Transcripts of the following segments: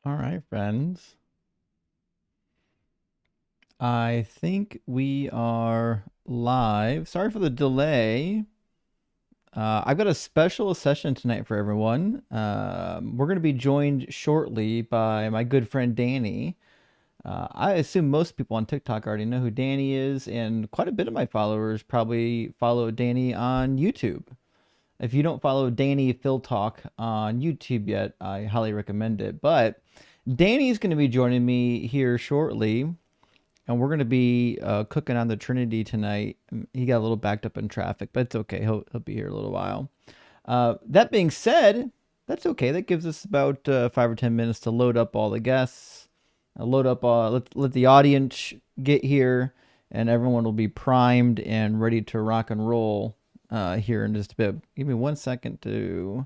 All right, friends. I think we are live. Sorry for the delay. I've got a special session tonight for everyone. We're going to be joined shortly by my good friend Danny. I assume most people on TikTok already know who Danny is, and quite a bit of my followers probably follow Danny on YouTube. If you don't follow Danny Phil Talk on YouTube yet, I highly recommend it. But Danny's going to be joining me here shortly, and we're going to be cooking on the Trinity tonight. He got a little backed up in traffic, but it's okay. He'll be here a little while. That being said, that's okay. That gives us about 5 or 10 minutes to load up all the guests, let the audience get here, and everyone will be primed and ready to rock and roll here in just a bit. Give me 1 second to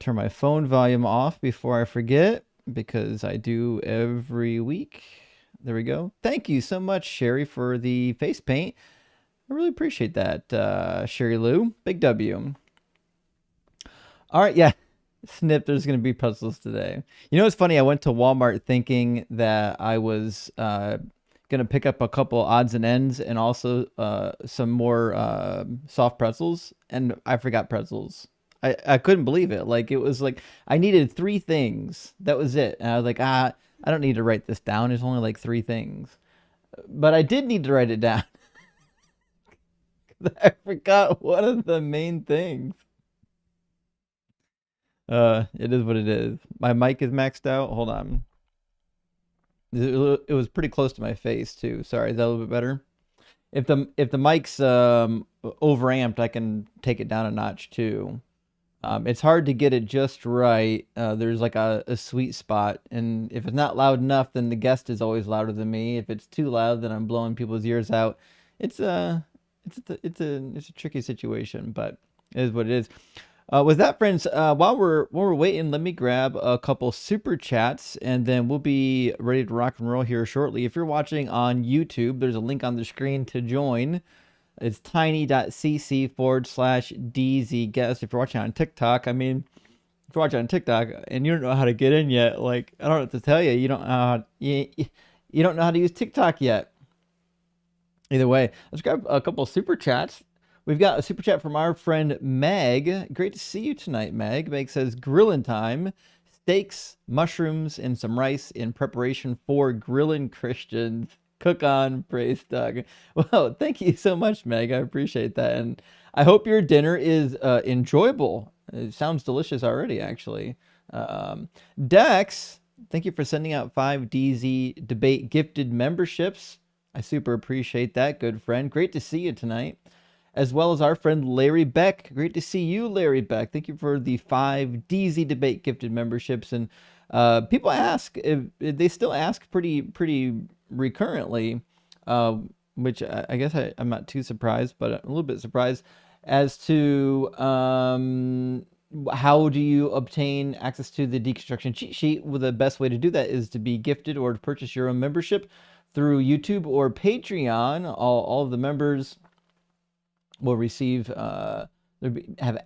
turn my phone volume off before I forget, because I do every week. There we go. Thank you so much, Sherry, for the face paint. I really appreciate that, Sherry Lou. Big W. All right, yeah. Snip, there's going to be puzzles today. You know what's funny? I went to Walmart thinking that I was going to pick up a couple odds and ends and also some more soft pretzels, and I forgot pretzels. I couldn't believe it. Like, it was like I needed 3 things. That was it. And I was like, I don't need to write this down. There's only like 3 things. But I did need to write it down. I forgot one of the main things. It is what it is. My mic is maxed out. Hold on. It was pretty close to my face too. Sorry, is that a little bit better? If the mic's overamped, I can take it down a notch too. It's hard to get it just right. There's like a sweet spot, and if it's not loud enough, then the guest is always louder than me. If it's too loud, then I'm blowing people's ears out. It's a tricky situation, but it is what it is. With that, friends, while we're waiting, let me grab a couple super chats, and then we'll be ready to rock and roll here shortly. If you're watching on YouTube, there's a link on the screen to join. It's tiny.cc/DZ guest. If you're watching on TikTok, I mean, if you're watching on TikTok and you don't know how to get in yet, like, I don't know what to tell you. You don't know you don't know how to use TikTok yet. Either way, let's grab a couple super chats. We've got a super chat from our friend Meg. Great to see you tonight, Meg. Meg says, grilling time. Steaks, mushrooms, and some rice in preparation for grilling Christians. Cook on, praise Doug. Well, thank you so much, Meg. I appreciate that. And I hope your dinner is enjoyable. It sounds delicious already, actually. Dex, thank you for sending out 5 DZ Debate gifted memberships. I super appreciate that, good friend. Great to see you tonight. As well as our friend Larry Beck. Great to see you, Larry Beck. Thank you for the 5 DZ Debate gifted memberships. And people ask, if they still ask pretty recurrently, which I guess I'm not too surprised, but a little bit surprised as to how do you obtain access to the Deconstruction cheat sheet. Well, the best way to do that is to be gifted or to purchase your own membership through YouTube or Patreon. All of the members will receive have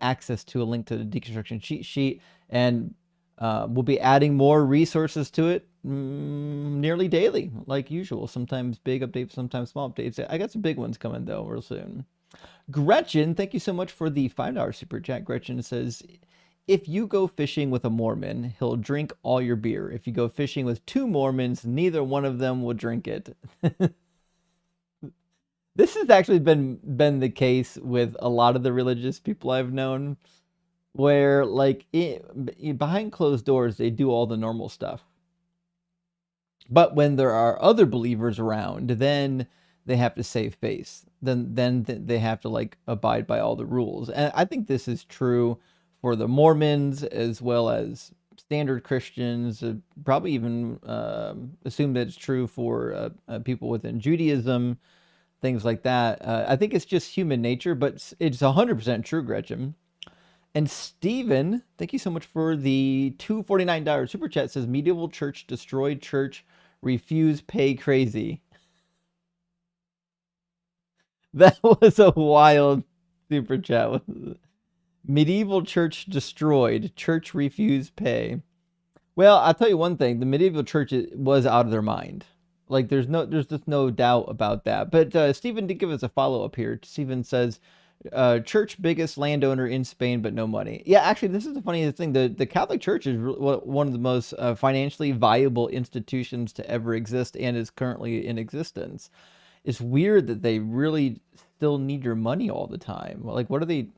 access to a link to the Deconstruction cheat sheet, and we'll be adding more resources to it nearly daily, like usual. Sometimes big updates, sometimes small updates. I got some big ones coming though real soon. Gretchen, thank you so much for the $5 super chat. Gretchen says, if you go fishing with a Mormon, he'll drink all your beer. If you go fishing with 2 Mormons, neither one of them will drink it. This has actually been the case with a lot of the religious people I've known, where like behind closed doors they do all the normal stuff, but when there are other believers around, then they have to save face. Then they have to like abide by all the rules. And I think this is true for the Mormons as well as standard Christians. Probably even assume that it's true for people within Judaism. Things like that. I think it's just human nature, but it's 100% true, Gretchen. And Steven, thank you so much for the $249 super chat. Says, medieval church destroyed church, refuse pay crazy. That was a wild super chat. Medieval church destroyed, church refuse pay. Well, I'll tell you one thing: the medieval church was out of their mind. Like, there's just no doubt about that. But Stephen did give us a follow up here. Stephen says, "Church biggest landowner in Spain, but no money." Yeah, actually, this is the funniest thing. The Catholic Church is one of the most financially viable institutions to ever exist, and is currently in existence. It's weird that they really still need your money all the time. Like, what are they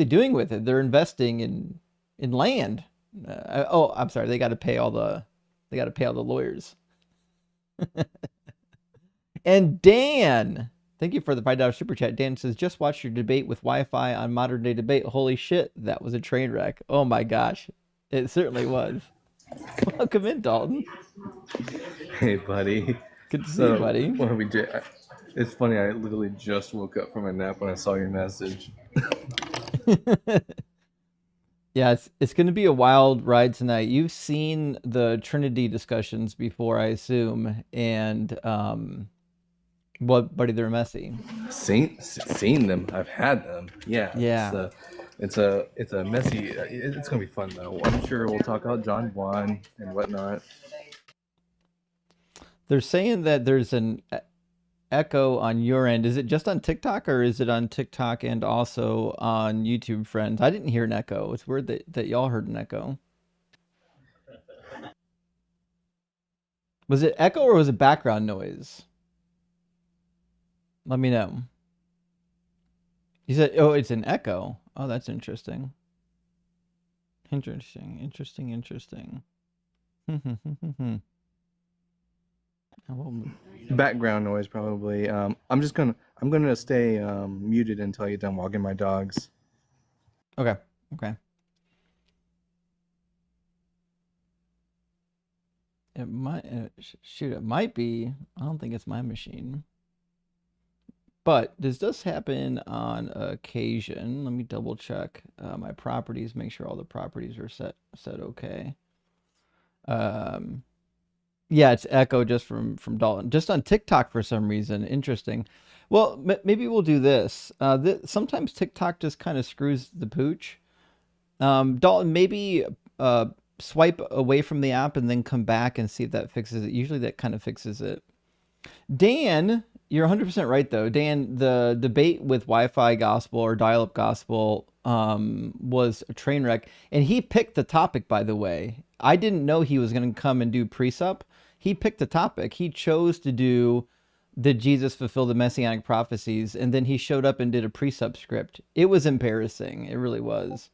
doing with it? They're investing in land. Oh, I'm sorry. They got to pay all the lawyers. And Dan, thank you for the $5 super chat. Dan says, just watched your debate with Wi-Fi on Modern Day Debate. Holy shit, that was a train wreck. Oh my gosh, it certainly was. Welcome in, Dalton. Hey, buddy. Good to see you, buddy. What are we doing? It's funny. I literally just woke up from a nap when I saw your message. Yeah, it's going to be a wild ride tonight. You've seen the Trinity discussions before, I assume, and what, buddy, they're messy. Seen them. I've had them. Yeah. Yeah. It's a messy. It's gonna be fun though. I'm sure we'll talk about John 1 and whatnot. They're saying that there's an echo on your end. Is it just on TikTok, or is it on TikTok and also on YouTube, friends? I didn't hear an echo. It's weird that y'all heard an echo. Was it echo or was it background noise? Let me know. You said, oh, it's an echo. Oh, that's interesting. Interesting. Background noise probably. I'm gonna stay muted until you're done walking my dogs. Okay. It might shoot. It might be. I don't think it's my machine. But this does happen on occasion. Let me double check my properties. Make sure all the properties are set okay. Yeah, it's echo just from Dalton. Just on TikTok for some reason. Interesting. Well, maybe we'll do this. Sometimes TikTok just kind of screws the pooch. Dalton, maybe swipe away from the app and then come back and see if that fixes it. Usually that kind of fixes it. Dan, you're 100% right, though. Dan, the debate with Wi-Fi gospel or dial-up gospel was a train wreck. And he picked the topic, by the way. I didn't know he was going to come and do precept. He picked the topic. He chose to do, did Jesus fulfill the messianic prophecies? And then he showed up and did a precept script. It was embarrassing. It really was.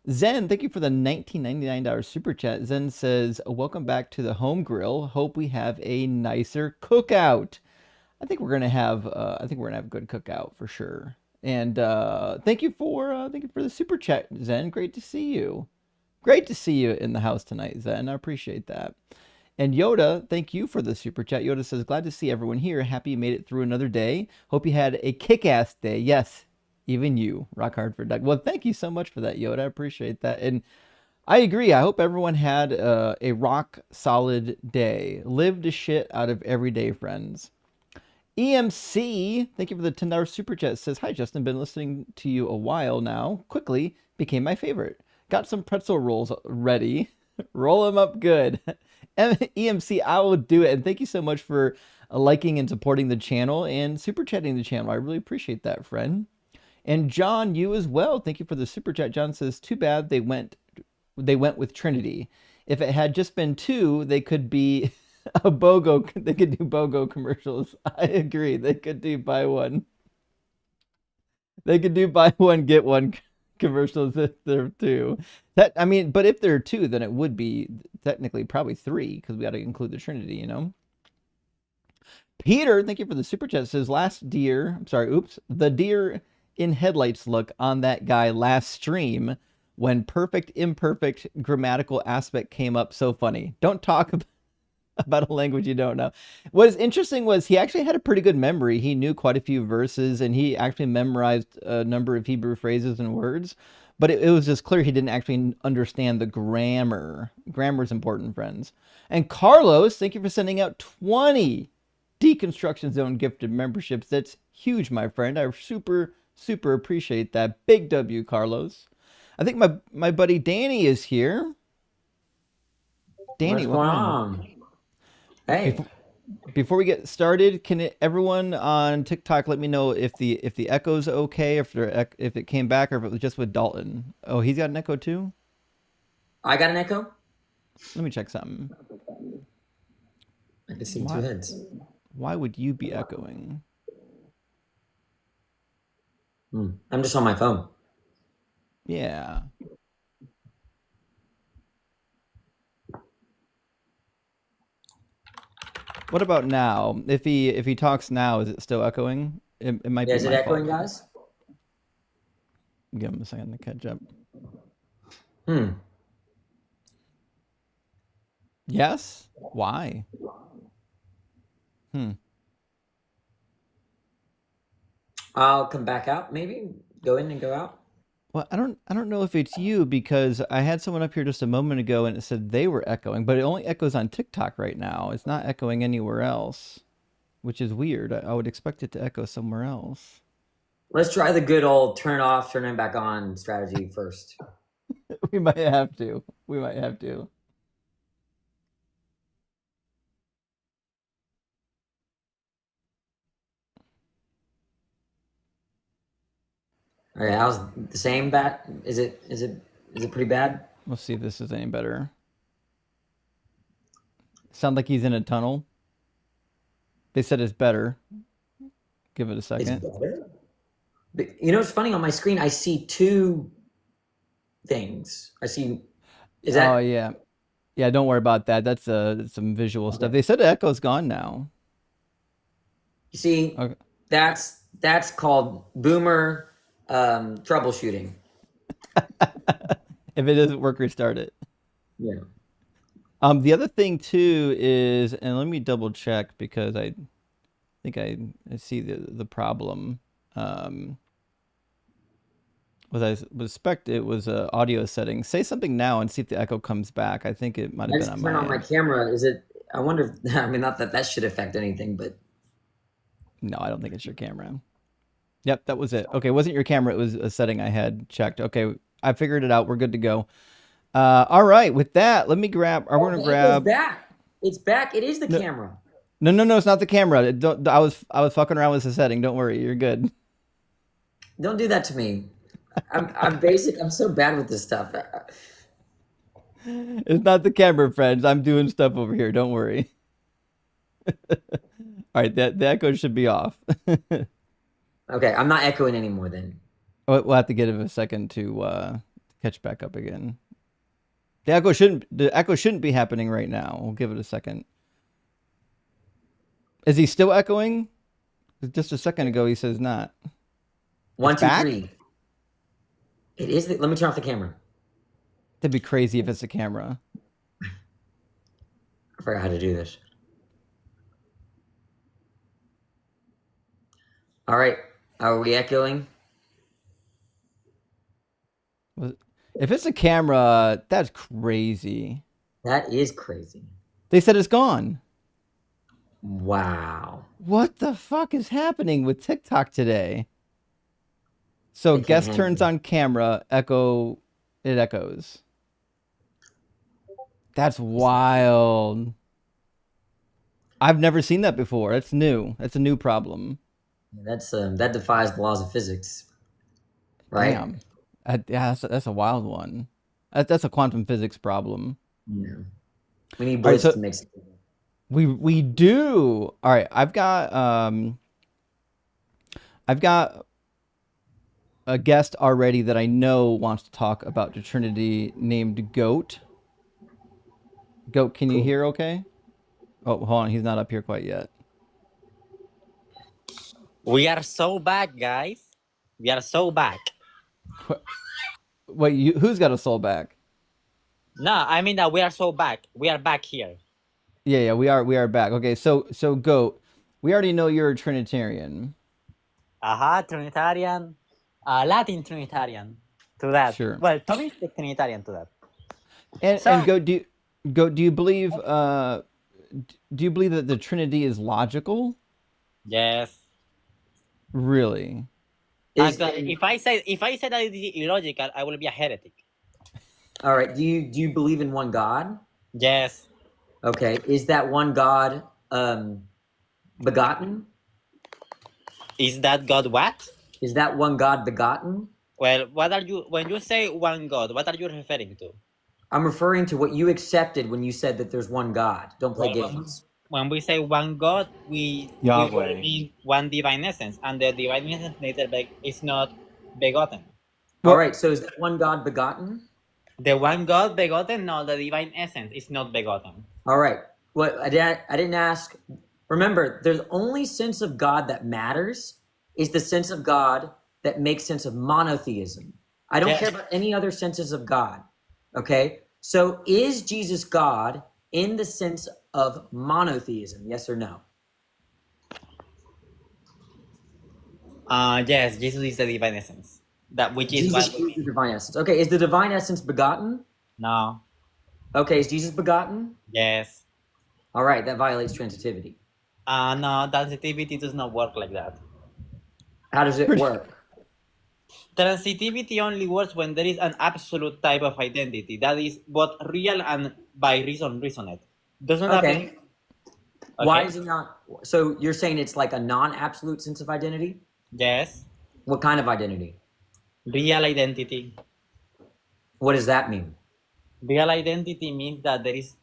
Zen, thank you for the $19.99 super chat. Zen says, welcome back to the home grill. Hope we have a nicer cookout. I think we're gonna have a good cookout for sure. And thank you for the super chat, Zen. Great to see you. Great to see you in the house tonight, Zen. I appreciate that. And Yoda, thank you for the super chat. Yoda says, glad to see everyone here. Happy you made it through another day. Hope you had a kick-ass day. Yes, even you. Rock hard for Doug. Well, thank you so much for that, Yoda. I appreciate that. And I agree. I hope everyone had a rock solid day. Live the shit out of every day, friends. EMC, thank you for the $10 super chat. Says, hi, Justin. Been listening to you a while now. Quickly became my favorite. Got some pretzel rolls ready. Roll them up good. EMC, I will do it. And thank you so much for liking and supporting the channel and super chatting the channel. I really appreciate that, friend. And John, you as well. Thank you for the super chat. John says, too bad they went with Trinity. If it had just been two, they could be a BOGO. They could do BOGO commercials. I agree. They could do buy one. They could do buy one, get one commercials if there are two. But if there are two, then it would be technically probably three, because we got to include the Trinity, you know? Peter, thank you for the super chat. Says, the deer in headlights look on that guy last stream when perfect, imperfect grammatical aspect came up. So funny. Don't talk about a language you don't know. What is interesting was he actually had a pretty good memory. He knew quite a few verses, and he actually memorized a number of Hebrew phrases and words. But it was just clear he didn't actually understand the grammar. Grammar is important, friends. And Carlos, thank you for sending out 20 Deconstruction Zone gifted memberships. That's huge, my friend. I super appreciate that. Big W, Carlos. I think my buddy Danny is here. Danny, What's going welcome in. on? Hey, Before we get started, everyone on TikTok let me know if the echo's okay, if it came back, or if it was just with Dalton. Oh, he's got an echo too. I got an echo. Let me check something. I can see two Why? heads. Why would you be echoing? I'm just on my phone. Yeah. What about now? If he talks now, is it still echoing? It might be Is it my echoing, fault. guys? Give him a second to catch up. Yes? Why? I'll come back out. Maybe go in and go out. Well, I don't know if it's you because I had someone up here just a moment ago and it said they were echoing, but it only echoes on TikTok right now. It's not echoing anywhere else, which is weird. I would expect it to echo somewhere else. Let's try the good old turn off, turn it back on strategy first. We might have to. We might have to. All right, how's the same bat? Is it pretty bad? We'll see if this is any better. Sound like he's in a tunnel. They said it's better. Give it a second. It's better. But, you know, it's funny on my screen. I see two things. I see. Is that? Oh yeah. Yeah, don't worry about that. That's some visual stuff. They said the echo's gone now. You see, Okay. that's called boomer troubleshooting. If it doesn't work, restart it. Yeah. The other thing too is, and let me double check because I think I see the problem. Was I suspect it was audio settings. Say something now and see if the echo comes back. I think it might have been on Turn my on my end. camera. Is it? I wonder. If, I mean, not that that should affect anything, but No, I don't think it's your camera. Yep, that was it. Okay, it wasn't your camera. It was a setting I had checked. Okay, I figured it out. We're good to go. All right, with that, let me grab. We're gonna grab. It's back. It's back. It is the No, camera. no, it's not the camera. I was fucking around with the setting. Don't worry, you're good. Don't do that to me. I'm basic. I'm so bad with this stuff. It's not the camera, friends. I'm doing stuff over here. Don't worry. All right, the echo should be off. Okay, I'm not echoing anymore then. We'll have to give it a second to catch back up again. The echo shouldn't be happening right now. We'll give it a second. Is he still echoing? Just a second ago he says not. One, It's two, back? three. It is. Let me turn off the camera. That'd be crazy if it's the camera. I forgot how to do this. All right. Are we echoing? If it's a camera, that's crazy. That is crazy. They said it's gone. Wow. What the fuck is happening with TikTok today? So guest turns on camera, it echoes. That's wild. I've never seen that before. That's new. That's a new problem. That's that defies the laws of physics, right? Damn. Yeah, that's a wild one. That's a quantum physics problem. Yeah. We need Blitz to make sense. We do. All right, I've got a guest already that I know wants to talk about the Trinity named Goat. Goat, can you hear okay? Oh, hold on, he's not up here quite yet. We are so back, guys. We are so back. Wait, who's got a soul back? No, I mean that we are so back. We are back here. Yeah, we are back. Okay, so Goat, we already know you're a Trinitarian. Trinitarian, Latin Trinitarian to that. Sure. Well, Thomistic Trinitarian to that. And Goat, do you believe that the Trinity is logical? Yes. Really? If I say that it is illogical, I will be a heretic. All right. Do you believe in one God? Yes. Okay, is that one God begotten? Is that God what? Is that one God begotten? Well, what are you when you say one God? What are you referring to? I'm referring to what you accepted when you said that there's one God. Don't play Well, games. when we say one God, we Yahweh. mean one divine essence, and the divine essence is not begotten. All Well, right, so is that one God begotten? The one God begotten, no, the divine essence is not begotten. All right. What I didn't ask. Remember, the only sense of God that matters is the sense of God that makes sense of monotheism. I don't Yes. care about any other senses of God. Okay? So is Jesus God in the sense of monotheism? Yes or no? Yes, Jesus is the divine essence. That which is Jesus what is the divine essence. Okay, is the divine essence begotten? no. Okay, is Jesus begotten? Yes. All right, that violates transitivity. No, sensitivity does not work like that. How does it Pretty- work? Transitivity only works when there is an absolute type of identity that is both real and by reason reasoned. Does not apply. Okay. Why is it not? So you're saying it's like a non-absolute sense of identity? Yes. What kind of identity? Real identity. What does that mean? Real identity means that there is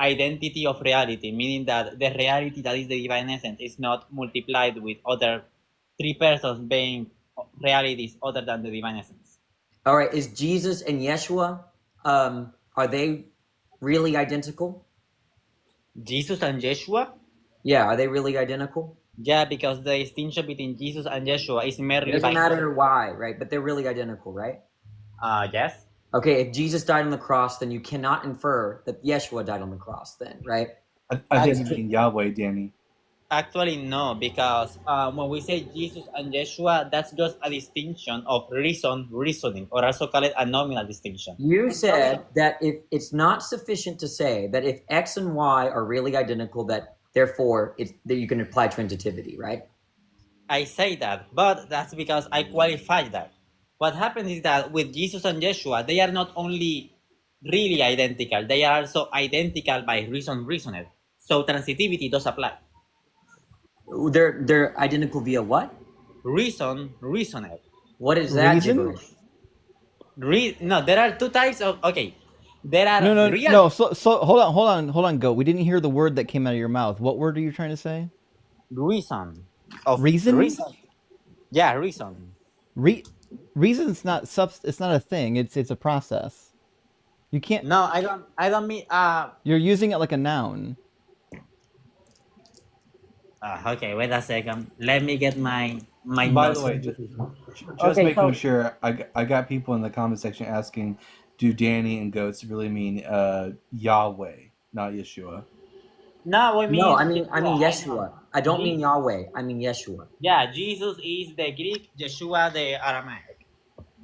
identity of reality, meaning that the reality that is the divine essence is not multiplied with other three persons being realities other than the divine essence. All right, is Jesus and Yeshua, are they really identical? Jesus and Yeshua? Yeah, are they really identical? Yeah, because the distinction between Jesus and Yeshua is It merely doesn't by matter why, right? But they're really identical, right? yes. Okay, if Jesus died on the cross, then you cannot infer that Yeshua died on the cross then, right? I think you mean Yahweh, Danny. Actually, no, because when we say Jesus and Yeshua, that's just a distinction of reasoning, or also call it a nominal distinction. You said that if it's not sufficient to say that if X and Y are really identical, that therefore that you can apply transitivity, right? I say that, but that's because I qualify that. What happens is that with Jesus and Yeshua, they are not only really identical, they are also identical by reasoned. So transitivity does apply. They're identical via what? Reasoned. What is that Reason? gibberish? No, there are two types of There are No, real no. So hold on, go. We didn't hear the word that came out of your mouth. What word are you trying to say? reason Reason? Yeah, reason. Reason's not it's not a thing. It's a process. You can't. No, I don't mean You're using it like a noun. okay, wait a second. Let me get my By notes. the way, just Okay, making so- sure, I got people in the comment section asking, do Danny and goats really mean Yahweh, not Yeshua? No, I mean No, I mean Yeshua. I don't mean Yahweh. I mean Yeshua. Yeah, Jesus is the Greek, Yeshua the Aramaic.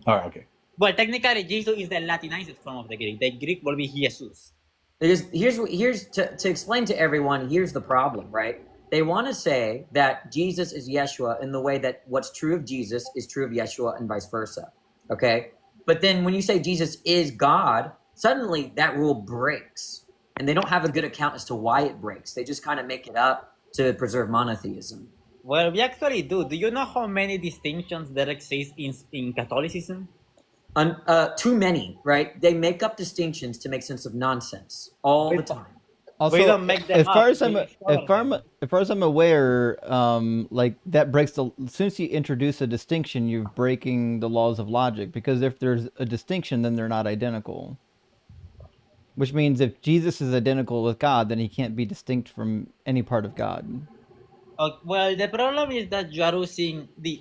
All right, okay. Well, technically, Jesus is the Latinized form of the Greek. The Greek will be Jesus. Here's to explain to everyone. Here's the problem, right? They want to say that Jesus is Yeshua in the way that what's true of Jesus is true of Yeshua and vice versa. Okay, but then when you say Jesus is God, suddenly that rule breaks, and they don't have a good account as to why it breaks. They just kind of make it up to preserve monotheism. Well, we actually do. Do you know how many distinctions there exist in Catholicism? Too many, right? They make up distinctions to make sense of nonsense all the time. Also, We don't make them as far up, as I'm we explore them. as far as I'm aware, like that breaks the. Since you introduce a distinction, you're breaking the laws of logic. Because if there's a distinction, then they're not identical. Which means if Jesus is identical with God, then he can't be distinct from any part of God. Well, the problem is that you are using the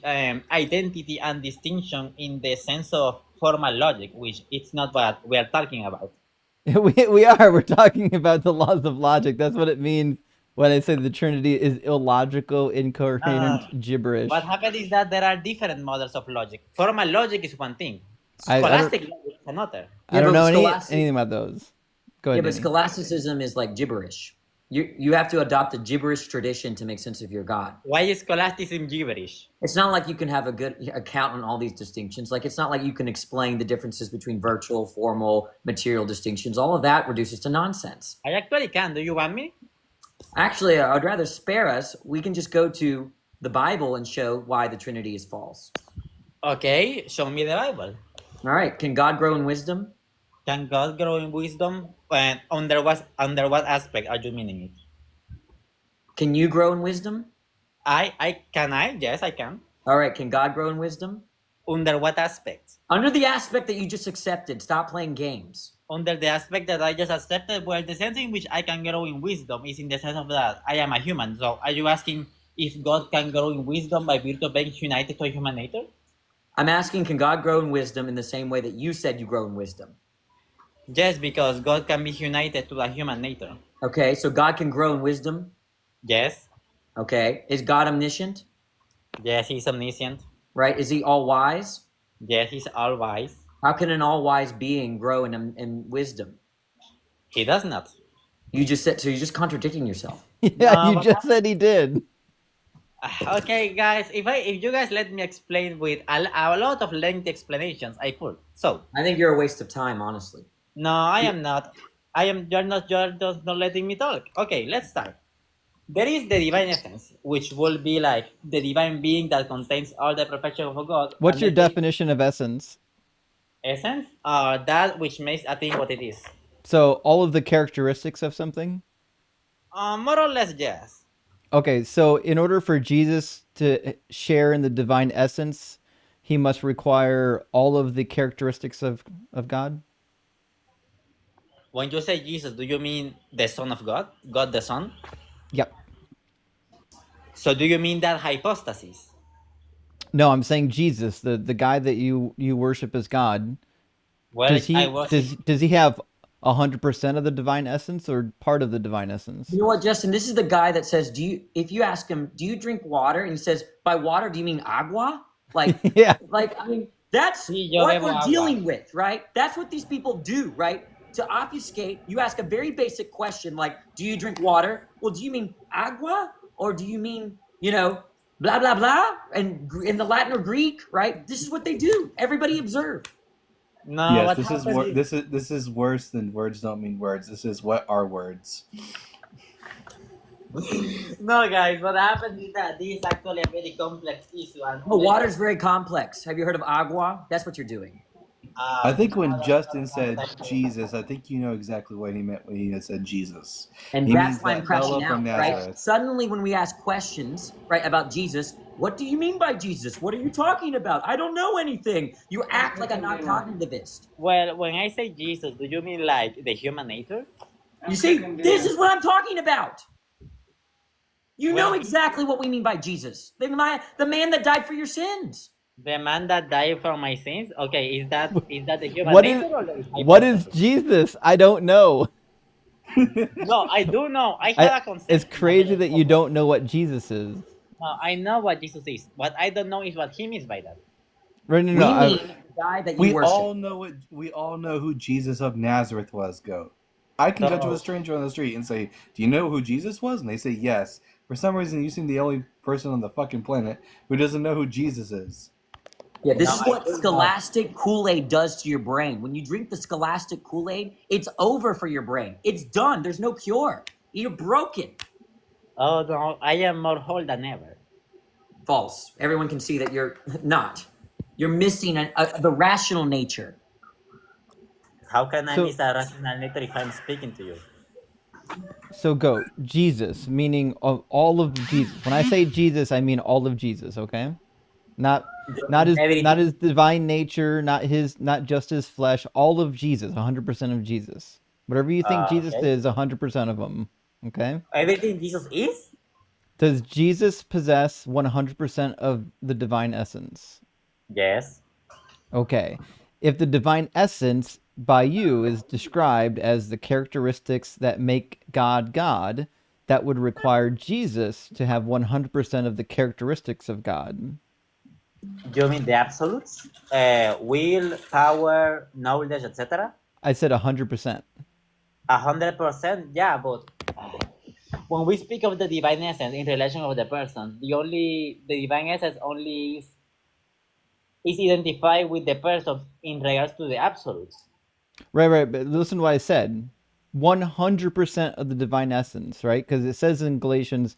identity and distinction in the sense of formal logic, which it's not what we are talking about. We're talking about the laws of logic. That's what it means when I say the Trinity is illogical, incoherent gibberish. What happened is that there are different models of logic. Formal logic is one thing. I don't- Scholastic logic is another. I don't but know scholastic- anything about those. Go ahead. Yeah, but Danny. scholasticism is like gibberish. You have to adopt a gibberish tradition to make sense of your God. Why is scholasticism gibberish? It's not like you can have a good account on all these distinctions. Like, it's not like you can explain the differences between virtual, formal, material distinctions. All of that reduces to nonsense. I actually can. Do you want me? Actually, I'd rather spare us. We can just go to the Bible and show why the Trinity is false. Okay, show me the Bible. All right. Can God grow in wisdom? Can God grow in wisdom? And under what aspect are you meaning it? Can you grow in wisdom? Yes, I can. All right. Can God grow in wisdom? Under what aspect? Under the aspect that you just accepted. Stop playing games. Under the aspect that I just accepted, well, the sense in which I can grow in wisdom is in the sense of that I am a human. So are you asking if God can grow in wisdom by virtue of being united to a human nature? I'm asking, can God grow in wisdom in the same way that you said you grow in wisdom? Yes, because God can be united to the human nature. Okay, so God can grow in wisdom? Yes. Okay. Is God omniscient? Yes, he's omniscient. Right? Is he all wise? Yes, he's all wise. How can an all wise being grow in wisdom? He does not. You just said, so you're just contradicting yourself. Yeah, you just said he did. Okay, guys, if you guys let me explain with a lot of lengthy explanations, I could. So I think you're a waste of time, honestly. no, I am not. You're just not letting me talk. Okay, let's start. There is the divine essence, which will be like the divine being that contains all the perfection of God. What's And your then definition of essence? essence? That which makes a thing what it is. So all of the characteristics of something? More or less, yes. Okay, so in order for Jesus to share in the divine essence, he must require all of the characteristics of God? When you say Jesus, do you mean the Son of God? God the Son? Yep. So do you mean that hypostasis? No, I'm saying Jesus, the guy that you worship as God. Well, Does he I was does he have 100% of the divine essence or part of the divine essence? You know what, Justin? This is the guy that says, if you ask him, do you drink water? And he says, by water, do you mean agua? Like, Yeah. like, I mean, that's Sí, yo what bebo we're agua. dealing with, right? That's what these people do, right? To obfuscate, you ask a very basic question like, do you drink water? Well, do you mean agua? Or do you mean, blah, blah, blah? And in the Latin or Greek, right? This is what they do. Everybody observe. no. Yes, What this is happened this is worse than words don't mean words. This is what are words. No, guys. What happened is that this is actually a very complex issue. And Oh, water's very complex. Have you heard of agua? That's what you're doing. I think when Justin said Jesus, I think you know exactly what he meant when he said Jesus. And He that's means why I'm that fellow crashing from out, right? Nazareth. Suddenly, when we ask questions, right, about Jesus, what do you mean by Jesus? What are you talking about? I don't know anything. You act like a non-cognitivist. Well, when I say Jesus, do you mean like the human nature? You see, this is what I'm talking about. You know Well- exactly what we mean by Jesus. The man that died for your sins. The man that died for my sins. Okay, is that the human What is nature or the what is hypostasis? Jesus? I don't know. No, I do know. I have a concept. It's crazy that you don't know what Jesus is. No, I know what Jesus is. What I don't know is what he means by that. Right, no, We no, mean the guy that you We worship. all know who Jesus of Nazareth was. Go. I can go to a stranger on the street and say, "Do you know who Jesus was?" And they say yes. For some reason, you seem the only person on the fucking planet who doesn't know who Jesus is. Yeah, this No, is I what do know. scholastic Kool-Aid does to your brain. When you drink the scholastic Kool-Aid, it's over for your brain. It's done. There's no cure. You're broken. Oh no, I am more whole than ever. False. Everyone can see that you're not. You're missing the rational nature. How can I So- miss a rational nature if I'm speaking to you? So go Jesus, meaning of all of Jesus. When I say Jesus, I mean all of Jesus. Okay, not his divine nature, not just his flesh. All of Jesus, 100% of Jesus. Whatever you think Jesus okay. is, 100% of him. Okay. Everything Jesus is? Does Jesus possess 100% of the divine essence? Yes. Okay. If the divine essence by you is described as the characteristics that make God God, that would require Jesus to have 100% of the characteristics of God. You mean the absolutes? Will, power, knowledge, etc.? I said 100%. 100%? Yeah, but when we speak of the divine essence in relation of the person, the divine essence only is identified with the person in regards to the absolutes. Right. But listen to what I said. 100% of the divine essence, right? Because it says in Colossians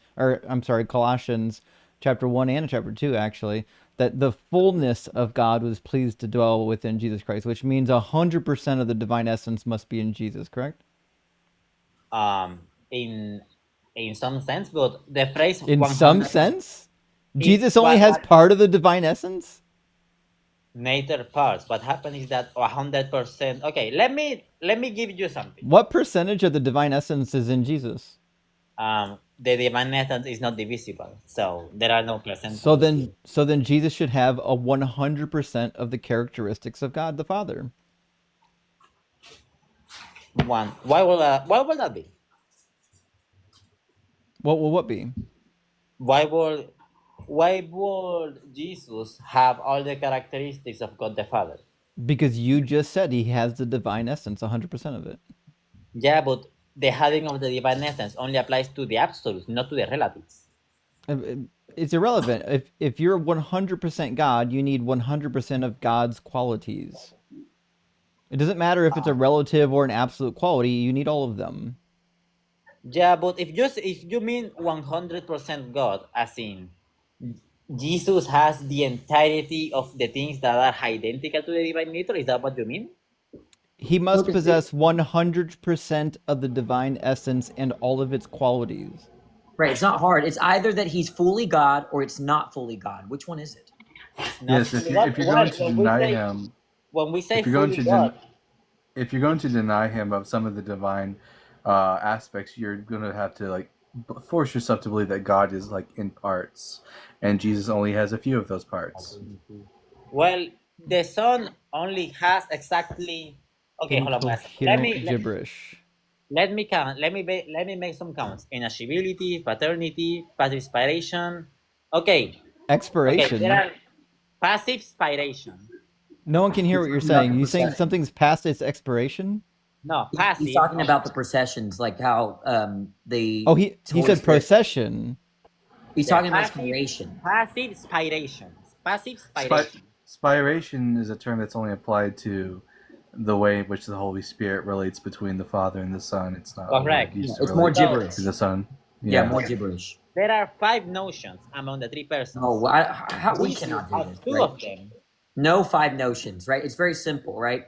chapter 1 and chapter 2, actually, that the fullness of God was pleased to dwell within Jesus Christ, which means 100% of the divine essence must be in Jesus, correct? In some sense, but the phrase In 100 some sense? is Jesus only has part of the divine essence? neither parts. What happened is that 100%. Okay, let me give you something. What percentage of the divine essence is in Jesus? The divine essence is not divisible, so there are no percentages. So then Jesus should have 100% of the characteristics of God the Father. One. Why will that be? What will what be? Why would Jesus have all the characteristics of God the Father? Because you just said he has the divine essence, 100% of it. Yeah, but the having of the divine essence only applies to the absolutes, not to the relatives. It's irrelevant. If you're 100% God, you need 100% of God's qualities. It doesn't matter if it's a relative or an absolute quality, you need all of them. Yeah, but if you mean 100% God, as in Jesus has the entirety of the things that are identical to the divine nature, is that what you mean? He must Lucas, possess 100% of the divine essence and all of its qualities. Right, it's not hard. It's either that he's fully God or it's not fully God. Which one is it? Yes, if you're going to deny him, when we say if you're going fully to God, if you're going to deny him of some of the divine aspects, you're going to have to like force yourself to believe that God is like in parts, and Jesus only has a few of those parts. well, the Son only has exactly. Okay, hold on. Let me gibberish. Let me count. Let me make some counts. Inascibility, paternity, passive spiration. Okay. Expiration. Okay, there are passive spiration. No one can hear what you're saying. You saying something's past its expiration? No, passive. He's talking about the processions, like how the. Oh, he said procession. He's talking about spiration. Passive spiration. Passive spiration. Spiration is a term that's only applied to the way in which the Holy Spirit relates between the Father and the Son. It's not correct. It's more gibberish to the Son. Yeah, more gibberish. There are 5 notions among the 3 persons. Oh, we cannot do this. 2 of them. No 5 notions, right? It's very simple, right?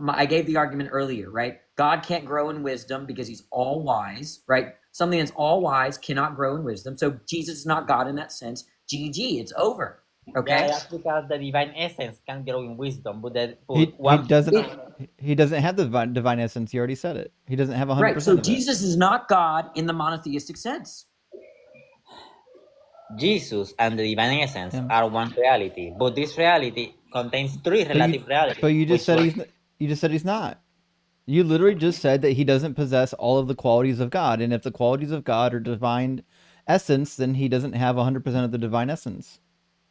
I gave the argument earlier, right? God can't grow in wisdom because he's all wise, right? Something that's all wise cannot grow in wisdom. So Jesus is not God in that sense. GG, it's over. Okay. Yeah, that's because the divine essence can grow in wisdom, but he doesn't have the divine essence. He already said it. He doesn't have 100%. Right. So Jesus is not God in the monotheistic sense. Jesus and the divine essence are one reality, but this reality contains 3 relative realities. But you just said he's not. You literally just said that he doesn't possess all of the qualities of God, and if the qualities of God are divine essence, then he doesn't have 100% of the divine essence.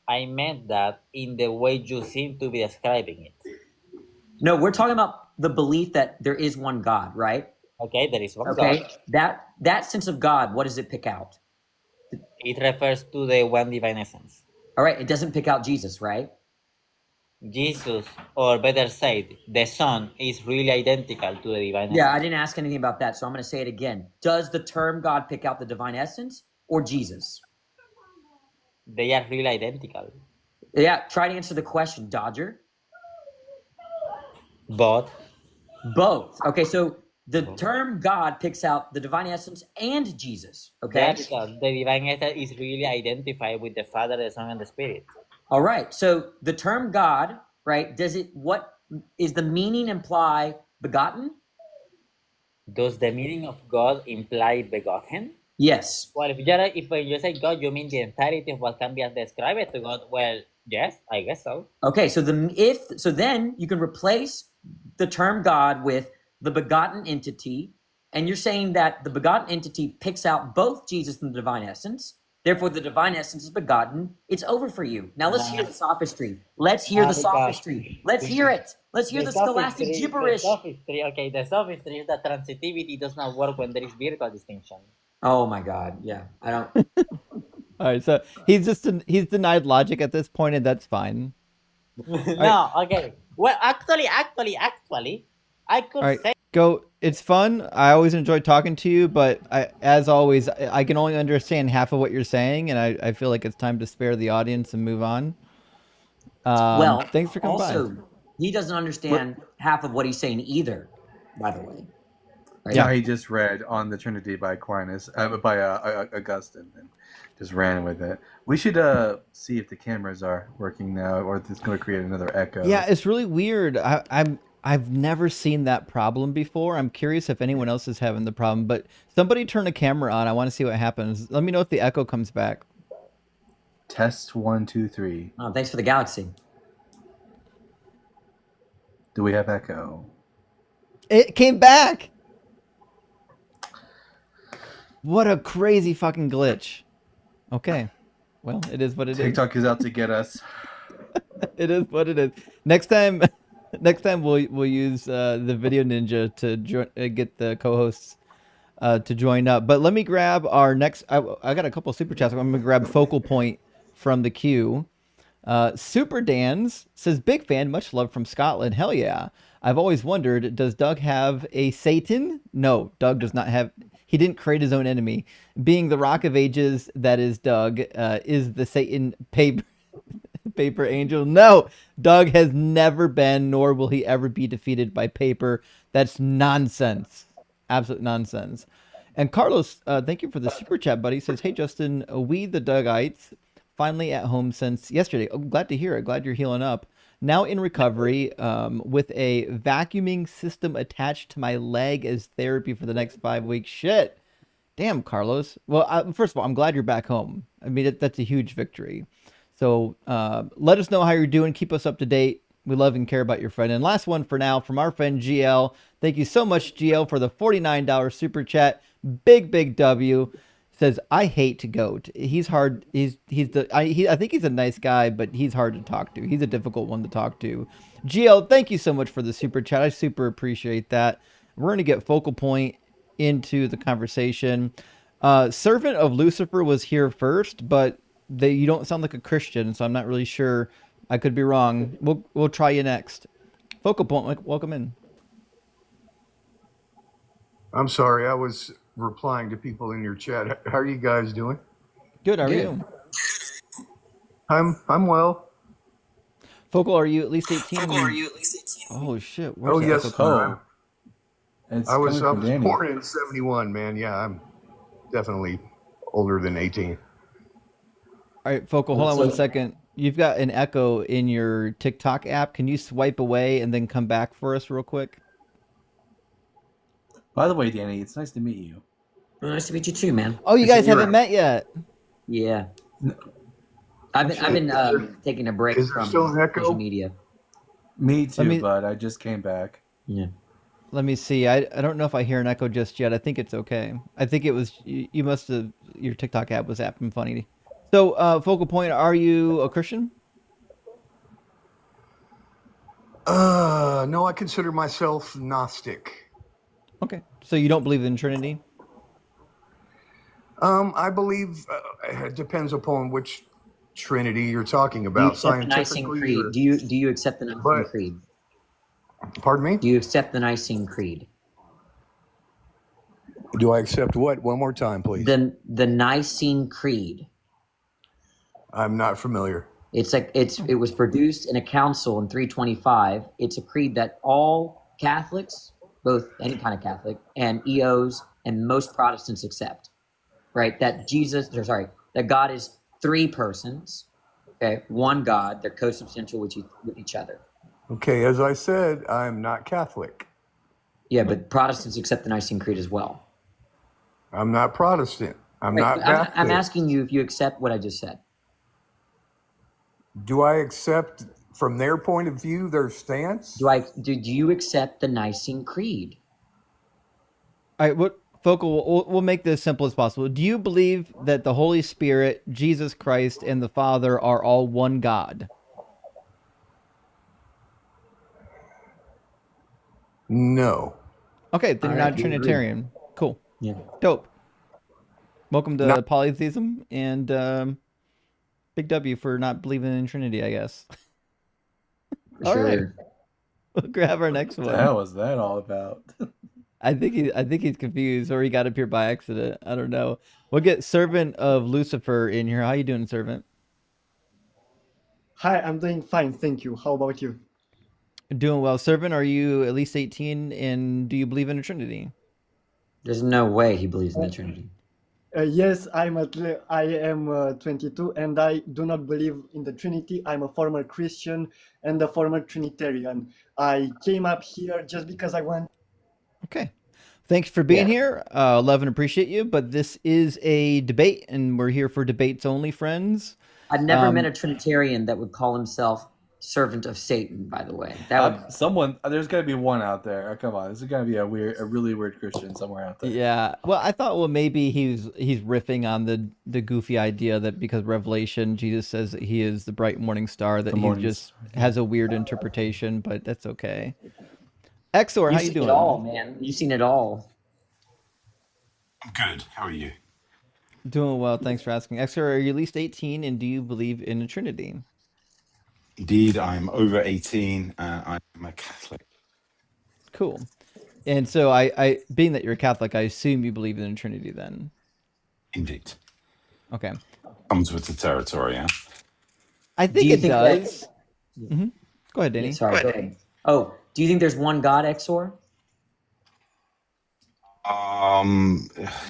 I meant that in the way you seem to be describing it. No, we're talking about the belief that there is one God, right? Okay, there is one God. That sense of God, what does it pick out? It refers to the one divine essence. All right, it doesn't pick out Jesus, right? Jesus, or better said, the Son is really identical to the divine essence. Yeah, I didn't ask anything about that, so I'm going to say it again. Does the term God pick out the divine essence or Jesus? They are really identical. Yeah, try to answer the question, Dodger. Both. Okay, so the term God picks out the divine essence and Jesus. Okay. Yeah, because the divine essence is really identified with the Father, the Son, and the Spirit. All right. So the term God, right? What is the meaning imply begotten? Does the meaning of God imply begotten? Yes. Well, if when you say God, you mean the entirety of what can be ascribed to God. Well, yes, I guess so. Okay, so then you can replace the term God with the begotten entity, and you're saying that the begotten entity picks out both Jesus and the divine essence. Therefore, the divine essence is begotten. It's over for you. Now let's hear the sophistry. Let's hear the sophistry. Let's hear it. Let's hear the scholastic gibberish. The sophistry is that transitivity does not work when there is virtual distinction. Oh my God. Yeah. I don't. All right, so he's denied logic at this point, and that's fine. All right, No, okay. Well, actually, I all could right, say go. It's fun. I always enjoy talking to you, but as always, I can only understand half of what you're saying, and I feel like it's time to spare the audience and move on. Well, Thanks for coming by. also, he doesn't understand half of what he's saying either, by the way. Right? Yeah, he just read on the Trinity by Aquinas, by Augustine, and just ran with it. We should see if the cameras are working now, or if it's going to create another echo. Yeah, it's really weird. I've never seen that problem before. I'm curious if anyone else is having the problem. But somebody turn a camera on. I want to see what happens. Let me know if the echo comes back. Test 1, 2, 3. Oh, thanks for the galaxy. Do we have echo? It came back. What a crazy fucking glitch. Okay. Well, it is what it is. TikTok is out to get us. It is what it is. Next time we'll use the Video Ninja to get the co-hosts to join up. But let me grab our next. I got a couple of super chats. I'm gonna grab Focal Point from the queue. Super Dan's says, big fan, much love from Scotland. Hell yeah. I've always wondered, does Doug have a Satan? No, Doug does not have. He didn't create his own enemy. Being the Rock of Ages, that is Doug, is the Satan paper angel. No, Doug has never been, nor will he ever be defeated by paper. That's nonsense. Absolute nonsense. And Carlos, thank you for the super chat, buddy. Says, hey, Justin, we the Dougites, finally at home since yesterday. Oh, glad to hear it. Glad you're healing up. Now in recovery with a vacuuming system attached to my leg as therapy for the next 5 weeks. Shit. Damn, Carlos. Well, first of all, I'm glad you're back home. I mean, that's a huge victory. So let us know how you're doing. Keep us up to date. We love and care about your friend. And last one for now from our friend GL. Thank you so much, GL, for the $49 super chat. Big W. Says, I hate Goat. He's hard. I think he's a nice guy, but he's hard to talk to. He's a difficult one to talk to. GL, thank you so much for the super chat. I super appreciate that. We're going to get Focal Point into the conversation. Servant of Lucifer was here first, but you don't sound like a Christian, so I'm not really sure. I could be wrong. We'll try you next. Focal Point, welcome in. I'm sorry, I was replying to people in your chat. How are you guys doing? Good. How are you? I'm well. Focal, are you at least 18? Oh shit! Oh yes, Oh, it's I was coming from Danny. born in '71, man. Yeah, I'm definitely older than 18. All right, Focal, hold on 1 second. You've got an echo in your TikTok app. Can you swipe away and then come back for us real quick? By the way, Danny, it's nice to meet you. Well, nice to meet you too, man. Oh, you guys haven't met yet. Yeah. I've been taking a break Is there from still an echo? social media. Me too, bud. I just came back. Yeah. Let me see. I don't know if I hear an echo just yet. I think it's okay. I think it was you must have your TikTok app was apping funny. So, Focal Point, are you a Christian? No, I consider myself Gnostic. Okay. So you don't believe in Trinity? I believe it depends upon which Trinity you're talking Do you about. accept the Nicene Scientifically, Creed? or- Do you accept the Nicene Creed? Pardon me? Do you accept the Nicene Creed? Do I accept what? One more time, please. The Nicene Creed. I'm not familiar. It was produced in a council in 325. It's a creed that all Catholics, both any kind of Catholic and EOs and most Protestants accept. Right? That God is three persons. Okay, one God. They're co-substantial with each other. Okay, as I said, I'm not Catholic. Yeah, but Protestants accept the Nicene Creed as well. I'm not Protestant. I'm not Baptist. I'm asking you if you accept what I just said. Do I accept, from their point of view, their stance? Do you accept the Nicene Creed? All right, Focal, we'll make this as simple as possible. Do you believe that the Holy Spirit, Jesus Christ, and the Father are all one God? No. Okay, then you're All right, not a Trinitarian. Cool. Yeah. Dope. Welcome to No. polytheism, and big W for not believing in Trinity, I guess. For All right, sure. we'll grab our next What the one. hell was that all about? I think he's confused, or he got up here by accident. I don't know. We'll get Servant of Lucifer in here. How you doing, Servant? Hi, I'm doing fine, thank you. How about you? Doing well. Servant, are you at least 18, and do you believe in a Trinity? There's no way he believes in the Trinity. Yes, I am 22 and I do not believe in the Trinity. I'm a former Christian and a former Trinitarian. I came up here just because I want. Okay. Thanks for being Yeah. here. Love and appreciate you, but this is a debate, and we're here for debates only, friends. I've never met a Trinitarian that would call himself servant of Satan, by the way. That would There's got to be one out there. Oh, come on, this is got to be a really weird Christian somewhere out there. Yeah. Well, I thought, well, maybe he's riffing on the goofy idea that because Revelation, Jesus says that he is the bright morning star, that The he morning just star. has a weird interpretation, but that's okay. Exor, how You've you seen doing? it all, man. You've seen it all. I'm good. How are you? Doing well. Thanks for asking. Exor, are you at least 18, and do you believe in a Trinity? Indeed, I'm over 18. I'm a Catholic. Cool. And so I being that you're a Catholic, I assume you believe in a Trinity then. Indeed. Okay. Comes with the territory, yeah? I think you it think does. Mm-hmm. Go ahead, Danny. Sorry, go ahead. Oh, do you think there's one God, Exor?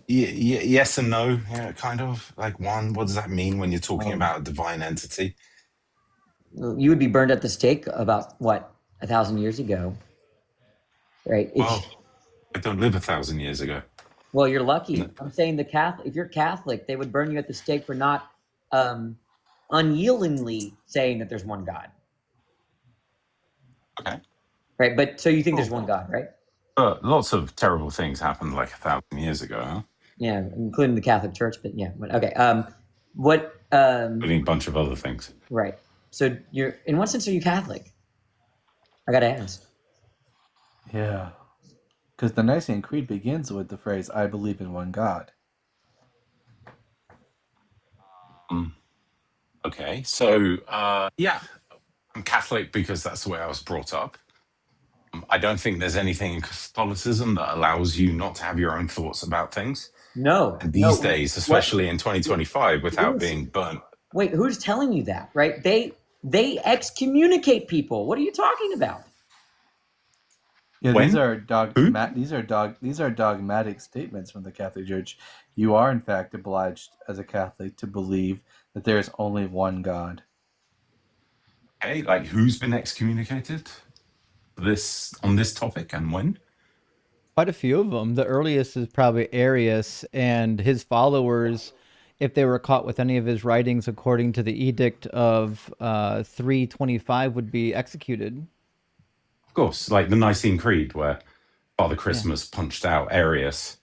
Yes and no, yeah, kind of. Like one, what does that mean when you're talking about a divine entity? You would be burned at the stake about, what, 1,000 years ago, right? Well, I don't live 1,000 years ago. Well, you're lucky. I'm saying if you're Catholic, they would burn you at the stake for not unyieldingly saying that there's one God. Okay. Right, but so you think there's one God, right? But lots of terrible things happened like 1,000 years ago, huh? Yeah, including the Catholic Church, but yeah. Okay. Including a bunch of other things. Right. So in what sense are you Catholic? I gotta ask. Yeah, because the Nicene Creed begins with the phrase "I believe in one God." Okay, so yeah, I'm Catholic because that's the way I was brought up. I don't think there's anything in Catholicism that allows you not to have your own thoughts about things. No. And these days, especially in 2025, without being burnt. Wait, who's telling you that? Right? They excommunicate people. What are you talking about? Yeah, When? these are dogmatic statements from the Catholic Church. You are in fact obliged as a Catholic to believe that there is only one God. Okay, like who's been excommunicated on this topic and when? Quite a few of them. The earliest is probably Arius, and his followers, if they were caught with any of his writings according to the edict of 325, would be executed. Of course, like the Nicene Creed, where Father Christmas punched out Arius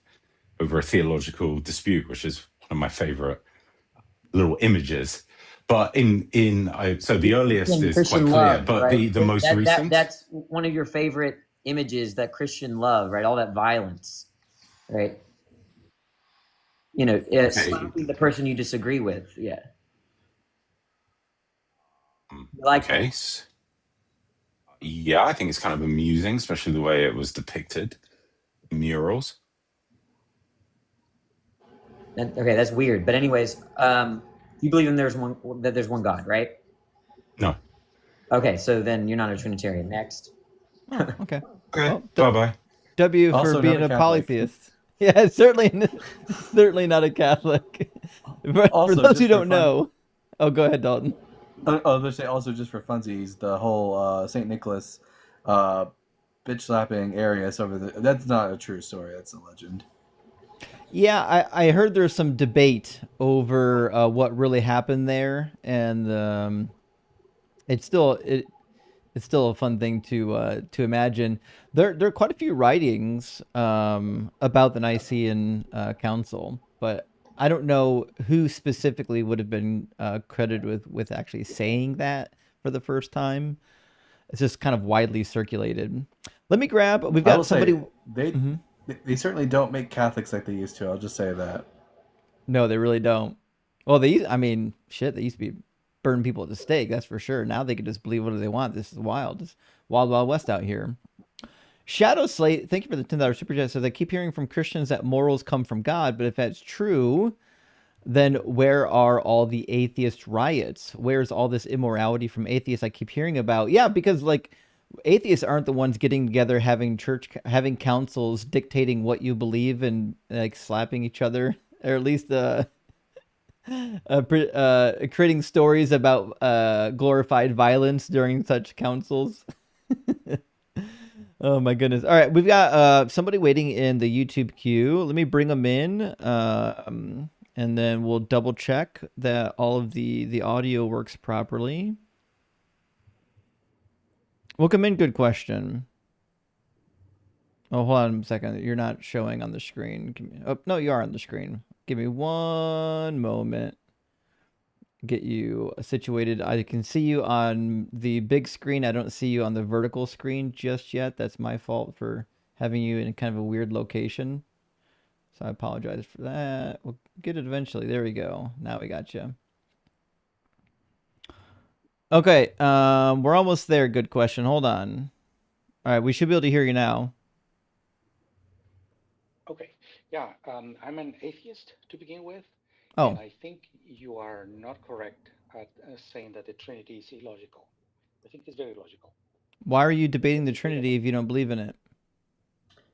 over a theological dispute, which is one of my favorite little images. But so the earliest is quite clear, love, but right? the most recent. That's one of your favorite images, that Christian love, right? All that violence, right? You know, slapping the person you disagree with. Yeah. Like Okay. Yeah, I think it's kind of amusing, especially the way it was depicted in murals. Okay, that's weird. But anyways, you believe there's one God, right? No. Okay, so then you're not a Trinitarian. Next. Oh, okay. Okay. Well, Bye-bye. W for Also being not a a Catholic. polytheist. Yeah, certainly not a Catholic. For Also, those just who for don't know, oh, go ahead, Dalton. Let's say also just for funsies, the whole Saint Nicholas bitch slapping Arius over that's not a true story. That's a legend. Yeah, I heard there's some debate over what really happened there, and it's still a fun thing to imagine. There are quite a few writings about the Nicene Council, but I don't know who specifically would have been credited with actually saying that for the first time. It's just kind of widely circulated. Let me grab. We've I got will somebody. say, they certainly don't make Catholics like they used to. I'll just say that. No, they really don't. Well, I mean, shit, they used to be burning people at the stake, that's for sure. Now they can just believe whatever they want. This is wild. It's wild, wild west out here. Shadow Slate, thank you for the $10 super chat. Says, I keep hearing from Christians that morals come from God, but if that's true, then where are all the atheist riots? Where's all this immorality from atheists I keep hearing about? Yeah, because like atheists aren't the ones getting together, having councils, dictating what you believe, and like slapping each other, or at least creating stories about glorified violence during such councils. Oh my goodness. All right, we've got somebody waiting in the YouTube queue. Let me bring them in, and then we'll double check that all of the audio works properly. Welcome in, good question. Oh, hold on a second. You're not showing on the screen. Oh, no, you are on the screen. Give me one moment. Get you situated. I can see you on the big screen. I don't see you on the vertical screen just yet. That's my fault for having you in kind of a weird location. So I apologize for that. We'll get it eventually. There we go. Now we got you. Okay, we're almost there. Good question. Hold on. All right, we should be able to hear you now. Okay. Yeah, I'm an atheist to begin with. Oh. And I think you are not correct at saying that the Trinity is illogical. I think it's very logical. Why are you debating the Trinity if you don't believe in it?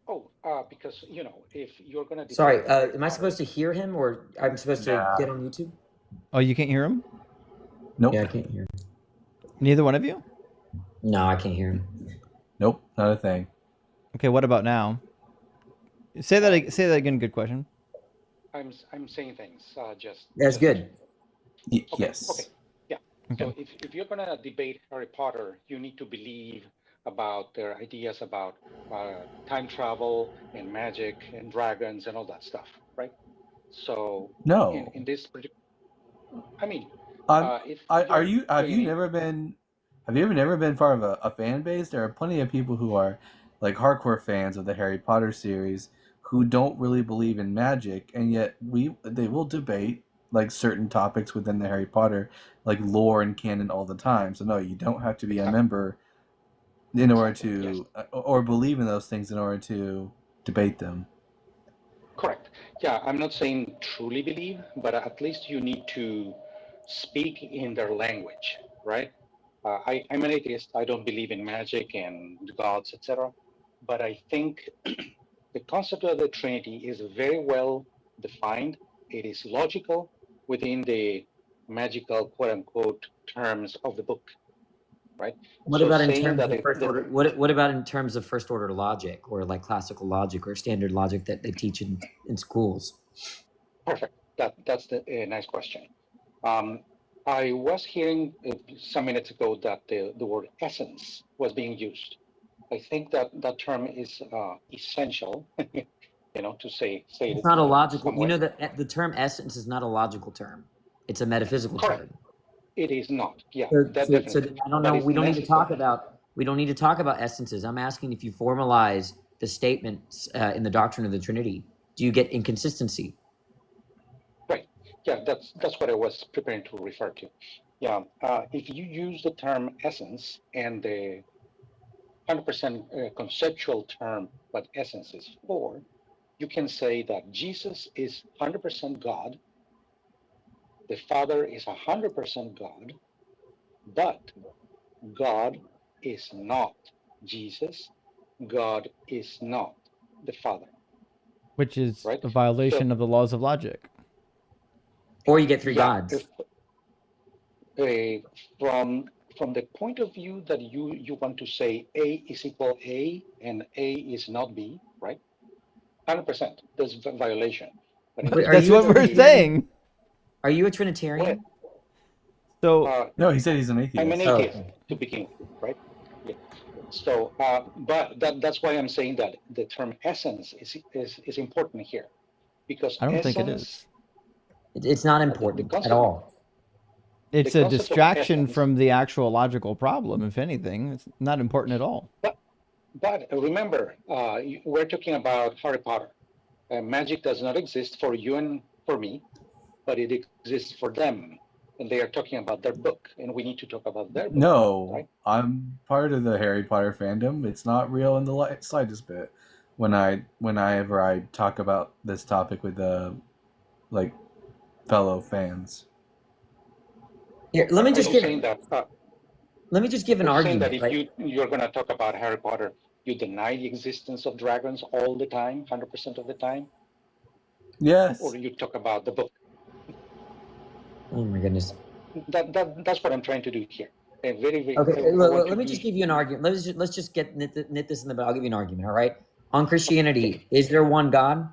Oh, because, you know, if you're going to... Sorry, am I supposed to hear him, or I'm supposed to get on YouTube? Oh, you can't hear him? Nope. Yeah, I can't hear him. Neither one of you? No, I can't hear him. Nope, not a thing. Okay, what about now? Say that again. Good question. I'm saying things. That's good. Okay, yes. Okay. Yeah. Okay. So if you're going to debate Harry Potter, you need to believe about their ideas about time travel and magic and dragons and all that stuff, right? So No. in this particular, I mean, have you never been part of a fan base? There are plenty of people who are like hardcore fans of the Harry Potter series who don't really believe in magic, and yet they will debate like certain topics within the Harry Potter, like lore and canon, all the time. So no, you don't have to be a member in order to or believe in those things in order to debate them. Correct. Yeah, I'm not saying truly believe, but at least you need to speak in their language, right? I'm an atheist. I don't believe in magic and gods, etc. But I think the concept of the Trinity is very well defined. It is logical within the magical, quote unquote, terms of the book, right? What So about in saying terms that of first order? What about in terms of first order logic, or like classical logic or standard logic that they teach in schools? Perfect. That's a nice question. I was hearing some minutes ago that the word essence was being used. I think that term is essential, you know, to say It's it not a logical. You way. know that the term essence is not a logical term. It's a metaphysical Correct. term. It is not. Yeah. So I don't know. We don't need to talk about essences. I'm asking if you formalize the statements in the doctrine of the Trinity, do you get inconsistency? Right. Yeah, that's what I was preparing to refer to. Yeah. If you use the term essence and the 100% conceptual term what essence is for, you can say that Jesus is 100% God, the Father is 100% God, but God is not Jesus, God is not the Father. Which is right? a violation of the laws of logic. Or you get three gods. From the point of view that you want to say A is equal A and A is not B, right? 100%. That's a violation. That's what we're saying. Are you a Trinitarian? So no, he said he's an atheist. I'm an atheist to begin with, right? Yeah. So, but that's why I'm saying that the term essence is important here, because I don't think it is. It's not important at all. It's a distraction from the actual logical problem, if anything. It's not important at all. But remember, we're talking about Harry Potter. Magic does not exist for you and for me, but it exists for them. And they are talking about their book, and we need to talk about their book. No, right? I'm part of the Harry Potter fandom. It's not real in the slightest bit. Whenever I talk about this topic with like fellow fans. Here, let me Are just you give. saying that? Let me just give an Are you saying argument. that if Right? you're going to talk about Harry Potter, you deny the existence of dragons all the time, 100% of the time, Yes. or you talk about the book? Oh my goodness. That's what I'm trying to do here. And very, very. Okay, let me just give you an argument. Let's just get knit this in the. I'll give you an argument. All right. On Christianity, is there one God?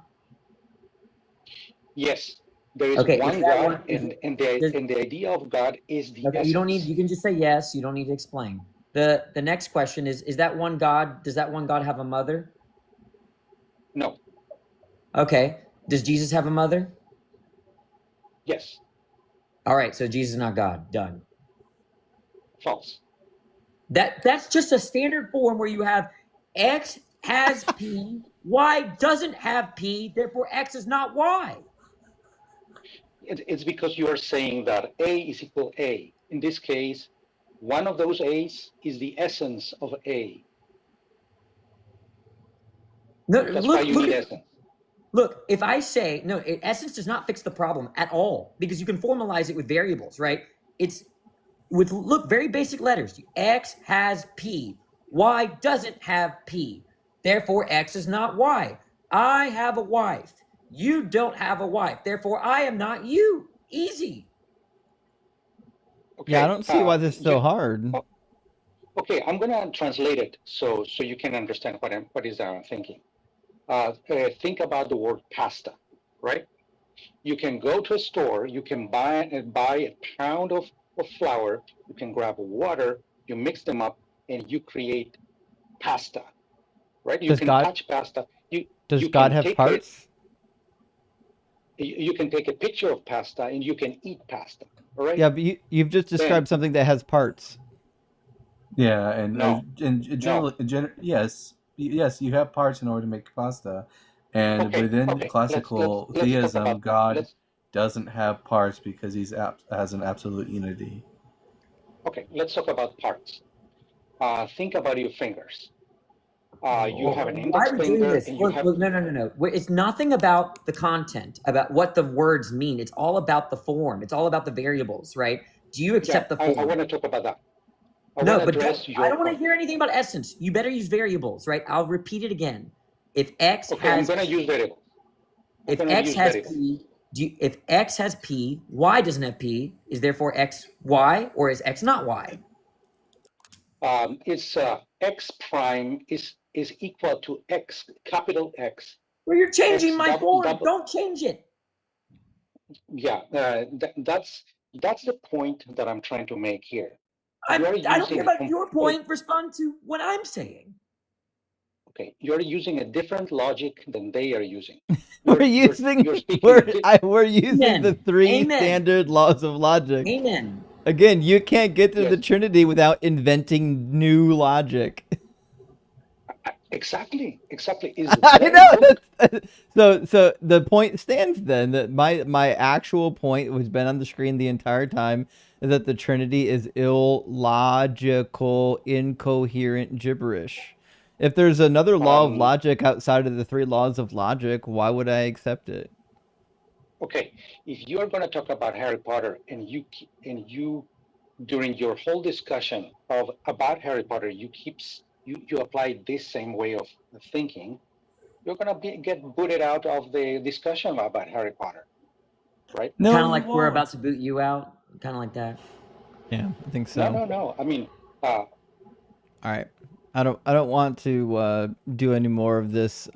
Yes, there is Okay, one is that God, one- is- and does- the idea of God is the Okay, essence. you don't need. You can just say yes. You don't need to explain. The next question is that one God? Does that one God have a mother? No. Okay. Does Jesus have a mother? Yes. All right. So Jesus is not God. Done. False. That's just a standard form where you have X has P, Y doesn't have P, therefore X is not Y. It's because you are saying that A is equal A. In this case, one of those A's is the essence of A. No, That's why you need essence. Look, if I say no, essence does not fix the problem at all because you can formalize it with variables, right? It's with very basic letters. X has P, Y doesn't have P. Therefore, X is not Y. I have a wife. You don't have a wife. Therefore, I am not you. Easy. Okay, Yeah, I don't see why this is so hard. Okay, I'm going to translate it so you can understand what I'm thinking. Think about the word pasta, right? You can go to a store, you can buy a pound of flour, you can grab water, you mix them up, and you create pasta, right? You can touch pasta. Does God have parts? You can take a picture of pasta and you can eat pasta, all right? Yeah, but you've just described something that has parts. Yeah, and No. yes, you have parts in order to make pasta, and within classical theism, God doesn't have parts because he's has an absolute unity. Okay, let's talk about parts. Think about your fingers. You have an index finger, and you have. No. It's nothing about the content, about what the words mean. It's all about the form. It's all about the variables, right? Do you accept the form? I want to talk about that. I don't want to hear anything about essence. You better use variables, right? I'll repeat it again. If X has, I'm going to use variables. If X has P, if X has P, Y doesn't have P, is therefore X Y, or is X not Y? It's X prime is equal to X, capital X. Well, you're changing my form. Don't change it. Yeah, that's the point that I'm trying to make here. I don't care about your point. Respond to what I'm saying. Okay, you're using a different logic than they are using. We're using the three standard laws of logic. Amen. Again, you can't get to the Trinity without inventing new logic. Exactly. I know. So the point stands then that my actual point, which has been on the screen the entire time, is that the Trinity is illogical, incoherent gibberish. If there's another law of logic outside of the three laws of logic, why would I accept it? Okay, if you are going to talk about Harry Potter and you during your whole discussion about Harry Potter, you apply this same way of thinking, you're going to get booted out of the discussion about Harry Potter, right? No, kind of like we're about to boot you out, kind of like that. Yeah, I think so. No. I mean, all right. I don't want to do any more of this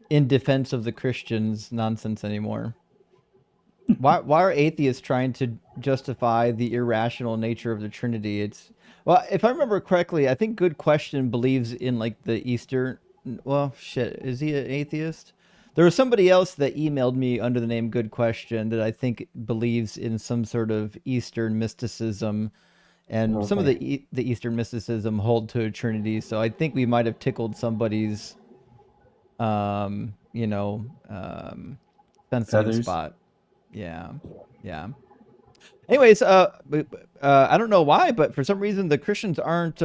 in defense of the Christians nonsense anymore. Why are atheists trying to justify the irrational nature of the Trinity? Well, if I remember correctly, I think Good Question believes in like the Eastern. Well, shit, is he an atheist? There was somebody else that emailed me under the name Good Question that I think believes in some sort of Eastern mysticism. And some of the Eastern mysticism hold to a Trinity, so I think we might have tickled somebody's, sensitive Feathers. spot. Yeah. Anyways, I don't know why, but for some reason the Christians aren't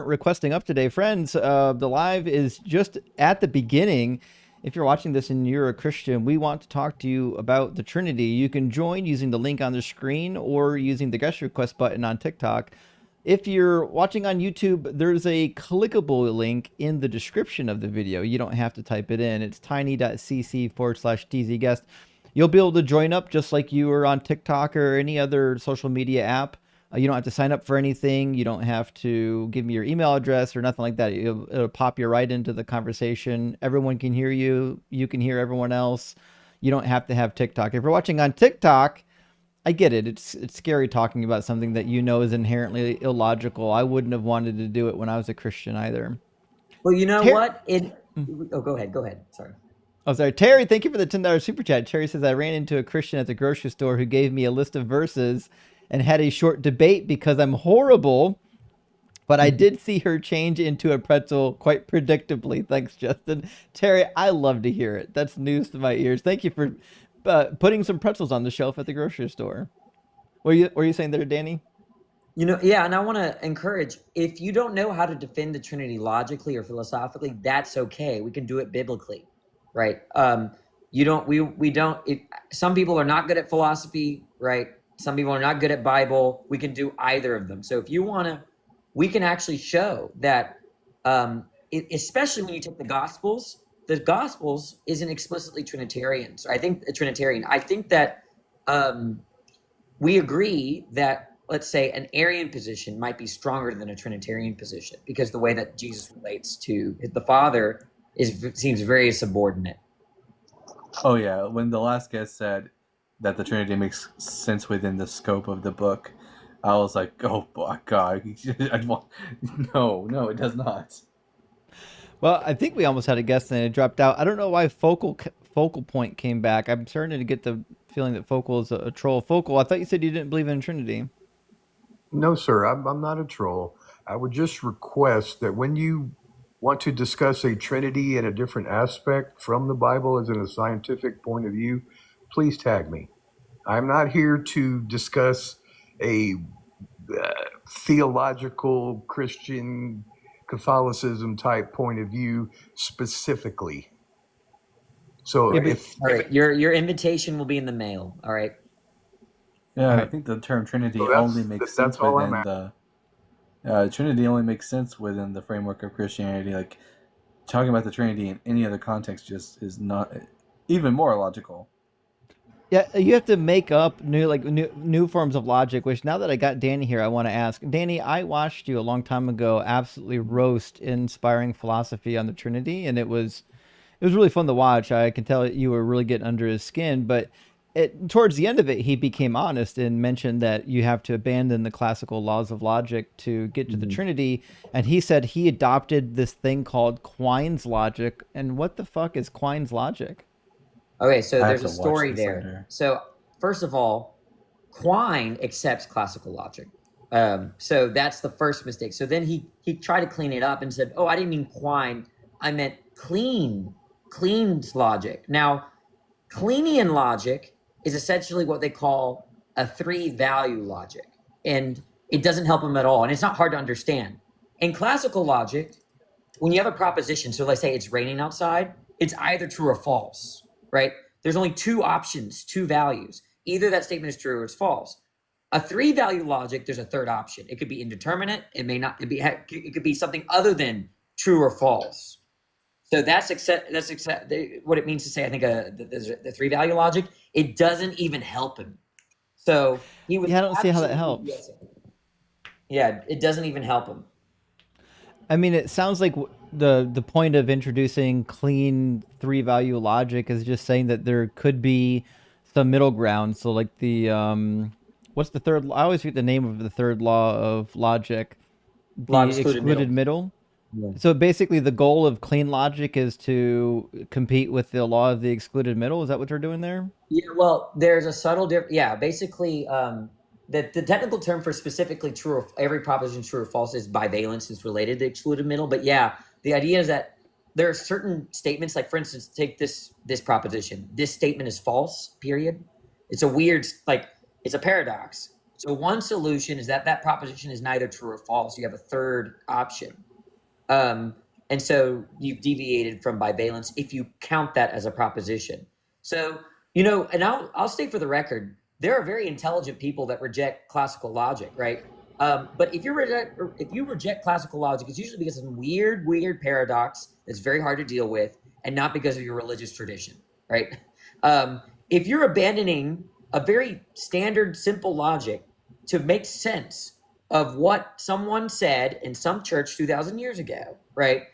requesting up today, friends. The live is just at the beginning. If you're watching this and you're a Christian, we want to talk to you about the Trinity. You can join using the link on the screen or using the guest request button on TikTok. If you're watching on YouTube, there's a clickable link in the description of the video. You don't have to type it in. It's tiny.cc/tzguest. You'll be able to join up just like you were on TikTok or any other social media app. You don't have to sign up for anything. You don't have to give me your email address or nothing like that. It'll pop you right into the conversation. Everyone can hear you. You can hear everyone else. You don't have to have TikTok. If you're watching on TikTok, I get it. It's scary talking about something that is inherently illogical. I wouldn't have wanted to do it when I was a Christian either. Well, you know what? Go ahead. Sorry. Oh, sorry. Terry, thank you for the $10 super chat. Terry says, I ran into a Christian at the grocery store who gave me a list of verses and had a short debate because I'm horrible, but I did see her change into a pretzel quite predictably. Thanks, Justin. Terry, I love to hear it. That's news to my ears. Thank you for putting some pretzels on the shelf at the grocery store. What were you saying there, Danny? Yeah, and I want to encourage, if you don't know how to defend the Trinity logically or philosophically, that's okay. We can do it biblically. Right. We don't, some people are not good at philosophy, right? Some people are not good at Bible. We can do either of them. So if you want to, we can actually show that, especially when you take the Gospels isn't explicitly Trinitarian. So I think a Trinitarian, I think that we agree that, let's say, an Arian position might be stronger than a Trinitarian position because the way that Jesus relates to the Father seems very subordinate. Oh yeah, when the last guest said that the Trinity makes sense within the scope of the book, I was like, oh my God, no, it does not. Well, I think we almost had a guest and it dropped out. I don't know why Focal Point came back. I'm starting to get the feeling that Focal is a troll. Focal, I thought you said you didn't believe in Trinity. No, sir, I'm not a troll. I would just request that when you want to discuss a Trinity in a different aspect from the Bible as in a scientific point of view, please tag me. I'm not here to discuss a theological Christian Catholicism type point of view specifically. So all right, your invitation will be in the mail. All right. Yeah, I think the term Trinity only makes sense within the Trinity only makes sense within the framework of Christianity. Like talking about the Trinity in any other context just is not even more illogical. Yeah, you have to make up new forms of logic, which now that I got Danny here, I want to ask. Danny, I watched you a long time ago absolutely roast inspiring philosophy on the Trinity, and it was really fun to watch. I can tell you were really getting under his skin, but towards the end of it, he became honest and mentioned that you have to abandon the classical laws of logic to get to the Trinity. And he said he adopted this thing called Quine's logic. And what the fuck is Quine's logic? Okay, so there's a story there. Later. So first of all, Quine accepts classical logic. So that's the first mistake. So then he tried to clean it up and said, oh, I didn't mean Quine. I meant Clean's logic. Now, Kleinian logic is essentially what they call a three-value logic, and it doesn't help them at all, and it's not hard to understand. In classical logic, when you have a proposition, so let's say it's raining outside, it's either true or false, right? There's only two options, two values. Either that statement is true or it's false. A three-value logic, there's a third option. It could be indeterminate. It may not. It could be something other than true or false. So that's what it means to say, I think, the three-value logic. It doesn't even help him. So he was. Yeah, I don't see how that helps. Yeah, it doesn't even help him. I mean, it sounds like the point of introducing clean three-value logic is just saying that there could be some middle ground. So like the what's the third? I always forget the name of the third law of logic. The excluded middle. Yeah. So basically, the goal of clean logic is to compete with the law of the excluded middle. Is that what they're doing there? Yeah. Well, there's a subtle difference. Yeah. Basically, the technical term for specifically true or every proposition true or false is bivalence. It's related to excluded middle. But yeah, the idea is that there are certain statements, like for instance, take this proposition. This statement is false, period. It's a weird, like, it's a paradox. So one solution is that proposition is neither true or false. You have a third option. And so you've deviated from bivalence if you count that as a proposition. So, and I'll state for the record, there are very intelligent people that reject classical logic, right? But if you reject classical logic, it's usually because of some weird paradox that's very hard to deal with, and not because of your religious tradition, right? If you're abandoning a very standard, simple logic to make sense of what someone said in some church 2,000 years ago, right?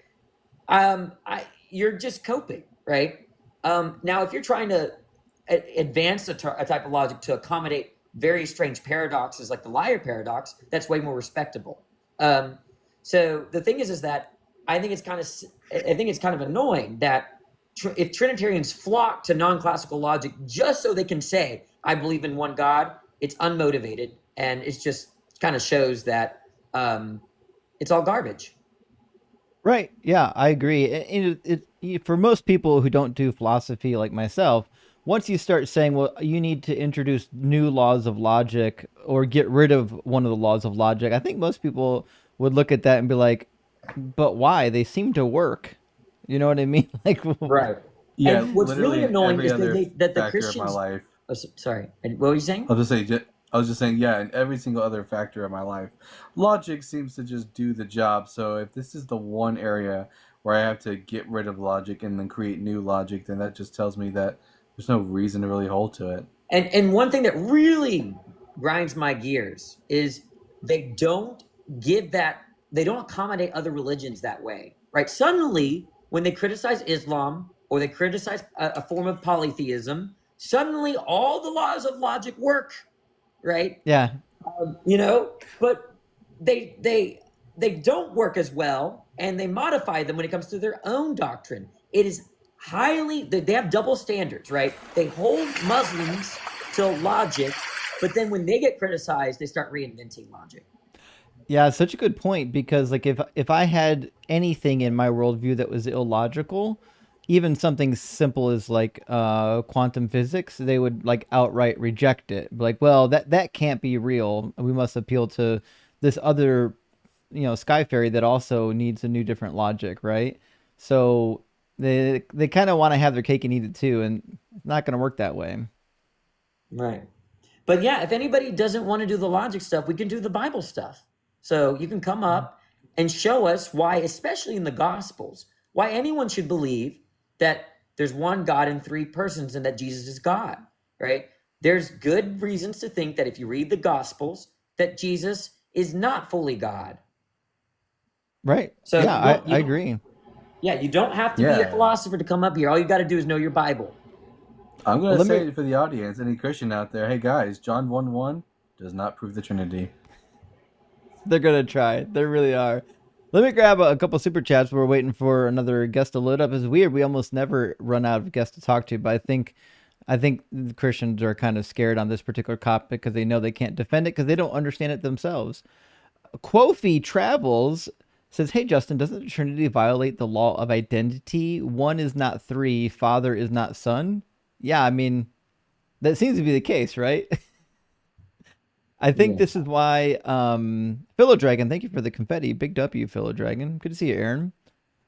You're just coping, right? Now, if you're trying to advance a type of logic to accommodate very strange paradoxes like the liar paradox, that's way more respectable. So the thing is that I think it's kind of annoying that if Trinitarians flock to non-classical logic just so they can say, I believe in one God, it's unmotivated, and it's just kind of shows that it's all garbage. Right. Yeah, I agree. For most people who don't do philosophy like myself, once you start saying, well, you need to introduce new laws of logic or get rid of one of the laws of logic, I think most people would look at that and be like, but why? They seem to work. You know what I mean? Like, right. Yeah. And what's really annoying is that the Christians. Of my life. Oh, sorry. And what were you saying? I was just saying, yeah, in every single other factor of my life, logic seems to just do the job. So if this is the one area where I have to get rid of logic and then create new logic, then that just tells me that there's no reason to really hold to it. And one thing that really grinds my gears is they don't accommodate other religions that way, right? Suddenly, when they criticize Islam or they criticize a form of polytheism, suddenly all the laws of logic work, right? Yeah. But they don't work as well, and they modify them when it comes to their own doctrine. It is they have double standards, right? They hold Muslims to logic, but then when they get criticized, they start reinventing logic. Yeah, such a good point, because like if I had anything in my worldview that was illogical, even something simple as like quantum physics, they would like outright reject it. Like, well, that can't be real. We must appeal to this other, sky fairy that also needs a new different logic, right? So they kind of want to have their cake and eat it too, and it's not going to work that way. Right. But yeah, if anybody doesn't want to do the logic stuff, we can do the Bible stuff. So you can come up and show us why, especially in the Gospels, why anyone should believe that there's one God in three persons and that Jesus is God, right? There's good reasons to think that if you read the Gospels, that Jesus is not fully God. Right. So yeah, I agree. Yeah, you don't have to be a philosopher to come up here. All you got to do is know your Bible. I'm going to say it for the audience, any Christian out there, hey guys, John 1:1 does not prove the Trinity. They're going to try. They really are. Let me grab a couple super chats. We're waiting for another guest to load up. It's weird. We almost never run out of guests to talk to, but I think the Christians are kind of scared on this particular topic because they know they can't defend it because they don't understand it themselves. Quofi Travels says, hey, Justin, doesn't the Trinity violate the law of identity? One is not three, Father is not Son. Yeah, I mean, that seems to be the case, right? I think this is why Philodragon, thank you for the confetti. Big W, Philodragon. Good to see you, Aaron.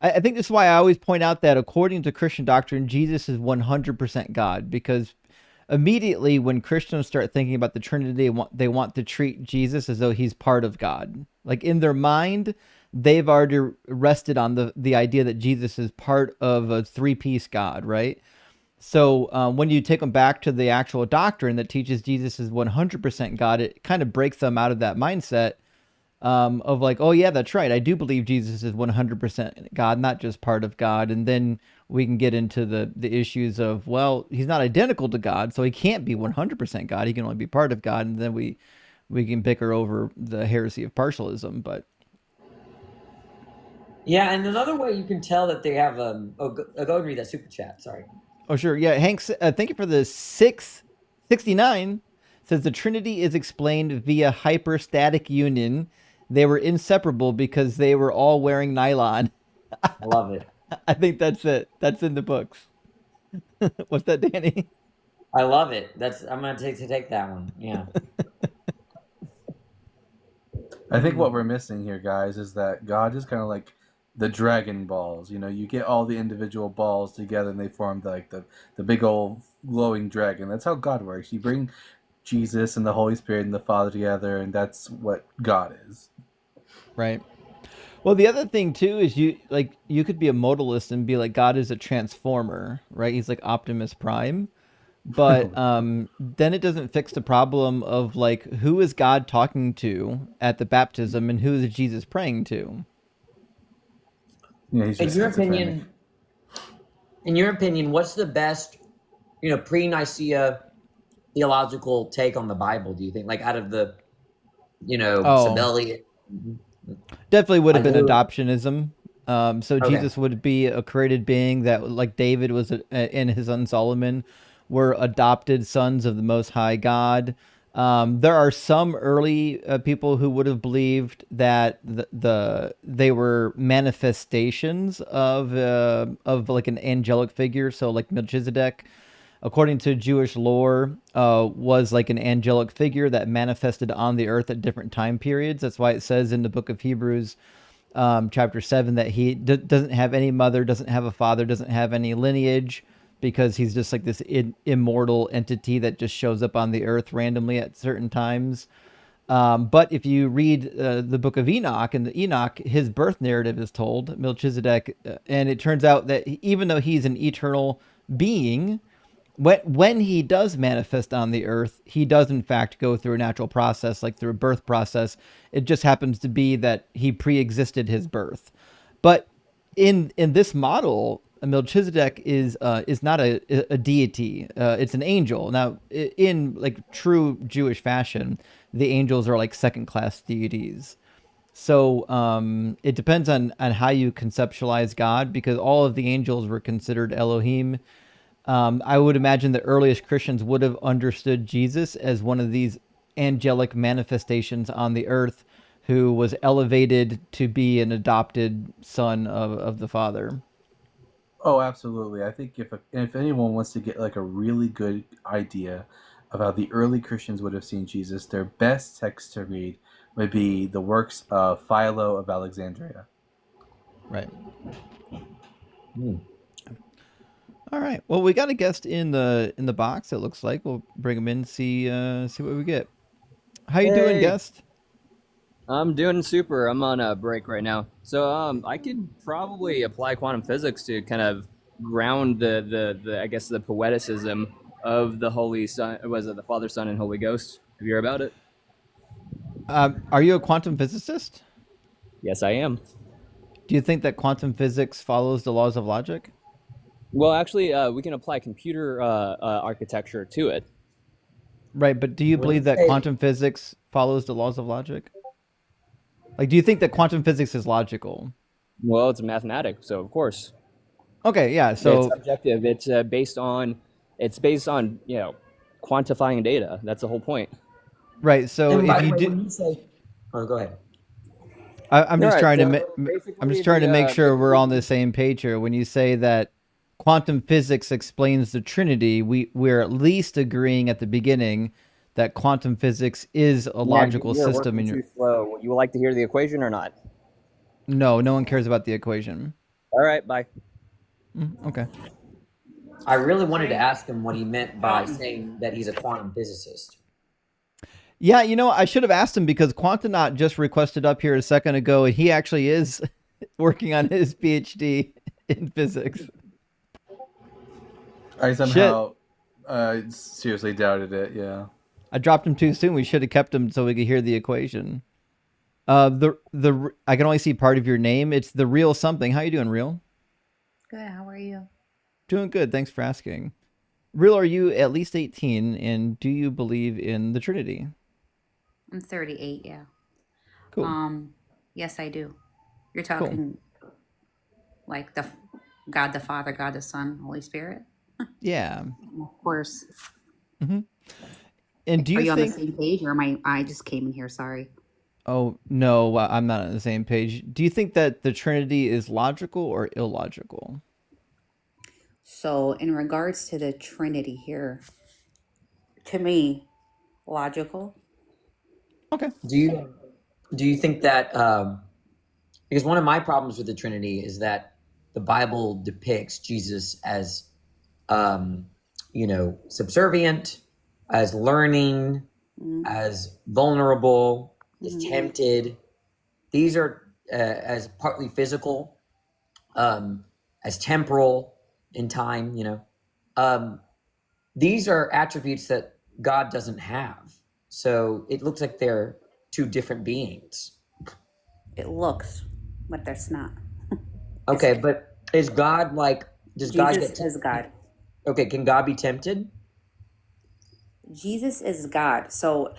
I think this is why I always point out that according to Christian doctrine, Jesus is 100% God, because immediately when Christians start thinking about the Trinity, they want to treat Jesus as though he's part of God. Like in their mind, they've already rested on the idea that Jesus is part of a three-piece God, right? So when you take them back to the actual doctrine that teaches Jesus is 100% God, it kind of breaks them out of that mindset of like, oh yeah, that's right. I do believe Jesus is 100% God, not just part of God. And then we can get into the issues of, well, he's not identical to God, so he can't be 100% God. He can only be part of God. And then we can bicker over the heresy of partialism. But yeah, and another way you can tell that they have go and read that super chat. Sorry. Oh, sure. Yeah, Hank, thank you for the 669. Says the Trinity is explained via hyperstatic union. They were inseparable because they were all wearing nylon. I love it. I think that's it. That's in the books. What's that, Danny? I love it. I'm gonna take that one. Yeah. I think what we're missing here, guys, is that God is kind of like the Dragon Balls. You know, you get all the individual balls together and they form like the big old glowing dragon. That's how God works. You bring Jesus and the Holy Spirit and the Father together, and that's what God is. Right. Well, the other thing too is you could be a modalist and be like God is a transformer, right? He's like Optimus Prime. But then it doesn't fix the problem of like who is God talking to at the baptism and who is Jesus praying to? Yeah, he's In just your schizophrenic. opinion, what's the best, pre-Nicaea theological take on the Bible? Do you think, like, out of the, Oh, Sabellian? definitely would have Like been who? adoptionism. So Okay. Jesus would be a created being that, like David was, and his son Solomon, were adopted sons of the Most High God. There are some early people who would have believed that they were manifestations of like an angelic figure. So like Melchizedek, according to Jewish lore, was like an angelic figure that manifested on the earth at different time periods. That's why it says in the book of Hebrews, chapter 7, that he doesn't have any mother, doesn't have a father, doesn't have any lineage, because he's just like this immortal entity that just shows up on the earth randomly at certain times. But if you read the book of Enoch, and the Enoch, his birth narrative is told, Melchizedek, and it turns out that even though he's an eternal being, when he does manifest on the earth, he does in fact go through a natural process, like through a birth process. It just happens to be that he pre-existed his birth. But in this model, Melchizedek is not a deity. It's an angel. Now, in like true Jewish fashion, the angels are like second class deities. So it depends on how you conceptualize God, because all of the angels were considered Elohim. I would imagine the earliest Christians would have understood Jesus as one of these angelic manifestations on the earth who was elevated to be an adopted son of the Father. Oh, absolutely. I think if anyone wants to get like a really good idea of how the early Christians would have seen Jesus, their best text to read would be the works of Philo of Alexandria. Right. All right. Well, we got a guest in the box. It looks like we'll bring him in, see what we get. How you doing, Hey, guest? I'm doing super. I'm on a break right now. So I could probably apply quantum physics to kind of ground the I guess the poeticism of the Holy Son. Was it the Father, Son, and Holy Ghost? Have you heard about it? Are you a quantum physicist? Yes, I am. Do you think that quantum physics follows the laws of logic? Well, actually, we can apply computer architecture to it. Right, but do you When you believe that say, quantum physics follows the laws of logic? Like, do you think that quantum physics is logical? Well, it's a mathematic, so of course Okay, yeah. it's So, objective. It's based on quantifying data. That's the whole point. right. So and if by the you way, do, when you say, oh, go ahead. I'm All just right. trying to, So I'm basically, just trying to make the sure we're on the same page here. When you say that quantum physics explains the Trinity, we're at least agreeing at the beginning that quantum physics is a Man, logical you're system. working In your too slow. Would you like to hear the equation or not? no one cares about the equation. All right, bye. Okay. I really wanted to ask him what he meant by saying that he's a quantum physicist. Yeah, I should have asked him, because Quantonaut just requested up here a second ago, and he actually is working on his PhD in physics. I somehow seriously doubted it, yeah. I dropped him too soon. We should have kept him so we could hear the equation. I can only see part of your name. It's the real something. How you doing, real? Good. How are you? Doing good. Thanks for asking. Real, are you at least 18, and do you believe in the Trinity? I'm 38. Yeah. Cool. Yes, I do. You're Cool. talking like God the Father, God the Son, Holy Spirit. Yeah. Of course. And do Are you you on the think same page, or am I? I just came in here. Sorry. Oh, no, I'm not on the same page. Do you think that the Trinity is logical or illogical? So, in regards to the Trinity here, to me, logical. Okay. Do you think that because one of my problems with the Trinity is that the Bible depicts Jesus as subservient, as learning, Mm, as vulnerable, as mhm. tempted. These are as partly physical, as temporal in time. These are attributes that God doesn't have. So it looks like they're two different beings. It looks, but that's not. Okay, but is God like? Does God Jesus get? is God. Okay, can God be tempted? Jesus is God. So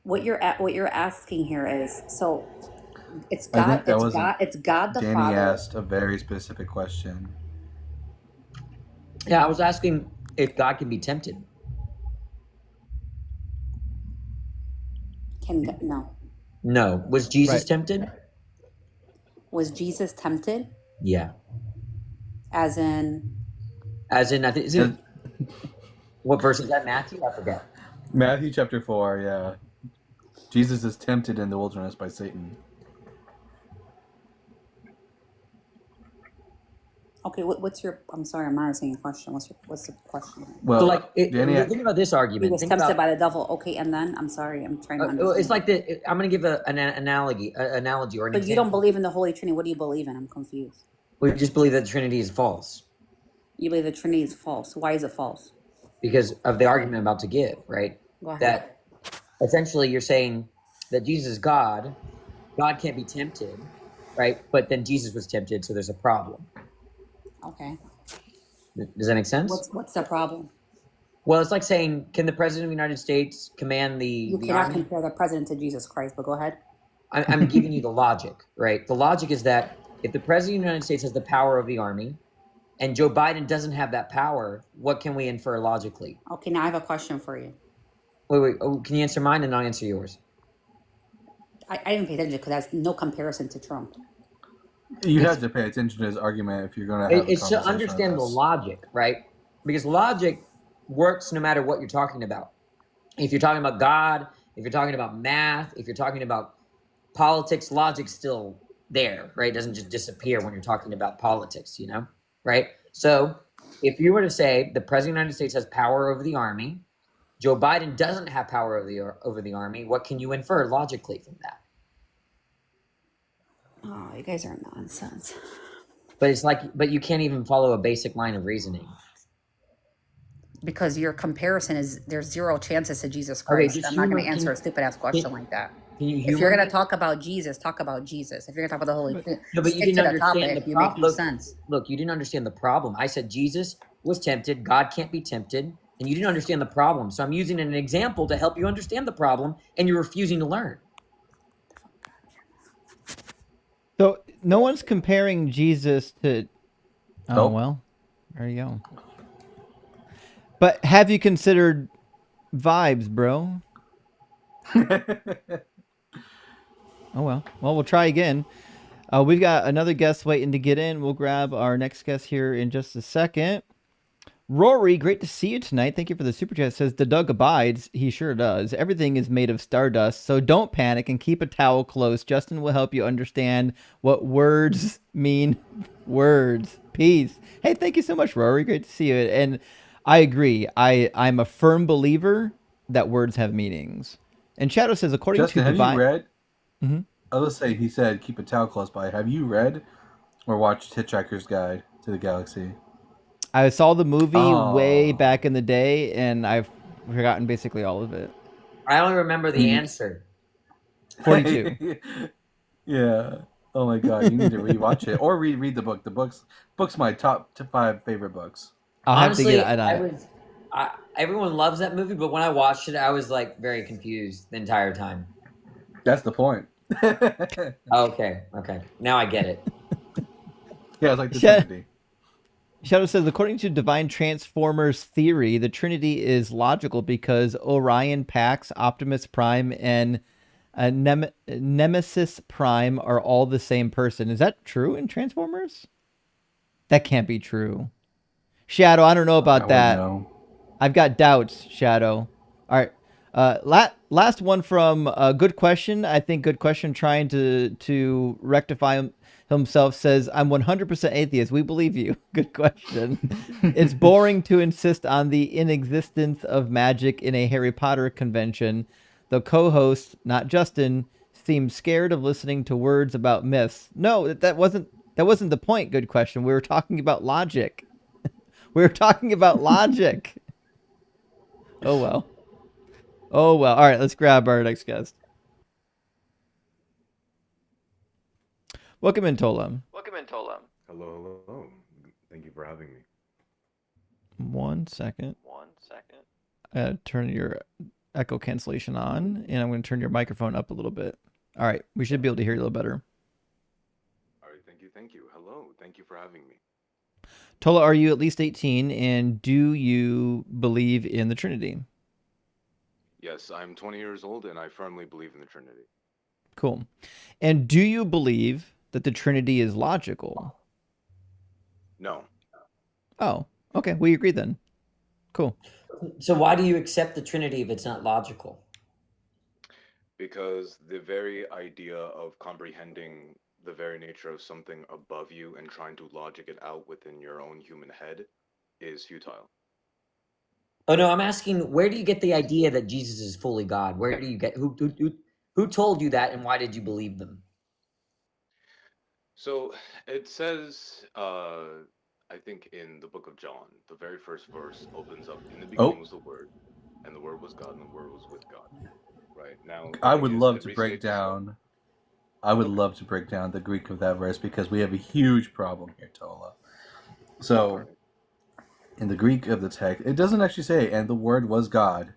what you're asking here is so it's I God. think that wasn't. It's God the Danny Father. asked a very specific question. Yeah, I was asking if God can be tempted. No. No. Was Jesus Right. tempted? Was Jesus tempted? Yeah. As in, As in, I think, That's what verse is that? Matthew? I forget. Matthew chapter 4. Yeah, Jesus is tempted in the wilderness by Satan. okay, what's your? I'm sorry, I'm not understanding your question. What's the question? So, Well, like, Danny, think about this He argument. was Think tempted about. by the devil. Okay, and then I'm sorry, I'm trying to understand. It's like I'm going to give an analogy or an But you don't example. believe in the Holy Trinity. What do you believe in? I'm confused. We just believe that the Trinity is false You believe the Trinity is false. Why is it false? because of the argument I'm about to give, right? Go ahead. That essentially you're saying that Jesus is God. God can't be tempted, right? But then Jesus was tempted, so there's a problem. Okay. Does that make sense? What's the problem? Well, it's like saying, can the president of the United States command You the cannot army? compare the president to Jesus Christ, but go ahead. I'm giving you the logic, right? The logic is that if the president of the United States has the power of the army and Joe Biden doesn't have that power, what can we infer logically? Okay, now I have a question for you. Wait. Oh, can you answer mine and I'll answer yours? I didn't pay attention because that's no comparison to Trump. you have to pay attention to his argument if you're going to have a It's to conversation understand with the us. logic, right? Because logic works no matter what you're talking about. If you're talking about God, if you're talking about math, if you're talking about politics, logic's still there, right? It doesn't just disappear when you're talking about politics, right? So if you were to say the president of the United States has power over the army, Joe Biden doesn't have power over the army, what can you infer logically from that? Oh, you guys are nonsense. But you can't even follow a basic line of reasoning. Because your comparison is there's zero chances to Jesus Christ. just I'm not going to humor- answer can- a stupid ass question like that. Can you If humor you're going me? to talk about Jesus, talk about Jesus. If you're going to talk about the Holy Spirit, No, but you stick didn't to the understand topic. the You make problem. no sense. Look, you didn't understand the problem. I said Jesus was tempted. God can't be tempted. And you didn't understand the problem. So I'm using an example to help you understand the problem, and you're refusing to learn. So no one's comparing Jesus to. Oh, Nope. well, there you go. But have you considered vibes, bro? Oh, well. Well, we'll try again. We've got another guest waiting to get in. We'll grab our next guest here in just a second. Rory, great to see you tonight. Thank you for the super chat. Says the Doug abides. He sure does. Everything is made of stardust, so don't panic and keep a towel close. Justin will help you understand what words mean. Words. Peace. Hey, thank you so much, Rory. Great to see you. And I agree. I'm a firm believer that words have meanings. And Shadow says, according Justin, to have divine. you read? Mm-hmm. I will say he said keep a towel close by. Have you read or watched Hitchhiker's Guide to the Galaxy? I saw the movie way Oh. back in the day, and I've forgotten basically all of it. I only remember the answer. 42. Yeah. Oh my god, you need to rewatch it or read the book. The book's my top 5 favorite books. I'll Honestly, have to get everyone loves that movie, but when I watched it, I was like very confused the entire time. That's the point. Okay. Now I get it. Yeah, it's like the Trinity. Shadow says, according to Divine Transformers theory, the Trinity is logical because Orion, Pax, Optimus Prime, and Nemesis Prime are all the same person. Is that true in Transformers? That can't be true. Shadow, I don't know about I wouldn't that. know. I've got doubts, Shadow. All right. Last one from Good Question. I think Good Question trying to rectify himself says, I'm 100% atheist. We believe you. Good question. It's boring to insist on the inexistence of magic in a Harry Potter convention. The co-host, not Justin, seems scared of listening to words about myths. No, that wasn't the point. Good question. We were talking about logic. We were talking about logic. Oh well. Oh well. All right, let's grab our next guest. Welcome in, Tola. Hello, hello. Thank you for having me. 1 second. Turn your echo cancellation on, and I'm going to turn your microphone up a little bit. All right, we should be able to hear you a little better. All right, thank you. Hello, thank you for having me. Tola, are you at least 18, and do you believe in the Trinity? Yes, I'm 20 years old, and I firmly believe in the Trinity. Cool. And do you believe that the Trinity is logical? No. Oh, okay. We agree then. Cool. So why do you accept the Trinity if it's not logical? Because the very idea of comprehending the very nature of something above you and trying to logic it out within your own human head is futile. Oh no, I'm asking, where do you get the idea that Jesus is fully God? Where do you get who told you that, and why did you believe them? So it says, I think in the book of John, the very first verse opens up, in the beginning was the Word, and the Word was God, and the Word was with God. Right now, I would love to break down. I would love to break down the Greek of that verse because we have a huge problem here, Tola. So, in the Greek of the text, it doesn't actually say, and the Word was God.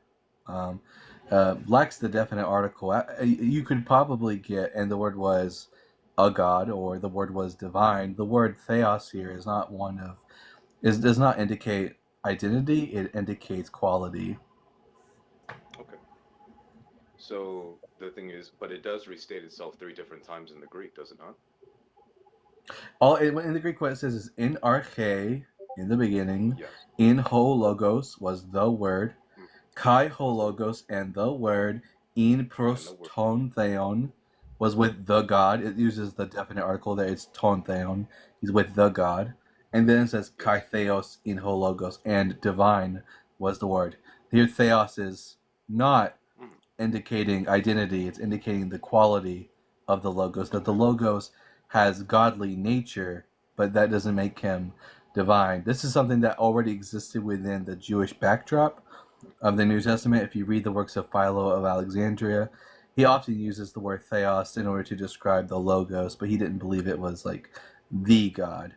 Lacks the definite article. You could probably get, and the Word was a God, or the Word was divine. The word theos here is not one of, does not indicate identity. It indicates quality. Okay. So the thing is, but it does restate itself 3 different times in the Greek, does it not? In the Greek, what it says is in arche, in the beginning, Yes. in ho logos was the Word, kai ho logos, and the Word, in pros ton theon was with the God. It uses the definite article there. It's ton theon. He's with the God. And then it says kai theos in ho logos, and divine was the Word. Here, theos is not indicating identity. It's indicating the quality of the logos, that the logos has godly nature, but that doesn't make him divine. This is something that already existed within the Jewish backdrop of the New Testament. If you read the works of Philo of Alexandria, he often uses the word theos in order to describe the logos, but he didn't believe it was like the God.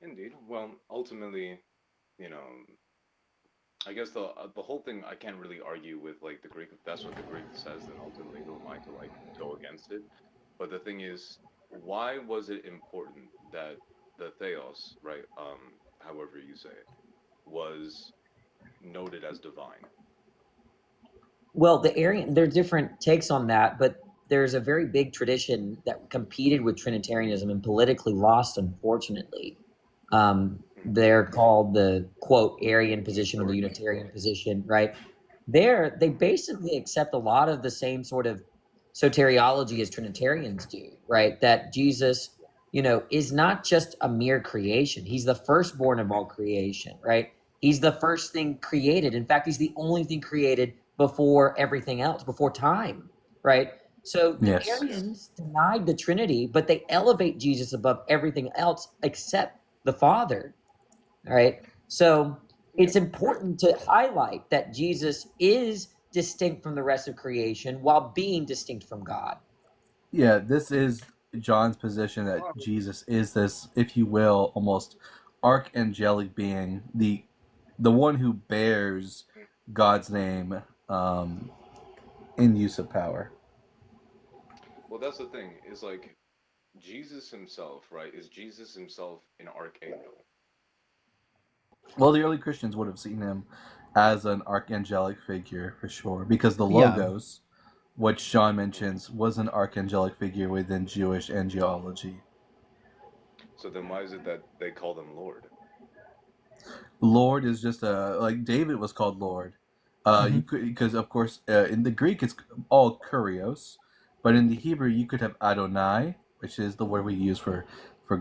Indeed. Well, ultimately, you know, I guess the whole thing, I can't really argue with like the Greek. If that's what the Greek says, then ultimately who am I to like go against it? But the thing is, why was it important that the theos, right, however you say it, was noted as divine? Well, there are different takes on that, but there's a very big tradition that competed with Trinitarianism and politically lost, unfortunately. They're called the, quote, Arian position or the Unitarian position, right? They basically accept a lot of the same sort of soteriology as Trinitarians do, right? That Jesus, is not just a mere creation. He's the firstborn of all creation, right? He's the first thing created. In fact, he's the only thing created before everything else, before time, right? So the Arians denied the Trinity, but they elevate Jesus above everything else except the Father, all right? So it's important to highlight that Jesus is distinct from the rest of creation while being distinct from God. Yeah, this is John's position that Jesus is this, if you will, almost archangelic being, the one who bears God's name in use of power. Well, that's the thing, is like Jesus himself, right? Is Jesus himself an archangel? Well, the early Christians would have seen him as an archangelic figure for sure, because the logos which John mentions was an archangelic figure within Jewish angelology. So then why is it that they call them Lord? Lord is just like David was called Lord. You could, because of course in the Greek it's all kurios, but in the Hebrew you could have Adonai, which is the word we use for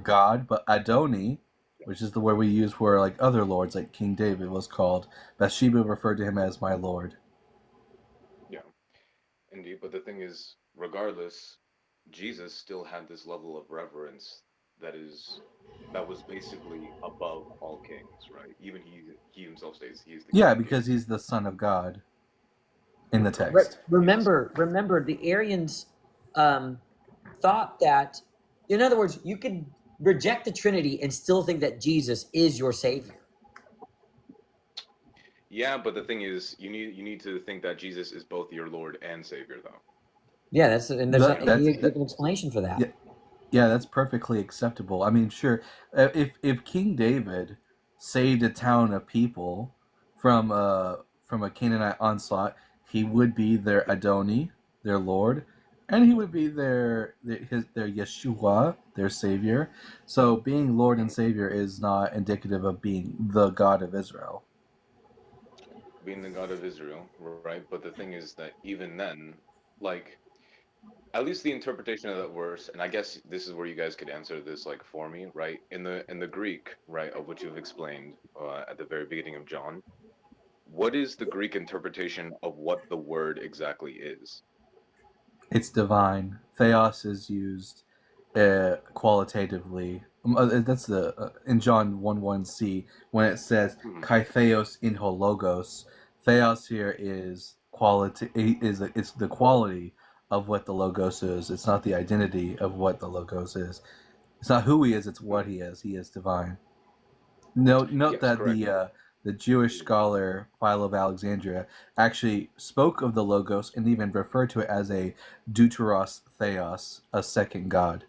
God, but Adoni, which is the word we use for like other lords, like King David was called. Bathsheba referred to him as my Lord. Yeah, indeed. But the thing is, regardless, Jesus still had this level of reverence that was basically above all kings, right? Even he himself states he is the Yeah, King of because Kings. he's the Son of God in the text. Remember, the Arians thought that, in other words, you could reject the Trinity and still think that Jesus is your Savior. Yeah, but the thing is, you need to think that Jesus is both your Lord and Savior, though. Yeah, there's an explanation for that. Yeah, that's perfectly acceptable. I mean, sure, if King David saved a town of people from a Canaanite onslaught, he would be their Adoni, their Lord, and he would be their Yeshua, their Savior. So being Lord and Savior is not indicative of being the God of Israel. Being the God of Israel, right? But the thing is that even then, like, at least the interpretation of that verse, and I guess this is where you guys could answer this like for me, right? In the Greek, right, of what you've explained at the very beginning of John, what is the Greek interpretation of what the word exactly is? It's divine. Theos is used qualitatively. That's the in John 1:1c when it says kai theos in ho logos. Theos here is quality. It's the quality of what the logos is. It's not the identity of what the logos is. It's not who he is. It's what he is. He is divine. Note Yes, that correct. the Jewish scholar Philo of Alexandria actually spoke of the Logos and even referred to it as a deuteros theos, a second God.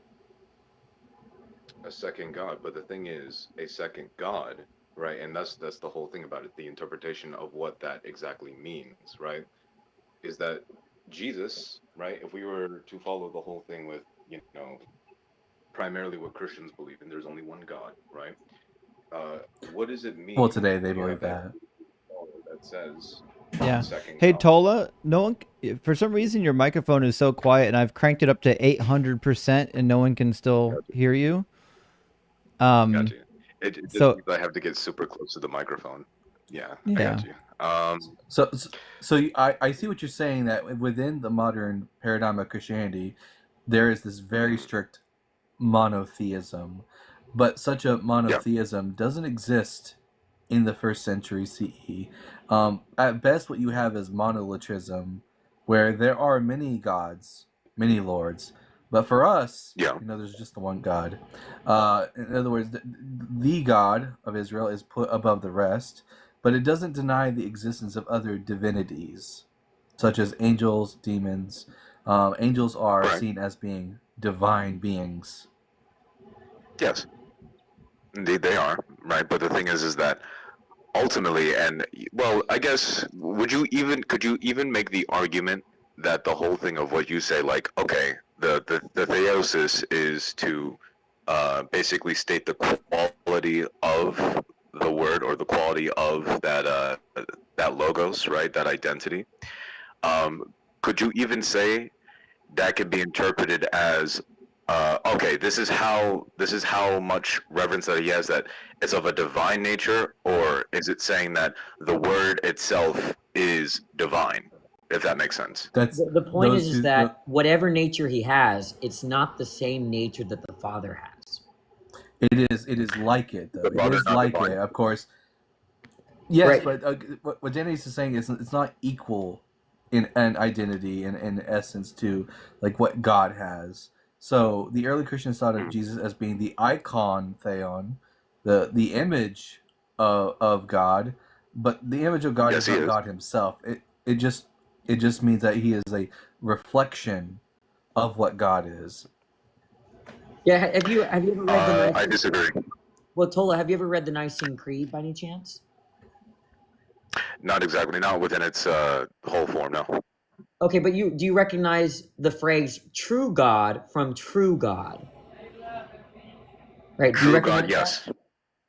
A second God, but the thing is, a second God, right? And that's the whole thing about it. The interpretation of what that exactly means, right? Is that Jesus, right? If we were to follow the whole thing with, primarily what Christians believe in, there's only one God, right? What does it Well, mean today they when you believe have that that. that says Yeah. second Hey God? Tola, no one. For some reason, your microphone is so quiet, and I've cranked it up to 800%, and no one can still Gotcha. hear you. Gotcha. It just So means I have to get super close to the microphone. Yeah, I yeah. got you. So I see what you're saying, that within the modern paradigm of Christianity, there is this very strict monotheism, but such a monotheism doesn't exist in the first century CE. At best, what you have is monolatrism, where there are many gods, many lords, but for us, Yeah. there's just the one God. In other words, the God of Israel is put above the rest, but it doesn't deny the existence of other divinities, such as angels, demons. Angels are Correct. seen as being divine beings. Yes, indeed they are, right? But the thing is that ultimately, and well, I guess, could you even make the argument that the whole thing of what you say, like, okay, the theosis is to basically state the quality of the word, or the quality of that logos, right? That identity. Could you even say that could be interpreted as okay, this is how much reverence that he has, that it's of a divine nature, or is it saying that the word itself is divine, if that makes sense? That's The point those is two. that whatever nature he has, it's not the same nature that the Father has. It is like it though. The It Father is not like it, divine. of course. Yes, Right. but what Dennis is saying is it's not equal in identity and in essence to like what God has. So the early Christians thought of Jesus as being the icon theon, the image of God, but the image of God Yes, is he not is. God himself. It just means that he is a reflection of what God is. Yeah. Have you ever read the I Nicene? disagree. Well, Tola, have you ever read the Nicene Creed by any chance? Not exactly. Not within its whole form. No. Okay, but do you recognize the phrase "true God" from "true God"? Right? Do you True God, recognize that? yes.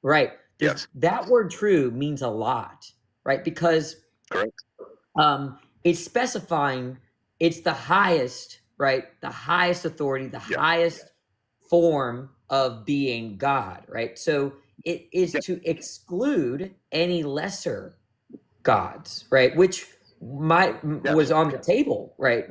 Right. Yes. That word "true" means a lot, right? Because Correct. it's specifying it's the highest, right? The highest authority, the Yeah. highest form of being God, right? So it is Yeah. to exclude any lesser gods, right? Which was on the table, right?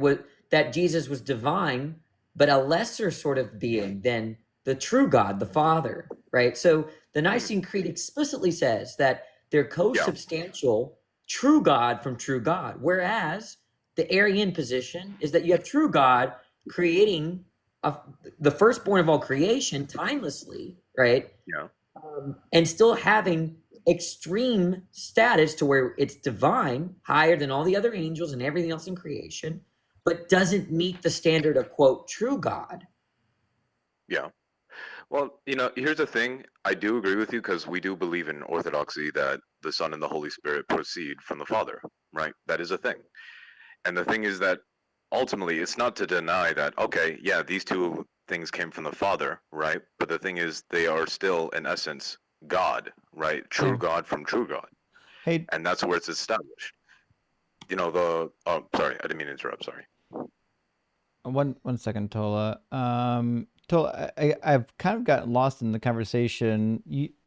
That Jesus was divine, but a lesser sort of being than the true God, the Father, right? So the Nicene Creed explicitly says that they're co-substantial, true God from true God, whereas the Arian position is that you have true God creating the firstborn of all creation timelessly, right? Yeah. And still having extreme status to where it's divine, higher than all the other angels and everything else in creation, but doesn't meet the standard of, quote, true God. Yeah. Well, here's the thing. I do agree with you because we do believe in orthodoxy that the Son and the Holy Spirit proceed from the Father, right? That is a thing. And the thing is that ultimately it's not to deny that, okay, yeah, these two things came from the Father, right? But the thing is they are still, in essence, God, right? True God from true God. Hey, And that's where it's established. Sorry, I didn't mean to interrupt, sorry. one second, Tola. Tola, I've kind of gotten lost in the conversation.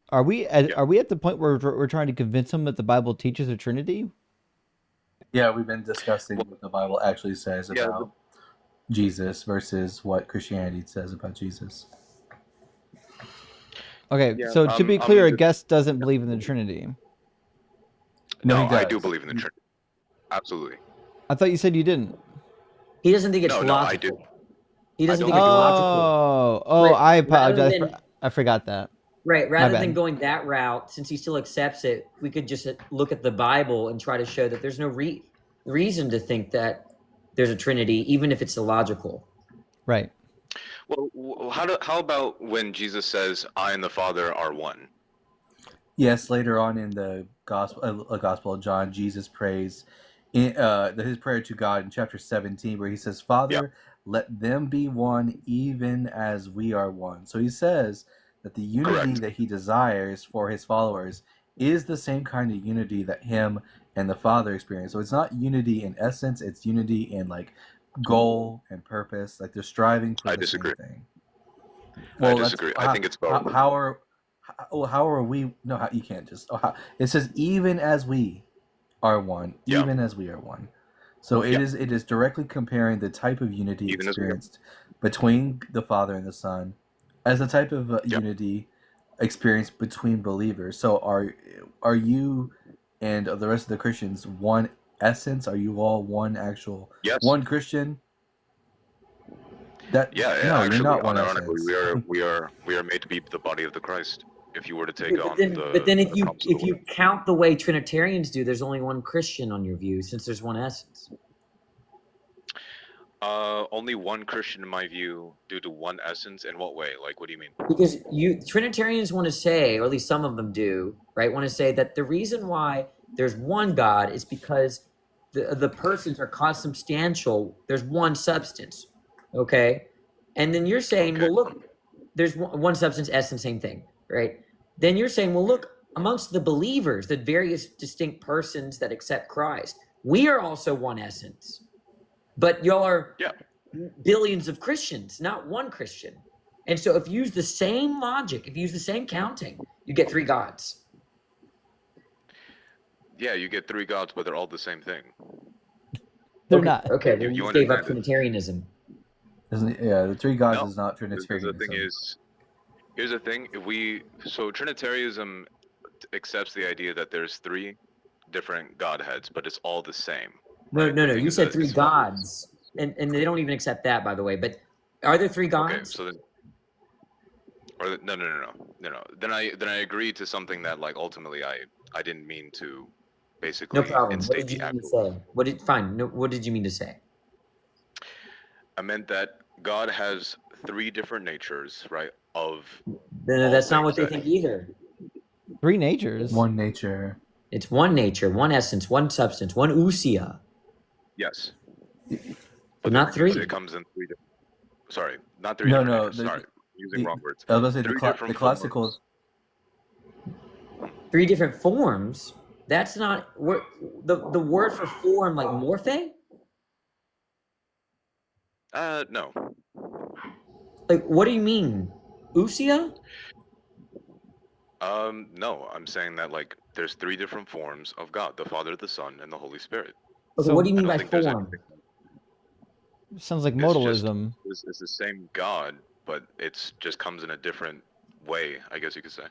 Are we at the point where we're trying to convince them that the Bible teaches a Trinity? Yeah, we've been discussing what the Bible actually says about Jesus versus what Christianity says about Jesus. Okay, Yeah, so to be clear, a guest doesn't believe in the Trinity. No, I do believe in the Trinity. Absolutely. I thought you said you didn't. He doesn't think it's No, logical. I do. He doesn't I think don't it's think logical. Oh, I apologize. Rather than- I forgot that. Right. My Rather bad. than going that route, since he still accepts it, we could just look at the Bible and try to show that there's no reason to think that there's a Trinity, even if it's illogical. Right. Well, how about when Jesus says, "I and the Father are one"? Yes, later on in the Gospel of John, Jesus prays his prayer to God in chapter 17, where he says, "Father, let them be one, even as we are one." So he says that the unity that he desires for his followers is the same kind of unity that him and the Father experience. So it's not unity in essence; it's unity in like goal and purpose. Like they're striving for the same thing. Well, I disagree. I think it's both. how are we? No, you can't just. It says even as we are one, even as we are one. So it is directly comparing the type of unity Even experienced between the Father and the Son as the type of unity experienced between believers. So are you and the rest of the Christians one essence? Are you all one actual one Christian? No, actually, you're not one unironically, essence. we are made to be the body of the Christ. If you were to take But then if you count the way Trinitarians do, there's only one Christian on your view, since there's one essence. Only one Christian in my view, due to one essence. In what way? Like, what do you mean? Because Trinitarians want to say, or at least some of them do, right? Want to say that the reason why there's one God is because the persons are consubstantial. There's one substance, okay? And then you're saying, well, look, there's one substance, essence, same thing, right? Then you're saying, well, look, amongst the believers, the various distinct persons that accept Christ, we are also one essence. But y'all are billions of Christians, not one Christian. And so if you use the same logic, if you use the same counting, you get three gods. Yeah, you get three gods, but they're all the same thing. They're not. Okay, then you gave up Trinitarianism. The three gods is not Trinitarianism. The thing is, here's the thing: so Trinitarianism accepts the idea that there's three different godheads, but it's all the same. No. You said three gods, and they don't even accept that, by the way. But are there three gods? Okay, so then, no. Then I agree to something that like ultimately I didn't mean to basically. No problem. What did you mean to say? What did you mean to say? I meant that God has three different natures, right? No, that's not what they think either. Three natures. One nature. It's one nature, one essence, one substance, one ousia. Yes. But not the thing is, three. it comes in three different. Sorry, not three No, different. no. Sorry, using wrong words. I was about to say Three the different classical. forms. Three different forms. That's not the word for form, like morphe. No. Like, what do you mean, ousia? No. I'm saying that like there's three different forms of God: the Father, the Son, and the Holy Spirit. Okay, So what do you I mean don't by think there's form? anything. sounds like It's just modalism. it's the same God, but it's just comes in a different way. I guess you could say.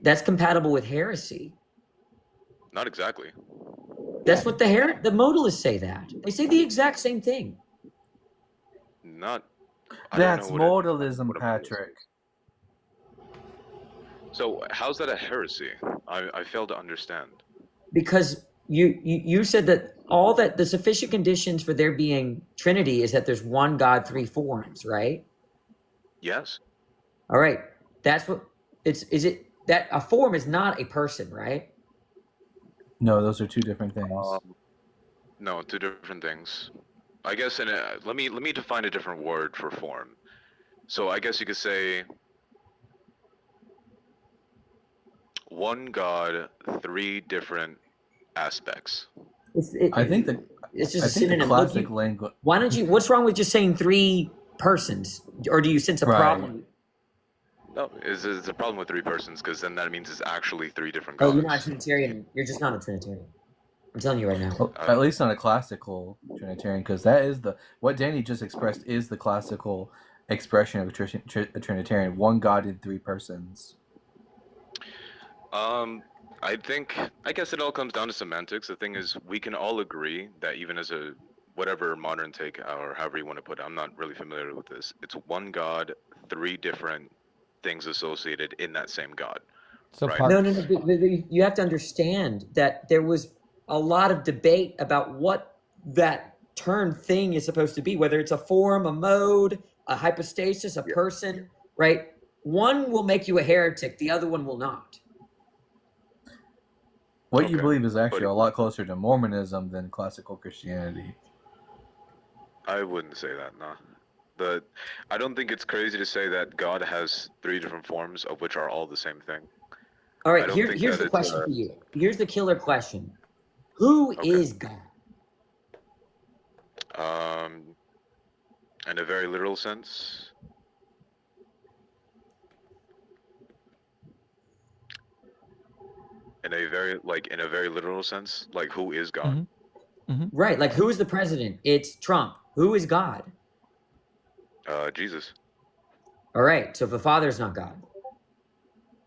That's compatible with heresy. Not exactly. That's what the modalists say. That they say the exact same thing. Not. I That's don't know modalism, what a modalist Patrick. is. So how's that a heresy? I fail to understand. Because you said that all that the sufficient conditions for there being Trinity is that there's one God, three forms, right? Yes. All right. That's what it's. Is it that a form is not a person, right? No, those are two different things. No, two different things. I guess let me define a different word for form. So I guess you could say one God, three different aspects. I think the it's just I a think the synonym. classic language. Why don't you? What's wrong with just saying three persons, or do you sense a Right. problem? No, it's a problem with three persons because then that means it's actually three different Oh, gods. you're not a Trinitarian. You're just not a Trinitarian. I'm telling you right now. Well, at least not a classical Trinitarian, because that is what Danny just expressed is the classical expression of a Trinitarian: one God in three persons. I guess it all comes down to semantics. The thing is, we can all agree that even as a whatever modern take or however you want to put it, I'm not really familiar with this. It's one God, three different things associated in that same God. So right? parts. No. But you have to understand that there was a lot of debate about what that term thing is supposed to be, whether it's a form, a mode, a hypostasis, a person, right? One will make you a heretic, the other one will not. What you Okay, believe is actually but- a lot closer to Mormonism than classical Christianity. I wouldn't say that, no. I don't think it's crazy to say that God has three different forms of which are all the same thing. All I right, don't think here's that the it's, question for you. Here's the killer question. Who is God? In a very literal sense, in a very literal sense, like who is God? Right, like who is the president? It's Trump. Who is God? Jesus. All right, so if the Father is not God.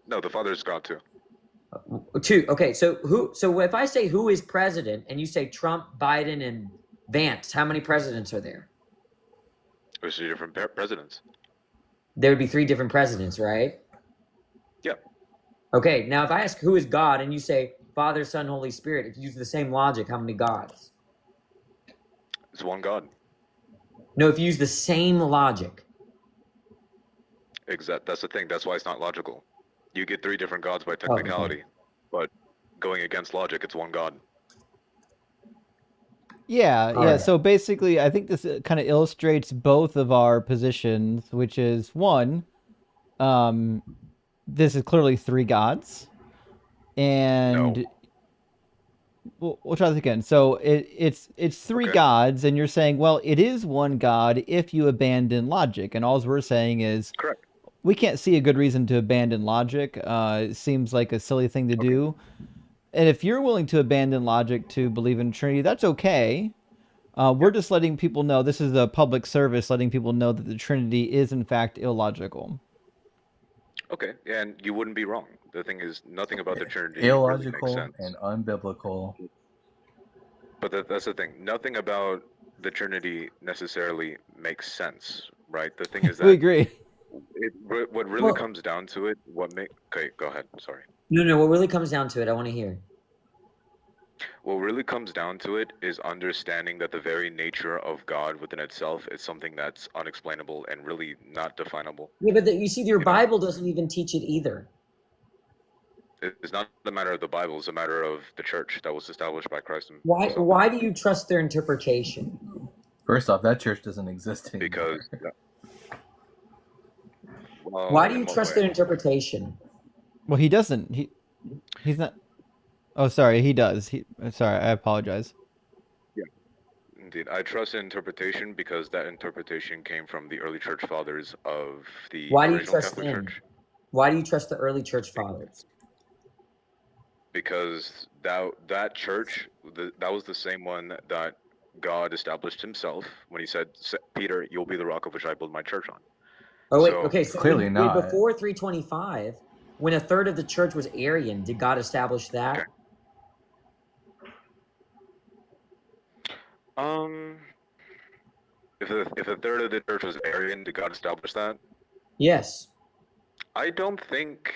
No, the Father is God too. Two. Okay, so if I say who is president and you say Trump, Biden, and Vance, how many presidents are there? There's three different presidents. There would be three different presidents, right? Yep. Okay, now if I ask who is God and you say Father, Son, Holy Spirit, if you use the same logic, how many gods? It's one God. No, if you use the same logic. That's the thing. That's why it's not logical. You get three different gods by okay. technicality, but going against logic, it's one God. Yeah. Right. So basically, I think this kind of illustrates both of our positions, which is one, this is clearly three gods, and No. we'll try this again. So it's three gods, and you're saying, well, it is one God if you abandon logic, and all we're saying is correct. We can't see a good reason to abandon logic. It seems like a silly thing to do. And if you're willing to abandon logic to believe in Trinity, that's okay. We're just letting people know, this is a public service, letting people know that the Trinity is in fact illogical. Okay, and you wouldn't be wrong. The thing is, nothing about the Trinity Illogical really makes sense. and unbiblical. But that's the thing. Nothing about the Trinity necessarily makes sense, right? The thing is that We agree. What really comes down to it, okay, go ahead. Sorry. No. What really comes down to it, I want to hear. What really comes down to it is understanding that the very nature of God within itself is something that's unexplainable and really not definable. Yeah, but you see, your Bible doesn't even teach it either. It's not a matter of the Bible; it's a matter of the church that was established by Christ. Why do you trust their interpretation? First off, that church doesn't exist anymore. Because well, Why do you in what trust way? their interpretation? Well, he doesn't. He's not. Oh, sorry. He does. Sorry. I apologize. Indeed, I trust in interpretation because that interpretation came from the early church fathers of the Why do you original trust Catholic them? Church. Why do you trust the early church fathers? Because that church, that was the same one that God established himself when he said, Peter, you'll be the rock of which I build my church on. Oh, wait, So- okay. So Clearly not. before 325, when a third of the church was Arian, did God establish that? Okay. If a third of the church was Arian, did God establish that? Yes. I don't think.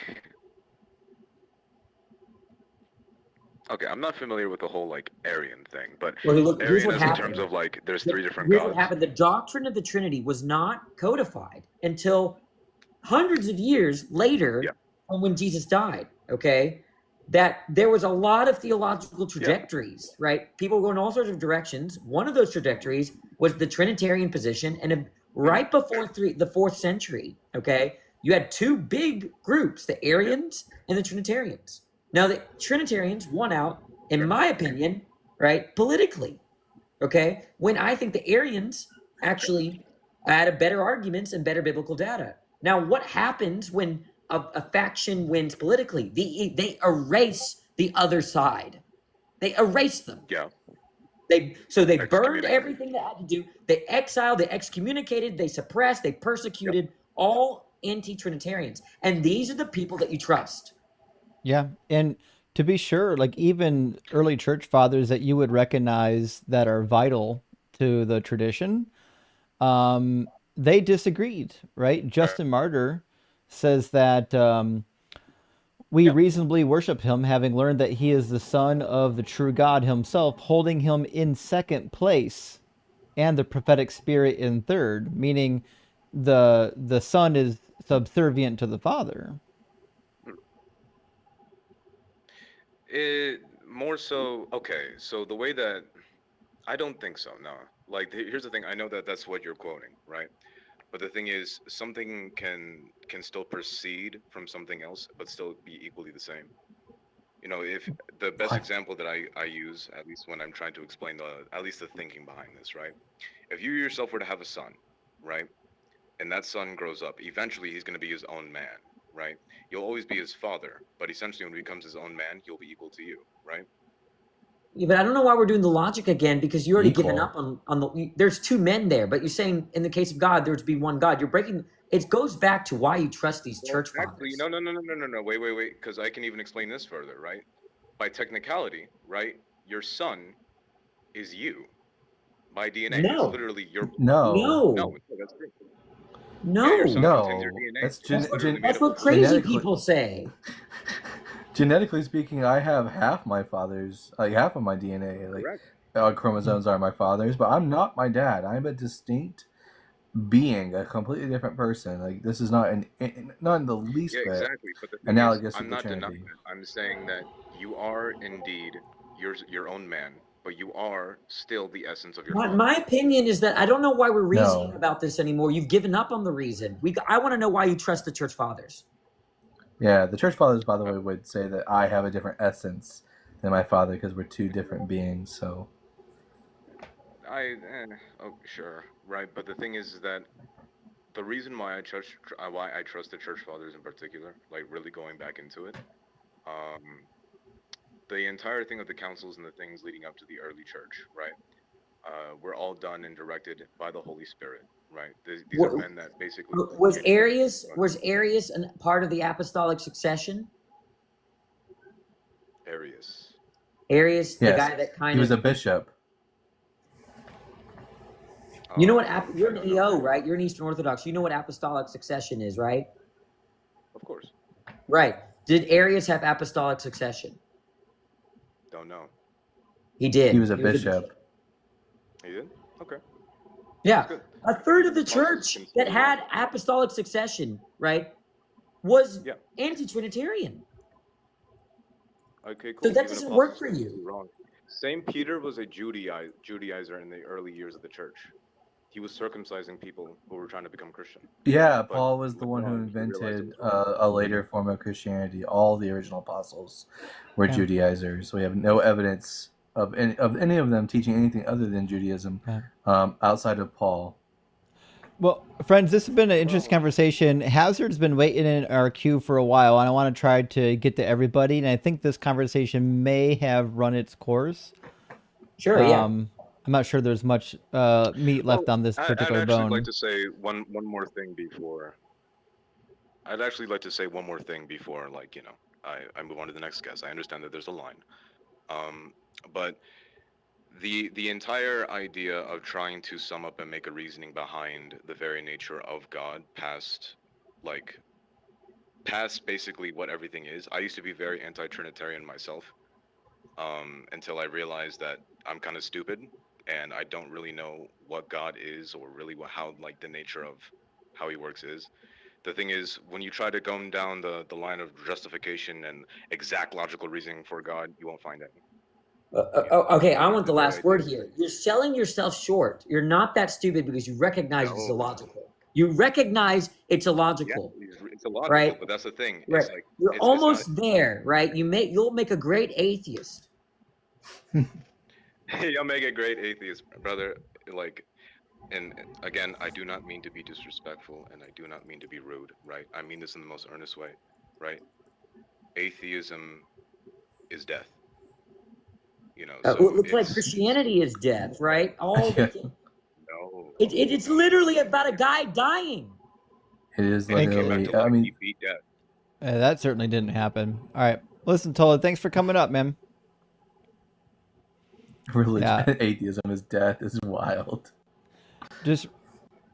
Okay, I'm not familiar with the whole like Arian thing, but Well, look, here's Arian what is in happened. terms of like there's three different Here's gods. what happened. The doctrine of the Trinity was not codified until hundreds of years later, Yeah. from when Jesus died. Okay, that there was a lot of theological trajectories, right? People were going all sorts of directions. One of those trajectories was the Trinitarian position, and right before the 4th century, okay, you had two big groups: the Arians and the Trinitarians. Now, the Trinitarians won out, in my opinion, right, politically. Okay, when I think the Arians actually had better arguments and better biblical data. Now, what happens when a faction wins politically? They erase the other side. They erase them. Yeah. They burned Excommunicate. everything they had to do. They exiled, they excommunicated, they suppressed, they persecuted all anti-Trinitarians. And these are the people that you trust. Yeah, and to be sure, like even early church fathers that you would recognize that are vital to the tradition, they disagreed, right? Justin Martyr says that we reasonably worship him, having learned that he is the Son of the true God himself, holding him in second place, and the prophetic spirit in third, meaning the Son is subservient to the Father. More so, okay, so the way that, I don't think so, no. Like, here's the thing, I know that that's what you're quoting, right? But the thing is, something can still proceed from something else, but still be equally the same. You know, if the best example that I use, at least when I'm trying to explain at least the thinking behind this, right? If you yourself were to have a son, right? And that son grows up, eventually he's going to be his own man, right? You'll always be his father, but essentially when he becomes his own man, he'll be equal to you, right? Yeah, but I don't know why we're doing the logic again, because you already Equal. given up on the. There's two men there, but you're saying in the case of God, there's to be one God. You're breaking. It goes back to why you trust these church Actually, fathers. no, wait, because I can even explain this further, right? By technicality, right? Your son is you. By DNA, No. it's literally your. No. No, that's true. No. Yeah, your son No. contains your DNA. That's It's literally made That's up what of crazy genetically- people say. Genetically speaking, I have half my father's, like half of my DNA, like Correct. chromosomes are my father's, but I'm not my dad. I'm a distinct being, a completely different person. Like this is not not in the least Yeah, bit exactly. But the thing analogous is, to I'm the not denying Trinity. that. I'm saying that you are indeed your own man, but you are still the essence of your father. My opinion is that I don't know why we're reasoning No. about this anymore. You've given up on the reason. I want to know why you trust the church fathers. Yeah, the church fathers, by the way, would say that I have a different essence than my father because we're two different beings. So Oh, sure, right. But the thing is that the reason why I trust the church fathers in particular, like really going back into it, the entire thing of the councils and the things leading up to the early church, right? Were all done and directed by the Holy Spirit, right? These are men that basically Was Arius a part of the apostolic succession? Arius. Arius, the yes, guy that kind he was of a bishop. You know what? You're I an don't know. EO, right? You're an Eastern Orthodox. You know what apostolic succession is, right? Of course. Right. Did Arius have apostolic succession? Don't know. He did. He was a bishop. He did? Okay. Yeah. Good. A third of the Apostles church can that still had apostolic succession, right, was Yeah. anti-Trinitarian. Okay, cool. So that Even doesn't apostles work for can you. be wrong. Saint Peter was a Judaizer in the early years of the church. He was circumcising people who were trying to become Christian. Yeah, But Paul was the one later who on, he realized it invented was wrong. a later form of Christianity. All the original apostles were Yeah. Judaizers. We have no evidence of any of them teaching anything other than Judaism Yeah. outside of Paul. Well, friends, this has been an interesting conversation. Hazard's been waiting in our queue for a while, and I want to try to get to everybody. And I think this conversation may have run its course. Sure, yeah. I'm not sure there's much meat left on this particular I'd actually bone. like to say one more thing before. I'd actually like to say one more thing before, like, you know, I move on to the next guest. I understand that there's a line, but the entire idea of trying to sum up and make a reasoning behind the very nature of God past basically what everything is. I used to be very anti-Trinitarian myself, until I realized that I'm kind of stupid and I don't really know what God is or really how like the nature of how he works is. The thing is, when you try to go down the line of justification and exact logical reasoning for God, you won't find any. Okay, I want the last word here. You're selling yourself short. You're not that stupid because you recognize it's illogical. You recognize it's illogical. Yeah, it's illogical, right? But that's the thing. Right. It's like You're almost there, right? You'll make a great atheist. You'll make a great atheist, brother. Like, and again, I do not mean to be disrespectful, and I do not mean to be rude, right? I mean this in the most earnest way, right? Atheism is death. You know, so it looks like Christianity is death, right? All the no, it's literally about a guy dying. It is And he came back literally. to life. I mean, He beat death. That certainly didn't happen. All right, listen, Tola, thanks for coming up, man. religion, atheism is death. Is wild. Just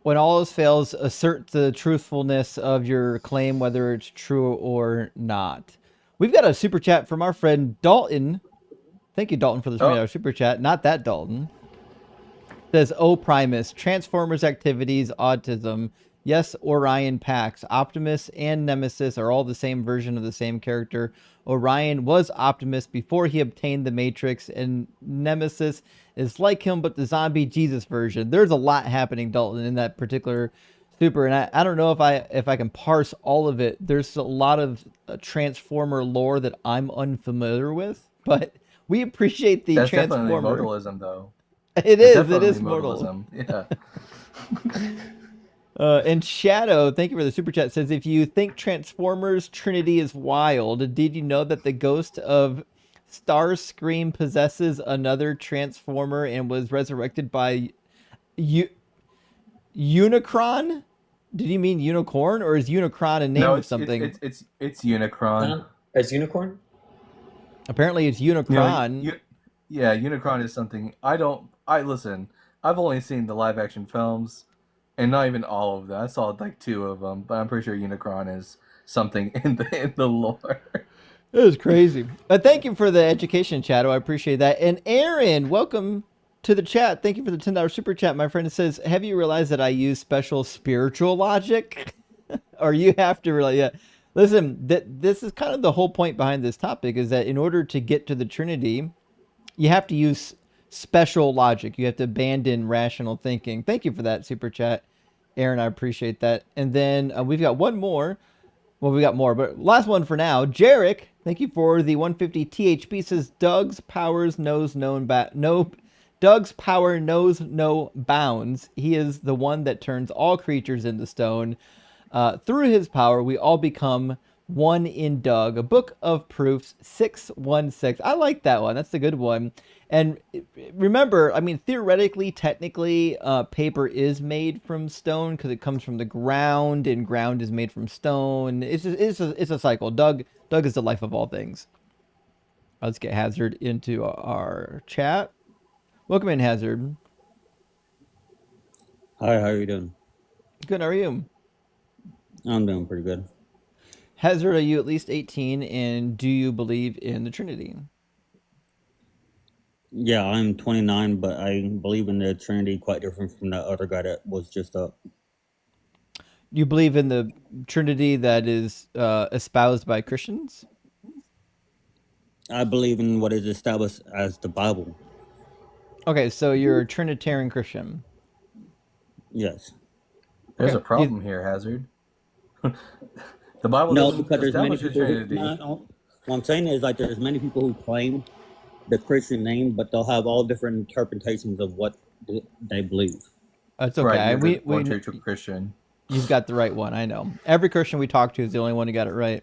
when all else fails, assert the truthfulness of your claim, whether it's true or not. We've got a super chat from our friend Dalton. Thank you, Dalton, for the $20 super chat. Not that Dalton. Says, "Oh, Primus, Transformers activities, autism. Yes, Orion Pax. Optimus and Nemesis are all the same version of the same character. Orion was Optimus before he obtained the Matrix, and Nemesis is like him, but the zombie Jesus version." There's a lot happening, Dalton, in that particular super, and I don't know if I can parse all of it. There's a lot of Transformer lore that I'm unfamiliar with, but we appreciate the That's Transformer. definitely modalism, though. It is modal. modalism. Yeah. And Shadow, thank you for the super chat, says, "If you think Transformers Trinity is wild, did you know that the ghost of Starscream possesses another Transformer and was resurrected by Unicron?" Did you mean unicorn, or is Unicron a name of something? It's Unicron. It's unicorn? Apparently it's Unicron. Yeah, Unicron is something. Listen, I've only seen the live action films, and not even all of them. I saw like 2 of them, but I'm pretty sure Unicron is something in the lore. It was crazy. Thank you for the education, Shadow. I appreciate that. And Aaron, welcome to the chat. Thank you for the $10 super chat, my friend. It says, "Have you realized that I use special spiritual logic?" Or you have to realize, yeah. Listen, this is kind of the whole point behind this topic, is that in order to get to the Trinity, you have to use special logic. You have to abandon rational thinking. Thank you for that super chat, Aaron. I appreciate that. And then we've got one more. Well, we got more, but last one for now. Jarek, thank you for the 150 THB. Says, Doug's power knows no bounds. He is the one that turns all creatures into stone. Through his power, we all become one in Doug. A Book of Proofs 616. I like that one. That's a good one. And remember, I mean, theoretically, technically, paper is made from stone because it comes from the ground, and ground is made from stone. It's a cycle. Doug is the life of all things. Let's get Hazard into our chat. Welcome in, Hazard. Hi, how are you doing? Good, how are you? I'm doing pretty good. Hazard, are you at least 18, and do you believe in the Trinity? Yeah, I'm 29, but I believe in the Trinity quite different from that other guy that was just up. You believe in the Trinity that is espoused by Christians? I believe in what is established as the Bible. Okay, so you're a Trinitarian Christian. Yes. There's Okay. a problem here, Hazard. The Bible No, doesn't because there's many establish a people who. Trinity. No. What I'm saying is like there's many people who claim the Christian name, but they'll have all different interpretations of what they believe. That's okay. Right, you're we the one true Christian. You've got the right one. I know. Every Christian we talk to is the only one who got it right.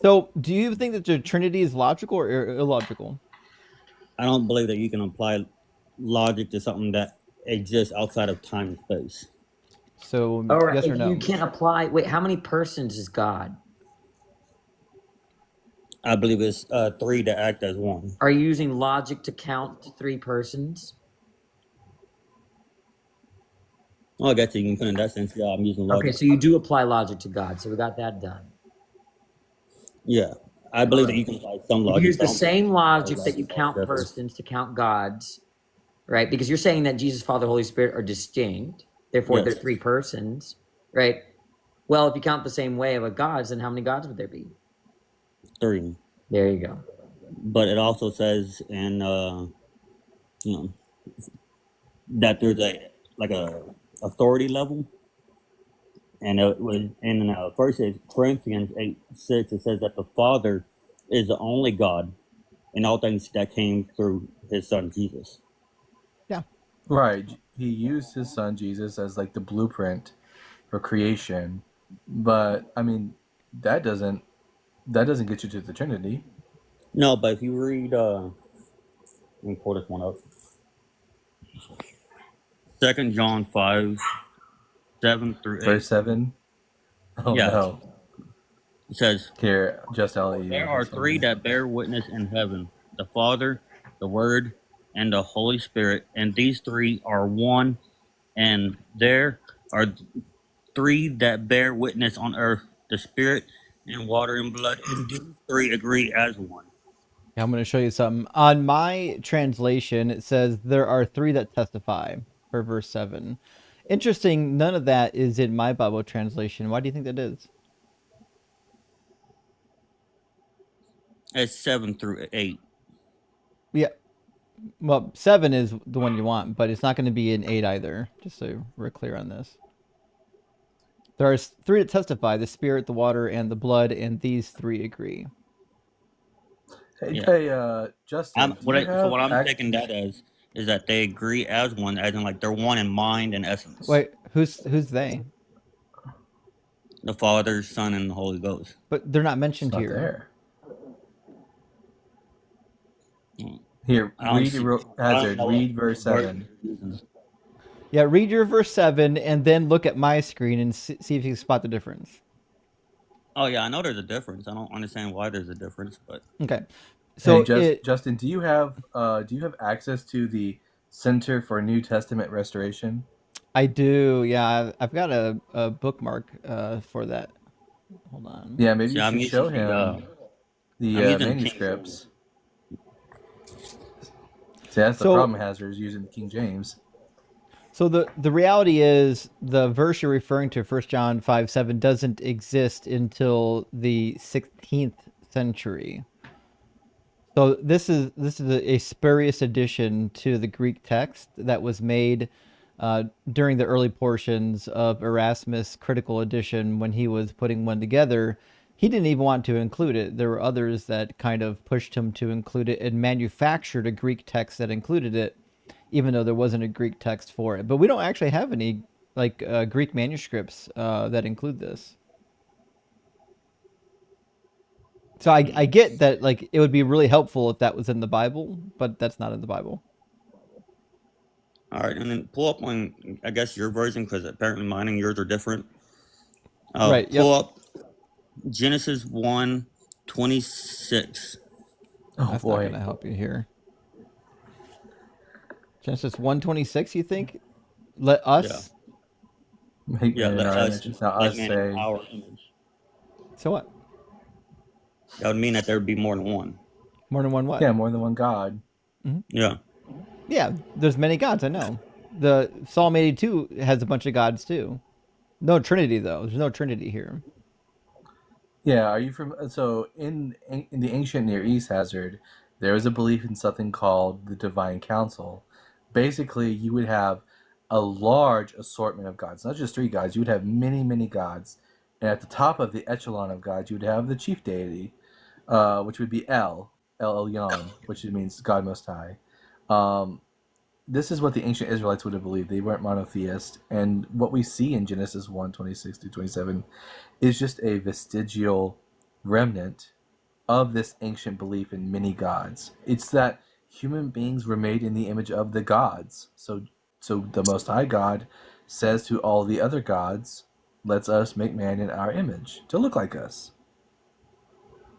So, do you think that the Trinity is logical or illogical? I don't believe that you can apply logic to something that exists outside of time and space. So, All right, yes or no? you can't apply. Wait, how many persons is God? I believe it's 3 that act as one. Are you using logic to count to 3 persons? Well, I guess you can put in that sense. Yeah, I'm using logic. Okay, so you do apply logic to God. So we got that done. Yeah, I believe that you can apply some logic. You use the same logic that you count persons to count gods, right? Because you're saying that Jesus, Father, Holy Spirit are distinct. Therefore, Yes. they're 3 persons, right? Well, if you count the same way with gods, then how many gods would there be? 3. There you go. But it also says in that there's a authority level, and it was in First Corinthians 8:6. It says that the Father is the only God in all things that came through His Son Jesus. Right. He used his son Jesus as like the blueprint for creation. But I mean, that doesn't get you to the Trinity. No, but if you read, let me pull this one up. 2 John 5:7-8. Verse 7. Oh Yeah. no. It says, Here, just LE. there are 3 that bear witness in heaven, the Father, the Word, and the Holy Spirit, and these 3 are one, and there are 3 that bear witness on earth, the Spirit and water and blood, and these 3 agree as one. Yeah, I'm going to show you something. On my translation, it says there are 3 that testify for verse 7. Interesting, none of that is in my Bible translation. Why do you think that is? It's 7-8. Yeah. Well, 7 is the one you want, but it's not going to be in 8 either, just so we're clear on this. There are 3 that testify, the Spirit, the water, and the blood, and these 3 agree. Hey, Justin. What I'm taking that as is that they agree as one, as in like they're one in mind and essence. Wait, who's they? The Father, Son, and the Holy Ghost. But they're not mentioned It's not here. there. Here, read verse 7. Yeah, read your verse 7 and then look at my screen and see if you can spot the difference. Oh yeah, I know there's a difference. I don't understand why there's a difference, but okay. So hey, Justin, do you have access to the Center for New Testament Restoration? I do. Yeah, I've got a bookmark for that. Hold on. Yeah, maybe you should show him the manuscripts. See, that's the problem Hazard is using the King James. So the reality is the verse you're referring to, 1 John 5:7, doesn't exist until the 16th century. So this is a spurious addition to the Greek text that was made during the early portions of Erasmus' critical edition when he was putting one together. He didn't even want to include it. There were others that kind of pushed him to include it and manufactured a Greek text that included it, even though there wasn't a Greek text for it. But we don't actually have any Greek manuscripts that include this. So I get that it would be really helpful if that was in the Bible, but that's not in the Bible. All right, and then pull up on, I guess, your version, because apparently mine and yours are different. Right, pull up Genesis 1:26. Oh, that's boy. not going to help you here. Genesis 1:26, you think? Let us? Yeah, let us. Us say. Our image. So what? That would mean that there would be more than one. More than one what? Yeah, more than one God. Mm-hmm. Yeah. Yeah, there's many gods, I know. The Psalm 82 has a bunch of gods too. No Trinity, though. There's no Trinity here. Yeah, are you from? So in the ancient Near East, Hazard, there was a belief in something called the Divine Council. Basically, you would have a large assortment of gods, not just three gods. You would have many, many gods, and at the top of the echelon of gods, you would have the chief deity, which would be El Elyon, which means God Most High. Um, this is what the ancient Israelites would have believed. They weren't monotheist, and what we see in Genesis 1:26 through 27 is just a vestigial remnant of this ancient belief in many gods. It's that human beings were made in the image of the gods. So the Most High God says to all the other gods, "Let's us make man in our image to look like us."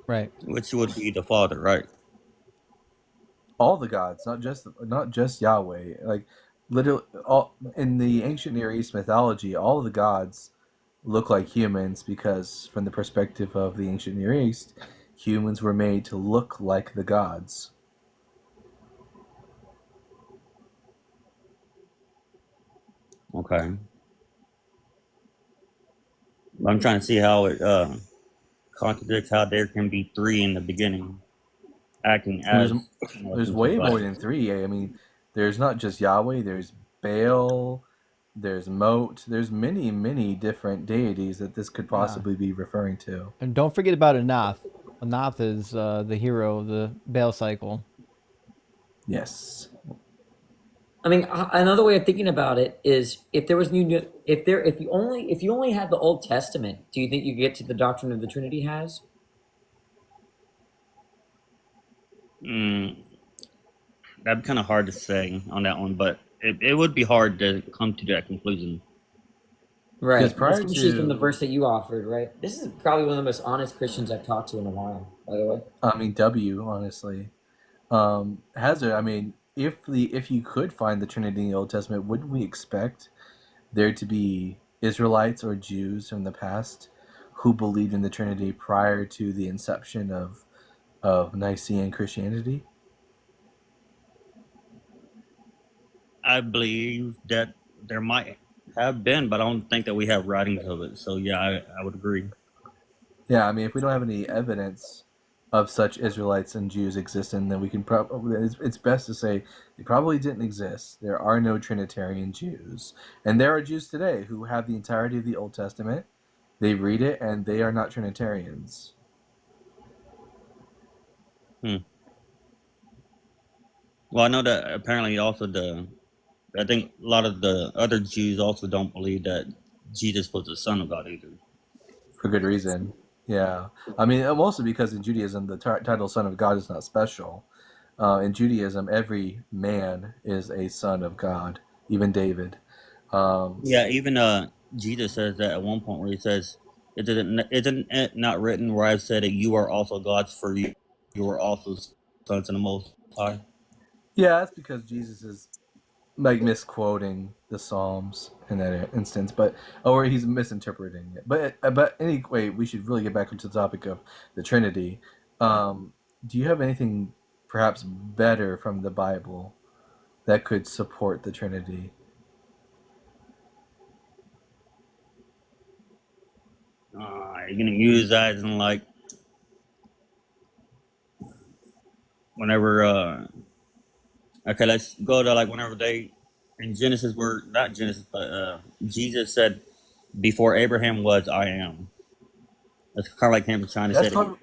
Right. which would be the Father, right? All the gods, not just Yahweh. Like literally, all in the ancient Near East mythology, all of the gods look like humans because, from the perspective of the ancient Near East, humans were made to look like the gods. Okay. I'm trying to see how it contradicts how there can be three in the beginning, acting There's as there's some sort way of more like. than three. I mean, there's not just Yahweh. There's Baal. There's Mot. There's many, many different deities that this could possibly be referring to. And don't forget about Anath. Anath is the hero of the Baal cycle. Yes. I mean, another way of thinking about it is if there was if you only had the Old Testament, do you think you get to the doctrine of the Trinity has? Mm, that'd be kind of hard to say on that one, but it would be hard to come to that conclusion. Right. Because prior Especially from the to, verse that you offered, right? This is probably one of the most honest Christians I've talked to in a while, by the way. I mean, honestly, Hazard. I mean, if you could find the Trinity in the Old Testament, wouldn't we expect there to be Israelites or Jews from the past who believed in the Trinity prior to the inception of Nicene Christianity? I believe that there might have been, but I don't think that we have writings of it. So yeah, I would agree. Yeah, I mean, if we don't have any evidence of such Israelites and Jews existing, then we can probably it's best to say they probably didn't exist. There are no Trinitarian Jews, and there are Jews today who have the entirety of the Old Testament. They read it, and they are not Trinitarians. Well, I know that apparently also I think a lot of the other Jews also don't believe that Jesus was the Son of God either. For good reason. Yeah, I mean, mostly because in Judaism, the title "Son of God" is not special. In Judaism, every man is a son of God, even David. Um, Yeah, even Jesus says that at one point where he says, isn't it not written where I said that you are also God's for you are also sons of the Most High? yeah, that's because Jesus is like misquoting the Psalms in that instance, but or he's misinterpreting it. But anyway, we should really get back into the topic of the Trinity. Do you have anything perhaps better from the Bible that could support the Trinity? You're gonna use that in like whenever okay, let's go to like whenever they in Genesis were not Genesis, but Jesus said, "Before Abraham was, I am." That's kind of like him trying to say That's that. probably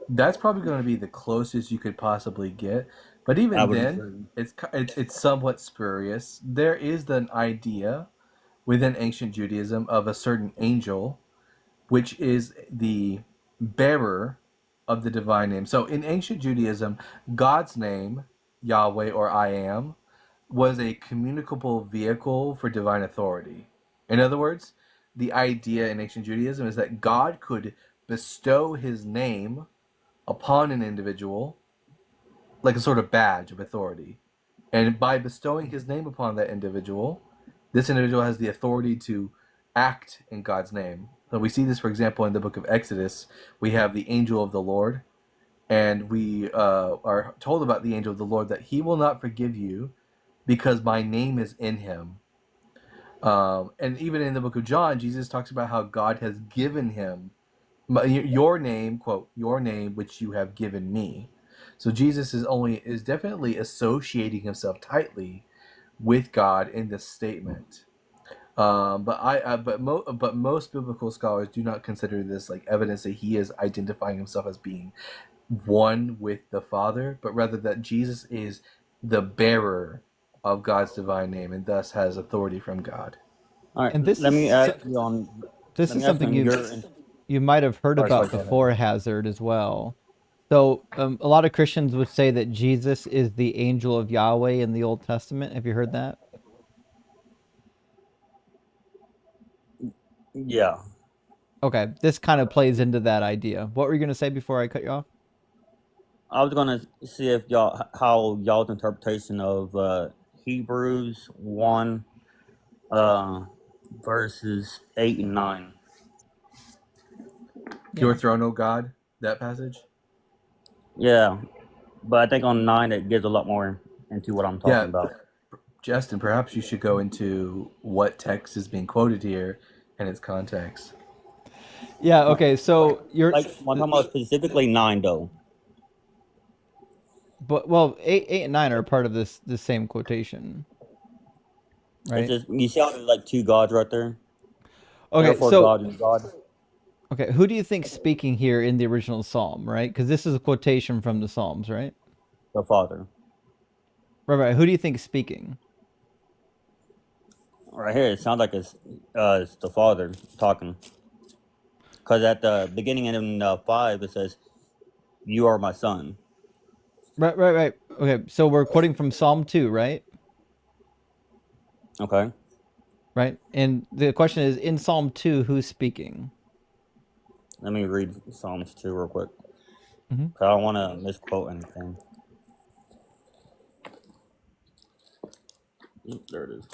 that's probably going to be the closest you could possibly get. But I even would then, agree. it's somewhat spurious. There is the idea within ancient Judaism of a certain angel, which is the bearer of the divine name. So in ancient Judaism, God's name, Yahweh or I am, was a communicable vehicle for divine authority. In other words, the idea in ancient Judaism is that God could bestow his name upon an individual like a sort of badge of authority. And by bestowing his name upon that individual, this individual has the authority to act in God's name. So we see this, for example, in the book of Exodus. We have the angel of the Lord, and we are told about the angel of the Lord that he will not forgive you because my name is in him. And even in the book of John, Jesus talks about how God has given him your name, quote, your name which you have given me. So Jesus is definitely associating himself tightly with God in this statement. But most biblical scholars do not consider this like evidence that he is identifying himself as being one with the Father, but rather that Jesus is the bearer of God's divine name and thus has authority from God. All right, And this let me is ask you on. this Let is me ask you something on your. you might have heard Sorry, about Kevin. before, Hazard, as well. So a lot of Christians would say that Jesus is the angel of Yahweh in the Old Testament. Have you heard that? Yeah, Okay, this kind of plays into that idea. What were you going to say before I cut you off? I was gonna see if how y'all's interpretation of Hebrews 1, verses 8 and 9. Your throne, O God, that passage? Yeah, but I think on 9 it gives a lot more into what I'm talking about. Justin, perhaps you should go into what text is being quoted here and its context. Yeah, okay, so you're... Like, I'm talking about specifically 9, though. But, well, 8 and 9 are part of this same quotation, right? It's just, you see how there's like two gods right there? Okay, Therefore, so... God is God. Okay, who do you think speaking here in the original psalm, right? Because this is a quotation from the Psalms, right? The Father. Right. Who do you think speaking? Right here, it sounds like it's the Father talking. Because at the beginning in 5, it says, "You are my son." Right. Okay, so we're quoting from Psalm 2, right? Okay. Right? And the question is, in Psalm 2, who's speaking? Let me read Psalms 2 real quick. Mm-hmm. Because I don't want to misquote anything. There it is.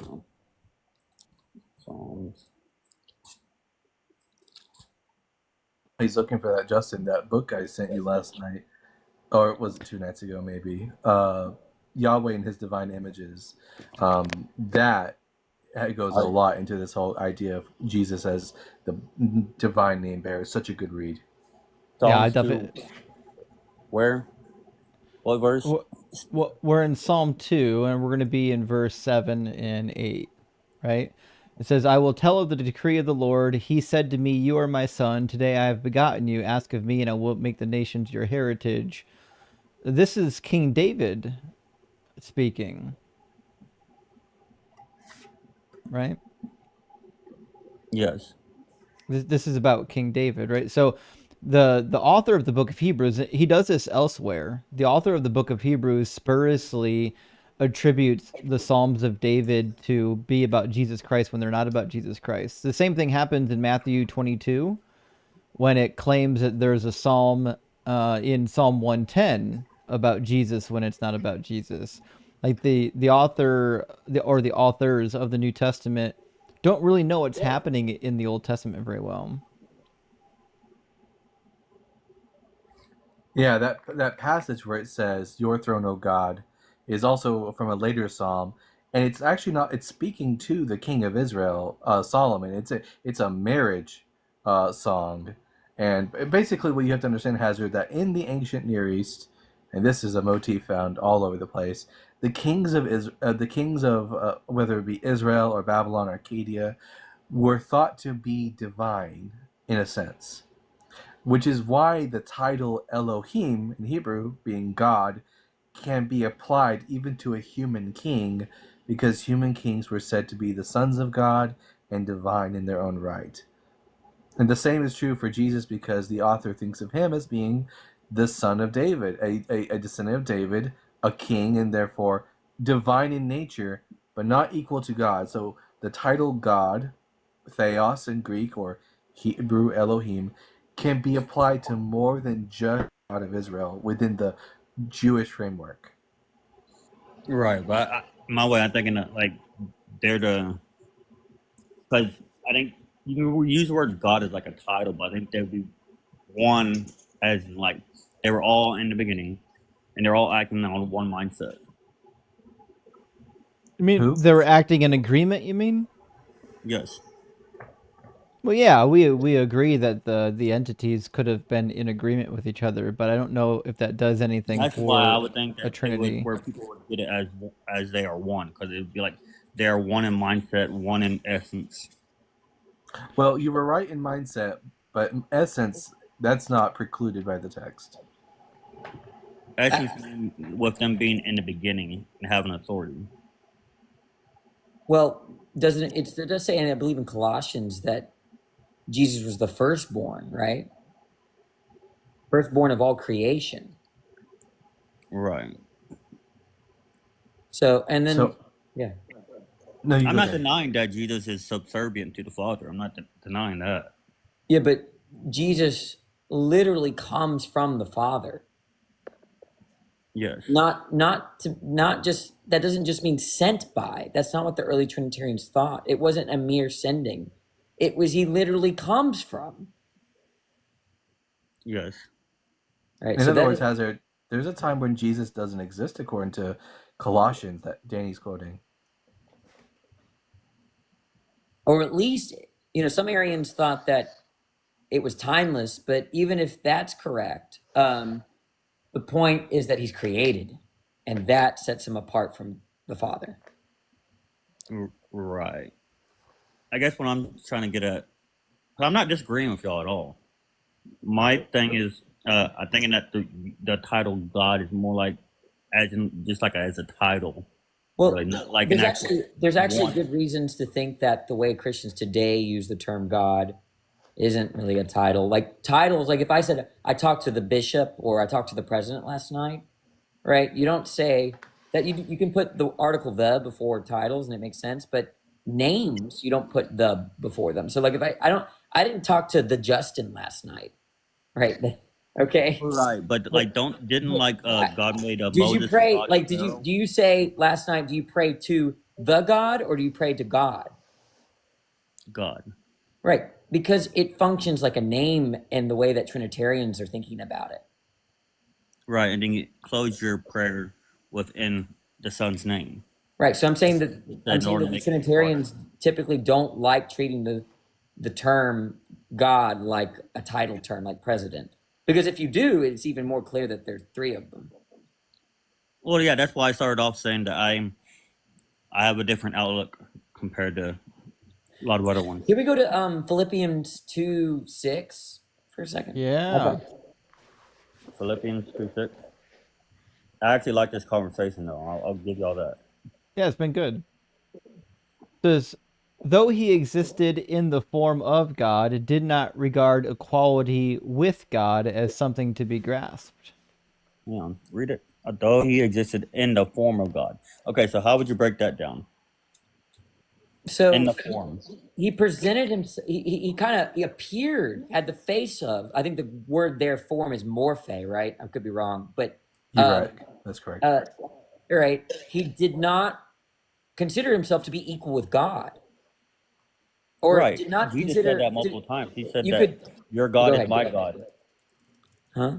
Psalms. He's looking for that, Justin, that book I sent you last night. Or was it 2 nights ago, maybe? Yahweh and his divine images. That goes a lot into this whole idea of Jesus as the divine name bearer. Such a good read. Yeah, I Psalms 2. definitely... Where? What verse? Well, we're in Psalm 2, and we're going to be in verse 7 and 8, right? It says, I will tell of the decree of the Lord. He said to me, you are my son. Today I have begotten you. Ask of me, and I will make the nations your heritage. This is King David speaking, right? Yes. This is about King David, right? So the author of the book of Hebrews, he does this elsewhere. The author of the book of Hebrews spuriously attributes the Psalms of David to be about Jesus Christ when they're not about Jesus Christ. The same thing happens in Matthew 22 when it claims that there's a psalm in Psalm 110 about Jesus when it's not about Jesus. Like the author or the authors of the New Testament don't really know what's happening in the Old Testament very well. Yeah, that passage where it says, your throne, O God, is also from a later psalm. And it's actually not, it's speaking to the king of Israel, Solomon. It's a marriage song. And basically what you have to understand, Hazard, that in the ancient Near East, and this is a motif found all over the place, the kings of whether it be Israel or Babylon or Arcadia, were thought to be divine in a sense, which is why the title Elohim in Hebrew, being God, can be applied even to a human king, because human kings were said to be the sons of God and divine in their own right. And the same is true for Jesus, because the author thinks of him as being the son of David, a descendant of David, a king, and therefore divine in nature, but not equal to God. So the title God, Theos in Greek, or Hebrew Elohim, can be applied to more than just God of Israel within the Jewish framework. Right, but my way, I'm thinking that, like, they're the... Because I think you use the word God as like a title, but I think there'd be one as like they were all in the beginning, and they're all acting on one mindset. I mean, Who? they were acting in agreement, you mean? Yes. Well, yeah, we agree that the entities could have been in agreement with each other, but I don't know if that does anything That's why I for would think a that they would, trinity. where people would get it as they are one, because it would be like they are one in mindset, one in essence. Well, you were right in mindset, but in essence, that's not precluded by the text. Essence with them being in the beginning and having authority. Well, it does say, and I believe in Colossians, that Jesus was the firstborn, right? Firstborn of all creation. Right. So, and then, So, yeah. no, you I'm go not ahead. denying that Jesus is subservient to the Father. I'm not denying that. Yeah, but Jesus literally comes from the Father. Yes. Not just, that doesn't just mean sent by. That's not what the early Trinitarians thought. It wasn't a mere sending. It was he literally comes from. Yes. Right. In So other that words, Hazard, there's a time when Jesus doesn't exist according to Colossians that Danny's quoting. or at least, some Arians thought that it was timeless, but even if that's correct, the point is that he's created, and that sets him apart from the Father. Right. I guess what I'm trying to get at, I'm not disagreeing with y'all at all. My thing is, I'm thinking that the title God is more like as a title. Well, really, not like there's an actually one. good reasons to think that the way Christians today use the term God isn't really a title. Like titles, like if I said I talked to the bishop or I talked to the president last night, right? You don't say that. You can put the article "the" before titles and it makes sense, but names you don't put "the" before them. So like if I didn't talk to the Justin last night, right? Okay. Right, but like didn't God made Did you Moses and pray? God Like, and Pharaoh? do you say last night? Do you pray to the God or do you pray to God? God. Right, because it functions like a name in the way that Trinitarians are thinking about it. Right, and then you close your prayer within the Son's name. Right, so I'm saying that In order to the make it Trinitarians typically don't like treating the term God like a title term, like president, because if you do, it's even more clear that there's three of them. Well, yeah, that's why I started off saying that I have a different outlook compared to a lot of other ones. Can we go to Philippians 2:6 for a second? Yeah. Okay. Philippians 2:6. I actually like this conversation, though. I'll give y'all that. Yeah, it's been good. Says, though he existed in the form of God, did not regard equality with God as something to be grasped. Yeah, read it. Though he existed in the form of God. Okay, so how would you break that down? So In the form. he presented himself. He appeared, had the face of. I think the word there form is morphe, right? I could be wrong, but You're right. That's correct. Right. He did not consider himself to be equal with God, or Right. did not Jesus consider said that multiple times. He said you that could. your God Go is ahead, my go ahead. God. Huh?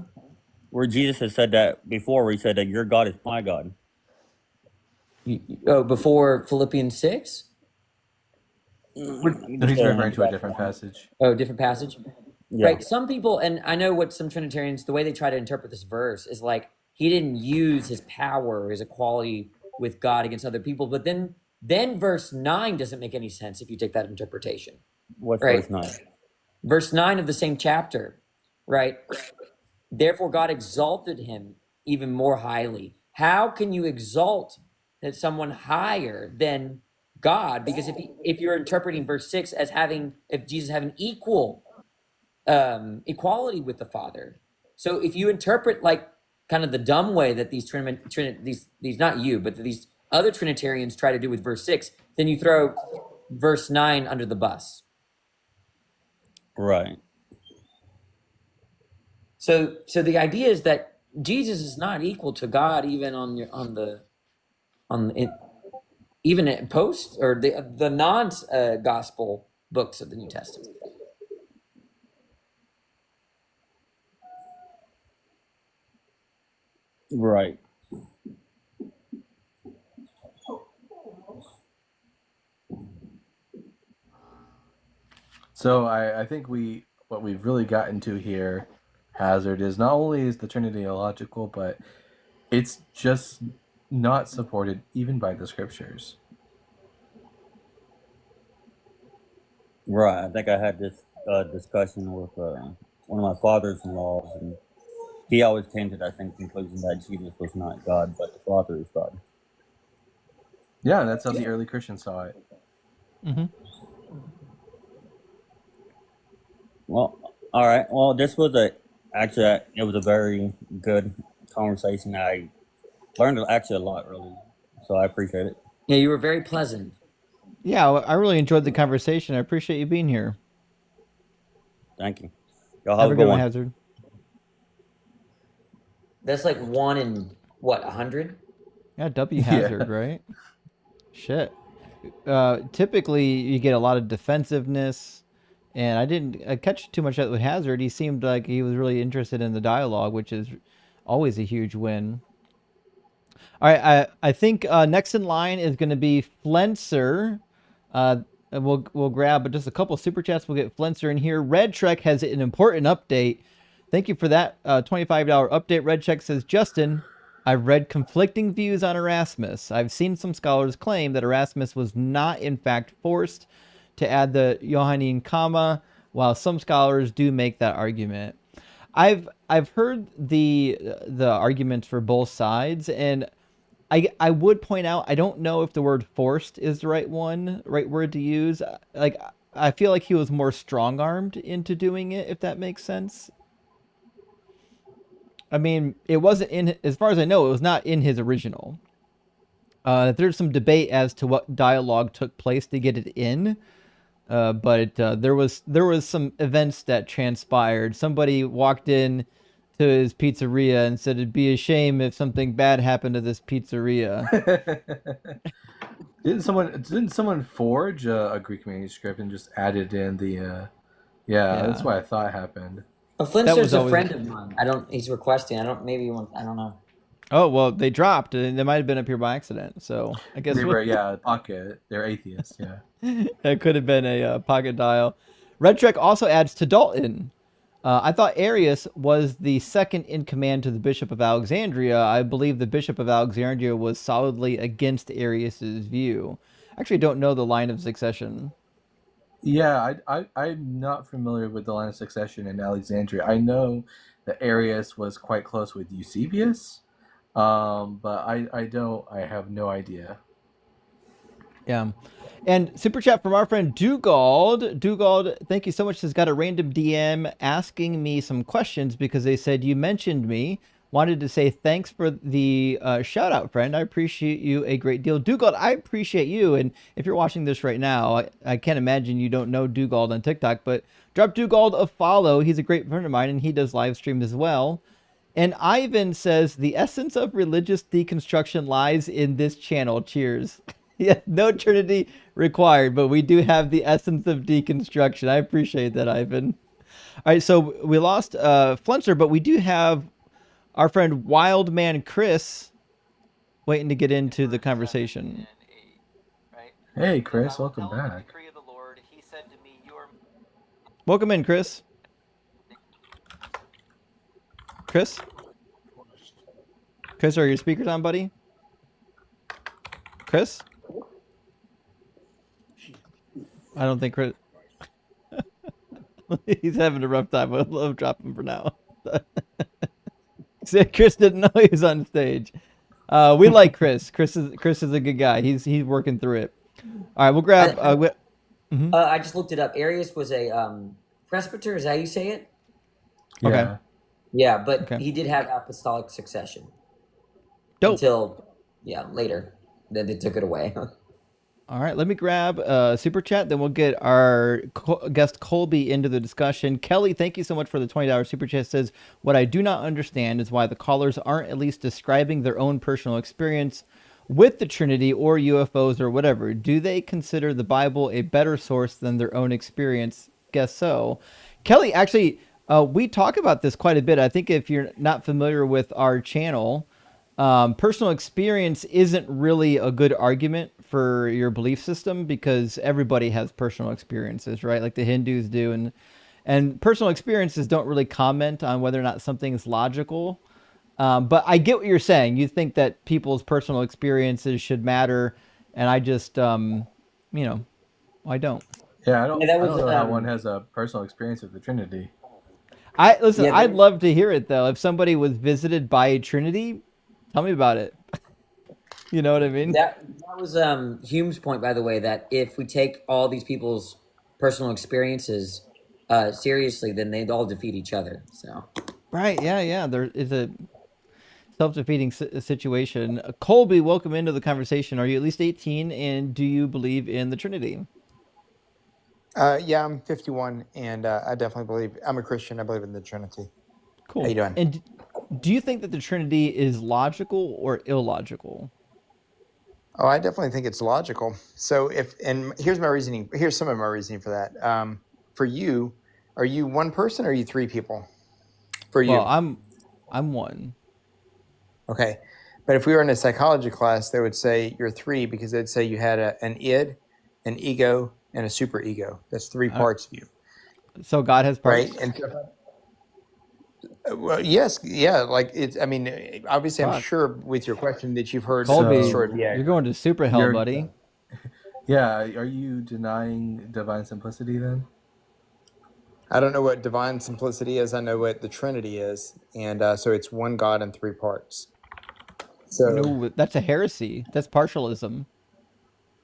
Where Jesus has said that before, where he said that your God is my God. Before Philippians 6? No, he's referring to a different passage. Oh, different passage? Yeah. Right. Some people, and I know what some Trinitarians, the way they try to interpret this verse is like he didn't use his power or his equality with God against other people. But then verse 9 doesn't make any sense if you take that interpretation. What's Right. verse 9? Verse 9 of the same chapter, right? Therefore, God exalted him even more highly. How can you exalt that someone higher than God? Because if you're interpreting verse 6 as if Jesus having equality with the Father, so if you interpret like kind of the dumb way that these not you, but these other Trinitarians try to do with verse 6, then you throw verse 9 under the bus. Right. So the idea is that Jesus is not equal to God even even in post or the non gospel books of the New Testament. Right. So I think what we've really gotten to here, Hazard, is not only is the Trinity illogical, but it's just not supported even by the scriptures. Right. I think I had this discussion with one of my fathers-in-laws, and he always came to that same conclusion that Jesus was not God, but the Father is God. Yeah, that's how the early Christians saw it. Mm-hmm. Well, all right. Well, this was it was a very good conversation. I learned actually a lot, really. So I appreciate it. Yeah, you were very pleasant. Yeah, I really enjoyed the conversation. I appreciate you being here. Thank you. Y'all Have a good one, Hazard. That's like 1 in what, 100? Yeah, W Hazard, right? Shit. Typically, you get a lot of defensiveness, and I didn't catch too much of that with Hazard. He seemed like he was really interested in the dialogue, which is always a huge win. All right, I think next in line is going to be Flenser. And we'll grab just a couple super chats. We'll get Flenser in here. Red Trek has an important update. Thank you for that $25 update. Red Trek says, Justin, I've read conflicting views on Erasmus. I've seen some scholars claim that Erasmus was not in fact forced to add the Johannine comma, while some scholars do make that argument. I've heard the arguments for both sides, and I would point out, I don't know if the word forced is the right word to use. Like, I feel like he was more strong-armed into doing it, if that makes sense. I mean, it wasn't in, as far as I know, it was not in his original. There's some debate as to what dialogue took place to get it in. But there was some events that transpired. Somebody walked in to his pizzeria and said it'd be a shame if something bad happened to this pizzeria. Didn't someone forge a Greek manuscript and just added in the yeah, that's what I thought happened. Well, Flinster's a friend of mine. He's requesting. I don't know. Oh, well, they dropped, and they might have been up here by accident. So I guess they were, pocket. They're atheists, yeah. That could have been a pocket dial. Red Trek also adds to Dalton. I thought Arius was the second in command to the Bishop of Alexandria. I believe the Bishop of Alexandria was solidly against Arius's view. Actually, I don't know the line of succession. Yeah, I'm not familiar with the line of succession in Alexandria. I know that Arius was quite close with Eusebius, but I have no idea. Yeah. And super chat from our friend Dugald. Dugald, thank you so much. Has got a random DM asking me some questions because they said you mentioned me. Wanted to say thanks for the shout out, friend. I appreciate you a great deal. Dugald, I appreciate you. And if you're watching this right now, I can't imagine you don't know Dugald on TikTok, but drop Dugald a follow. He's a great friend of mine and he does live streams as well. And Ivan says the essence of religious deconstruction lies in this channel. Cheers. Yeah, no Trinity required, but we do have the essence of deconstruction. I appreciate that, Ivan. All right, so we lost Flenser, but we do have our friend Wildman Chris waiting to get into the conversation. Hey, Chris, welcome back. Welcome in, Chris. Chris, are your speakers on, buddy? Chris? I don't think Chris... He's having a rough time. I'll drop him for now. Chris didn't know he was on stage. We like Chris. Chris is a good guy. He's working through it. All right, we'll grab... I just looked it up. Arius was a presbyter. Is that how you say it? Okay. Yeah, but he did have apostolic succession. Dope. Until, later. Then they took it away. All right, let me grab super chat. Then we'll get our guest Colby into the discussion. Kelly, thank you so much for the $20 super chat. Says, what I do not understand is why the callers aren't at least describing their own personal experience with the Trinity or UFOs or whatever. Do they consider the Bible a better source than their own experience? Guess so. Kelly, actually, we talk about this quite a bit. I think if you're not familiar with our channel, personal experience isn't really a good argument for your belief system because everybody has personal experiences, right? Like the Hindus do, and personal experiences don't really comment on whether or not something is logical. But I get what you're saying. You think that people's personal experiences should matter, and I just, I don't. Yeah, Yeah, that I was don't know how one has a personal experience with the Trinity. Listen. Yeah, I'd love to hear it though. If somebody was visited by a Trinity, tell me about it. You know what I mean? that was Hume's point, by the way, that if we take all these people's personal experiences seriously, then they'd all defeat each other. So Right. Yeah. There is a self-defeating situation. Colby, welcome into the conversation. Are you at least 18, and do you believe in the Trinity? Yeah, I'm 51, and I definitely believe I'm a Christian. I believe in the Trinity. Cool. How you doing? And do you think that the Trinity is logical or illogical? Oh, I definitely think it's logical. So here's my reasoning. Here's some of my reasoning for that. For you, are you one person or are you three people? For you, Well, I'm one. okay. But if we were in a psychology class, they would say you're three because they'd say you had an id, an ego, and a superego. That's three parts of you, So God has parts, right? And well, yes, yeah. Like it's. I mean, obviously, I'm Fuck. sure with your question that you've heard Colby, the story of the egg. you're going to super hell, buddy. Yeah, are you denying divine simplicity then? I don't know what divine simplicity is. I know what the Trinity is, and so it's one God in three parts. So No, that's a heresy. That's partialism.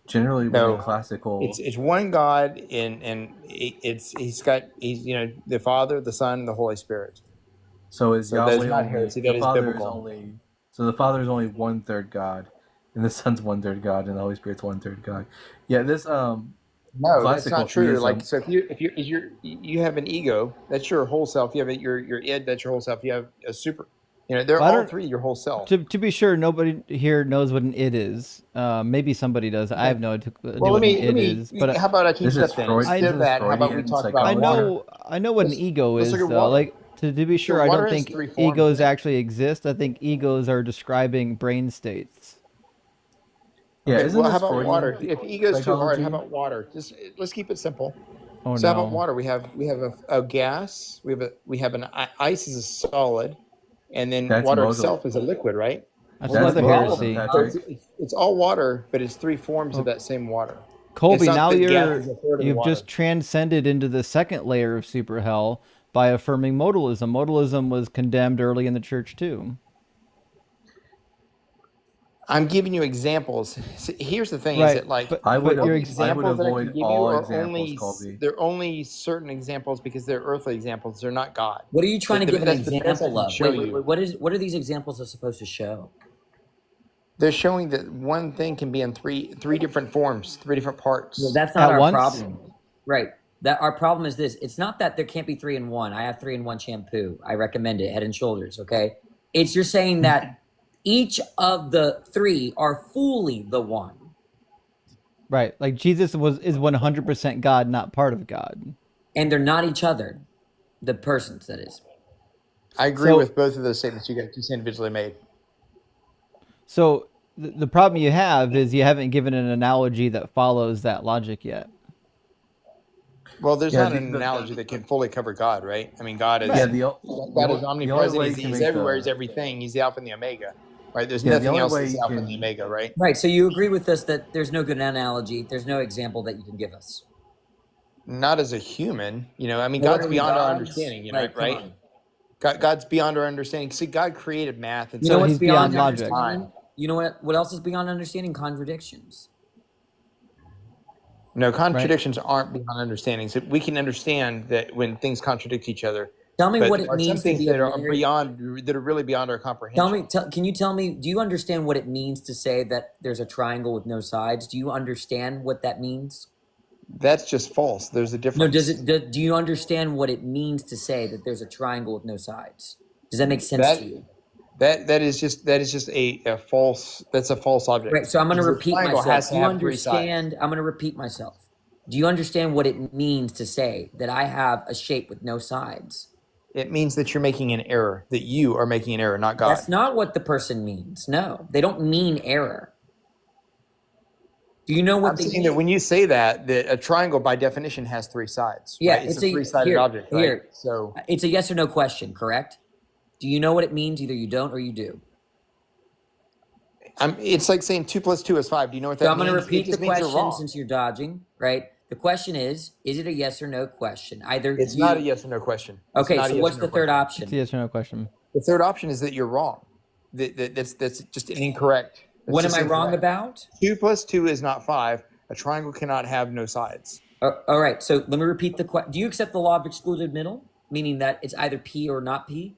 Generally, no, classical. It's one God, and he's the Father, the Son, and the Holy Spirit. So is So Yahweh that's not only, heresy. the That is Father biblical. is only, so the Father is only 1/3 God, and the Son's 1/3 God, and the Holy Spirit's 1/3 God. Yeah, this No, that's not true. theism, Like, so if you have an ego, that's your whole self. You have your id, that's your whole self. You have a super, they're Well, I all don't- three your whole self. To be sure, nobody here knows what an id is. Maybe somebody does. I have no idea Well, what an id is. But how about I teach This is that then? Freud- Instead of that, how about we Freudian talk about I psychology. water? know what an ego let's is, look at though. water. Like to be sure, I water don't has think three forms, egos right? actually exist. I think egos are describing brain states. Yeah, Okay, isn't well, how this about Freudian water? If ego's too hard, psychology? how about water? Just let's keep it simple. Oh So how no. about water? We have a gas. We have an ice is a solid, and then That's water modalism. itself is a liquid, right? That's That's another modalism, heresy. Patrick. It's all water, but it's three forms of that same water. Colby, It's not now that gas is a third of the you've water. just transcended into the second layer of super hell by affirming modalism. Modalism was condemned early in the church too. I'm giving you examples. So here's the thing: Right, is that like but- I would, but your examples that I avoid can give you all are examples, Colby. they're only certain examples because they're earthly examples. They're not God. what are you trying to give an That's the best I example can of? show Wait, you. what are these examples are supposed to show? They're showing that one thing can be in three different forms, three different parts. Well, that's not At our once? problem, right? That our problem is this. It's not that there can't be 3-in-1. I have 3-in-1 shampoo. I recommend it, Head and Shoulders. Okay, it's you're saying that each of the three are fully the one. Right, like Jesus is 100% God, not part of God. And they're not each other, the persons, that is. I agree So- with both of those statements you guys just individually made. So the problem you have is you haven't given an analogy that follows that logic yet. Well, there's Yeah, not an analogy that can fully cover God, right? I mean, God is Yeah, God is omnipresent. way He's, you can he's make everywhere. the- He's everything. He's the Alpha and the Omega, right? There's Yeah, the nothing only else way that's you Alpha and the can- Omega, right? Right. So you agree with us that there's no good analogy, there's no example that you can give us. Not as a human, I mean, What God's are we, beyond our gods? understanding, Like, come right? on. God's beyond our understanding. See, God created math, and You know So what's he's beyond beyond logic. understanding? You know what else is beyond understanding? Contradictions. No, contradictions aren't beyond understanding. So we can understand that when things contradict each other. Tell me But what it there are some means to things be that a are married. that are really beyond our comprehension. Can you tell me, do you understand what it means to say that there's a triangle with no sides? Do you understand what that means? That's just false. There's a difference. No, do you understand what it means to say that there's a triangle with no sides? Does that make sense to you? That is just a false. That's a false object. Right. So I'm going to Because a repeat triangle myself. has to Do you have three sides. understand? I'm going to repeat myself. Do you understand what it means to say that I have a shape with no sides? It means that you're making an error. That you are making an error, not God. That's not what the person means. No, they don't mean error. Do you know what I'm they saying mean? that when you say that a triangle by definition has three sides. Yeah, right? It's a three-sided object, right? Here, So it's a yes or no question, correct? Do you know what it means? Either you don't or you do. it's like saying 2 + 2 is 5. Do you know what that So I'm means? going to repeat It the just means you're question wrong. since you're dodging, right? The question is it a yes or no question? Either It's not a yes or no question. It's Okay, not a so yes what's or the no third question. option? It's a yes or no question. The third option is that you're wrong. That's just an incorrect. What am I wrong about? 2 + 2 is not 5. A triangle cannot have no sides. All right, so let me repeat the question. Do you accept the law of excluded middle, meaning that it's either P or not P?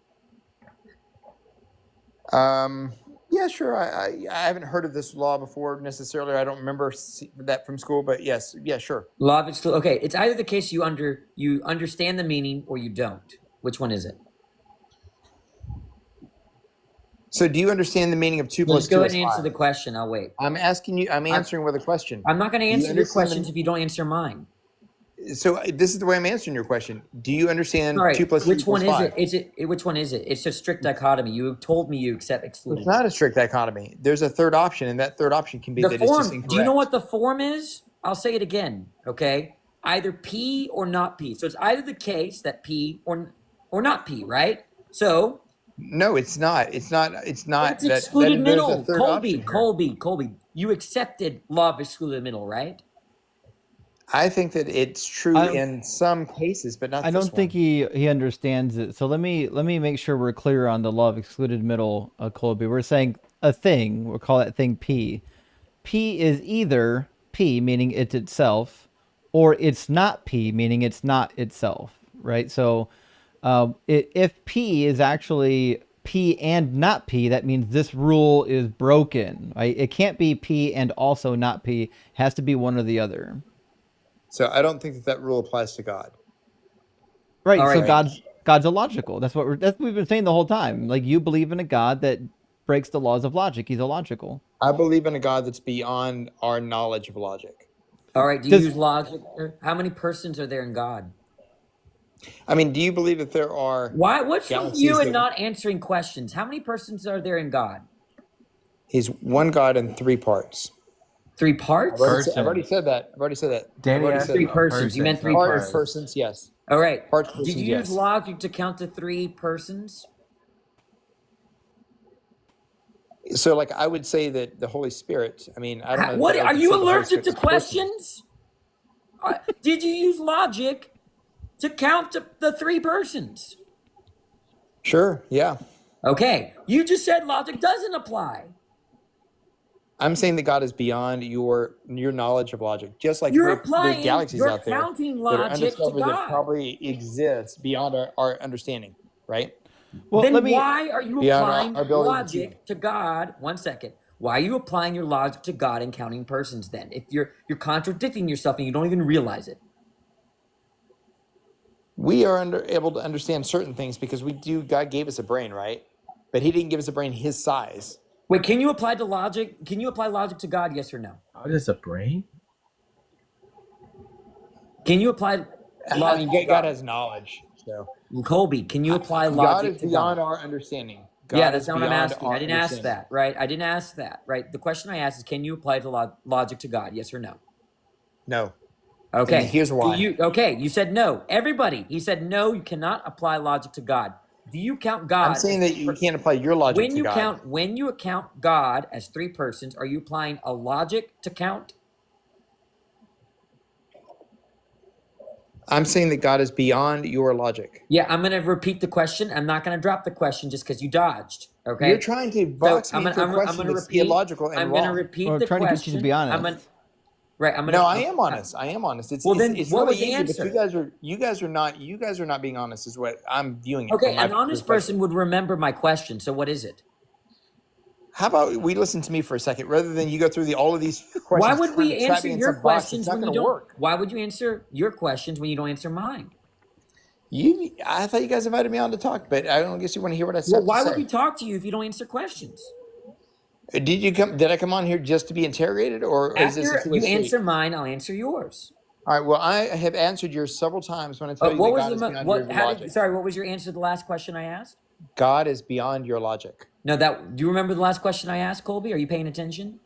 Yeah, sure. I haven't heard of this law before necessarily. I don't remember that from school, but yes, yeah, sure. Law of exclusion. Okay, it's either the case you understand the meaning or you don't. Which one is it? So, do you understand the meaning of 2 + 2 Let's go ahead is and answer 5? the question. I'll wait. I'm asking you. I'm answering with a question. I'm not going to Do you answer your understand questions if you don't answer mine. So this is the way I'm answering your question. Do you understand Sorry, 2 + 2 which one = is 5? it? Which one is it? It's a strict dichotomy. You told me you accept excluded. It's not a strict dichotomy. There's a third option, and that third option can be The that it's just form. incorrect. Do you know what the form is? I'll say it again. Okay, either P or not P. So it's either the case that P or not P, right? So No, it's not. It's not. It's not. it's excluded there's a middle. third option here. Colby. You accepted law of excluded middle, right? I think that it's true in some cases, but not. I don't think he understands it. So let me make sure we're clear on the law of excluded middle, Colby. We're saying a thing. We'll call that thing P. P is either P, meaning it's itself, or it's not P, meaning it's not itself, right? So if P is actually P and not P, that means this rule is broken, right? It can't be P and also not P. It has to be one or the other. So I don't think that rule applies to God. Right. All So right. God's illogical. That's what we've been saying the whole time. Like, you believe in a God that breaks the laws of logic. He's illogical. I believe in a God that's beyond our knowledge of logic. All right. Do you use logic? How many persons are there in God? I mean, do you believe that there are? Why? What's with galaxies you and that- not answering questions? How many persons are there in God? He's one God in 3 parts. 3 parts? I've already said that. Danny I've already asked said 3 that. persons. You meant 3 Part persons. of persons, yes. All right. Part Did persons, you yes. use logic to count to 3 persons? So, like, I would say that the Holy Spirit. I mean, I don't know. What that I are would you say the Holy allergic to Spirit is a person. questions? Did you use logic to count to the 3 persons? Sure. Yeah. Okay. You just said logic doesn't apply. I'm saying that God is beyond your knowledge of logic. Just like You're there's applying. galaxies You're out there counting that are logic to undiscovered that God. probably exist beyond our understanding, right? Well, Then let me. why are you Beyond applying our ability to logic to God? 1 second. Why are you applying your logic to God and counting persons then? If you're contradicting yourself and you don't even realize it. We are able to understand certain things because God gave us a brain, right? But He didn't give us a brain His size. Wait, can you apply logic to God, yes or no? God is a brain? Can you apply logic to God God? has knowledge. So Colby, can you apply God logic is to beyond God? our understanding. Yeah, God that's is not what I'm beyond asking. our I didn't ask understanding. that, right? I didn't ask that, right? The question I asked is, can you apply logic to God, yes or no? No. Okay. And here's why. You said no. Everybody, he said no, you cannot apply logic to God. Do you count God? I'm saying that you can't apply your logic to God. When you account God as 3 persons, are you applying a logic to count? I'm saying that God is beyond your logic. Yeah, I'm going to repeat the question. I'm not going to drop the question just because you dodged. Okay. You're trying to box me into a question that's illogical and I'm wrong. going to repeat We're the trying question. to get you to be honest. I am honest. I am honest. It's, Well, it's, then it's what really was the easy, answer? but you guys are not being honest. Is what I'm viewing it. Okay, from my an honest perspective. person would remember my question. So what is it? How about we listen to me for a second, rather than you go through all of these questions? Why would we trying to trap answer me in your some box? questions It's not when you going to don't? work. Why would you answer your questions when you don't answer mine? I thought you guys invited me on to talk, but I don't guess you want to hear what I said. Well, why would we talk to you if you don't answer questions? Did you come? Did I come on here just to be interrogated, or is this a After two-way you street? answer mine, I'll answer yours. All right. Well, I have answered yours several times when I tell you What that was God is the beyond what? your How logic. did? Sorry, what was your answer to the last question I asked? God is beyond your logic. No, do you remember the last question I asked, Colby? Are you paying attention?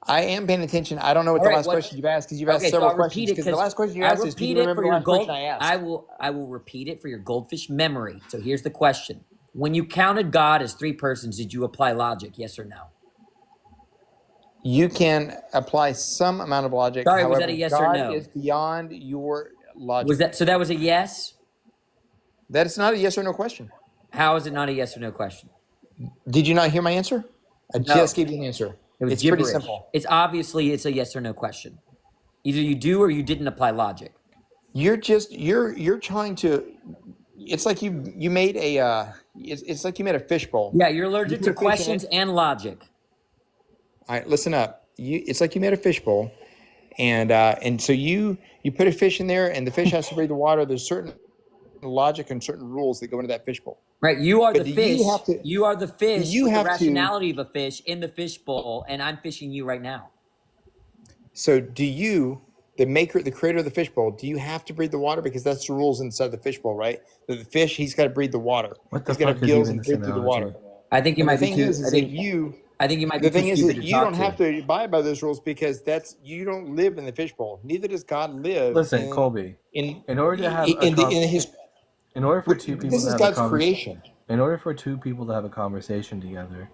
I am paying attention. I don't know what All the right, last question you've asked, because you've asked Okay, so several I'll repeat questions. it Because the because last question you I asked is, can repeat you it remember for the your last question gold. I asked? I will repeat it for your goldfish memory. So here's the question: when you counted God as three persons, did you apply logic? Yes or no? You can apply some amount of logic. Sorry, was that However, a yes or God no? is beyond your logic. Was that so? That was a yes. That is not a yes or no question. How is it not a yes or no question? Did you not hear my answer? I No. just gave you an answer. It was It's gibberish. pretty simple. It's obviously it's a yes or no question. Either you do or you didn't apply logic. You're trying to. It's like you made a. It's like you made a fishbowl. Yeah, you're allergic You to put a fish in questions it. and logic. All right, listen up. It's like you made a fishbowl, and so you put a fish in there, and the fish has to breathe the water. There's certain logic and certain rules that go into that fishbowl. Right, you are But the do fish. you have to? You are the fish You with the have to. rationality of a fish in the fishbowl, and I'm fishing you right now. So do you, the creator of the fishbowl, do you have to breathe the water? Because that's the rules inside the fishbowl, right? That the fish, he's got to breathe the water. What the He's got to fuck have is gills even and this breathe through the water. analogy? I think you And the might be thing too. is that you. I think you might The be too thing is stupid that to you talk don't have to abide by those rules, because you don't live in the fishbowl. Neither does God live. Listen, Colby. In order to have in order for two people this to is have God's a conversation, creation. in order for two people to have a conversation together,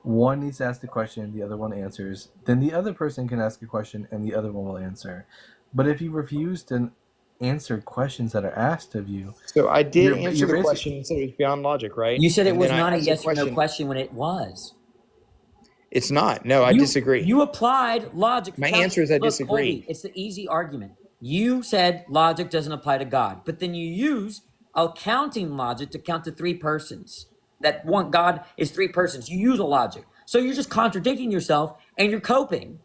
one needs to ask the question, the other one answers. Then the other person can ask a question, and the other one will answer. But if you refuse to answer questions that are asked of you, So I did you're answer the basically- question and said it was beyond logic, right? You said it And was then I not a asked the yes or no question when it was. It's not. No, I disagree. You applied logic. My answer is I disagree. Colby, it's the easy argument. You said logic doesn't apply to God, but then you use accounting logic to count to three persons. That one God is three persons. You use a logic. So you're just contradicting yourself and you're coping.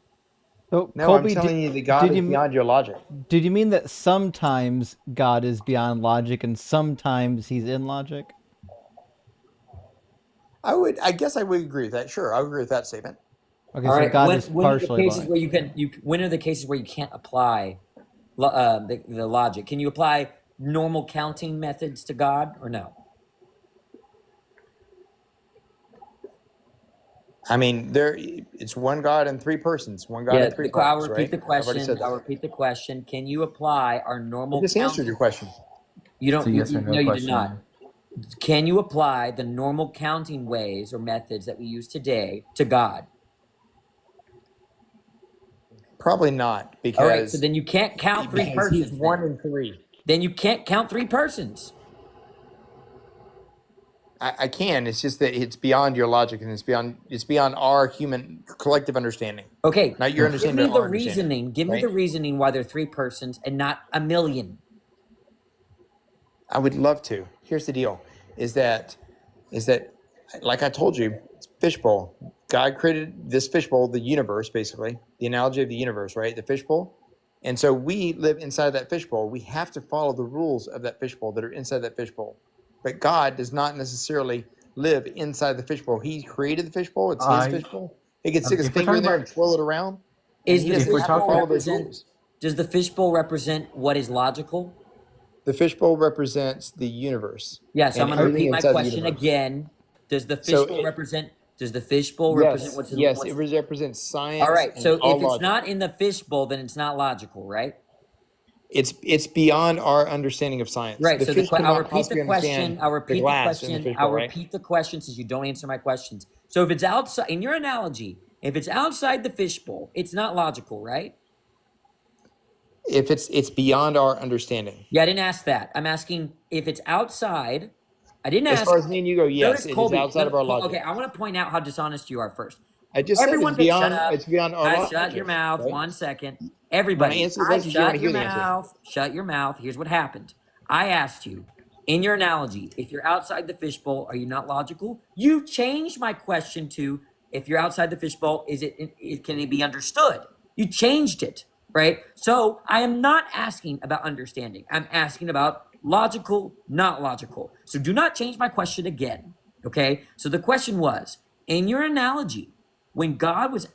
So, No, Colby, I'm telling you that God is beyond your logic. Did you mean that sometimes God is beyond logic and sometimes he's in logic? I guess I would agree with that. Sure, I would agree with that statement. Okay, All so right. God is When are the partially cases blind. where when are the cases where you can't apply the logic? Can you apply normal counting methods to God or no? I mean, it's one God and three persons. One God and three I'll persons, repeat right? the I've already question. said that. I'll repeat the question. Can you apply our normal I just answered your question. You don't. It's a yes or no no, you question. did not. Can you apply the normal counting ways or methods that we use today to God? Probably not, because All right. So then you can't count three persons. He's one and three. Then you can't count three persons. I can. It's just that it's beyond your logic, and it's beyond our human collective understanding. Okay. Not your understanding. Give me the reasoning. Give me the reasoning why there are three persons and not a million. I would love to. Here's the deal: is that, like I told you, it's fishbowl. God created this fishbowl, the universe, basically, the analogy of the universe, right? The fishbowl. And so we live inside that fishbowl. We have to follow the rules of that fishbowl that are inside that fishbowl. But God does not necessarily live inside the fishbowl. He created the fishbowl. It's his fishbowl. He can stick his finger in there and twirl it around. Does the fishbowl represent what is logical? The fishbowl represents the universe. Yes, I'm going to repeat my question again. Does the fishbowl represent? Does the fishbowl represent what's in? Yes, it represents science. All right. So if it's logic. not in the fishbowl, then it's not logical, right? It's beyond our understanding of science. Right. The So fish I'll cannot repeat the possibly question. understand I'll repeat the glass in the question. fishbowl, I'll right? repeat the question since you don't answer my questions. So if it's outside, in your analogy, if it's outside the fishbowl, it's not logical, right? If it's beyond our understanding. Yeah, I didn't ask that. I'm asking if it's outside. I didn't ask. As far as me and you go, yes, it is outside of our logic. Okay, I want to point out how dishonest you are first. I just said it's beyond. It's beyond our logic. Shut your mouth. Right? 1 second. Everybody, When I answer the question, you want to hear the answer. mouth. Shut your mouth. Here's what happened. I asked you, in your analogy, if you're outside the fishbowl, are you not logical? You changed my question to, if you're outside the fishbowl, can it be understood? You changed it, right? So I am not asking about understanding. I'm asking about logical, not logical. So do not change my question again, okay? So the question was, in your analogy, when God was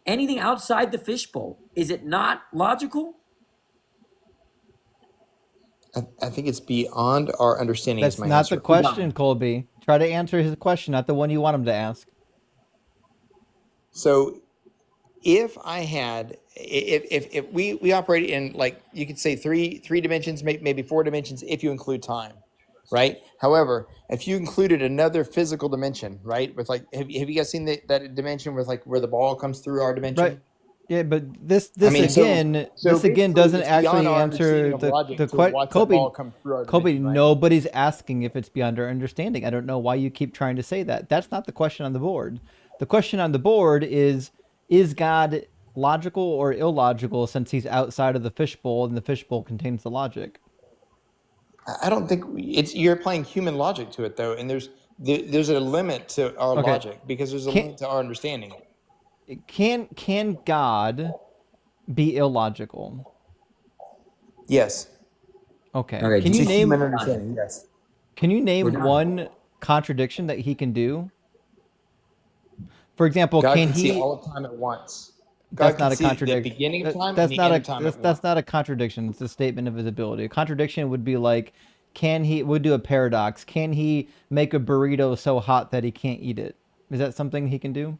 anything outside the fishbowl, is it not logical? I think it's beyond our understanding. That's not the question, Colby. Try to answer his question, not the one you want him to ask. So if we operate in, like, you could say three dimensions, maybe 4 dimensions if you include time, right? However, if you included another physical dimension, right, with like, have you guys seen that dimension with like where the ball comes through our dimension? Right. Yeah, but this I mean, again, so this again basically, doesn't it's beyond actually our understanding answer of the logic to question. watch that ball come through our Colby, dimension, right? nobody's asking if it's beyond our understanding. I don't know why you keep trying to say that. That's not the question on the board. The question on the board is God logical or illogical since he's outside of the fishbowl and the fishbowl contains the logic? I don't think you're applying human logic to it though, and there's a limit to our Okay. logic because there's a limit to our understanding. Can God be illogical? Yes. Okay. Okay, Can you It's a name human understanding? Yes. Can you name We're done. one contradiction that he can do? For example, God can can see he? all of time at once. God That's not can a see the contradiction. beginning of time and That's the not end a of time at that's once. not a contradiction. It's a statement of his ability. A contradiction would be like, can he? Would do a paradox. Can he make a burrito so hot that he can't eat it? Is that something he can do?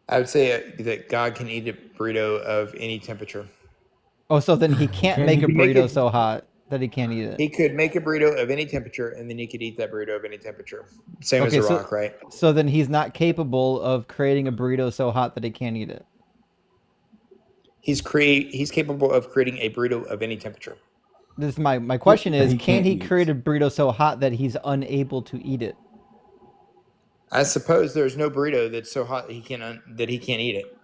I would say that God can eat a burrito of any temperature. Oh, so then he can't Can make he a make burrito it- so hot that he can't eat it. He could make a burrito of any temperature, and then he could eat that burrito of any temperature. Same as Okay, a so rock, right? so then he's not capable of creating a burrito so hot that he can't eat it. He's capable of creating a burrito of any temperature. This is my question is, he can can't he eat. create a burrito so hot that he's unable to eat it? I suppose there's no burrito that's so hot that he can't eat it.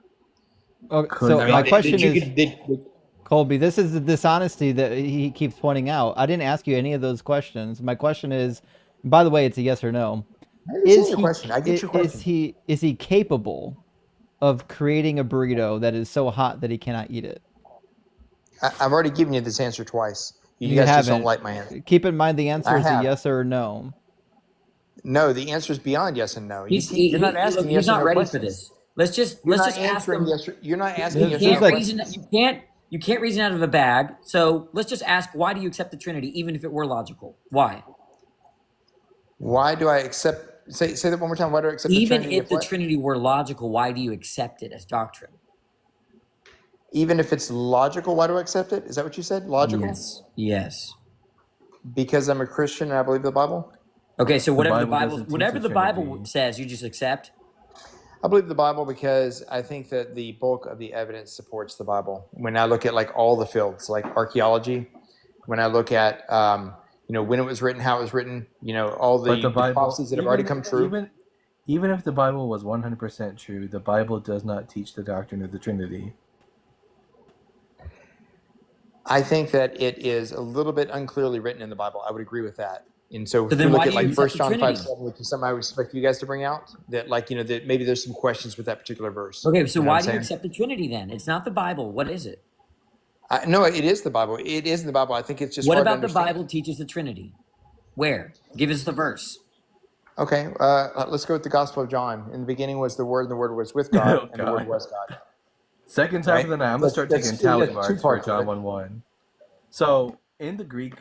Okay, Could so God- my question is, did- Colby, this is the dishonesty that he keeps pointing out. I didn't ask you any of those questions. My question is, by the way, it's a yes or no. I understand your question. I get your question. Is he capable of creating a burrito that is so hot that he cannot eat it? I've already given you this answer twice. You You guys just don't haven't. like my answer. Keep in mind the answer I is a have. yes or no. No, the answer is beyond yes and no. You're not asking look, yes he's not or no ready questions. for this. Let's just You're ask answering him. yes. You're not asking You yes or can't no like- reason. questions. You can't reason out of a bag. So let's just ask, why do you accept the Trinity, even if it were logical? Why? Why do I accept? Say that one more time. Why do I accept the Even Trinity? if the Trinity were logical, why do you accept it as doctrine? Even if it's logical, why do I accept it? Is that what you said? Logical? Yes. Yes. Because I'm a Christian and I believe the Bible? Okay, so whatever the Bible Bible, doesn't teach whatever the the Bible Trinity. says, you just accept. I believe the Bible because I think that the bulk of the evidence supports the Bible. When I look at like all the fields, like archaeology, when I look at when it was written, how it was written, all But the prophecies that have already come true. Even if the Bible was 100% true, the Bible does not teach the doctrine of the Trinity. I think that it is a little bit unclearly written in the Bible. I would agree with that. And so if So you then look why at do you like 1 accept the John Trinity? 5:7, which is something I would expect you guys to bring out, that that maybe there's some questions with that particular verse. Okay, so You know why what do I'm you saying? accept the Trinity then? It's not the Bible. What is it? No, it is the Bible. It is in the Bible. I think it's just What hard to about the understand. Bible teaches the Trinity? Where? Give us the verse. Okay, let's go with the Gospel of John. In the beginning was the Word, and the Word was with God, Oh, and the Word God. was God. Second time Right? of the night. I'm going to start taking That's tally two marks for parts of John it. 1:1. So, in the Greek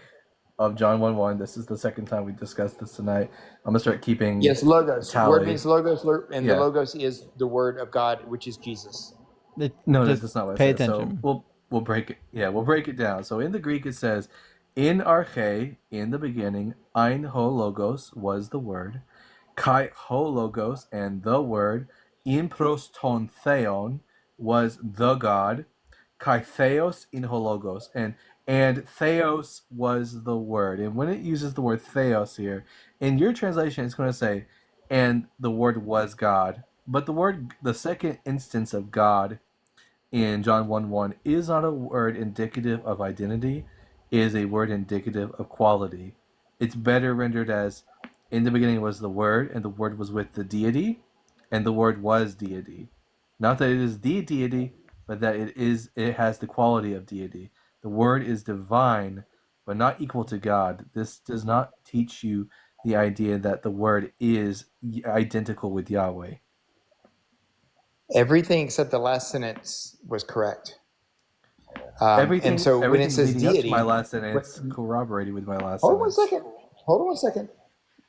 of John 1:1, this is the second time we discussed this tonight. I'm going to start keeping Yes, logos. tally. Word means logos, and Yeah. the logos is the Word of God, which is Jesus. No, Just that's not what it pay says. attention. So we'll break it. Yeah, we'll break it down. So in the Greek it says, "In arche, in the beginning, ein ho logos was the word, kai ho logos, and the word, in pros ton theon was the God, kai theos in ho logos, and theos was the word." And when it uses the word theos here, in your translation it's going to say, "And the word was God." But the second instance of God in John 1:1 is not a word indicative of identity, it is a word indicative of quality. It's better rendered as, "In the beginning was the Word, and the Word was with the deity, and the Word was deity." Not that it is the deity, but that it has the quality of deity. The Word is divine, but not equal to God. This does not teach you the idea that the Word is identical with Yahweh. Everything except the last sentence was correct. Everything, and so when it says leading up deity, to my last sentence corroborated with my last hold on sentence. one second.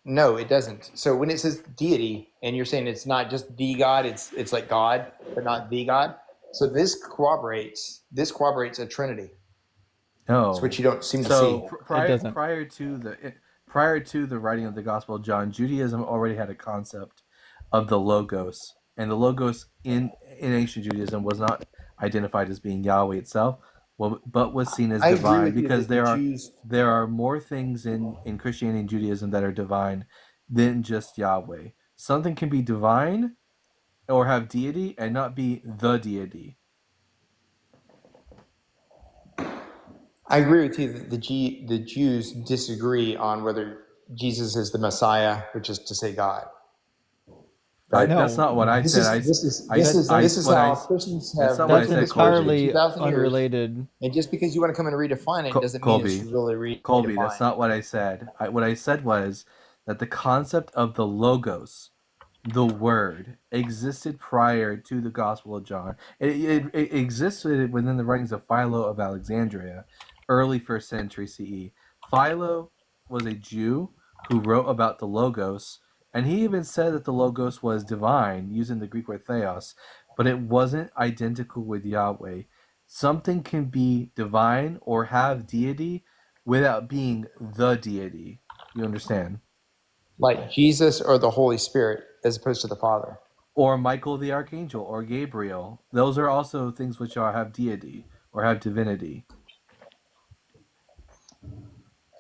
No, it doesn't. So when it says deity, and you're saying it's not just the God, it's like God, but not the God. So this corroborates a Trinity. No. It's what you don't seem to So see. prior to the writing of the Gospel of John, Judaism already had a concept of the Logos, and the Logos in ancient Judaism was not identified as being Yahweh itself, but was seen as I agree divine, with you because that the Jews. there are more things in Christianity and Judaism that are divine than just Yahweh. Something can be divine or have deity and not be the deity. I agree with you that the Jews disagree on whether Jesus is the Messiah, which is to say God. But That's not what I this said. is how Christians have That's not what I That's written said, this word for entirely 2,000 years. unrelated. And just because you want to come and redefine it doesn't mean it's really Colby, redefined. that's not what I said. What I said was that the concept of the Logos, the Word, existed prior to the Gospel of John. It existed within the writings of Philo of Alexandria, early 1st century CE. Philo was a Jew who wrote about the Logos, and he even said that the Logos was divine, using the Greek word theos, but it wasn't identical with Yahweh. Something can be divine or have deity without being the deity. You understand? Like Jesus or the Holy Spirit as opposed to the Father. Or Michael the Archangel or Gabriel. Those are also things which have deity or have divinity.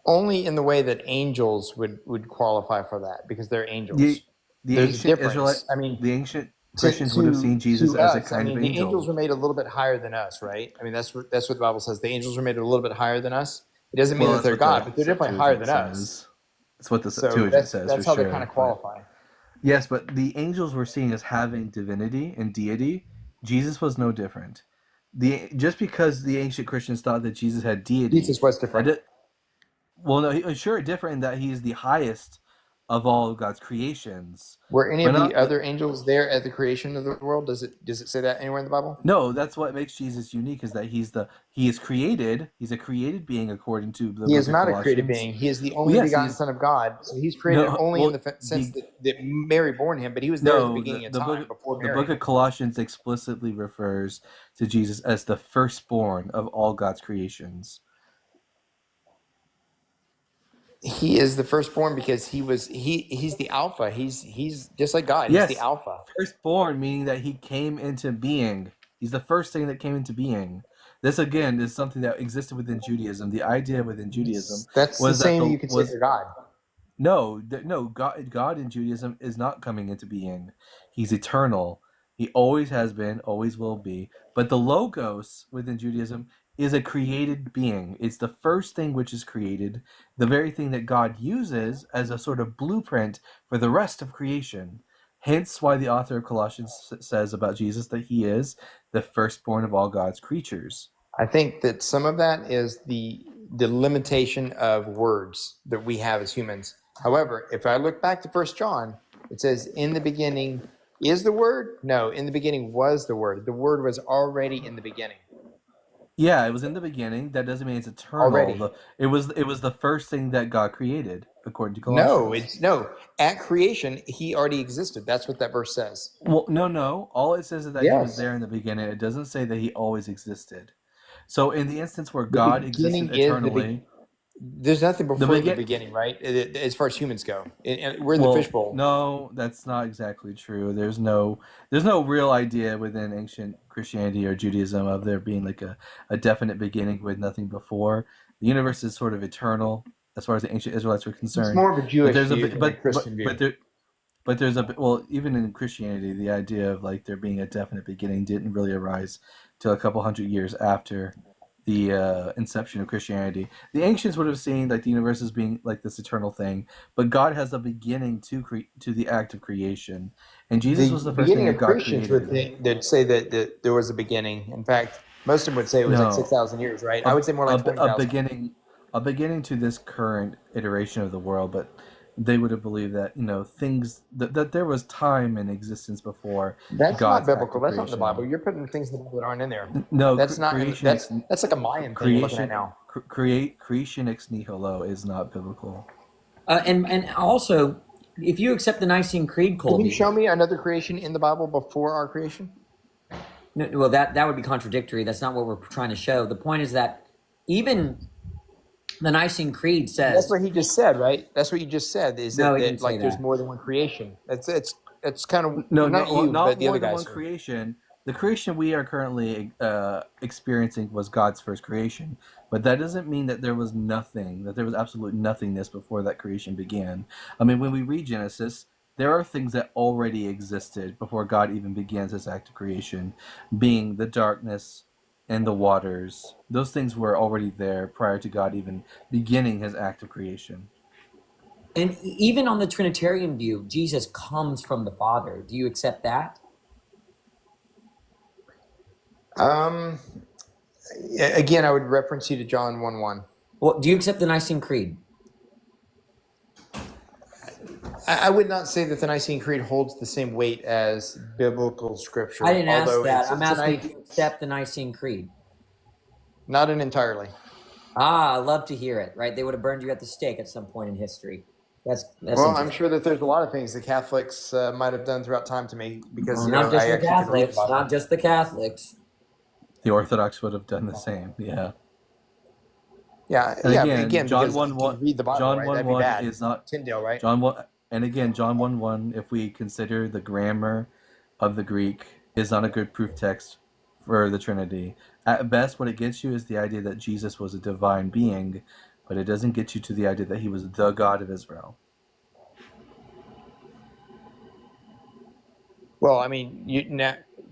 Only in the way that angels would qualify for that, because they're angels. The There's a ancient difference. Israelite, I mean, the ancient Christians would have seen Jesus to as a us, kind of the angel. angels were made a little bit higher than us, right? I mean, that's what the Bible says. The angels were made a little bit higher than us. It doesn't mean that they're God, but they're definitely higher than us. That's what the So Septuagint says. that's for how sure, they kind of but- qualify. Yes, but the angels were seen as having divinity and deity. Jesus was no different. Just because the ancient Christians thought that Jesus had deity, Jesus was different. Well, no, sure, different in that he is the highest of all of God's creations. Were any but of not the other angels there at the creation of the world? Does it say that anywhere in the Bible? No, that's what makes Jesus unique, is that he is created. He's a created being according to the He book is of not a Colossians. created being. He is the only Yes, begotten he's- Son of God. So he's created No, only well, in the sense that Mary born him, but he was there at the beginning of time before the Mary. book of Colossians explicitly refers to Jesus as the firstborn of all God's creations. He is the firstborn because he's the Alpha. He's just like God. Yes, He's the Alpha. Firstborn, meaning that he came into being. He's the first thing that came into being. This again is something that existed within Judaism. The idea within Judaism That's was the same that you could say for God. No, God in Judaism is not coming into being. He's eternal. He always has been, always will be. But the Logos within Judaism is a created being. It's the first thing which is created, the very thing that God uses as a sort of blueprint for the rest of creation. Hence why the author of Colossians says about Jesus that he is the firstborn of all God's creatures. I think that some of that is the limitation of words that we have as humans. However, if I look back to 1 John, it says, in the beginning is the Word? No, in the beginning was the Word. The Word was already in the beginning. Yeah, it was in the beginning. That doesn't mean it's eternal. Already. It was the first thing that God created, according to Colossians. No. At creation, he already existed. That's what that verse says. Well, no. All it says is that he was there in the beginning. It doesn't say that he always existed. So in the instance where God existed eternally, there's nothing before the beginning, right? As far as humans go, we're the fishbowl. No, that's not exactly true. There's no real idea within ancient Christianity or Judaism of there being like a definite beginning with nothing before. The universe is sort of eternal as far as the ancient Israelites were concerned. It's more of a Jewish view than a Christian view. But there's even in Christianity, the idea of like there being a definite beginning didn't really arise till a couple hundred years after the inception of Christianity. The ancients would have seen like the universe as being like this eternal thing, but God has a beginning to the act of creation, and Jesus was the first thing that God created. They'd say that there was a beginning. In fact, most of them would say it was like 6,000 years, right? I would say more like 20,000. A beginning to this current iteration of the world, but they would have believed that things that there was time and existence before. That's God's not biblical. That's not in the Bible. You're putting things in the Bible that aren't in there. No, that's not. That's like a Mayan thing you're looking at now. Creation ex nihilo is not biblical. And also, if you accept the Nicene Creed, Can you Colby, show me another creation in the Bible before our creation? no, well, that would be contradictory. That's not what we're trying to show. The point is that even the Nicene Creed That's says, what he just said, right? That's what you just said. Is no, that, he didn't say like there's that. more than one creation? That's kind of No, not well, you, not but the more other than guys. one creation. The creation we are currently experiencing was God's first creation, but that doesn't mean that there was nothing, that there was absolute nothingness before that creation began. I mean, when we read Genesis, there are things that already existed before God even begins his act of creation, being the darkness and the waters. Those things were already there prior to God even beginning his act of creation. And even on the Trinitarian view, Jesus comes from the Father. Do you accept that? Again, I would reference you to John 1:1. Well, do you accept the Nicene Creed? I would not say that the Nicene Creed holds the same weight as biblical scripture. I didn't ask although that. I'm asking it's if you accept the Nicene Creed. not an entirely. Ah, I love to hear it. Right? They would have burned you at the stake at some point in history. That's Well, I'm interesting. sure that there's a lot of things the Catholics might have done throughout time to me because Not just I the actually can read the Catholics. Bible. Not just the Catholics. The Orthodox would have done the same, yeah. Yeah, And yeah. again, Again, John because 1:1, you can read the Bible, John right? 1 That'd be 1 bad. is not Tyndale, right? John 1, and again, John 1:1, if we consider the grammar of the Greek, is not a good proof text for the Trinity. At best, what it gets you is the idea that Jesus was a divine being, but it doesn't get you to the idea that he was the God of Israel. Well, I mean,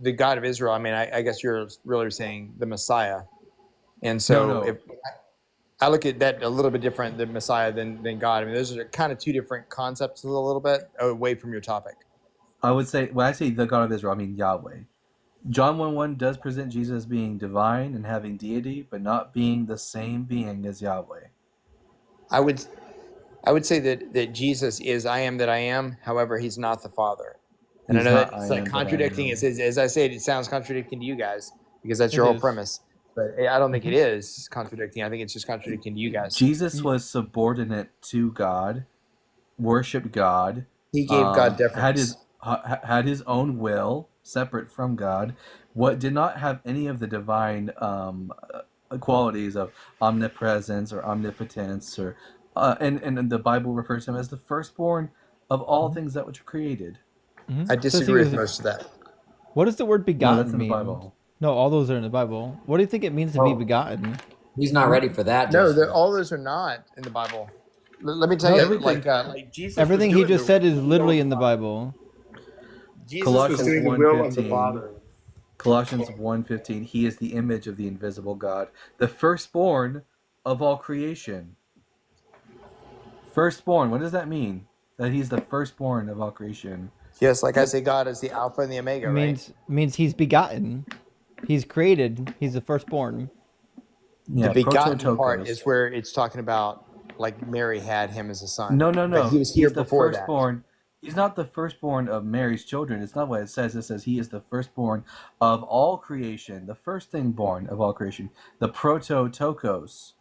the God of Israel. I mean, I guess you're really saying the Messiah, and so No. if I look at that a little bit different, the Messiah than God. I mean, those are kind of two different concepts, a little bit away from your topic. I would say, when I say the God of Israel, I mean Yahweh. John 1:1 does present Jesus as being divine and having deity, but not being the same being as Yahweh. I would say that Jesus is I am that I am. However, he's not the Father. And He's I know not that it's I like am that I contradicting. am. As I say it sounds contradicting to you guys because that's It your whole is. premise. But I don't think it is contradicting. I think it's just contradicting to you guys. Jesus was subordinate to God, worshipped God. He gave God deference. Had his own will separate from God. What did not have any of the divine qualities of omnipresence or omnipotence, or and the Bible refers to him as the firstborn of all things that which are created. I It says he disagree with was- most of that. What does the word No, begotten that's in the mean? Bible. No, all those are in the Bible. What do you think it means to be begotten? He's not ready for that. No, Justin. all those are not in the Bible. Let me tell No, you, everything- like Jesus. Everything was he doing just the said is will literally of in the God. Bible. Jesus was Colossians doing the will of the 1:15. Father. Colossians 1:15, he is the image of the invisible God, the firstborn of all creation. Firstborn, what does that mean? That he's the firstborn of all creation. Yes, like I say, God is the Alpha and the Omega, right? Means he's begotten. He's created. He's the firstborn. Yeah, The begotten prototokos. part is where it's talking about like Mary had him as a son. No. But he was here He's the before that. firstborn. He's not the firstborn of Mary's children. It's not what it says. It says he is the firstborn of all creation, the first thing born of all creation, the prototokos.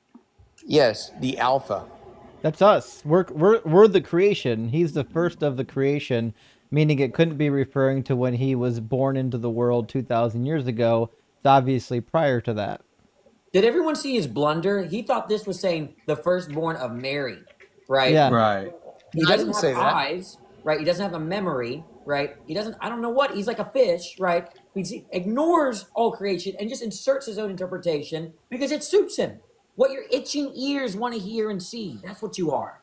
Yes, the Alpha. That's us. We're the creation. He's the first of the creation, meaning it couldn't be referring to when he was born into the world 2,000 years ago. It's obviously prior to that. Did everyone see his blunder? He thought this was saying the firstborn of Mary, right? Yeah. Right. He I doesn't didn't have say that. eyes, right? He doesn't have a memory, right? He doesn't, I don't know what, he's like a fish, right? He ignores all creation and just inserts his own interpretation because it suits him. What your itching ears want to hear and see, that's what you are.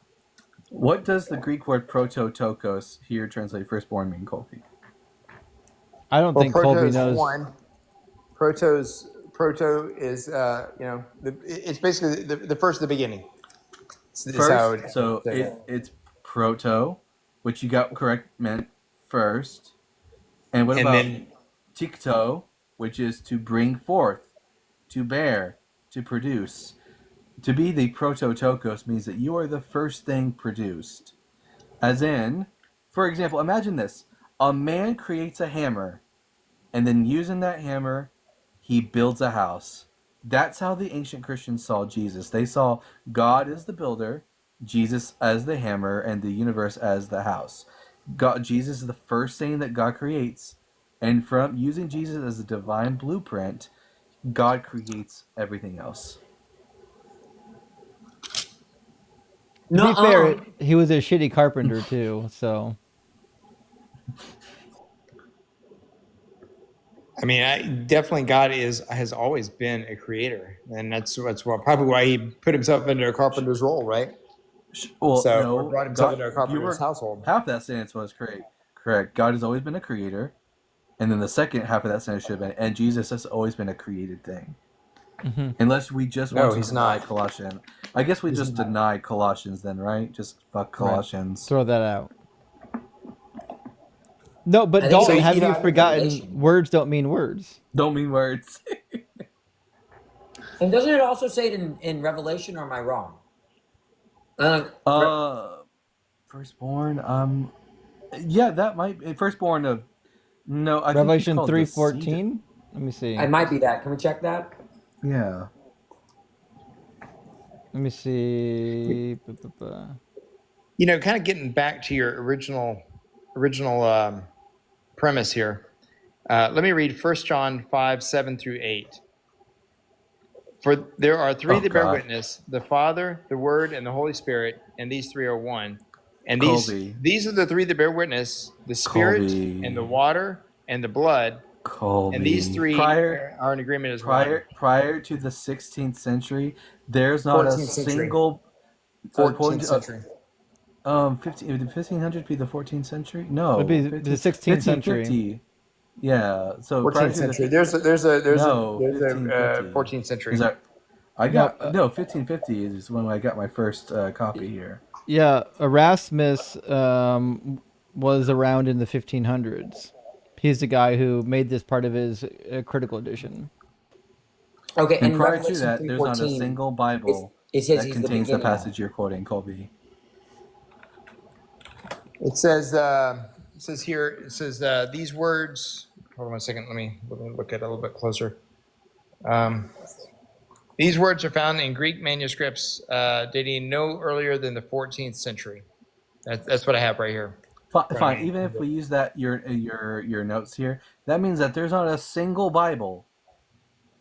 What does the Greek word prototokos, here translated firstborn, mean, Colby? I don't think Colby proto is knows. one. Proto is it's basically the first of the beginning. It's proto, which you got correct meant first. And what about tikto, which is to bring forth, to bear, to produce. To be the prototokos means that you are the first thing produced. As in, for example, imagine this. A man creates a hammer, and then using that hammer, he builds a house. That's how the ancient Christians saw Jesus. They saw God as the builder, Jesus as the hammer, and the universe as the house. Jesus is the first thing that God creates, and from using Jesus as a divine blueprint, God creates everything else. To be fair, he was a shitty carpenter too, so. I mean, definitely God has always been a creator, and that's probably why he put himself into a carpenter's role, right? Well, So, no, or brought himself into a God, carpenter's household. half that sentence was correct. God has always been a creator, and then the second half of that sentence should have been, and Jesus has always been a created thing. Mm-hmm. Unless we just No, want to he's deny not. Colossians. I guess we He's just not. deny Colossians then, right? Just fuck Colossians. Throw that out. No, but I think Dalton, it's have you also forgotten Revelation. words don't mean words? Don't mean words. And doesn't it also say it in Revelation, or am I wrong? Firstborn. Yeah, that might be firstborn of. No, I Revelation think he's called the seed. 3:14. Let me see. It might be that. Can we check that? Yeah. Let me see. You know, kind of getting back to your original premise here. Let me read 1 John 5:7-8. For there are three that bear witness: the Father, the Word, and the Holy Spirit, and these three are one. And these are the three that bear witness: the Spirit, and the water, and the blood. And these three are in agreement as well. Prior to the 16th century, there's not a single 14th century. 1500 be the 14th century? No, it'd be the 16th century. Yeah, so 14th century. There's a 14th century. I got 1550 is when I got my first copy here. Yeah, Erasmus was around in the 1500s. He's the guy who made this part of his critical edition. Okay, and prior to that, there's not a single Bible that contains the passage you're quoting, Colby. It says here, these words. Hold on a second. Let me look at it a little bit closer. These words are found in Greek manuscripts dating no earlier than the 14th century. That's what I have right here. Fine. Even if we use that your notes here, that means that there's not a single Bible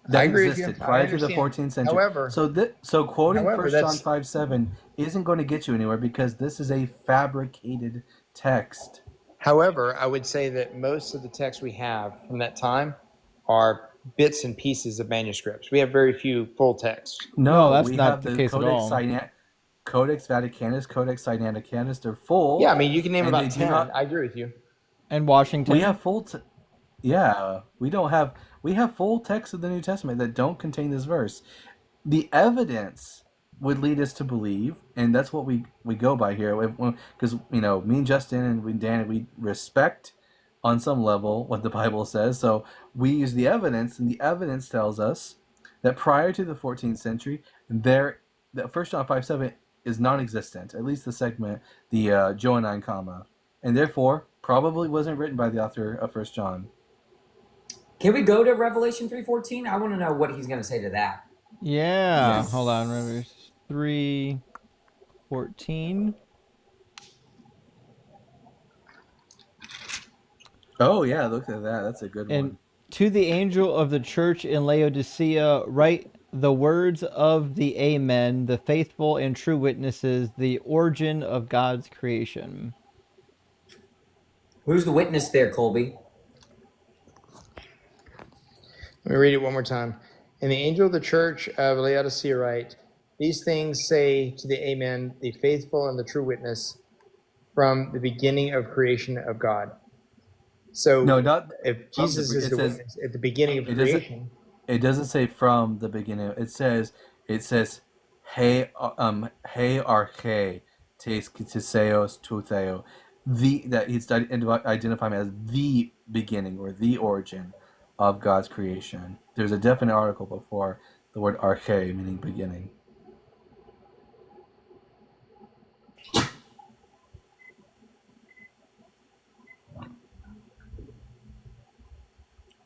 that existed prior to the 14th century. However, so quoting 1 John 5:7 isn't going to get you anywhere because this is a fabricated text. However, I would say that most of the texts we have from that time are bits and pieces of manuscripts. We have very few full texts. No, that's not the case at all. Codex Vaticanus, Codex Sinaiticus, they're full. Yeah, I mean, you can name about 10. I agree with you. And Washington. We have full we have full texts of the New Testament that don't contain this verse. The evidence would lead us to believe, and that's what we go by here, because me and Justin and Dan, we respect on some level what the Bible says, so we use the evidence, and the evidence tells us that prior to the 14th century, that 1 John 5:7 is non-existent, at least the segment, the Johannine comma, and therefore probably wasn't written by the author of 1 John. Can we go to Revelation 3:14? I want to know what he's going to say to that. Yeah, yes. Hold on. Revelation 3:14. Oh yeah, look at that. That's a good one. To the angel of the church in Laodicea, write the words of the Amen, the faithful and true witnesses, the origin of God's creation. Who's the witness there, Colby? Let me read it one more time. And the angel of the church of Laodicea write, these things say to the Amen, the faithful and the true witness, from the beginning of creation of God. So if Jesus is the witness at the beginning of creation. It doesn't say from the beginning. It says hey arche tes kitiseos tutheo. That he's identifying as the beginning or the origin of God's creation. There's a definite article before the word arche, meaning beginning.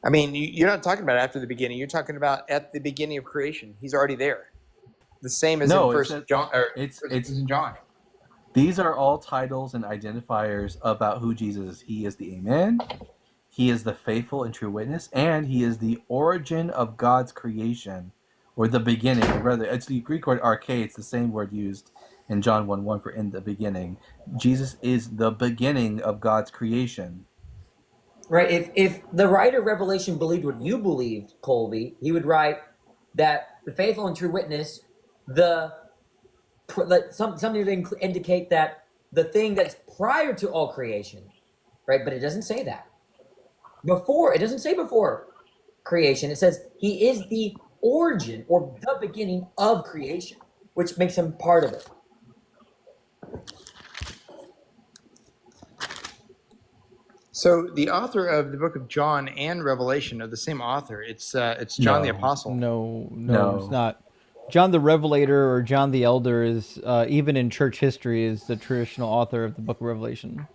I mean, you're not talking about after the beginning. You're talking about at the beginning of creation. He's already there. The same as in First John. It's in John. These are all titles and identifiers about who Jesus is. He is the Amen. He is the faithful and true witness, and he is the origin of God's creation, or the beginning. Or rather, it's the Greek word arche. It's the same word used in John 1:1 for in the beginning. Jesus is the beginning of God's creation. Right. If the writer of Revelation believed what you believed, Colby, he would write that the faithful and true witness, something to indicate that the thing that's prior to all creation, right? But it doesn't say that. It doesn't say before creation. It says he is the origin or the beginning of creation, which makes him part of it. So the author of the book of John and Revelation are the same author. It's John the Apostle. No, it's not. John the Revelator or John the Elder is, even in church history, is the traditional author of the book of Revelation.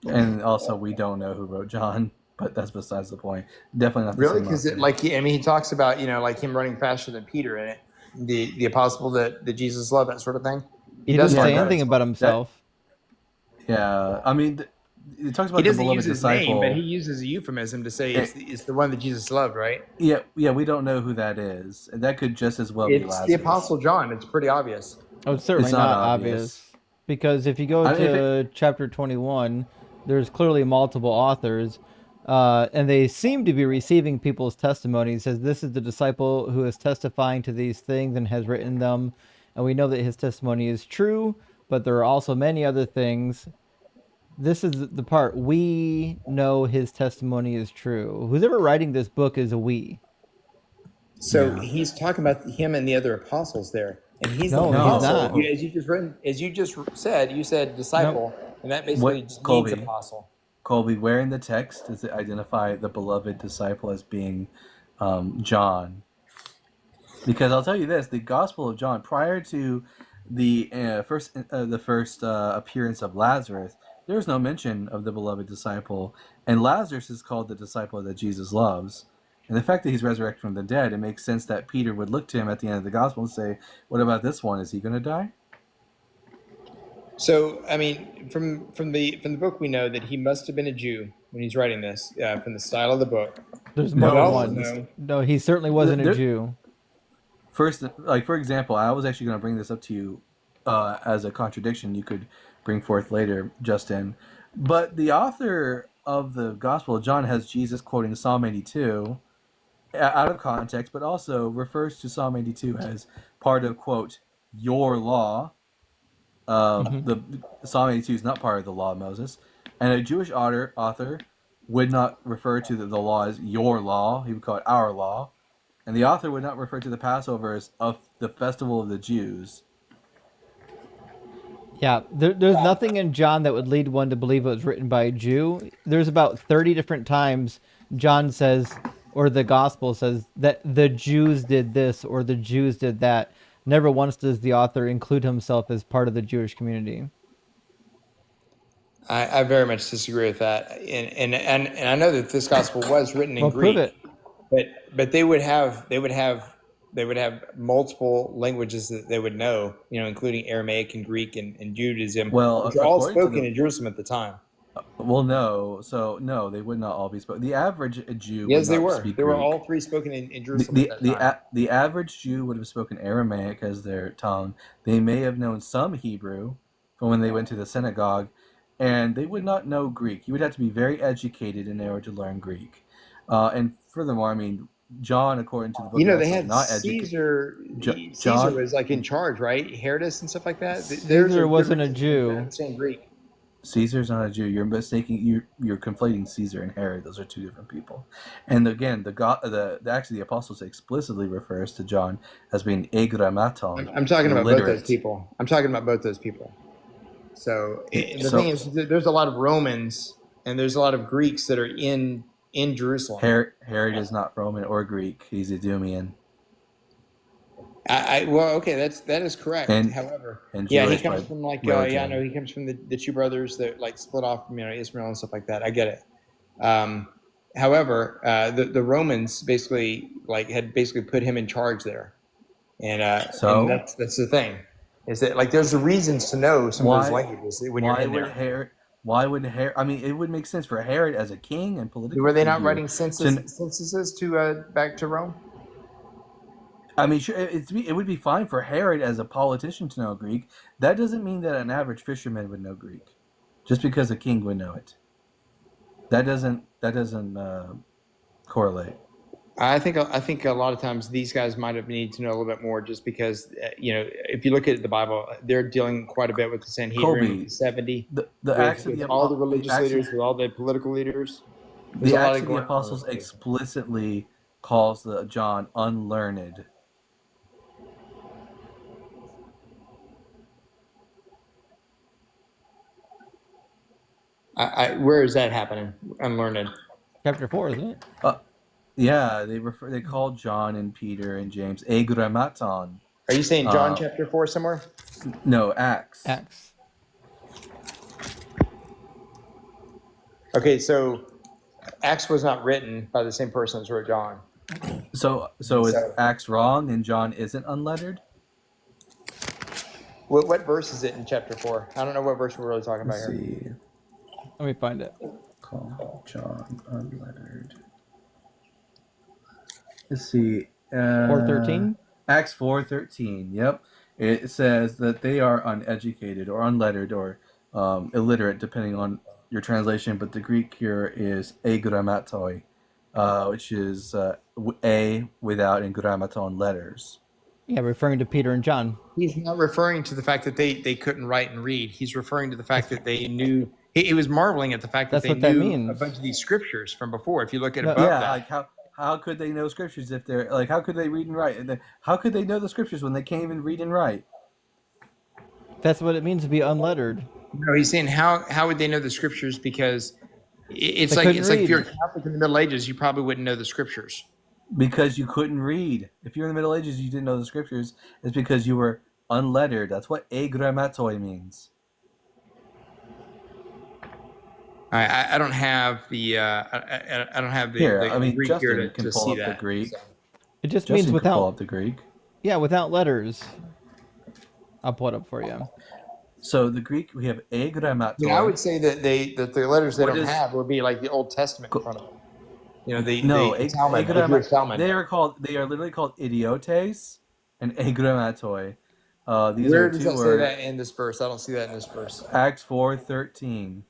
And also, we don't know who wrote John, but that's besides the point. Definitely not the Really, same because author. he talks about like him running faster than Peter in it, the apostle that Jesus loved, that sort of thing. He doesn't say anything about himself. I mean, it talks about he the doesn't beloved use his disciple. name, but he uses a euphemism to say it's the one that Jesus loved, right? Yeah, we don't know who that is, and that could just as well be Lazarus. It's the Apostle John. It's pretty obvious. Oh, it's certainly not obvious. Because if you go to chapter 21, there's clearly multiple authors, and they seem to be receiving people's testimony. It says, this is the disciple who is testifying to these things and has written them, and we know that his testimony is true, but there are also many other things. This is the part, we know his testimony is true. Who's ever writing this book is a we. So he's talking about him and the other apostles there, and he's no, the apostle. he's not. As you just said, you said disciple, and that basically just means apostle. Colby, where in the text does it identify the beloved disciple as being John? Because I'll tell you this: the Gospel of John, prior to the first appearance of Lazarus, there's no mention of the beloved disciple, and Lazarus is called the disciple that Jesus loves. And the fact that he's resurrected from the dead, it makes sense that Peter would look to him at the end of the gospel and say, "What about this one? Is he going to die?" So, I mean, from the book, we know that he must have been a Jew when he's writing this. From the style of the book, there's more than one. No, he certainly wasn't a Jew. First, like for example, I was actually going to bring this up to you as a contradiction. You could bring forth later, Justin. But the author of the Gospel of John has Jesus quoting Psalm 82 out of context, but also refers to Psalm 82 as part of, quote, your law. The Psalm 82 is not part of the law of Moses. And a Jewish author would not refer to the law as your law. He would call it our law. And the author would not refer to the Passover as of the festival of the Jews. Yeah, there's nothing in John that would lead one to believe it was written by a Jew. There's about 30 different times John says, or the gospel says, that the Jews did this or the Jews did that. Never once does the author include himself as part of the Jewish community. I very much disagree with that, and I know that this gospel was written in Greek, prove it. but they would have multiple languages that they would know, including Aramaic and Greek and Judaism, which are all spoken in Jerusalem at the time. Well, no, they would not all be spoken. The average Jew, yes, they were. Speak they were Greek. all three spoken in Jerusalem at that time. The average Jew would have spoken Aramaic as their tongue. They may have known some Hebrew from when they went to the synagogue, and they would not know Greek. You would have to be very educated in order to learn Greek. And furthermore, I mean, John, according to the book, they had not Caesar. Caesar was like in charge, right? Herodes and stuff like that. Caesar wasn't a Jew. Saying Greek. Caesar's not a Jew. You're mistaking. You're conflating Caesar and Herod. Those are two different people. And again, the apostles explicitly refers to John as being egrammaton. I'm talking about both those people. So the thing is, there's a lot of Romans and there's a lot of Greeks that are in Jerusalem. Herod is not Roman or Greek. He's Idumean. That is correct. However, he comes from he comes from the two brothers that like split off from Israel and stuff like that. I get it. However, the Romans basically had put him in charge there, and that's the thing. Is that like there's reasons to know some of those languages when you're in there? Why would Herod? I mean, it would make sense for Herod as a king and political. Were they not figure writing censuses to back to Rome? I mean, sure, it would be fine for Herod as a politician to know Greek. That doesn't mean that an average fisherman would know Greek, just because a king would know it. That doesn't correlate. I think a lot of times these guys might have needed to know a little bit more, just because if you look at the Bible, they're dealing quite a bit with the Sanhedrin, with the 70, the Acts of the all the religious leaders, with all the political leaders. The Acts of the Apostles explicitly calls the John unlearned. Where is that happening? Unlearned. Chapter 4, isn't it? Yeah, they call John and Peter and James agrammaton. Are you saying John chapter 4 somewhere? No, Acts. Acts. Okay, so Acts was not written by the same person as wrote John. So is Acts wrong and John isn't unlettered? What verse is it in chapter 4? I don't know what verse we're really talking about here. Let me find it. Call John unlettered. Let's see. 4:13? Acts 4:13. Yep. It says that they are uneducated or unlettered or illiterate, depending on your translation. But the Greek here is agrammatoi, which is a without and grammaton letters. Yeah, referring to Peter and John. He's not referring to the fact that they couldn't write and read. He's referring to the fact that they knew. He was marveling at the fact that they knew a bunch of these scriptures from before. If you look at above that. Like how could they know scriptures if they're like, how could they read and write? And how could they know the scriptures when they can't even read and write? That's what it means to be unlettered. No, he's saying how would they know the scriptures? Because it's like if you're a Catholic in the Middle Ages, you probably wouldn't know the scriptures. Because you couldn't read. If you're in the Middle Ages, you didn't know the scriptures. It's because you were unlettered. That's what agrammatoi means. I don't have the I don't have the Greek Justin here can to pull see up that. the Greek. So. It just Justin means can without pull up the Greek. Yeah, without letters. I'll pull it up for you. So the Greek, we have agrammatoi. Yeah, I would say that the letters they don't have would be like the Old Testament in front of them. The Talmud, the Jewish Talmud. They are literally called idiotes and agrammatoi. These Where are does two that words. say that in this verse? I don't see that in this verse. Acts 4:13.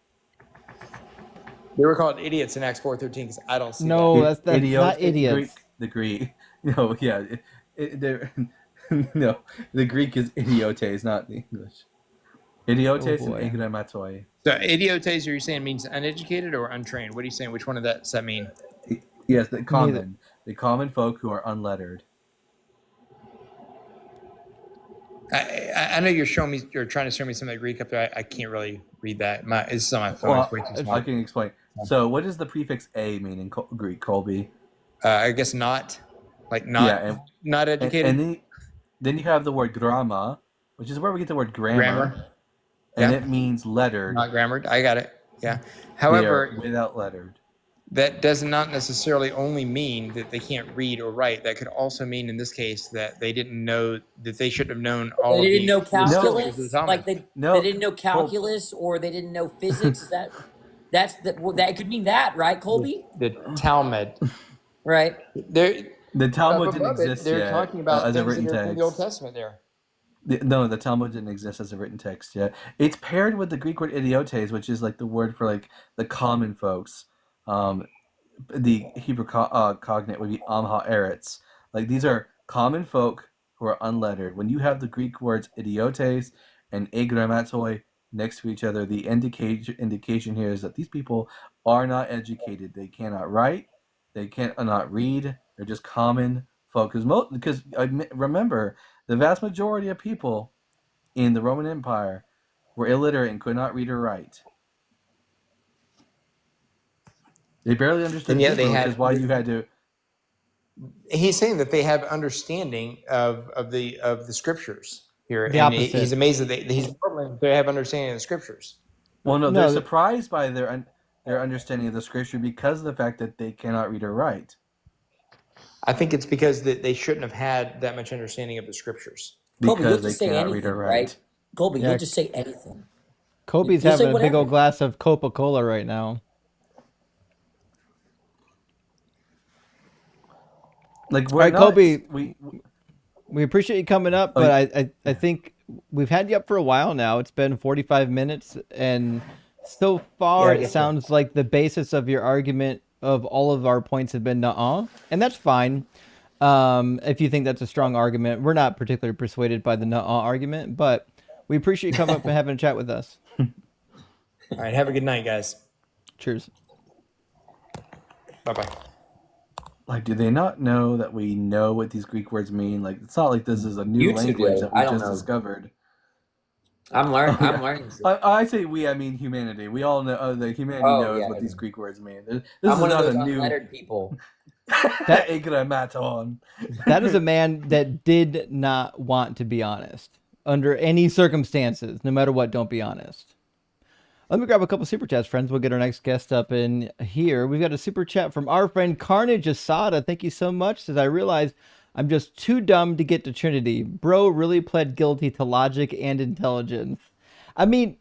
They were called idiots in Acts 4:13 because I don't see that. That's Idiots, not idiots. The Greek. No, yeah. No, the Greek is idiotes, not the English. Idiotes and agrammatoi. So idiotes, are you saying means uneducated or untrained? What are you saying? Which one of that does that mean? Yes, the common folk who are unlettered. I know you're trying to show me some of the Greek up there. I can't really read that. It's on my phone. It's way too small. I can explain. So, what does the prefix "a" mean in Greek, Colby? I guess not, like not educated. And then you have the word gramma, which is where we get the word grammar. And it means lettered. Not grammared. I got it. Yeah. However, without lettered. That does not necessarily only mean that they can't read or write. That could also mean, in this case, that they didn't know, that they should have known all they of didn't know calculus, they didn't know calculus, or they didn't know physics. Is that could mean that, right, Colby? The Talmud, right? The Talmud didn't exist They're yet talking about as a things written that are text. from the Old Testament there. No, the Talmud didn't exist as a written text yet. It's paired with the Greek word idiotes, which is like the word for like the common folks. The Hebrew cognate would be amha eretz. Like these are common folk who are unlettered. When you have the Greek words idiotes and agrammatoi next to each other, the indication here is that these people are not educated. They cannot write. They cannot read. They're just common folk. Because remember, the vast majority of people in the Roman Empire were illiterate and could not read or write. They barely understood Hebrew, which is why you had to. He's saying that they have understanding of the scriptures here, the and opposite. He's amazed that they have understanding of the scriptures. Well, no, they're surprised by their understanding of the scripture because of the fact that they cannot read or write. I think it's because they shouldn't have had that much understanding of the scriptures. Colby, you'll because they just say cannot read or anything, right? write. Colby, Yeah. you'll just say anything. Kobe's You'll say having a big whatever. old glass of Coca-Cola right now. Like All we're right, not. Kobe, We we appreciate you coming up, Oh, but I think we've had you up for a while now. It's been 45 minutes, and so far Yeah, I it get you. sounds like the basis of your argument of all of our points have been nuh-uh, and that's fine. If you think that's a strong argument, we're not particularly persuaded by the nuh-uh argument, but we appreciate you coming up and having a chat with us. All right, have a good night, guys. Cheers. Bye bye. like, do they not know that we know what these Greek words mean? Like, it's not like this is a new You two language do. that we I don't just know. discovered. I'm learning. Oh, yeah. I'm learning. I say we, I mean humanity. We all know the humanity Oh, knows yeah, what yeah. these Greek words mean. This I'm is one of not those a new unlettered people. Egrammaton. That is a man that did not want to be honest under any circumstances, no matter what. Don't be honest. Let me grab a couple super chats, friends. We'll get our next guest up in here. We've got a super chat from our friend Carnage Asada. Thank you so much. Says, I realize I'm just too dumb to get to Trinity. Bro really pled guilty to logic and intelligence. I mean,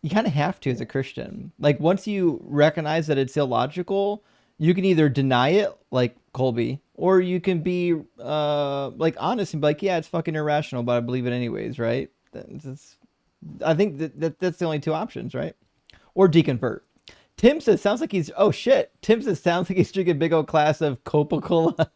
you kind of have to as a Christian. Like, once you recognize that it's illogical, you can either deny it, like Colby, or you can be like honest and be like, yeah, it's fucking irrational, but I believe it anyways, right? I think that's the only two options, right? Or deconvert. Tim says, sounds like he's, oh shit. Tim says, sounds like he's drinking a big old glass of Coca-Cola.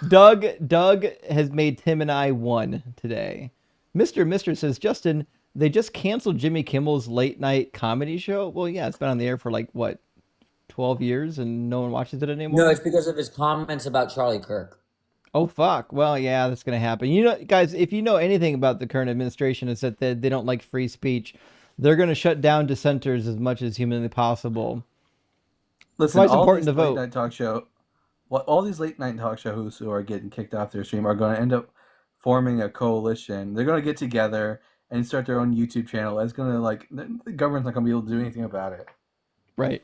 Doug has made Tim and I one today. Mr. says, Justin, they just canceled Jimmy Kimmel's late night comedy show. Well, yeah, it's been on the air for like, what, 12 years and no one watches it anymore? No, it's because of his comments about Charlie Kirk. Oh, fuck. Well, yeah, that's going to happen. You know, guys, if you know anything about the current administration, it's that they don't like free speech. They're going to shut down dissenters as much as humanly possible. Listen, Why it's all important these to vote. late night talk show, all these late night talk shows who are getting kicked off their stream are going to end up forming a coalition. They're going to get together and start their own YouTube channel. It's going to the government's not going to be able to do anything about it. Right.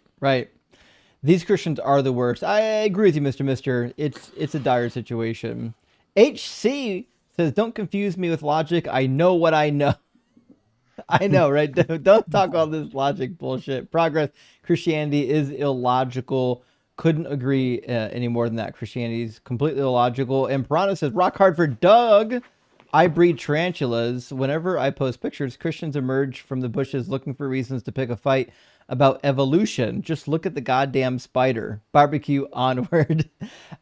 These Christians are the worst. I agree with you, Mr. It's a dire situation. HC says, don't confuse me with logic. I know what I know. I know, right? Don't talk all this logic bullshit. Progress. Christianity is illogical. Couldn't agree any more than that. Christianity is completely illogical. And Piranha says, rock hard for Doug. I breed tarantulas. Whenever I post pictures, Christians emerge from the bushes looking for reasons to pick a fight about evolution. Just look at the goddamn spider. Barbecue onward.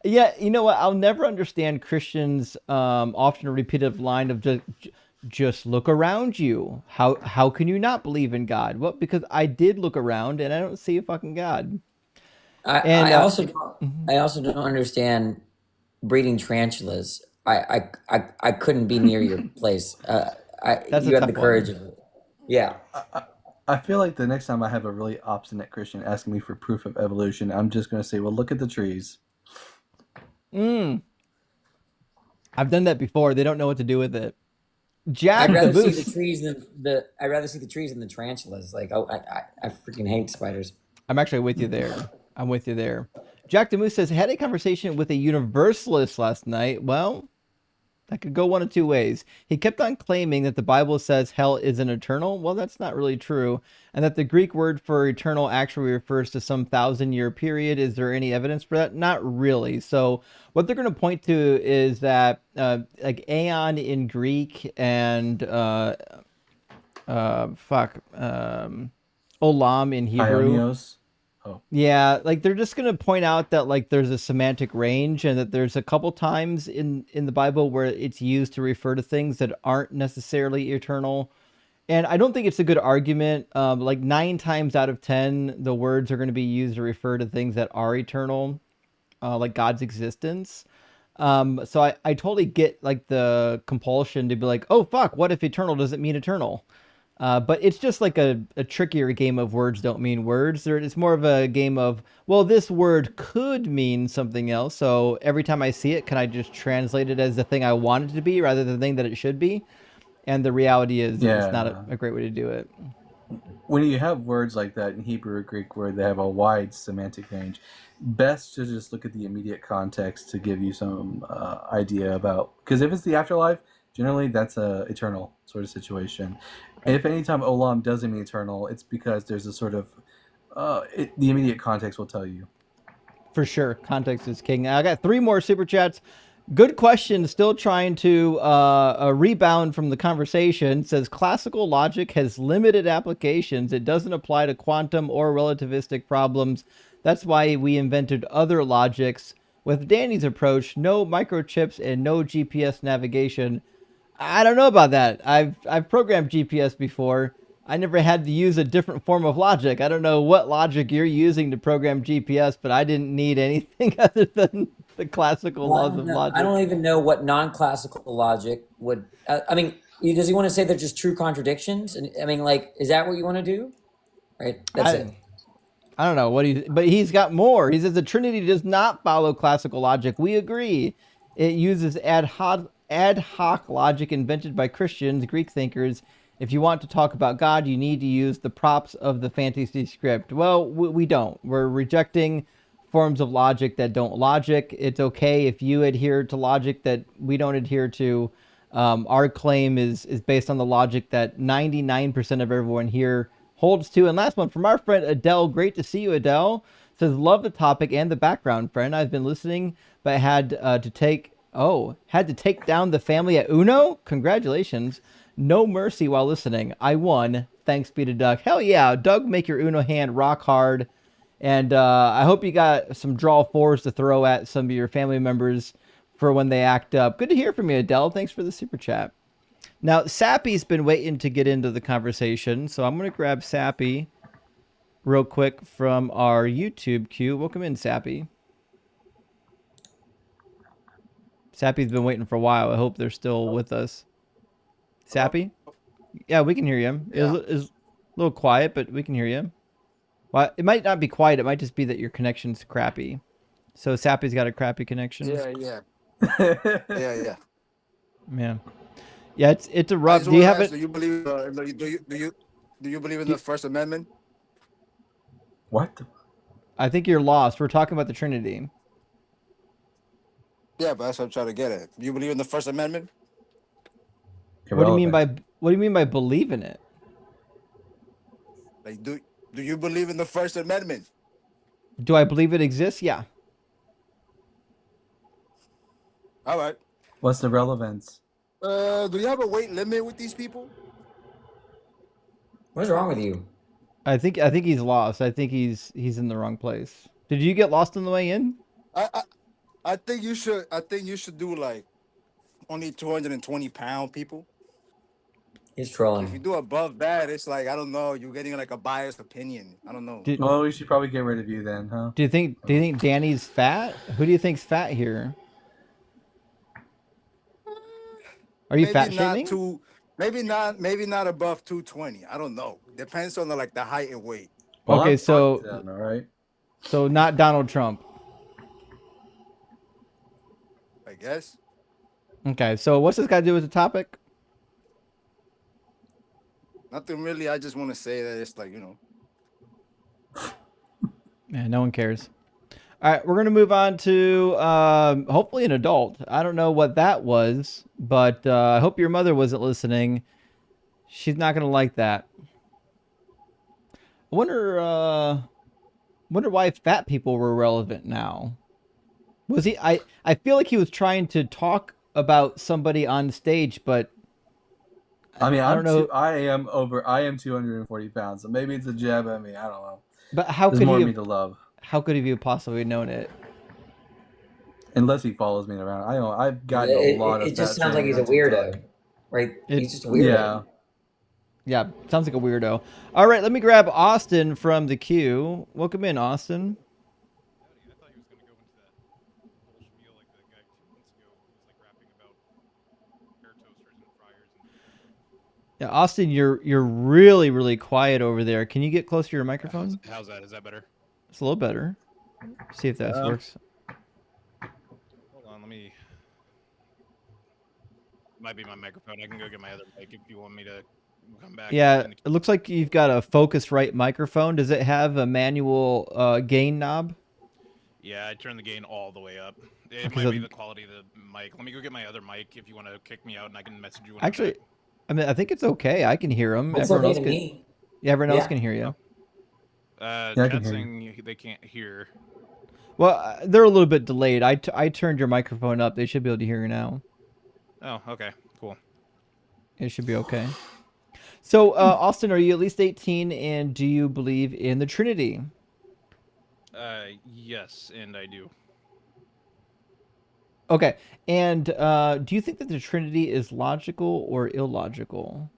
Yeah, you know what? I'll never understand Christians' often repeated line of just look around you. How can you not believe in God? Well, because I did look around and I don't see a fucking God. I also don't understand breeding tarantulas. I couldn't be near your place. You had the courage of it. Yeah. I feel like the next time I have a really obstinate Christian asking me for proof of evolution, I'm just going to say, well, look at the trees. I've done that before. They don't know what to do with it. Jack, I'd rather see the trees than the tarantulas. Like, I freaking hate spiders. I'm actually with you there. I'm with you there. Jack DeMoose says, had a conversation with a universalist last night. Well, that could go one of two ways. He kept on claiming that the Bible says hell isn't eternal. Well, that's not really true. And that the Greek word for eternal actually refers to some 1,000-year period. Is there any evidence for that? Not really. So what they're going to point to is that like aeon in Greek and olam in Hebrew. Ionios. Oh. Yeah, like they're just going to point out that like there's a semantic range and that there's a couple times in the Bible where it's used to refer to things that aren't necessarily eternal. And I don't think it's a good argument. Like 9 times out of 10, the words are going to be used to refer to things that are eternal, like God's existence. So I totally get like the compulsion to be like, oh, fuck, what if eternal doesn't mean eternal? But it's just like a trickier game of words don't mean words. It's more of a game of, well, this word could mean something else. So every time I see it, can I just translate it as the thing I want it to be rather than the thing that it should be? And the reality is it's not a great way to do it. when you have words like that in Hebrew or Greek where they have a wide semantic range, best to just look at the immediate context to give you some idea about. Because if it's the afterlife, generally that's a eternal sort of situation. If anytime olam doesn't mean eternal, it's because there's a sort of the immediate context will tell you. For sure, context is king. I got 3 more super chats. Good question. Still trying to rebound from the conversation. It says classical logic has limited applications. It doesn't apply to quantum or relativistic problems. That's why we invented other logics. With Danny's approach, no microchips and no GPS navigation. I don't know about that. I've programmed GPS before. I never had to use a different form of logic. I don't know what logic you're using to program GPS, but I didn't need anything other than the classical Well, laws of logic. I don't even know what non-classical logic would. I mean, does he want to say they're just true contradictions? And I mean, like, is that what you want to do? Right. That's it. I don't know what but he's got more. He says the Trinity does not follow classical logic. We agree. It uses ad hoc logic invented by Christians, Greek thinkers. If you want to talk about God, you need to use the props of the fantasy script. Well, we don't. We're rejecting forms of logic that don't logic. It's okay if you adhere to logic that we don't adhere to. Our claim is based on the logic that 99% of everyone here holds to. And last one from our friend Adele. Great to see you, Adele. Says, love the topic and the background, friend. I've been listening, but had to take down the family at Uno. Congratulations. No mercy while listening. I won. Thanks be to Doug. Hell yeah. Doug, make your Uno hand rock hard. And I hope you got some draw 4s to throw at some of your family members for when they act up. Good to hear from you, Adele. Thanks for the super chat. Now, Sappy's been waiting to get into the conversation, so I'm going to grab Sappy real quick from our YouTube queue. Welcome in, Sappy. Sappy's been waiting for a while. I hope they're still with us. Sappy? Yeah, we can hear you. Yeah. It's a little quiet, but we can hear you. Well, it might not be quiet. It might just be that your connection's crappy. So Sappy's got a crappy connection. Yeah. Yeah. Yeah, it's a I rough. just Do you wanna have ask, it? do you believe in the First Amendment? What? I think you're lost. We're talking about the Trinity. Yeah, but that's what I'm trying to get at. Do you believe in the First Amendment? What do you mean by believe in it? Like, do you believe in the First Amendment? Do I believe it exists? Yeah. All right. What's the relevance? Do you have a weight limit with these people? What's wrong with you? I think he's lost. I think he's in the wrong place. Did you get lost on the way in? I think you should do like only 220-pound people. He's trolling. If you do above that, it's like, I don't know, you're getting like a biased opinion. I don't know. Well, we should probably get rid of you then, huh? Do you think Danny's fat? Who do you think's fat here? Are you fat shaming? Maybe not above 220. I don't know. Depends on the height and weight. Well, okay, so all right. So not Donald Trump. I guess. Okay, so what's this got to do with the topic? Nothing really. I just want to say that it's like, Yeah, no one cares. All right, we're going to move on to hopefully an adult. I don't know what that was, but I hope your mother wasn't listening. She's not going to like that. I wonder why fat people were relevant now. Was he? I feel like he was trying to talk about somebody on stage, but I mean, I don't know. I am 240 pounds, so maybe it's a jab at me. I don't know. But how There's could more he of me have, to love? how could he have possibly known it? Unless he follows me around. I know I've gotten a lot of. It just fat sounds like he's shaming a on weirdo, TikTok. right? He's just a weirdo. Yeah, sounds like a weirdo. All right, let me grab Austin from the queue. Welcome in, Austin. Yeah, Austin, you're really, really quiet over there. Can you get closer to your microphone? How's that? Is that better? It's a little better. See if that works. Hold on, let me. Might be my microphone. I can go get my other mic if you want me to come back. Yeah, And it looks like you've got a Focusrite microphone. Does it have a manual gain knob? yeah, I turned the gain all the way up. It Okay, might so be the quality of the mic. Let me go get my other mic if you want to kick me out, and I can message you when actually, I'm back. I mean, I think it's okay. I can hear them. It's Everyone okay else to can. me. Yeah, everyone else Yeah. can hear you. Yeah, I can Chat's hear you. saying they can't hear. Well, they're a little bit delayed. I turned your microphone up. They should be able to hear you now. Oh, okay, cool. It should be okay. So, Austin, are you at least 18, and do you believe in the Trinity? Yes, and I do. Okay, and do you think that the Trinity is logical or illogical?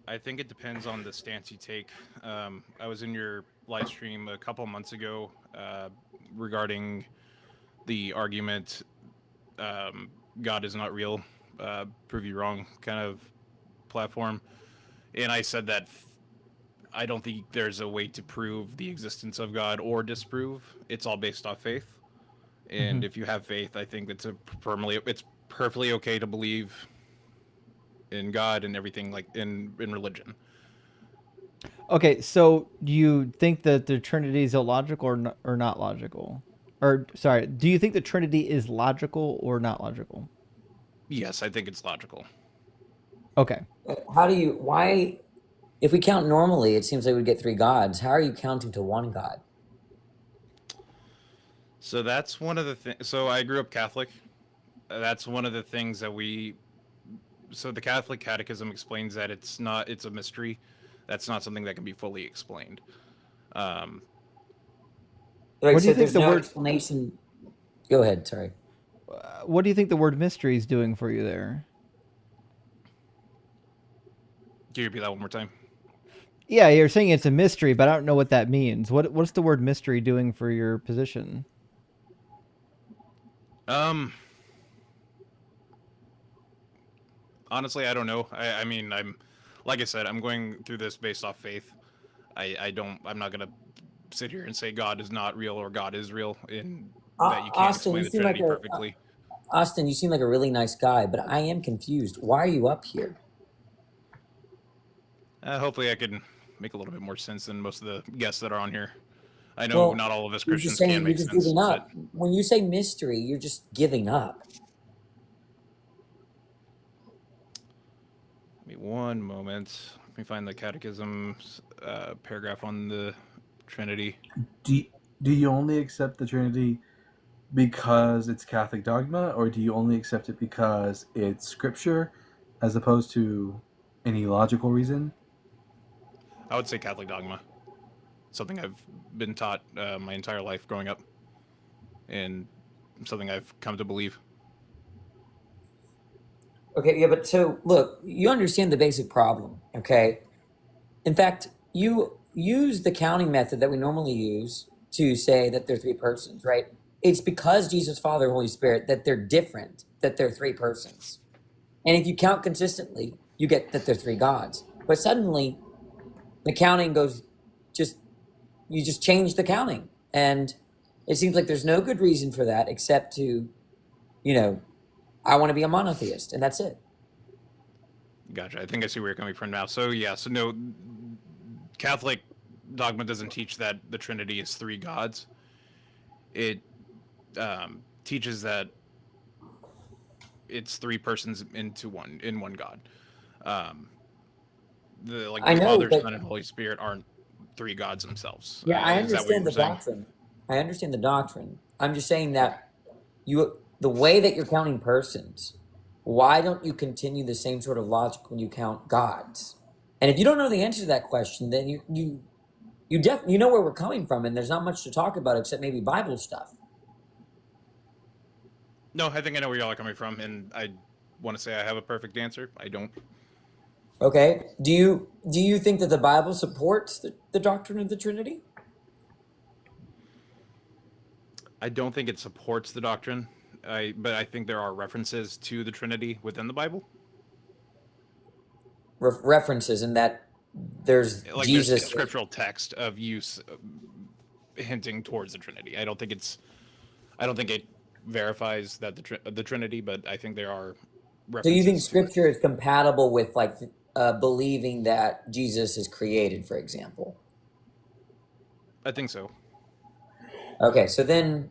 I think it depends on the stance you take. I was in your live stream a couple months ago regarding the argument God is not real, prove you wrong kind of platform. And I said that I don't think there's a way to prove the existence of God or disprove. It's all based off faith. And if you have faith, I think it's perfectly okay to believe in God and everything like in religion. Okay, so do you think that the Trinity is illogical or not logical? Or sorry, do you think the Trinity is logical or not logical? Yes, I think it's logical. Okay. Why, if we count normally, it seems like we get three gods. How are you counting to one God? So that's one of the things. So I grew up Catholic. That's one of the things that so the Catholic Catechism explains that it's a mystery. That's not something that can be fully explained. Right, What do you think there's the no word? explanation. Go ahead. Sorry. What do you think the word mystery is doing for you there? Can you repeat that one more time? Yeah, you're saying it's a mystery, but I don't know what that means. What's the word mystery doing for your position? Honestly, I don't know. I mean, like I said, I'm going through this based off faith. I'm not gonna sit here and say God is not real or God is real, and that you can't Austin, explain you the seem like Trinity perfectly. Austin, you seem like a really nice guy, but I am confused. Why are you up here? Hopefully, I can make a little bit more sense than most of the guests that are on here. I know not all of us Christians can make you're just sense. giving up. When you say mystery, you're just giving up. Give me one moment. Let me find the Catechism paragraph on the Trinity. Do you only accept the Trinity because it's Catholic dogma, or do you only accept it because it's scripture as opposed to any logical reason? I would say Catholic dogma. Something I've been taught my entire life growing up, and something I've come to believe. Okay, yeah, but so look, you understand the basic problem, okay? In fact, you use the counting method that we normally use to say that they're three persons, right? It's because Jesus, Father, Holy Spirit that they're different, that they're three persons. And if you count consistently, you get that they're three gods. But suddenly, the counting you just change the counting. And it seems like there's no good reason for that except to, I want to be a monotheist, and that's it. Gotcha. I think I see where you're coming from now. So yeah, so no, Catholic dogma doesn't teach that the Trinity is three gods. It teaches that it's three persons in one God. The Father, Son, and Holy Spirit aren't three gods themselves. Yeah, I Is that what you understand were the saying? doctrine. I understand the doctrine. I'm just saying that the way that you're counting persons, why don't you continue the same sort of logic when you count gods? And if you don't know the answer to that question, then you know where we're coming from, and there's not much to talk about except maybe Bible stuff. No, I think I know where y'all are coming from, and I want to say I have a perfect answer. I don't. Okay. Do you think that the Bible supports the doctrine of the Trinity? I don't think it supports the doctrine, but I think there are references to the Trinity within the Bible. References in that there's Jesus. There's scriptural text of use hinting towards the Trinity. I don't think it verifies that the Trinity, but I think there are references. So you think Scripture is compatible with believing that Jesus is created, for example. I think so. Okay, so then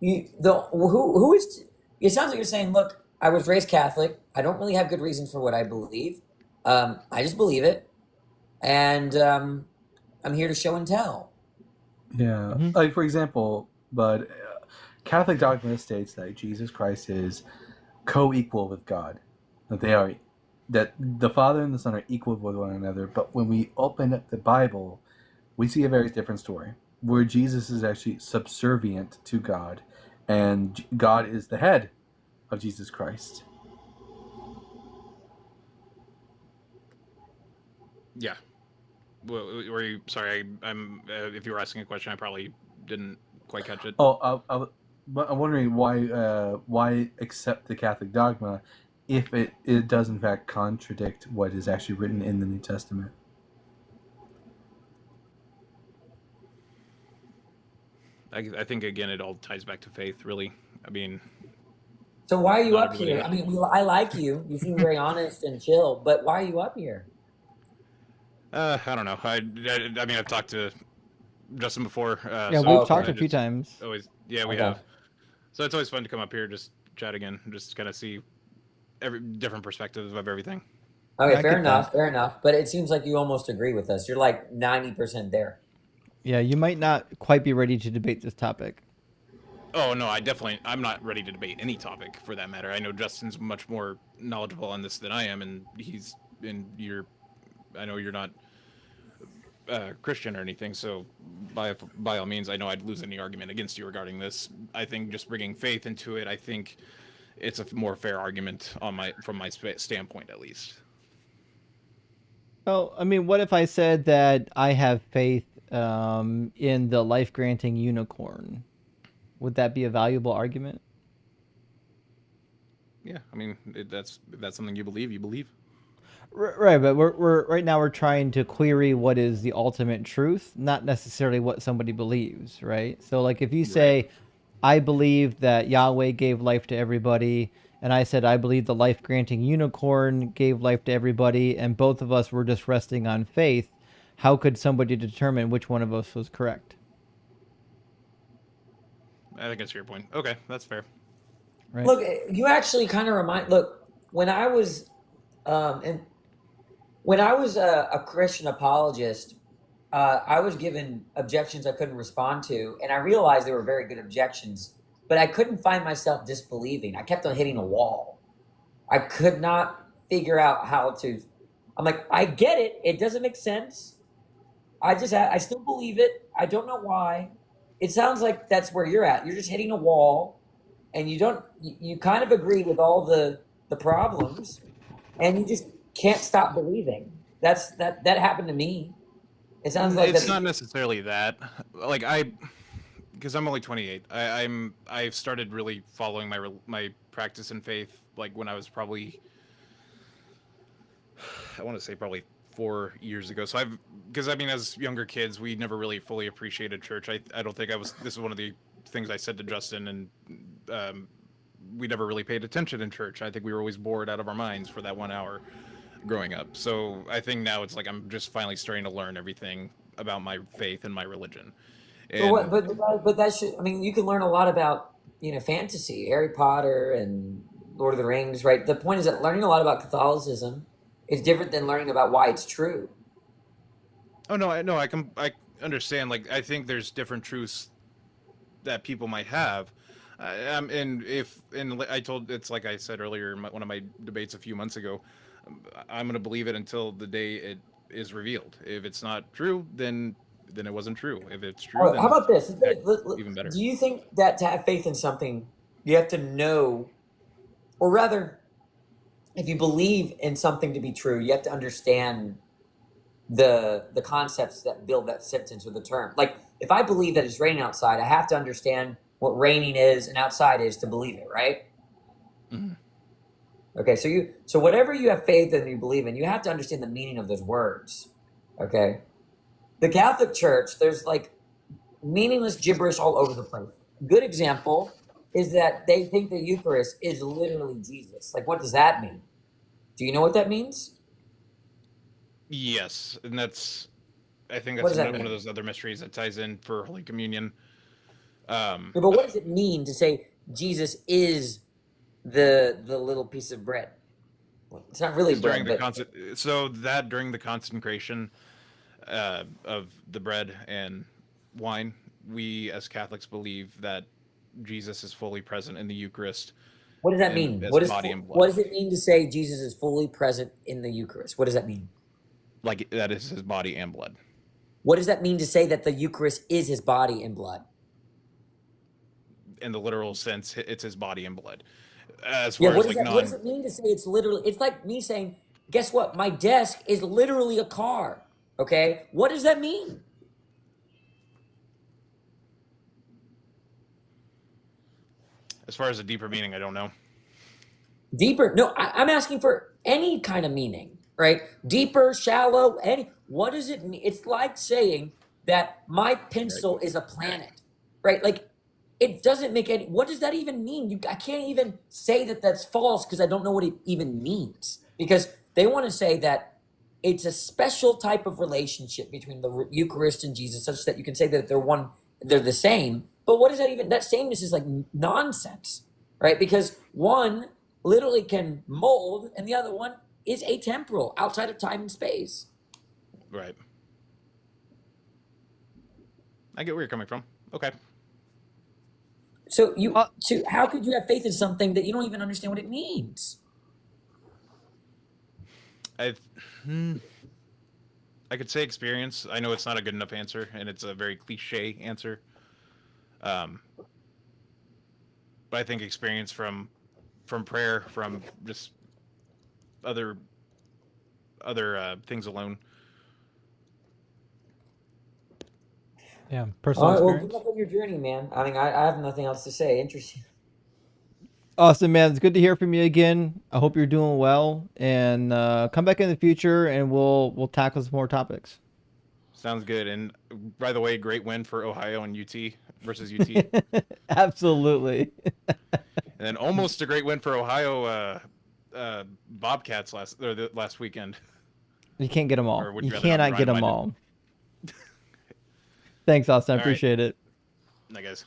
who is? It sounds like you're saying, look, I was raised Catholic. I don't really have good reason for what I believe. I just believe it, and I'm here to show and tell. Yeah, like for example, but Catholic dogma states that Jesus Christ is co-equal with God, that the Father and the Son are equal with one another. But when we open up the Bible, we see a very different story where Jesus is actually subservient to God, and God is the head of Jesus Christ. Yeah. Well, were you sorry? I'm. If you were asking a question, I probably didn't quite catch it. Oh, but I'm wondering why accept the Catholic dogma if it does in fact contradict what is actually written in the New Testament. I think again, it all ties back to faith, really. I mean, So why are you not up everybody here? has I mean, I like you. You seem very honest and chill, but why are you up here? I don't know. I mean, I've talked to Justin before. Yeah, so we've okay. talked I a few just times. always, yeah, we Okay. have. So it's always fun to come up here, just chat again, just kind of see every different perspectives of everything. Okay, Yeah, I fair get enough, that. fair enough. But it seems like you almost agree with us. You're like 90% there. Yeah, you might not quite be ready to debate this topic. Oh no, I'm not ready to debate any topic for that matter. I know Justin's much more knowledgeable on this than I am, and I know you're not Christian or anything, so by all means, I know I'd lose any argument against you regarding this. I think just bringing faith into it, I think it's a more fair argument from my standpoint, at least. Well, I mean, what if I said that I have faith in the life-granting unicorn? Would that be a valuable argument? Yeah, I mean, if that's something you believe, you believe. Right, but we're right now we're trying to query what is the ultimate truth, not necessarily what somebody believes, right? So like if you say I believe that Yahweh gave life to everybody, and I said I believe the life-granting unicorn gave life to everybody, and both of us were just resting on faith, how could somebody determine which one of us was correct? I think that's your point. Okay, that's fair. Right. Look, you actually kind of look, when I was a Christian apologist, I was given objections I couldn't respond to, and I realized they were very good objections, but I couldn't find myself disbelieving. I kept on hitting a wall. I could not figure out how to. I'm like, I get it. It doesn't make sense. I still believe it. I don't know why. It sounds like that's where you're at. You're just hitting a wall, and you kind of agree with all the problems, and you just can't stop believing. That happened to me. It sounds like It's not necessarily that. Like because I'm only 28. I've started really following my practice in faith like when I was probably, I want to say probably 4 years ago. So because I mean, as younger kids, we never really fully appreciated church. I don't think this is one of the things I said to Justin, and we never really paid attention in church. I think we were always bored out of our minds for that 1 hour growing up. So I think now it's like I'm just finally starting to learn everything about my faith and my religion. And but that should. I mean, you can learn a lot about fantasy, Harry Potter and Lord of the Rings, right? The point is that learning a lot about Catholicism is different than learning about why it's true. oh no, I understand. Like I think there's different truths that people might have. It's like I said earlier in one of my debates a few months ago. I'm going to believe it until the day it is revealed. If it's not true, then it wasn't true. If it's true, then How about this? even better. Do you think that to have faith in something, you have to know, or rather, if you believe in something to be true, you have to understand the concepts that build that sentence or the term. Like, if I believe that it's raining outside, I have to understand what raining is and outside is to believe it, right? Mm-hmm. Okay, so whatever you have faith in, you believe in, you have to understand the meaning of those words. Okay, the Catholic Church, there's like meaningless gibberish all over the place. Good example is that they think the Eucharist is literally Jesus. Like, what does that mean? Do you know what that means? Yes, and I think What that's does that one mean? of those other mysteries that ties in for Holy Communion. Yeah, but what does it mean to say Jesus is the little piece of bread? It's not really Because during bread, the but during the consecration of the bread and wine, we as Catholics believe that Jesus is fully present in the Eucharist what does that and mean? as body and What blood. does it mean to say Jesus is fully present in the Eucharist? What does that mean? Like that is his body and blood. What does that mean to say that the Eucharist is his body and blood? In the literal sense, it's his body and blood. As Yeah, far as like what does it mean to say it's literally, it's like me saying, guess what? My desk is literally a car. Okay? What does that mean? as far as a deeper meaning, I don't know. Deeper? No, I'm asking for any kind of meaning, right? Deeper, shallow, any. What does it mean? It's like saying that my pencil is a planet, right? Like, it doesn't make any. What does that even mean? I can't even say that that's false because I don't know what it even means. Because they want to say that it's a special type of relationship between the Eucharist and Jesus, such that you can say that they're the same. But what is that even? That sameness is like nonsense, right? Because one literally can mold, and the other one is atemporal, outside of time and space. Right. I get where you're coming from. Okay. So how could you have faith in something that you don't even understand what it means? I could say experience. I know it's not a good enough answer, and it's a very cliche answer. But I think experience from prayer, from just other things alone. Yeah, All personal right, well, experience. good luck on your journey, man. I mean, I have nothing else to say. Interesting. Awesome, man. It's good to hear from you again. I hope you're doing well, and come back in the future, and we'll tackle some more topics. Sounds good. And by the way, great win for Ohio and UT versus UT. Absolutely. And then almost a great win for Ohio Bobcats last weekend. You can't get them all. Or would You you rather not be cannot get them Rhino-minded? all. Thanks, Austin. I All right. appreciate it. I guess.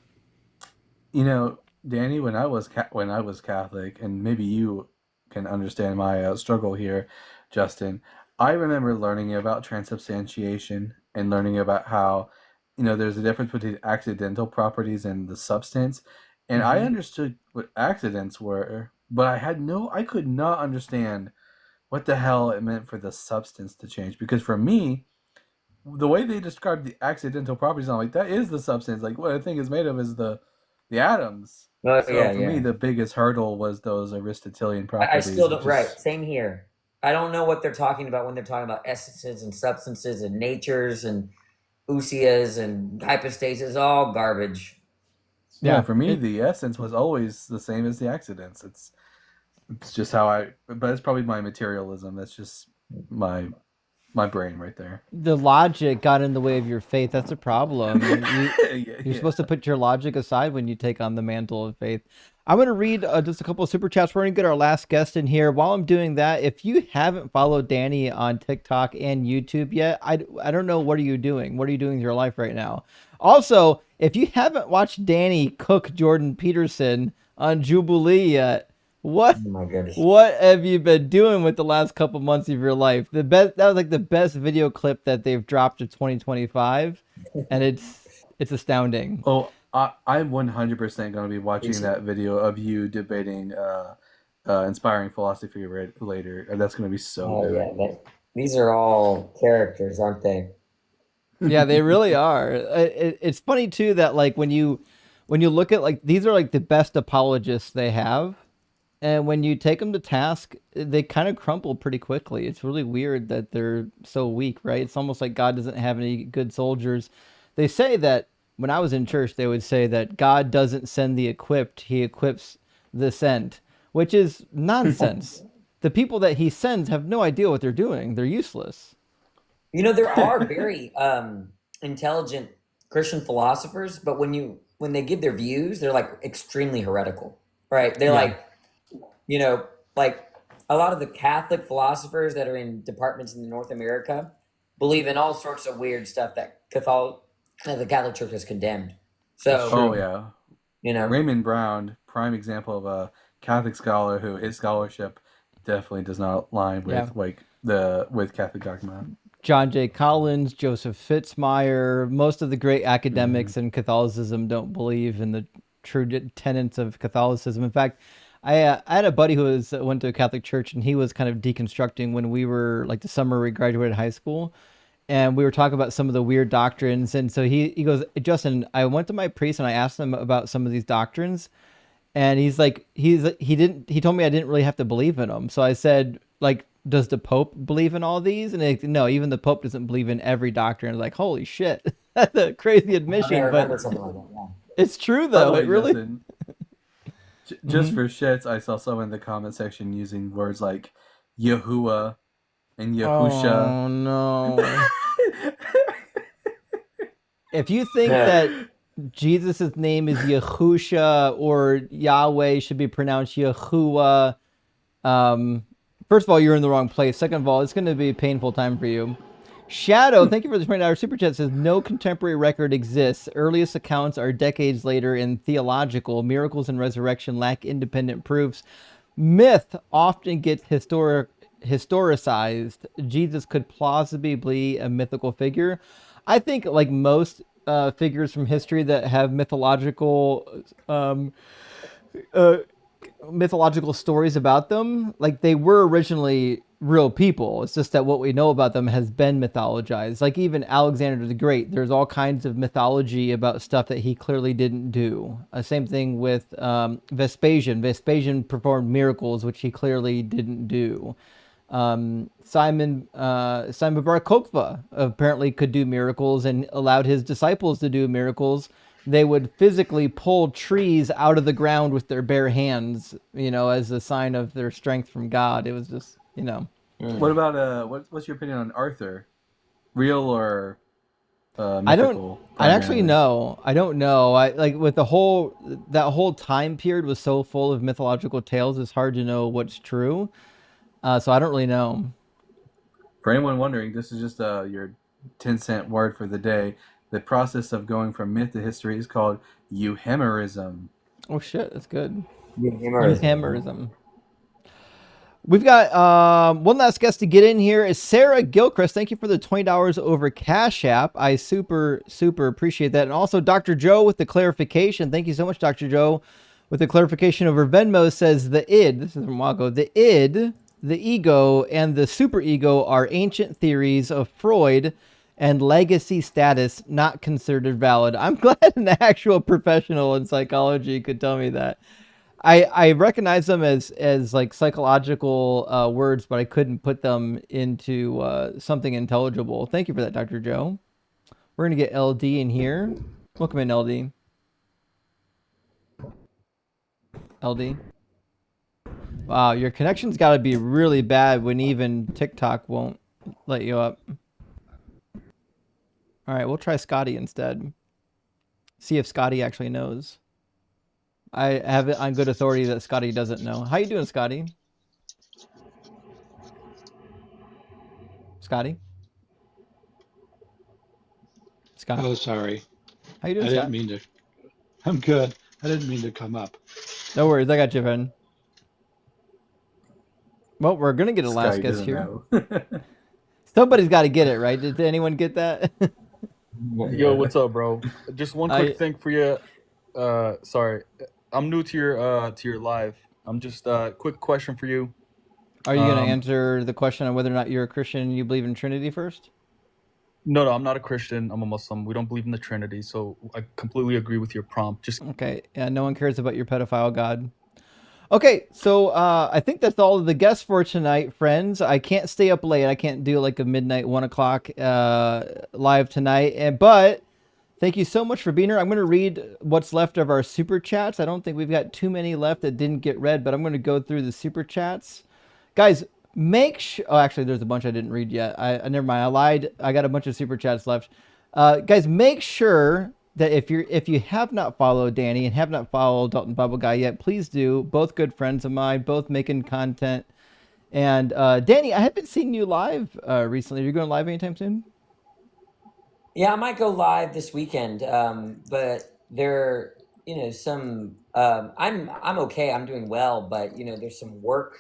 You know, Danny, when I was Catholic, and maybe you can understand my struggle here, Justin. I remember learning about transubstantiation and learning about how, there's a difference between accidental properties and the substance. And I understood what accidents were, but I could not understand what the hell it meant for the substance to change. Because for me, the way they describe the accidental properties, I'm like, that is the substance. Like, what a thing is made of is the atoms. Oh, So for me, the biggest hurdle was those Aristotelian I properties. still don't. which Right. is- Same here. I don't know what they're talking about when they're talking about essences and substances and natures and ousias and hypostasis. All garbage. Yeah, for me, the essence was always the same as the accidents. It's just how but it's probably my materialism. That's just my brain right there. The logic got in the way of your faith. That's a problem. You're supposed to put your logic aside when you take on the mantle of faith. I'm going to read just a couple of super chats. We're going to get our last guest in here. While I'm doing that, if you haven't followed Danny on TikTok and YouTube yet, I don't know, what are you doing? What are you doing with your life right now? Also, if you haven't watched Danny cook Jordan Peterson on Jubilee yet, what have you been doing with the last couple months of your life? That was like the best video clip that they've dropped of 2025, and it's astounding. Oh, I'm 100% going to be watching that video of you debating inspiring philosophy later. That's going to be so good. Yeah, these are all characters, aren't they? Yeah, they really are. It's funny too that like when you look at like these are like the best apologists they have. And when you take them to task, they kind of crumble pretty quickly. It's really weird that they're so weak, right? It's almost like God doesn't have any good soldiers. They say that when I was in church, they would say that God doesn't send the equipped, he equips the sent, which is nonsense. The people that he sends have no idea what they're doing. They're useless. There are very intelligent Christian philosophers, but when they give their views, they're like extremely heretical, right? They're like a lot of the Catholic philosophers that are in departments in North America believe in all sorts of weird stuff that the Catholic Church has condemned. So, Oh yeah, you know, Raymond Brown, prime example of a Catholic scholar who his scholarship definitely does not align with with Catholic dogma. John J. Collins, Joseph Fitzmyer, most of the great academics in Catholicism don't believe in the true tenets of Catholicism. In fact, I had a buddy who went to a Catholic church, and he was kind of deconstructing when we were like the summer we graduated high school, and we were talking about some of the weird doctrines. And so he goes, Justin, I went to my priest and I asked him about some of these doctrines, and he told me I didn't really have to believe in them. So I said, like, does the Pope believe in all these? And no, even the Pope doesn't believe in every doctrine. Like, holy shit, that's a crazy admission, but it's true though. It really. Justin, just for shits, I saw someone in the comment section using words like Yahuwah and Yahusha. Oh no! If you think that Jesus' name is Yahusha or Yahweh should be pronounced Yahuwah, first of all, you're in the wrong place. Second of all, it's going to be a painful time for you. Shadow, thank you for the $20 super chat. Says no contemporary record exists. Earliest accounts are decades later in Theological. Miracles and resurrection lack independent proofs. Myth often gets historicized. Jesus could plausibly be a mythical figure. I think, like most figures from history that have mythological stories about them, like they were originally real people. It's just that what we know about them has been mythologized. Like even Alexander the Great, there's all kinds of mythology about stuff that he clearly didn't do. Same thing with Vespasian. Vespasian performed miracles which he clearly didn't do. Simon Bar Kokhba apparently could do miracles and allowed his disciples to do miracles. They would physically pull trees out of the ground with their bare hands, as a sign of their strength from God. It was just, What about what's your opinion on Arthur? Real or mythical? I don't know. I like with that whole time period was so full of mythological tales. It's hard to know what's true. So I don't really know. For anyone wondering, this is just your 10-cent word for the day. The process of going from myth to history is called euhemerism. Oh shit, that's good. Euhemerism. We've got one last guest to get in here is Sarah Gilchrist. Thank you for the $20 over Cash App. I super appreciate that. And also Dr. Joe with the clarification. Thank you so much, Dr. Joe, with the clarification over Venmo. Says the id, this is from Wago, the id, the ego, and the superego are ancient theories of Freud and legacy status not considered valid. I'm glad an actual professional in psychology could tell me that. I recognize them as like psychological words, but I couldn't put them into something intelligible. Thank you for that, Dr. Joe. We're going to get LD in here. Welcome in, LD. LD. Wow, your connection's got to be really bad when even TikTok won't let you up. All right, we'll try Scotty instead. See if Scotty actually knows. I have it on good authority that Scotty doesn't know. How you doing, Scotty? Scotty? Scott? Oh, sorry. How you doing, I Scott? didn't mean to. I'm good. I didn't mean to come up. No worries, I got you, Ben. Well, we're gonna get a last Scotty guest here. doesn't Somebody's got to get it, right? Did anyone get that? Yo, what's up, bro? Just one quick thing for you. Sorry, I'm new to your live. I'm just quick question for you. Are you gonna answer the question on whether or not you're a Christian and you believe in Trinity first? No, I'm not a Christian. I'm a Muslim. We don't believe in the Trinity, so I completely agree with your prompt. Just okay. Yeah, no one cares about your pedophile god. Okay, so I think that's all of the guests for tonight, friends. I can't stay up late. I can't do like a midnight 1 o'clock live tonight. But thank you so much for being here. I'm going to read what's left of our super chats. I don't think we've got too many left that didn't get read, but I'm going to go through the super chats. Guys, make sure. Oh, actually, there's a bunch I didn't read yet. I never mind. I lied. I got a bunch of super chats left. Guys, make sure that if you have not followed Danny and have not followed Dalton Bible Guy yet, please do. Both good friends of mine, both making content And Danny, I haven't seen you live recently. Are you going live anytime soon? Yeah, I might go live this weekend, but there, some. I'm okay. I'm doing well, but there's some work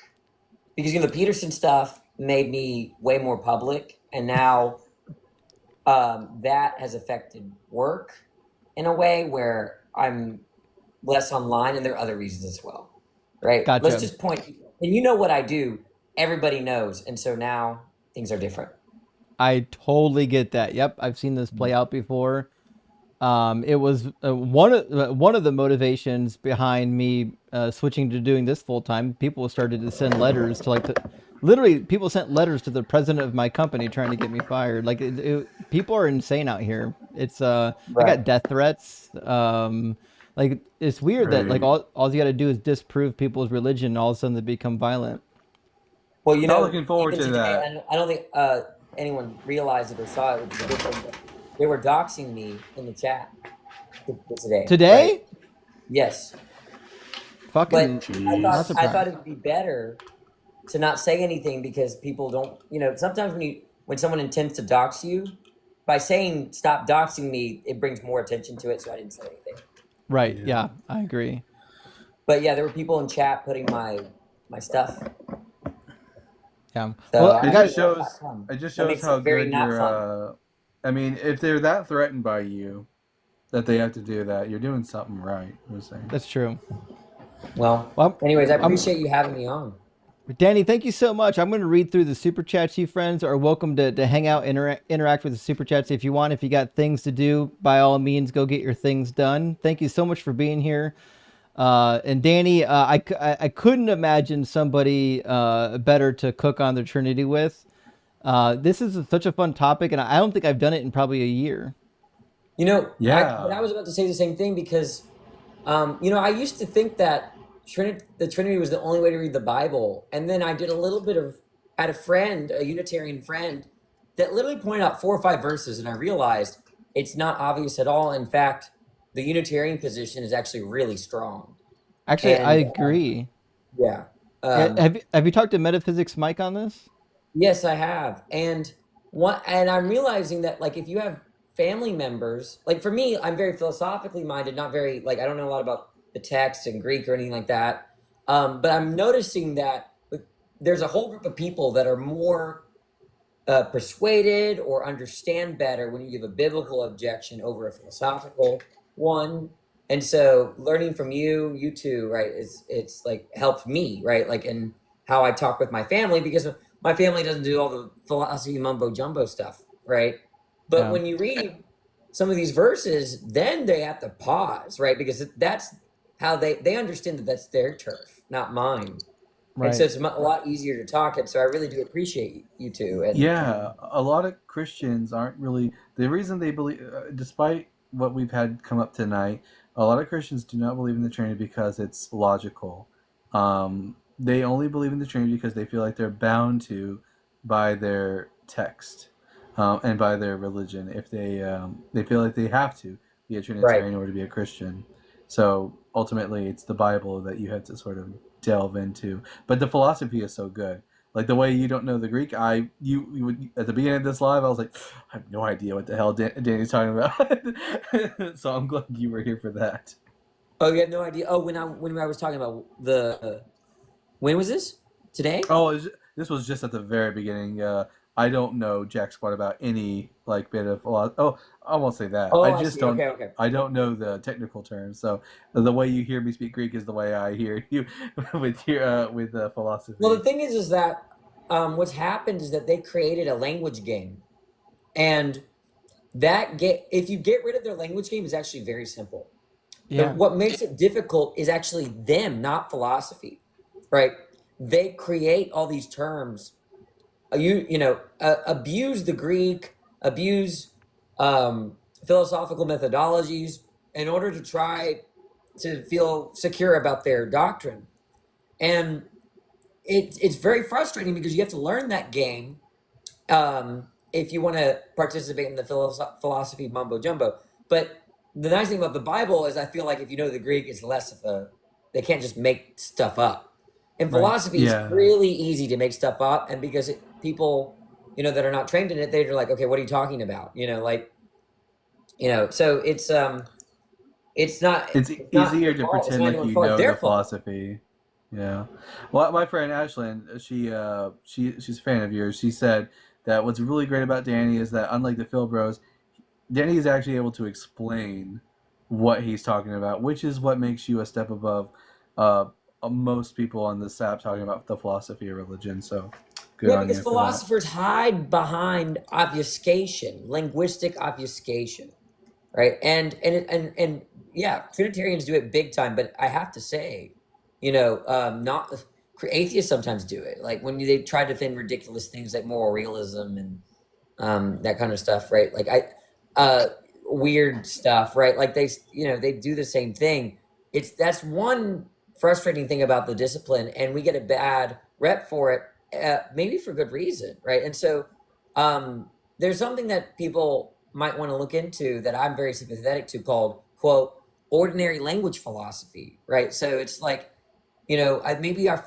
because the Peterson stuff made me way more public, and now that has affected work in a way where I'm less online, and there are other reasons as well. Right? Let's Gotcha. just point, and what I do, everybody knows, and so now things are different. I totally get that. Yep, I've seen this play out before. It was one of the motivations behind me switching to doing this full time. People started to send letters to literally people sent letters to the president of my company trying to get me fired. People are insane out here. It's I got death threats. It's weird that Right. all you got to do is disprove people's religion, and all of a sudden they become violent. Well, Not looking forward even to today, that. and I don't think anyone realized it or saw it, which is a good thing. But they were doxing me in the chat today. Today? Right? Yes. Fucking. But Not I thought surprised. it would be better to not say anything because people don't. Sometimes when someone intends to dox you, by saying stop doxing me, it brings more attention to it. So I didn't say anything. Right. Yeah, I agree. But yeah, there were people in chat putting my stuff. Yeah. So Well, It guys, just That shows makes how it very good not you're. fun. I mean, if they're that threatened by you, that they have to do that, you're doing something right. I'm saying. that's true. Well, anyways, I I'm- appreciate you having me on. Danny, thank you so much. I'm going to read through the super chats. You friends are welcome to hang out, interact with the super chats if you want. If you got things to do, by all means, go get your things done. Thank you so much for being here. And Danny, I couldn't imagine somebody better to cook on the Trinity with. This is such a fun topic, and I don't think I've done it in probably a year. But I was about to say the same thing because, I used to think that the Trinity was the only way to read the Bible, and then I did had a friend, a Unitarian friend, that literally pointed out 4 or 5 verses, and I realized it's not obvious at all. In fact, the Unitarian position is actually really strong. Actually, I And, agree. Yeah. Have you talked to Metaphysics Mike on this? Yes, I have. And I'm realizing that if you have family members, for me, I'm very philosophically minded, not very I don't know a lot about the text and Greek or anything like that. But I'm noticing that there's a whole group of people that are more persuaded or understand better when you give a biblical objection over a philosophical one. And so learning from you two, right, it's helped me, right? In how I talk with my family, because my family doesn't do all the philosophy mumbo jumbo stuff, right? But when you read some of these verses, then they have to pause, right? Because that's how they understand that that's their turf, not mine. Right. And so it's a lot easier to talk it. So I really do appreciate you two. And, Yeah, a lot of Christians aren't really the reason they believe, despite what we've had come up tonight. A lot of Christians do not believe in the Trinity because it's logical. They only believe in the Trinity because they feel like they're bound to by their text and by their religion. If they feel like they have to be a Trinitarian in order to be a Christian. So ultimately, it's the Bible that you have to sort of delve into. But the philosophy is so good. Like the way you don't know the Greek, you would at the beginning of this live, I was like, I have no idea what the hell Danny's talking about. So I'm glad you were here for that. Oh, you had no idea. Oh, when I was talking about when was this? Today? Oh, this was just at the very beginning. I don't know jack squat about any bit of philosophy. Oh, I won't say that. Oh, I just don't. Okay. I don't know the technical terms. So the way you hear me speak Greek is the way I hear you with philosophy. Well, the thing is that what's happened is that they created a language game, and if you get rid of their language game, is actually very simple. Yeah. What makes it difficult is actually them, not philosophy, right? They create all these terms. Abuse the Greek, abuse philosophical methodologies in order to try to feel secure about their doctrine. And it's very frustrating because you have to learn that game if you want to participate in the philosophy mumbo jumbo. But the nice thing about the Bible is I feel like if you know the Greek, it's less of they can't just make stuff up. In Right. philosophy, Yeah. it's really easy to make stuff up, and because people, that are not trained in it, they're like, okay, what are you talking about? So it's not It's not easier your to fault. It's pretend not like anyone's you fault. It's know their the fault. philosophy. Yeah. Well, my friend Ashlyn, she's a fan of yours. She said that what's really great about Danny is that unlike the Phil Bros, Danny is actually able to explain what he's talking about, which is what makes you a step above most people on this app talking about the philosophy of religion. So good Yeah, on because you for that. philosophers hide behind obfuscation, linguistic obfuscation, right? And yeah, Trinitarians do it big time. But I have to say, not atheists sometimes do it. Like when they try to defend ridiculous things like moral realism and that kind of stuff, right? Like weird stuff, right? Like they do the same thing. That's one frustrating thing about the discipline, and we get a bad rep for it, maybe for good reason, right? And so there's something that people might want to look into that I'm very sympathetic to, called, quote, ordinary language philosophy, right? So it's like, maybe our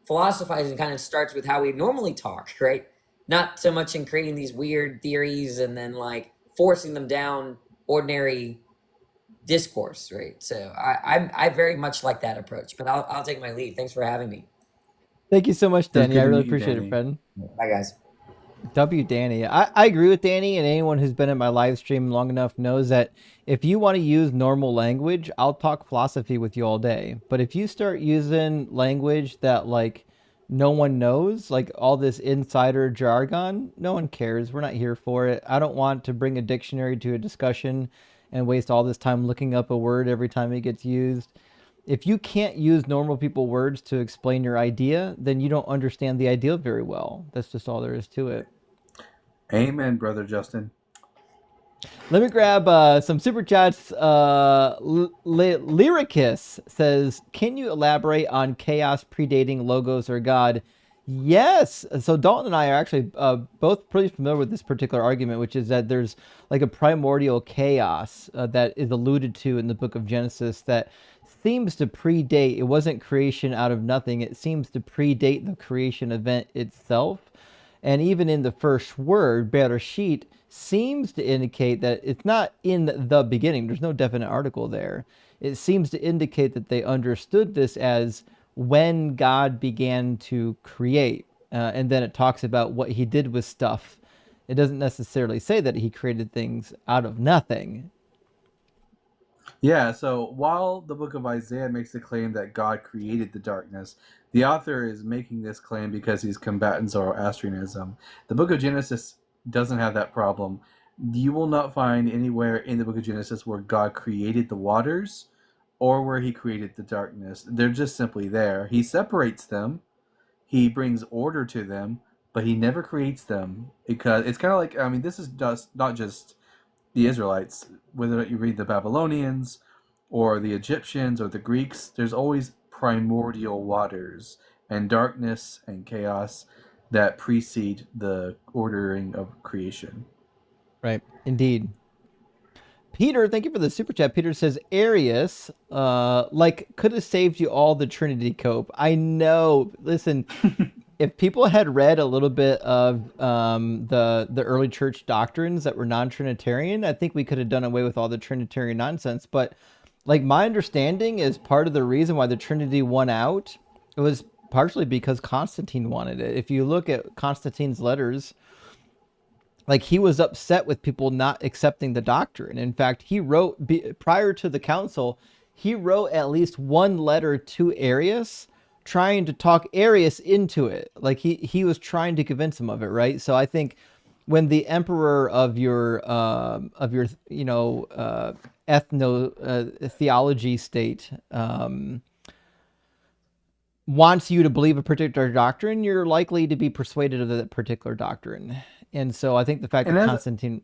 philosophizing kind of starts with how we normally talk, right? Not so much in creating these weird theories and then like forcing them down ordinary discourse, right? So I very much like that approach, but I'll take my lead. Thanks for having me. Thank you so much, It was Danny. good I to really meet you, appreciate it, Danny. friend. Bye, guys. Danny. I agree with Danny, and anyone who's been in my live stream long enough knows that if you want to use normal language, I'll talk philosophy with you all day. But if you start using language that like no one knows, like all this insider jargon, no one cares. We're not here for it. I don't want to bring a dictionary to a discussion and waste all this time looking up a word every time it gets used. If you can't use normal people words to explain your idea, then you don't understand the idea very well. That's just all there is to it. Amen, brother Justin. Let me grab some super chats. Lyricus says, "Can you elaborate on chaos predating logos or God?" Yes. So Dalton and I are actually both pretty familiar with this particular argument, which is that there's like a primordial chaos that is alluded to in the book of Genesis that seems to predate. It wasn't creation out of nothing. It seems to predate the creation event itself. And even in the first word, Bereshit seems to indicate that it's not in the beginning. There's no definite article there. It seems to indicate that they understood this as when God began to create. And then it talks about what he did with stuff. It doesn't necessarily say that he created things out of nothing. Yeah, so while the book of Isaiah makes the claim that God created the darkness, the author is making this claim because he's combating Zoroastrianism. The book of Genesis doesn't have that problem. You will not find anywhere in the book of Genesis where God created the waters or where he created the darkness. They're just simply there. He separates them, he brings order to them, but he never creates them, because it's kind of like, I mean, this is just not just the Israelites, whether you read the Babylonians or the Egyptians or the Greeks, there's always primordial waters and darkness and chaos that precede the ordering of creation. Right, indeed. Peter, thank you for the super chat. Peter says, Arius, could have saved you all the Trinity cope. I know. Listen, if people had read a little bit of the early church doctrines that were non-Trinitarian, I think we could have done away with all the Trinitarian nonsense. But like, my understanding is part of the reason why the Trinity won out, it was partially because Constantine wanted it. If you look at Constantine's letters, like, he was upset with people not accepting the doctrine. In fact, he wrote, prior to the council, he wrote at least one letter to Arius trying to talk Arius into it. Like, he was trying to convince him of it, right? So I think when the emperor of your theology state wants you to believe a particular doctrine, you're likely to be persuaded of that particular doctrine. And so I think the fact that Constantine...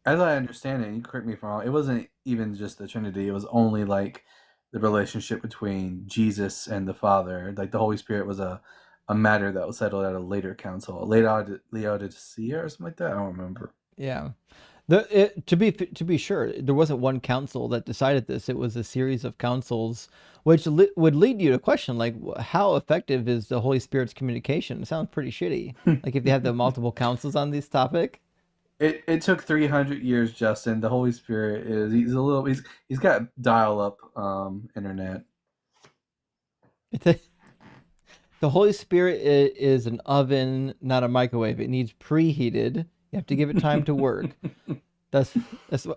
As I understand it, you correct me if I'm wrong, it wasn't even just the Trinity, it was only like the relationship between Jesus and the Father. Like, the Holy Spirit was a matter that was settled at a later council, Laodicea or something like that. I don't remember. Yeah. To be sure, there wasn't one council that decided this. It was a series of councils, which would lead you to question, like, how effective is the Holy Spirit's communication? It sounds pretty shitty. Like if you have the multiple councils on this topic. It took 300 years, Justin. The Holy Spirit he's got dial up internet. The Holy Spirit is an oven, not a microwave. It needs preheated. You have to give it time to work. That's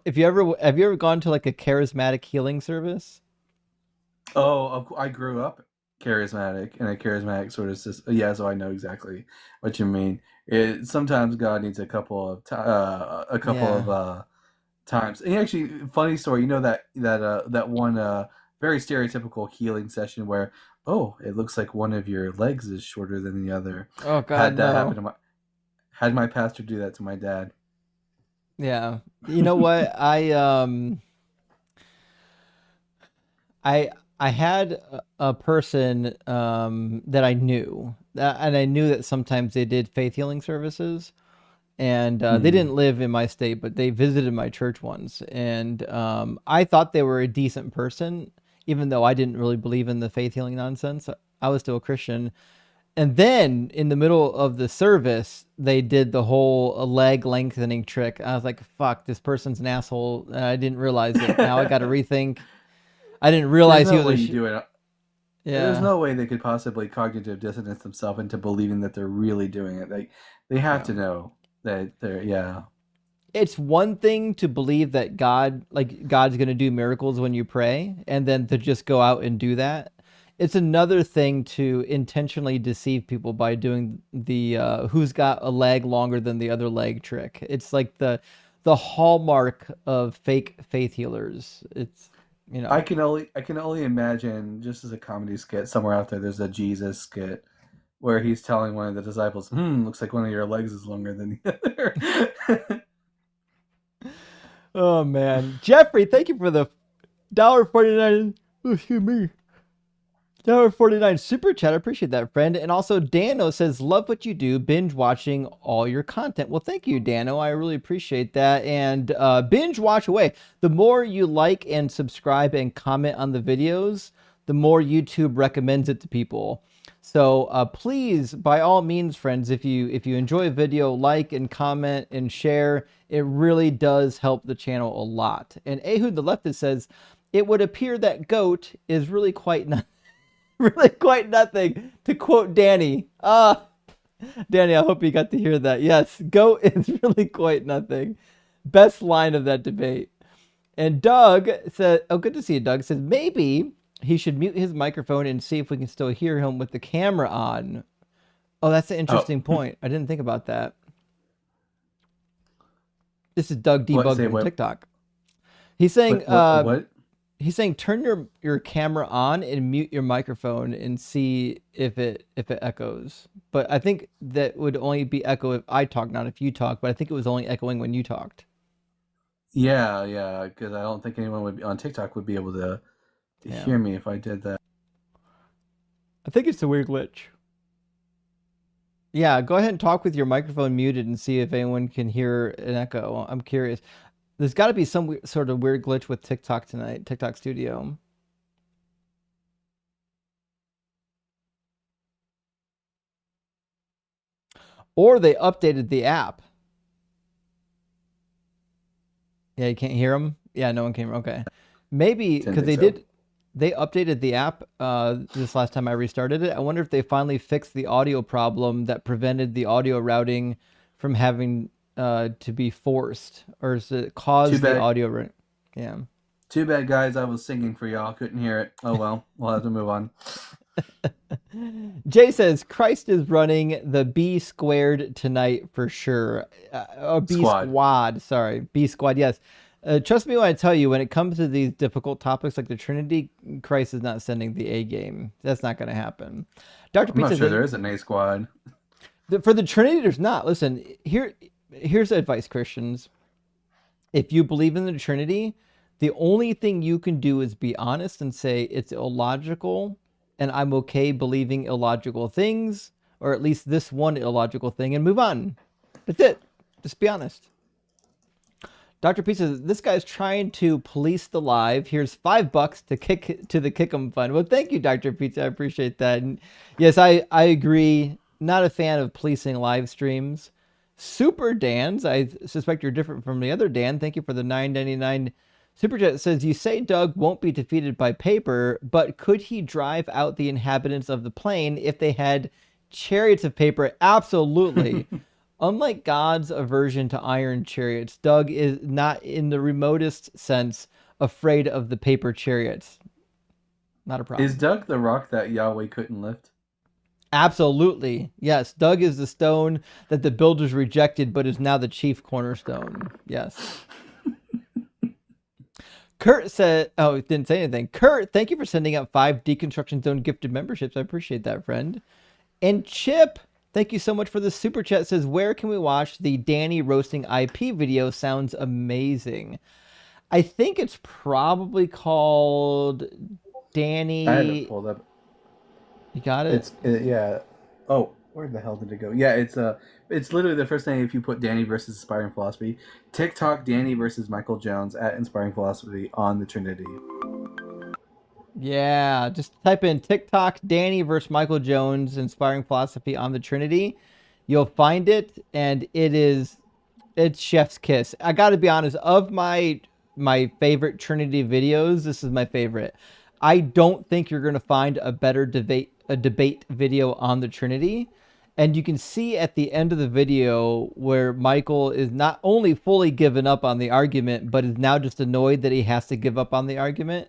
have you ever gone to like a charismatic healing service? Oh, I grew up charismatic in a charismatic sort of system. Yeah, so I know exactly what you mean. Sometimes God needs a couple of times. And actually, funny story. You know that one very stereotypical healing session where, oh, it looks like one of your legs is shorter than the other. Oh God, had that happen to had my pastor do that to my dad. Yeah, you know what? I had a person that I knew, and I knew that sometimes they did faith healing services, and they didn't live in my state, but they visited my church once, and I thought they were a decent person, even though I didn't really believe in the faith healing nonsense. I was still a Christian. And then in the middle of the service, they did the whole leg lengthening trick. I was like, fuck, this person's an asshole. And I didn't realize it. Now I got to rethink. I didn't realize he was a Yeah. There's no way they could possibly cognitive dissonance themselves into believing that they're really doing it. They have to know that they're It's one thing to believe that God's going to do miracles when you pray, and then to just go out and do that. It's another thing to intentionally deceive people by doing the who's got a leg longer than the other leg trick. It's like the hallmark of fake faith healers. It's, you know. I can only imagine, just as a comedy skit somewhere out there's a Jesus skit where he's telling one of the disciples, looks like one of your legs is longer than the other. Oh man. Jeffrey, thank you for the $1.49. Oh, excuse me. $1.49 super chat. I appreciate that, friend. And also Dano says, love what you do, binge watching all your content. Well, thank you, Dano. I really appreciate that. And binge watch away. The more you like and subscribe and comment on the videos, the more YouTube recommends it to people. So please, by all means, friends, if you enjoy a video, like and comment and share. It really does help the channel a lot. And Ehud the Leftist says, it would appear that goat is really quite nothing, to quote Danny. Danny, I hope you got to hear that. Yes, goat is really quite nothing. Best line of that debate. And Doug said, oh, good to see you, Doug, says maybe he should mute his microphone and see if we can still hear him with the camera on. Oh, that's an interesting point. I didn't think about that. This is Doug Debug from TikTok. He's saying, what? He's saying turn your camera on and mute your microphone and see if it echoes. But I think that would only be echo if I talk, not if you talk. But I think it was only echoing when you talked. Yeah, because I don't think anyone on TikTok would be able to hear me if I did that. I think it's a weird glitch. Yeah, go ahead and talk with your microphone muted and see if anyone can hear an echo. I'm curious. There's got to be some sort of weird glitch with TikTok tonight, TikTok Studio. Or they updated the app. Yeah, you can't hear them? Yeah, no one can. Okay. Maybe because they updated the app this last time I restarted it. I wonder if they finally fixed the audio problem that prevented the audio routing from having to be forced, or is it caused the audio? Yeah. Too bad, guys. I was singing for y'all. Couldn't hear it. Oh well. We'll have to move on. Jay says Christ is running the B squared tonight for sure. B squad. Sorry, B squad. Yes. Trust me when I tell you, when it comes to these difficult topics like the Trinity, Christ is not sending the A game. That's not going to happen. Dr. I'm not sure there is an A squad. For the Trinity, there's not. Listen, here's advice, Christians. If you believe in the Trinity, the only thing you can do is be honest and say it's illogical, and I'm okay believing illogical things, or at least this one illogical thing, and move on. That's it. Just be honest. Dr. P says, this guy's trying to police the live. Here's $5 to kick to the Kick'em Fund. Well, thank you, Dr. Pizza. I appreciate that. And yes, I agree. Not a fan of policing live streams. Super Dan's, I suspect you're different from the other Dan. Thank you for the $9.99 super chat. Says, you say Doug won't be defeated by paper, but could he drive out the inhabitants of the plane if they had chariots of paper? Absolutely. Unlike God's aversion to iron chariots, Doug is not in the remotest sense afraid of the paper chariots. Not a problem. Is Doug the rock that Yahweh couldn't lift? Absolutely. Yes. Doug is the stone that the builders rejected, but is now the chief cornerstone. Yes. Kurt said, oh, didn't say anything. Kurt, thank you for sending out 5 Deconstruction Zone gifted memberships. I appreciate that, friend. And Chip, thank you so much for the super chat. Says, where can we watch the Danny roasting IP video? Sounds amazing. I think it's probably called Danny. I had it pulled up. You got it? Yeah. Oh, where the hell did it go? Yeah, it's literally the first thing if you put Danny versus Inspiring Philosophy. TikTok Danny versus Michael Jones at Inspiring Philosophy on the Trinity. Yeah, just type in TikTok Danny versus Michael Jones Inspiring Philosophy on the Trinity. You'll find it, and it's chef's kiss. I got to be honest, of my favorite Trinity videos, this is my favorite. I don't think you're going to find a better debate video on the Trinity. And you can see at the end of the video where Michael is not only fully given up on the argument, but is now just annoyed that he has to give up on the argument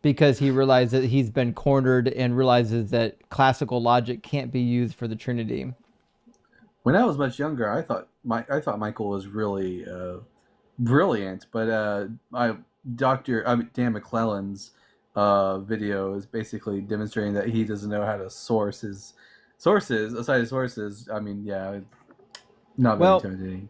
because he realized that he's been cornered and realizes that classical logic can't be used for the Trinity. When I was much younger, I thought Michael was really brilliant, but Dan McClellan's video is basically demonstrating that he doesn't know how to source his sources. Aside his sources, I mean, yeah, not very intimidating.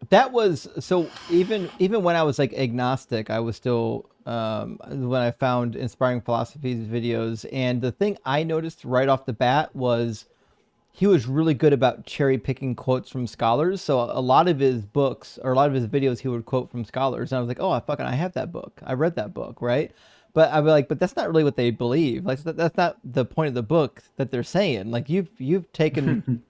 That was so. Even when I was like agnostic, I was still when I found Inspiring Philosophy's videos, and the thing I noticed right off the bat was he was really good about cherry picking quotes from scholars. So a lot of his books or a lot of his videos, he would quote from scholars, and I was like, oh, I have that book. I read that book, right? But I'd be like, but that's not really what they believe. Like that's not the point of the book that they're saying. Like you've taken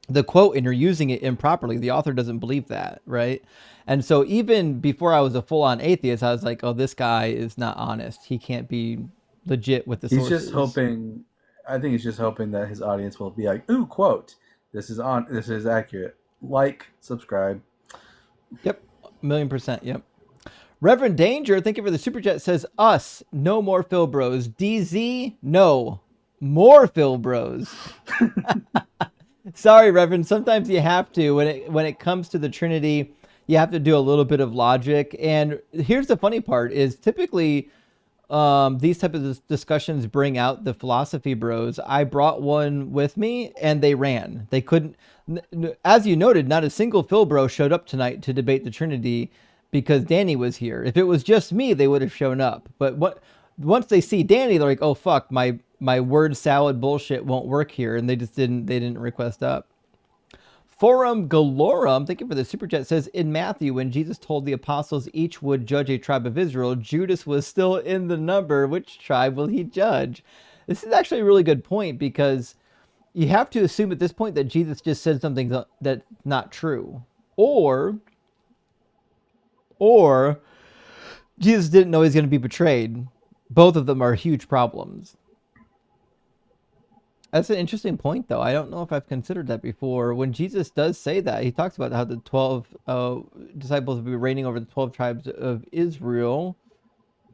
the quote and you're using it improperly. The author doesn't believe that, right? And so even before I was a full-on atheist, I was like, oh, this guy is not honest. He can't be legit with the sources. He's just hoping. I think he's just hoping that his audience will be like, ooh, quote, this is accurate. Like, subscribe. Yep, 1,000,000%. Yep. Reverend Danger, thank you for the super chat. Says, us, no more Phil Bros. DZ, no, more Phil Bros. Sorry, Reverend. Sometimes you have to. When it comes to the Trinity, you have to do a little bit of logic. And here's the funny part is typically these type of discussions bring out the philosophy bros. I brought one with me and they ran. They couldn't, as you noted, not a single Phil bro showed up tonight to debate the Trinity because Danny was here. If it was just me, they would have shown up. But once they see Danny, they're like, oh fuck, my word salad bullshit won't work here, and they didn't request up. Forum Galorum, thank you for the super chat, says, in Matthew, when Jesus told the apostles each would judge a tribe of Israel, Judas was still in the number. Which tribe will he judge? This is actually a really good point, because you have to assume at this point that Jesus just said something that's not true. Or Jesus didn't know he's going to be betrayed. Both of them are huge problems. That's an interesting point, though. I don't know if I've considered that before. When Jesus does say that, he talks about how the 12 disciples will be reigning over the 12 tribes of Israel.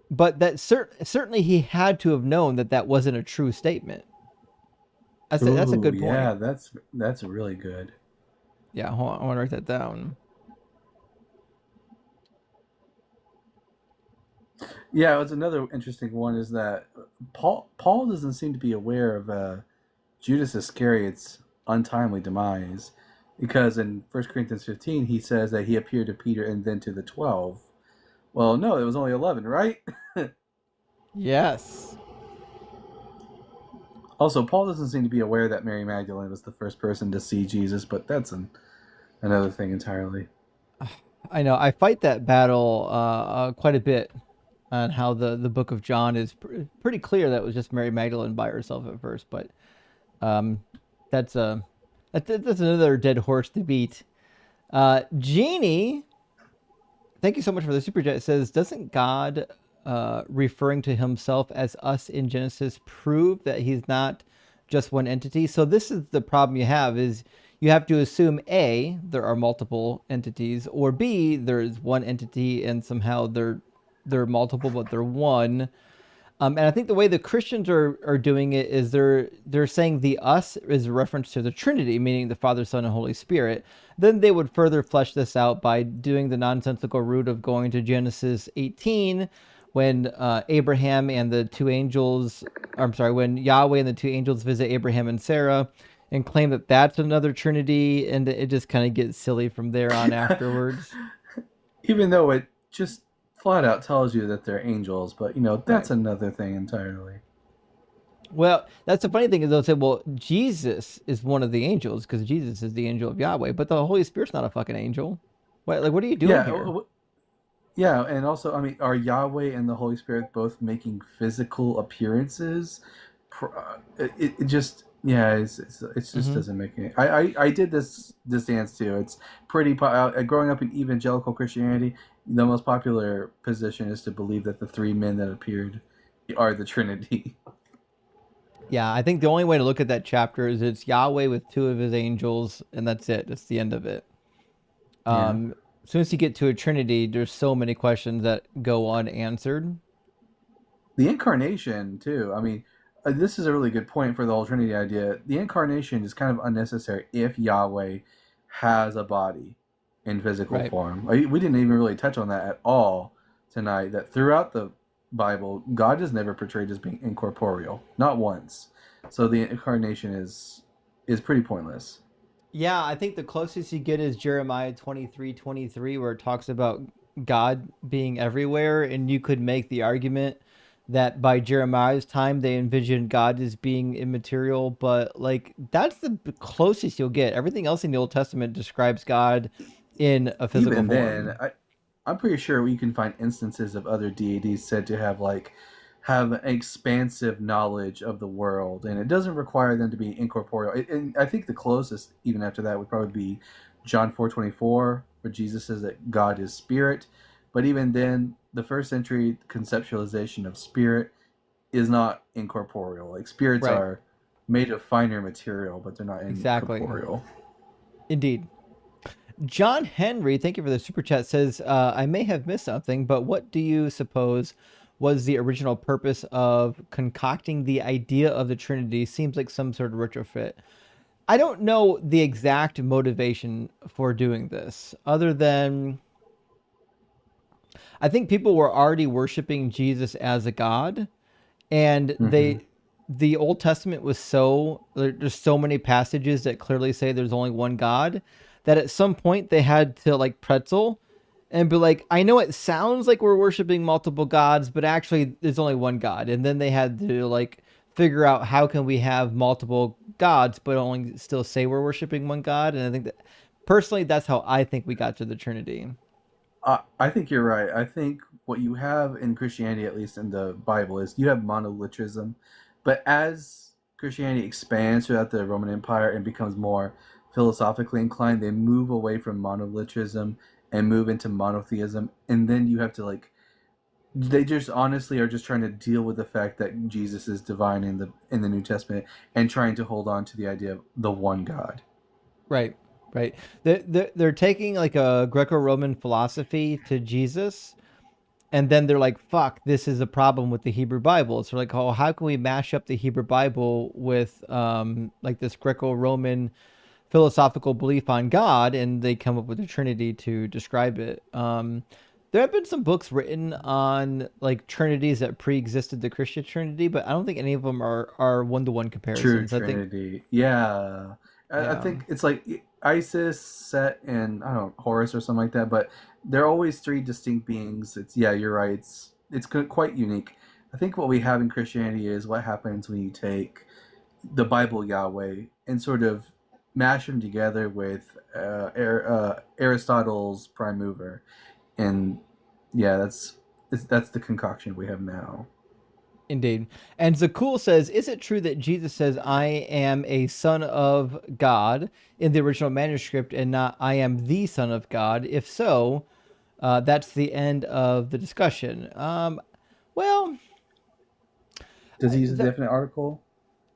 But that certainly he had to have known that wasn't a true statement. That's a good point. Yeah, that's really good. Yeah, hold on, I want to write that down. Yeah, it's another interesting one is that Paul doesn't seem to be aware of Judas Iscariot's untimely demise, because in 1 Corinthians 15 he says that he appeared to Peter and then to the 12. Well, no, it was only 11, right? Yes. Also, Paul doesn't seem to be aware that Mary Magdalene was the first person to see Jesus, but that's another thing entirely. I know I fight that battle quite a bit on how the book of John is pretty clear that it was just Mary Magdalene by herself at first, but um, that's that's another dead horse to beat. Jeannie, thank you so much for the super chat. It says, doesn't God referring to himself as us in Genesis prove that he's not just one entity? So this is the problem you have is you have to assume A, there are multiple entities, or B, there's one entity and somehow they're multiple but they're one. And I think the way the Christians are doing it is they're saying the us is a reference to the Trinity, meaning the Father, Son, and Holy Spirit. Then they would further flesh this out by doing the nonsensical route of going to Genesis 18, when Abraham and the two angels, I'm sorry, when Yahweh and the two angels visit Abraham and Sarah, and claim that that's another Trinity, and it just kind of gets silly from there on afterwards. Even though it just flat out tells you that they're angels, but that's another thing entirely. Well, that's the funny thing is they'll say, well, Jesus is one of the angels because Jesus is the angel of Yahweh, but the Holy Spirit's not a fucking angel. What are you doing here? Yeah, and also, I mean, are Yahweh and the Holy Spirit both making physical appearances? It just, yeah, it just doesn't make any. I did this dance too. It's pretty growing up in evangelical Christianity. The most popular position is to believe that the three men that appeared are the Trinity. Yeah, I think the only way to look at that chapter is it's Yahweh with two of his angels, and that's it. That's the end of it. As soon as you get to a Trinity, there's so many questions that go unanswered. The incarnation, too. I mean, this is a really good point for the whole Trinity idea. The incarnation is kind of unnecessary if Yahweh has a body in physical form. We didn't even really touch on that at all tonight, that throughout the Bible, God is never portrayed as being incorporeal. Not once. So the incarnation is pretty pointless. Yeah, I think the closest you get is Jeremiah 23:23, where it talks about God being everywhere, and you could make the argument that by Jeremiah's time they envisioned God as being immaterial, but like that's the closest you'll get. Everything else in the Old Testament describes God in a physical form. Then, I'm pretty sure we can find instances of other deities said to have an expansive knowledge of the world, and it doesn't require them to be incorporeal. And I think the closest, even after that, would probably be John 4:24, where Jesus says that God is spirit. But even then, the first century conceptualization of spirit is not incorporeal. Like spirits are made of finer material, but they're not incorporeal. Indeed. John Henry, thank you for the super chat, says, I may have missed something, but what do you suppose was the original purpose of concocting the idea of the Trinity? Seems like some sort of retrofit. I don't know the exact motivation for doing this, other than I think people were already worshiping Jesus as a god, and the Old Testament was there's so many passages that clearly say there's only one God, that at some point they had to like pretzel and be like, I know it sounds like we're worshiping multiple gods, but actually there's only one God. And then they had to like figure out how can we have multiple gods, but only still say we're worshiping one God. And I think that personally, that's how I think we got to the Trinity. I think you're right. I think what you have in Christianity, at least in the Bible, is you have monolitrism. But as Christianity expands throughout the Roman Empire and becomes more philosophically inclined, they move away from monolitrism and move into monotheism. And then you have to they just honestly are just trying to deal with the fact that Jesus is divine in the New Testament and trying to hold on to the idea of the one God. Right. They're taking like a Greco-Roman philosophy to Jesus, and then they're like, fuck, this is a problem with the Hebrew Bible. So like, oh, how can we mash up the Hebrew Bible with like this Greco-Roman philosophical belief on God? And they come up with the Trinity to describe it. There have been some books written on like Trinities that pre-existed the Christian Trinity, but I don't think any of them are one-to-one comparisons. True Trinity. I think it's like Isis, Set, and I don't know, Horus or something like that, but they're always three distinct beings. You're right. It's quite unique. I think what we have in Christianity is what happens when you take the Bible Yahweh and sort of mash them together with Aristotle's prime mover, and yeah, that's the concoction we have now. Indeed. And Zakul says, is it true that Jesus says, I am a son of God in the original manuscript and not I am the son of God? If so, that's the end of the discussion. Well, does he use a definite article?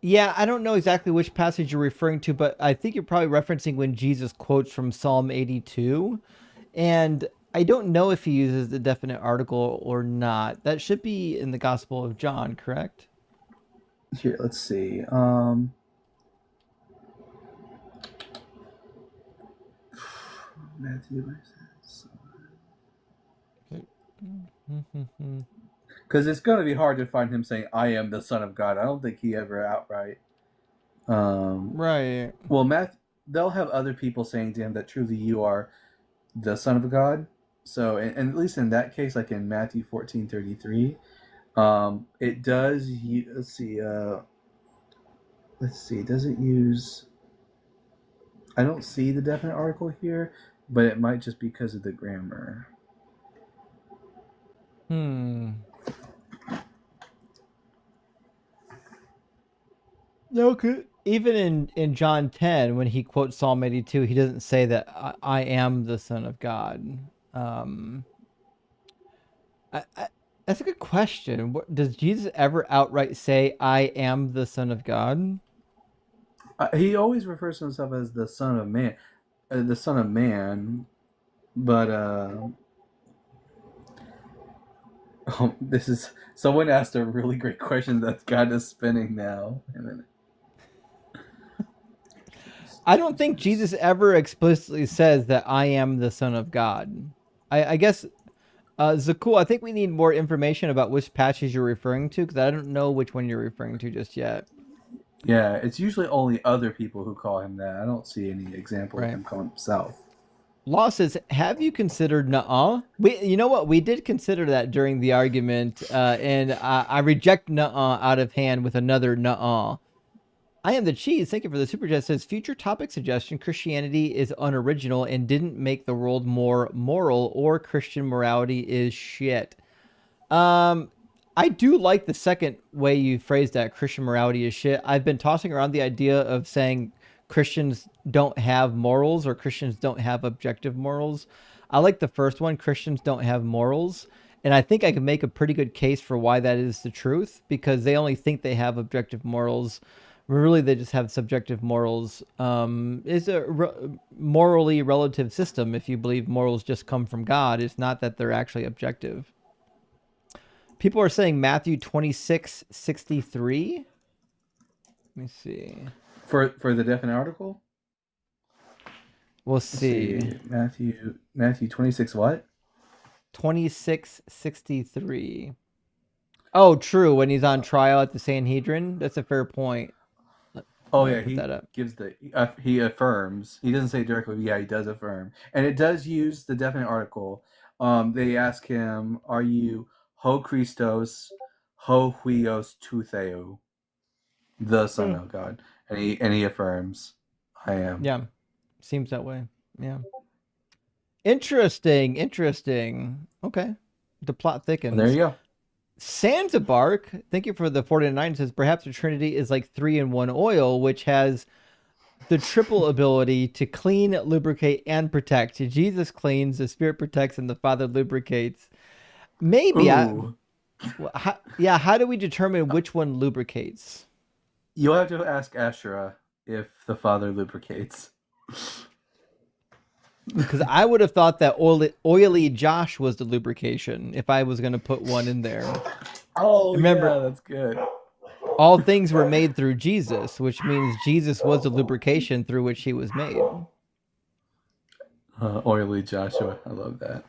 Yeah, I don't know exactly which passage you're referring to, but I think you're probably referencing when Jesus quotes from Psalm 82. And I don't know if he uses the definite article or not. That should be in the Gospel of John, correct? Here, let's see. Matthew. Because it's going to be hard to find him saying, I am the Son of God. I don't think he ever outright. Right. Well, they'll have other people saying to him that truly you are the Son of God. So, and at least in that case, like in Matthew 14:33, it does. Let's see. Does it use? I don't see the definite article here, but it might just be because of the grammar. Okay. Even in John 10, when he quotes Psalm 82, he doesn't say that I am the Son of God. That's a good question. Does Jesus ever outright say, I am the Son of God? He always refers to himself as the Son of Man. But this is someone asked a really great question that's got us spinning now. Wait a minute. I don't think Jesus ever explicitly says that I am the Son of God. I guess, Zakul, I think we need more information about which passage you're referring to, because I don't know which one you're referring to just yet. Yeah, it's usually only other people who call him that. I don't see any example of him calling himself. Law says, have you considered nuh-uh? You know what? We did consider that during the argument, and I reject nuh-uh out of hand with another nuh-uh. I am the cheese. Thank you for the super chat. Says, future topic suggestion: Christianity is unoriginal and didn't make the world more moral, or Christian morality is shit. I do like the second way you phrased that, Christian morality is shit. I've been tossing around the idea of saying Christians don't have morals or Christians don't have objective morals. I like the first one, Christians don't have morals. And I think I can make a pretty good case for why that is the truth, because they only think they have objective morals. Really, they just have subjective morals. It's a morally relative system if you believe morals just come from God. It's not that they're actually objective. People are saying Matthew 26:63. Let me see. For the definite article? We'll see. Matthew 26 what? 26:63. Oh, true. When he's on trial at the Sanhedrin. That's a fair point. Oh yeah, he gives he affirms. He doesn't say directly, but yeah, he does affirm, and it does use the definite article. They ask him, "Are you ho Christos, ho huios tou theou, the Son of God?" And he affirms, "I am." Yeah, seems that way. Yeah. Interesting. Okay, the plot thickens. Well, there you go. Sansabark, thank you for the 49, says perhaps the Trinity is like 3-in-1 oil, which has the triple ability to clean, lubricate, and protect. Jesus cleans, the Spirit protects, and the Father lubricates. Maybe. How do we determine which one lubricates? You'll have to ask Asherah if the Father lubricates. Because I would have thought that oily Josh was the lubrication if I was going to put one in there. Oh, remember, yeah, that's good. All things were made through Jesus, which means Jesus was the lubrication through which he was made. Oily Joshua. I love that.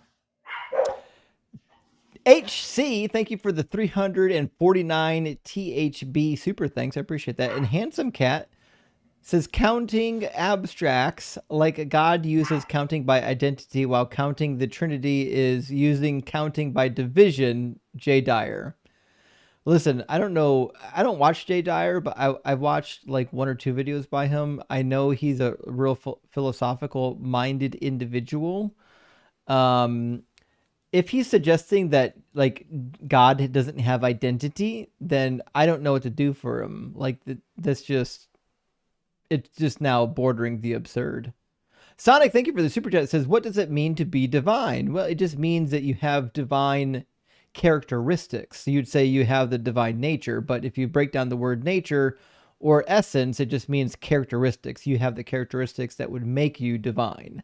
HC, thank you for the 349 THB super thanks. I appreciate that. And Handsome Cat says counting abstracts like God uses counting by identity, while counting the Trinity is using counting by division. J. Dyer. Listen, I don't know. I don't watch Jay Dyer, but I've watched like one or two videos by him. I know he's a real philosophical minded individual. Um, if he's suggesting that like God doesn't have identity, then I don't know what to do for him. Like that's just it's just now bordering the absurd. Sonic, thank you for the super chat. It says, what does it mean to be divine? Well, it just means that you have divine characteristics. So you'd say you have the divine nature, but if you break down the word nature or essence, it just means characteristics. You have the characteristics that would make you divine.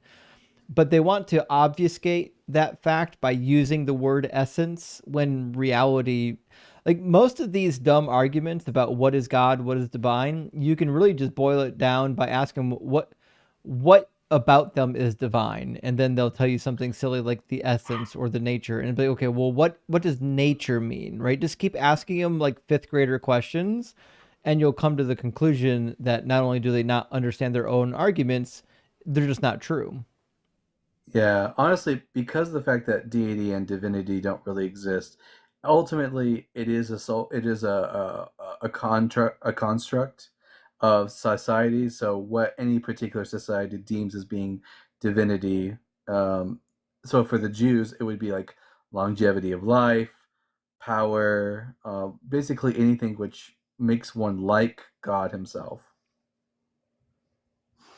But they want to obfuscate that fact by using the word essence when reality, like most of these dumb arguments about what is God, what is divine, you can really just boil it down by asking what about them is divine, and then they'll tell you something silly like the essence or the nature, and be like, okay, well, what does nature mean, right? Just keep asking them like fifth grader questions, and you'll come to the conclusion that not only do they not understand their own arguments, they're just not true. Yeah, honestly, because of the fact that deity and divinity don't really exist, ultimately it is a construct of society. So what any particular society deems as being divinity. So for the Jews, it would be like longevity of life, power, basically anything which makes one like God himself.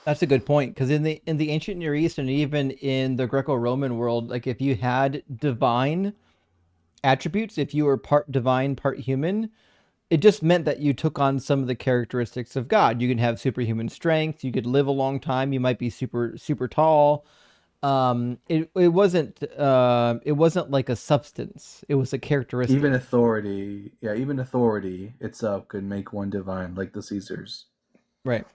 That's a good point, because in the ancient Near East and even in the Greco-Roman world, like if you had divine attributes, if you were part divine, part human, it just meant that you took on some of the characteristics of God. You could have superhuman strength, you could live a long time, you might be super tall. It wasn't like a substance. It was a characteristic. Even authority itself could make one divine, like the Caesars. Right.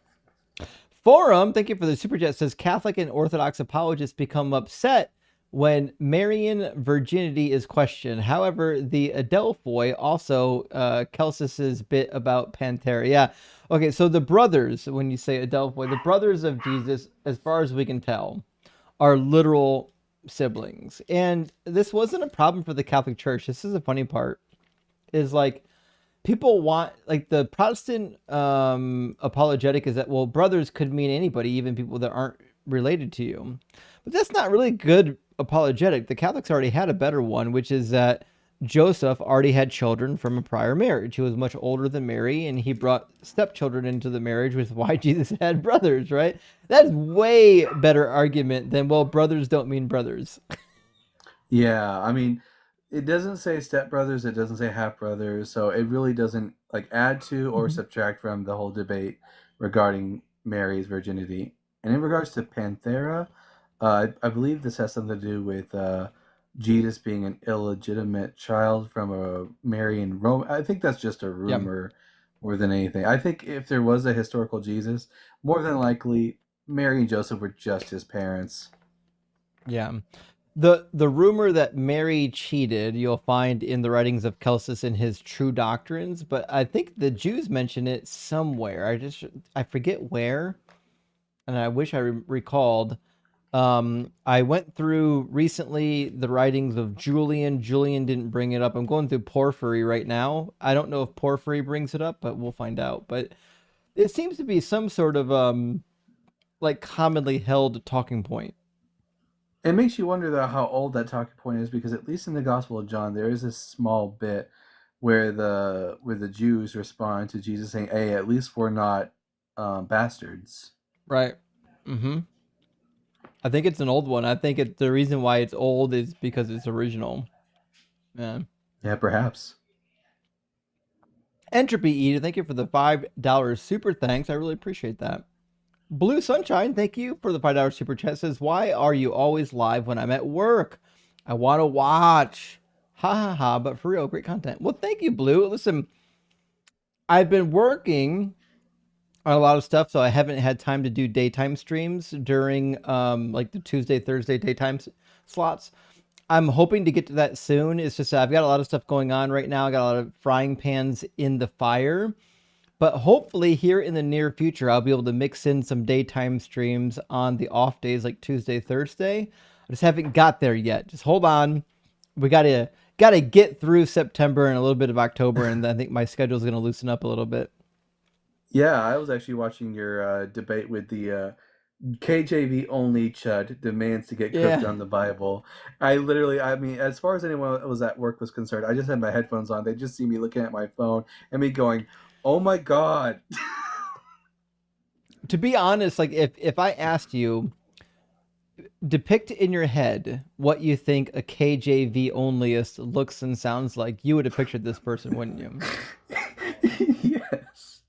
Forum, thank you for the super chat, says Catholic and Orthodox apologists become upset when Marian virginity is questioned. However, the Adelphoi, also Celsus's bit about Panthera. Yeah. Okay, so the brothers, when you say Adelphoi, the brothers of Jesus, as far as we can tell, are literal siblings. And this wasn't a problem for the Catholic Church. This is the funny part, is like, people want, like, the Protestant apologetic is that, well, brothers could mean anybody, even people that aren't related to you. But that's not really good apologetic. The Catholics already had a better one, which is that Joseph already had children from a prior marriage. He was much older than Mary, and he brought stepchildren into the marriage, which is why Jesus had brothers, right? That's way better argument than, well, brothers don't mean brothers. Yeah, I mean, it doesn't say stepbrothers, it doesn't say half brothers, so it really doesn't like add to or subtract from the whole debate regarding Mary's virginity. And in regards to Panthera, I believe this has something to do with Jesus being an illegitimate child from a Marian Rome. I think that's just a rumor more than anything. I think if there was a historical Jesus, more than likely Mary and Joseph were just his parents. Yeah. The rumor that Mary cheated, you'll find in the writings of Celsus in his True Doctrines, but I think the Jews mention it somewhere. I forget where, and I wish I recalled. I went through recently the writings of Julian. Julian didn't bring it up. I'm going through Porphyry right now. I don't know if Porphyry brings it up, but we'll find out. But it seems to be some sort of like commonly held talking point. It makes you wonder, though, how old that talking point is, because at least in the Gospel of John, there is this small bit where the Jews respond to Jesus saying, "Hey, at least we're not bastards." Right. Mm-hmm. I think it's an old one. I think the reason why it's old is because it's original. Yeah. Yeah, perhaps. Entropy Eater, thank you for the $5 super thanks. I really appreciate that. Blue Sunshine, thank you for the $5 super chat. Says, why are you always live when I'm at work? I want to watch. Ha ha ha, but for real, great content. Well, thank you, Blue. Listen, I've been working on a lot of stuff, so I haven't had time to do daytime streams during like the Tuesday, Thursday daytime slots. I'm hoping to get to that soon. It's just I've got a lot of stuff going on right now. I got a lot of frying pans in the fire. But hopefully here in the near future, I'll be able to mix in some daytime streams on the off days like Tuesday, Thursday. I just haven't got there yet. Just hold on. We got to gotta get through September and a little bit of October, and I think my schedule's gonna loosen up a little bit. Yeah, I was actually watching your debate with the KJV only chud demands to get cooked Yeah. on the Bible. I mean, as far as anyone that was at work was concerned, I just had my headphones on. They just see me looking at my phone and me going, "Oh my god." To be honest, like if I asked you, depict in your head what you think a KJV onlyist looks and sounds like, you would have pictured this person, wouldn't you? Yes,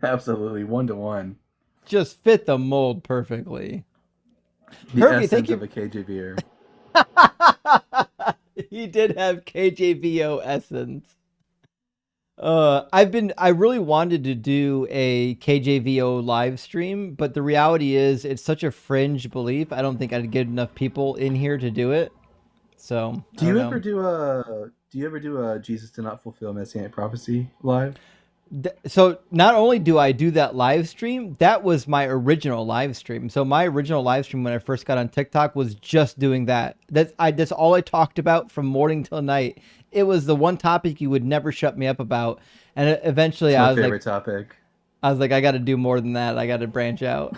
absolutely, 1-to-1. Just fit the mold perfectly. The Herbie, essence thank you. of a KJVer. He did have KJVO essence. I really wanted to do a KJVO live stream, but the reality is it's such a fringe belief. I don't think I'd get enough people in here to do it. So Do you ever do a Jesus did not fulfill Messianic prophecy live? So not only do I do that live stream, that was my original live stream. So my original live stream when I first got on TikTok was just doing that. That's all I talked about from morning till night. It was the one topic you would never shut me up about. And eventually It's I my was favorite topic. I was like, I got to do more than that. I got to branch out.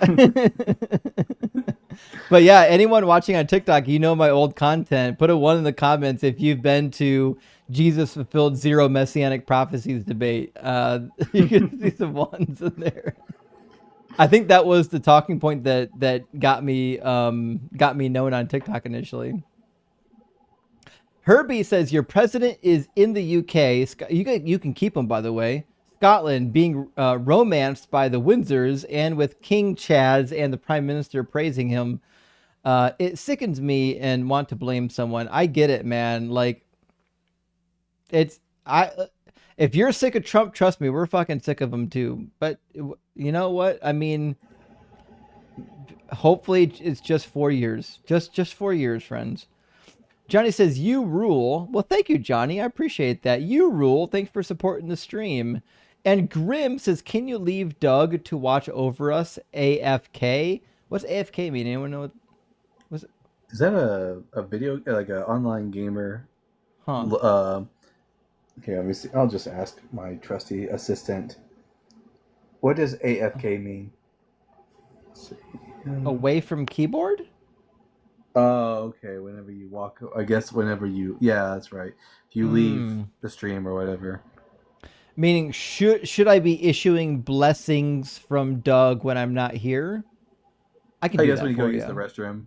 But yeah, anyone watching on TikTok, you know my old content. Put a 1 in the comments if you've been to Jesus fulfilled 0 messianic prophecies debate. You can see some 1s in there. I think that was the talking point that got me known on TikTok initially. Herbie says your president is in the UK. You can keep him, by the way. Scotland being romanced by the Windsors, and with King Chaz and the Prime Minister praising him. It sickens me and want to blame someone. I get it, man. Like, if you're sick of Trump, trust me, we're fucking sick of him too. But you know what? I mean, hopefully it's just 4 years. Just 4 years, friends. Johnny says, you rule. Well, thank you, Johnny. I appreciate that. You rule. Thanks for supporting the stream. And Grim says, can you leave Doug to watch over us AFK? What's AFK mean? Anyone know what was it? Is that a video, like an online gamer? Huh. Okay, let me see. I'll just ask my trusty assistant. What does AFK mean? Let's see. Away from keyboard? Oh, okay. Whenever you walk, I guess whenever you, yeah, that's right. If you leave the stream or whatever. Meaning, should I be issuing blessings from Doug when I'm not here? I guess when you go use the restroom.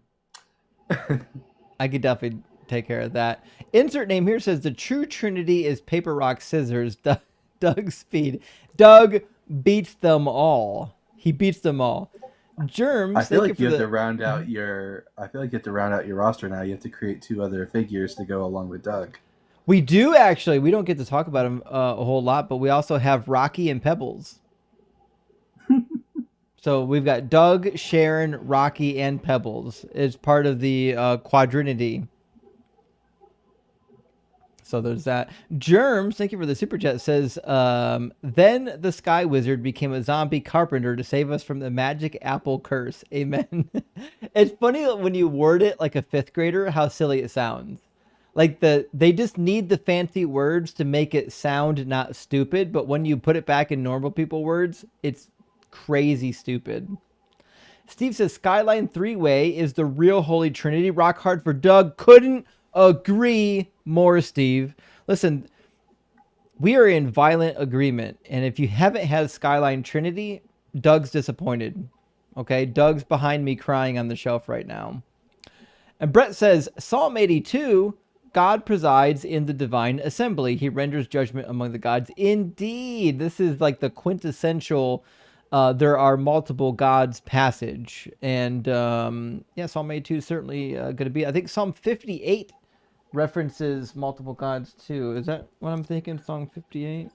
I could definitely take care of that. Insert name here says the true Trinity is paper, rock, scissors. Doug Speed. Doug beats them all. He beats them all. Germs. I feel like you have to round out your. I feel like you have to round out your roster now. You have to create 2 other figures to go along with Doug. We do actually. We don't get to talk about him a whole lot, but we also have Rocky and Pebbles. So we've got Doug, Sharon, Rocky, and Pebbles. It's part of the Quadrinity. So there's that. Germs, thank you for the super chat, says, then the Sky Wizard became a zombie carpenter to save us from the magic apple curse. Amen. It's funny when you word it like a 5th grader, how silly it sounds. Like they just need the fancy words to make it sound not stupid, but when you put it back in normal people words, it's crazy stupid. Steve says Skyline 3-Way is the real Holy Trinity. Rock hard for Doug. Couldn't agree more, Steve. Listen, we are in violent agreement, and if you haven't had Skyline Trinity, Doug's disappointed. Okay, Doug's behind me crying on the shelf right now. And Brett says Psalm 82, God presides in the divine assembly. He renders judgment among the gods. Indeed, this is like the quintessential there are multiple gods passage. And yeah, Psalm 82 is certainly going to be. I think Psalm 58 references multiple gods too. Is that what I'm thinking? Psalm 58?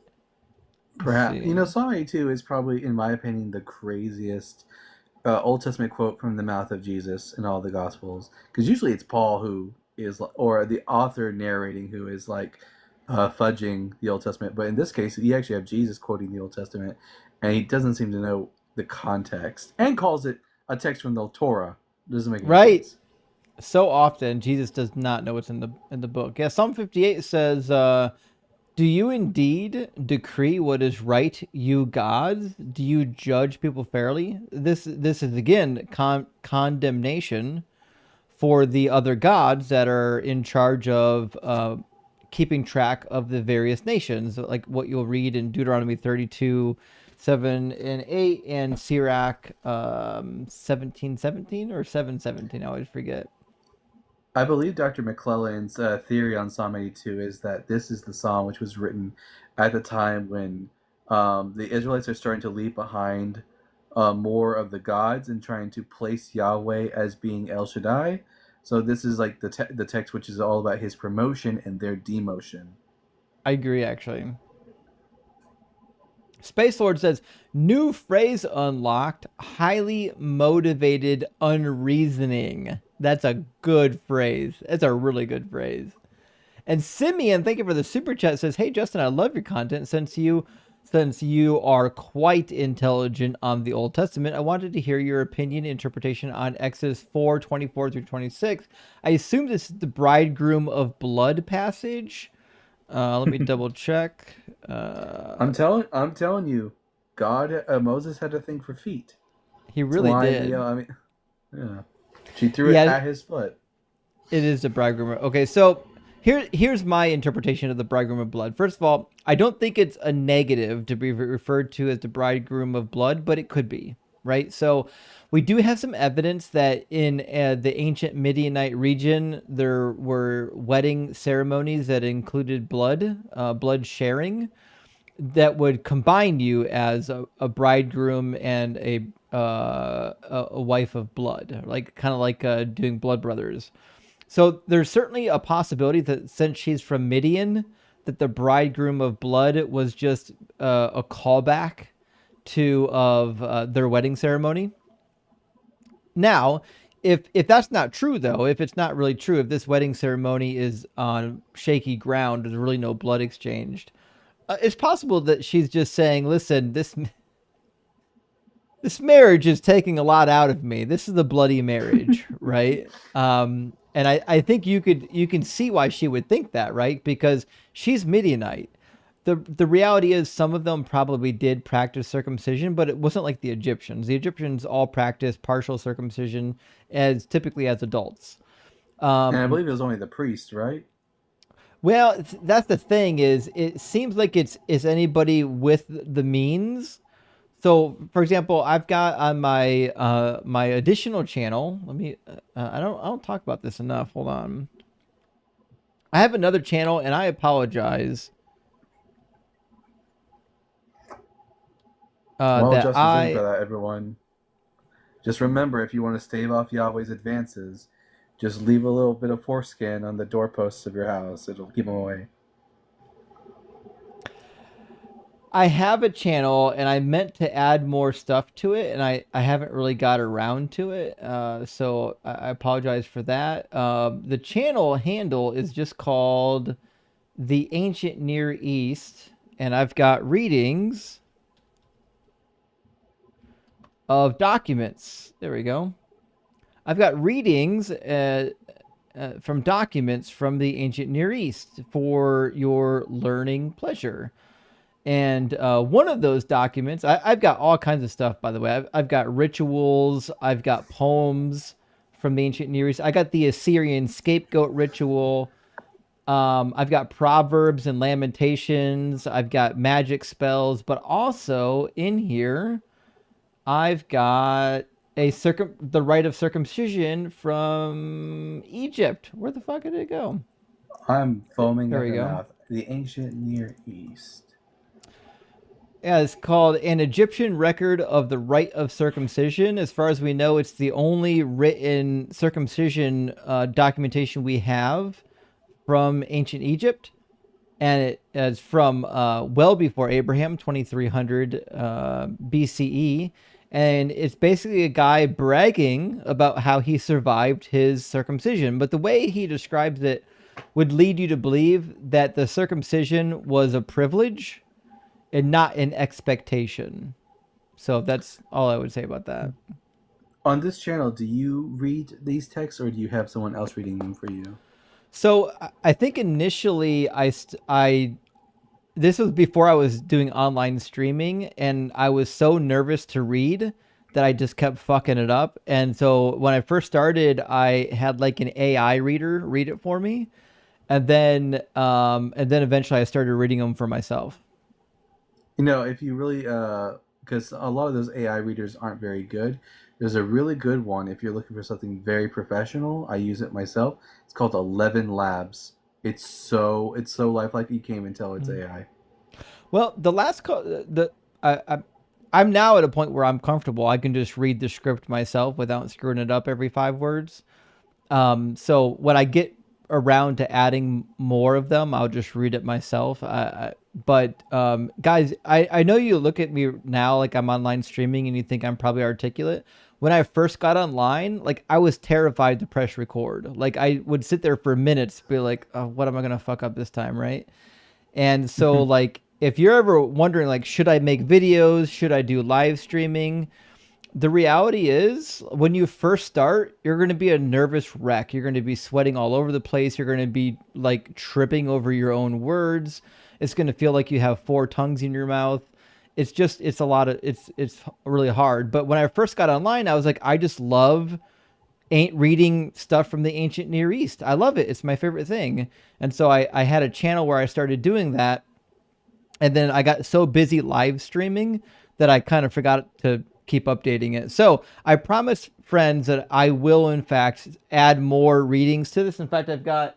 Perhaps. You know, Psalm 82 is probably, in my opinion, the craziest Old Testament quote from the mouth of Jesus in all the Gospels. Because usually it's Paul who is, or the author narrating who is like fudging the Old Testament. But in this case, you actually have Jesus quoting the Old Testament, and he doesn't seem to know the context and calls it a text from the Torah. Doesn't make any sense. So often Jesus does not know what's in the book. Yeah, Psalm 58 says, "Do you indeed decree what is right, you gods? Do you judge people fairly?" This is again condemnation for the other gods that are in charge of keeping track of the various nations, like what you'll read in Deuteronomy 32, 7 and 8, and Sirach 17:17 or 7:17. I always forget. I believe Dr. McClellan's theory on Psalm 82 is that this is the psalm which was written at the time when the Israelites are starting to leave behind more of the gods and trying to place Yahweh as being El Shaddai. So this is like the text which is all about his promotion and their demotion. I agree, actually. Space Lord says, new phrase unlocked, highly motivated unreasoning. That's a good phrase. That's a really good phrase. And Simeon, thank you for the super chat, says, hey, Justin, I love your content. Since you are quite intelligent on the Old Testament, I wanted to hear your opinion interpretation on Exodus 4:24 through 26. I assume this is the bridegroom of blood passage. Let me double check. I'm telling you, Moses had a thing for feet. He really did. Yeah. She threw it at his foot. It is the bridegroom. Okay, so here's my interpretation of the bridegroom of blood. First of all, I don't think it's a negative to be referred to as the bridegroom of blood, but it could be, right? So we do have some evidence that in the ancient Midianite region, there were wedding ceremonies that included blood sharing, that would combine you as a bridegroom and a wife of blood, like kind of like doing blood brothers. So there's certainly a possibility that since she's from Midian, that the bridegroom of blood was just a callback of their wedding ceremony. Now, if that's not true, though, if it's not really true, if this wedding ceremony is on shaky ground, there's really no blood exchanged, it's possible that she's just saying, listen, this marriage is taking a lot out of me. This is a bloody marriage, right? And I think you can see why she would think that, right? Because she's Midianite. The reality is some of them probably did practice circumcision, but it wasn't like the Egyptians. The Egyptians all practiced partial circumcision typically as adults. And I believe it was only the priest, right? Well, that's the thing is it seems like it's anybody with the means. So, for example, I've got on my my additional channel. Let me. I don't talk about this enough. Hold on. I have another channel, and I apologize. Well, Justice in for that, everyone. Just remember, if you want to stave off Yahweh's advances, just leave a little bit of foreskin on the doorposts of your house. It'll keep them away. I have a channel, and I meant to add more stuff to it, and I haven't really got around to it. So I apologize for that. The channel handle is just called The Ancient Near East, and I've got readings of documents. There we go. I've got readings from documents from the ancient Near East for your learning pleasure. And one of those documents, I've got all kinds of stuff, by the way. I've got rituals. I've got poems from the ancient Near East. I got the Assyrian scapegoat ritual. I've got proverbs and lamentations. I've got magic spells. But also in here, I've got the rite of circumcision from Egypt. Where the fuck did it go? I'm foaming at the mouth. The ancient Near East. Yeah, it's called An Egyptian Record of the Rite of Circumcision. As far as we know, it's the only written circumcision documentation we have from ancient Egypt. And it is from well before Abraham, 2300 BCE. And it's basically a guy bragging about how he survived his circumcision. But the way he describes it would lead you to believe that the circumcision was a privilege and not an expectation. So that's all I would say about that. On this channel, do you read these texts, or do you have someone else reading them for you? So I think initially this was before I was doing online streaming, and I was so nervous to read that I just kept fucking it up. And so when I first started, I had like an AI reader read it for me, and then eventually I started reading them for myself. You know, if you really, because a lot of those AI readers aren't very good. There's a really good one if you're looking for something very professional. I use it myself. It's called 11 Labs. It's so lifelike you can't even tell it's AI. Well, I'm now at a point where I'm comfortable. I can just read the script myself without screwing it up every 5 words. So when I get around to adding more of them, I'll just read it myself. But guys, I know you look at me now like I'm online streaming and you think I'm probably articulate. When I first got online, like I was terrified to press record. Like I would sit there for minutes, be like, oh, what am I gonna fuck up this time, right? And so like if you're ever wondering like, should I make videos? Should I do live streaming? The reality is when you first start, you're going to be a nervous wreck. You're going to be sweating all over the place. You're going to be like tripping over your own words. It's going to feel like you have 4 tongues in your mouth. It's a lot of, it's really hard. But when I first got online, I was like, I just love reading stuff from the ancient Near East. I love it. It's my favorite thing. And so I had a channel where I started doing that. And then I got so busy live streaming that I kind of forgot to keep updating it. So I promise friends that I will in fact add more readings to this. In fact, I've got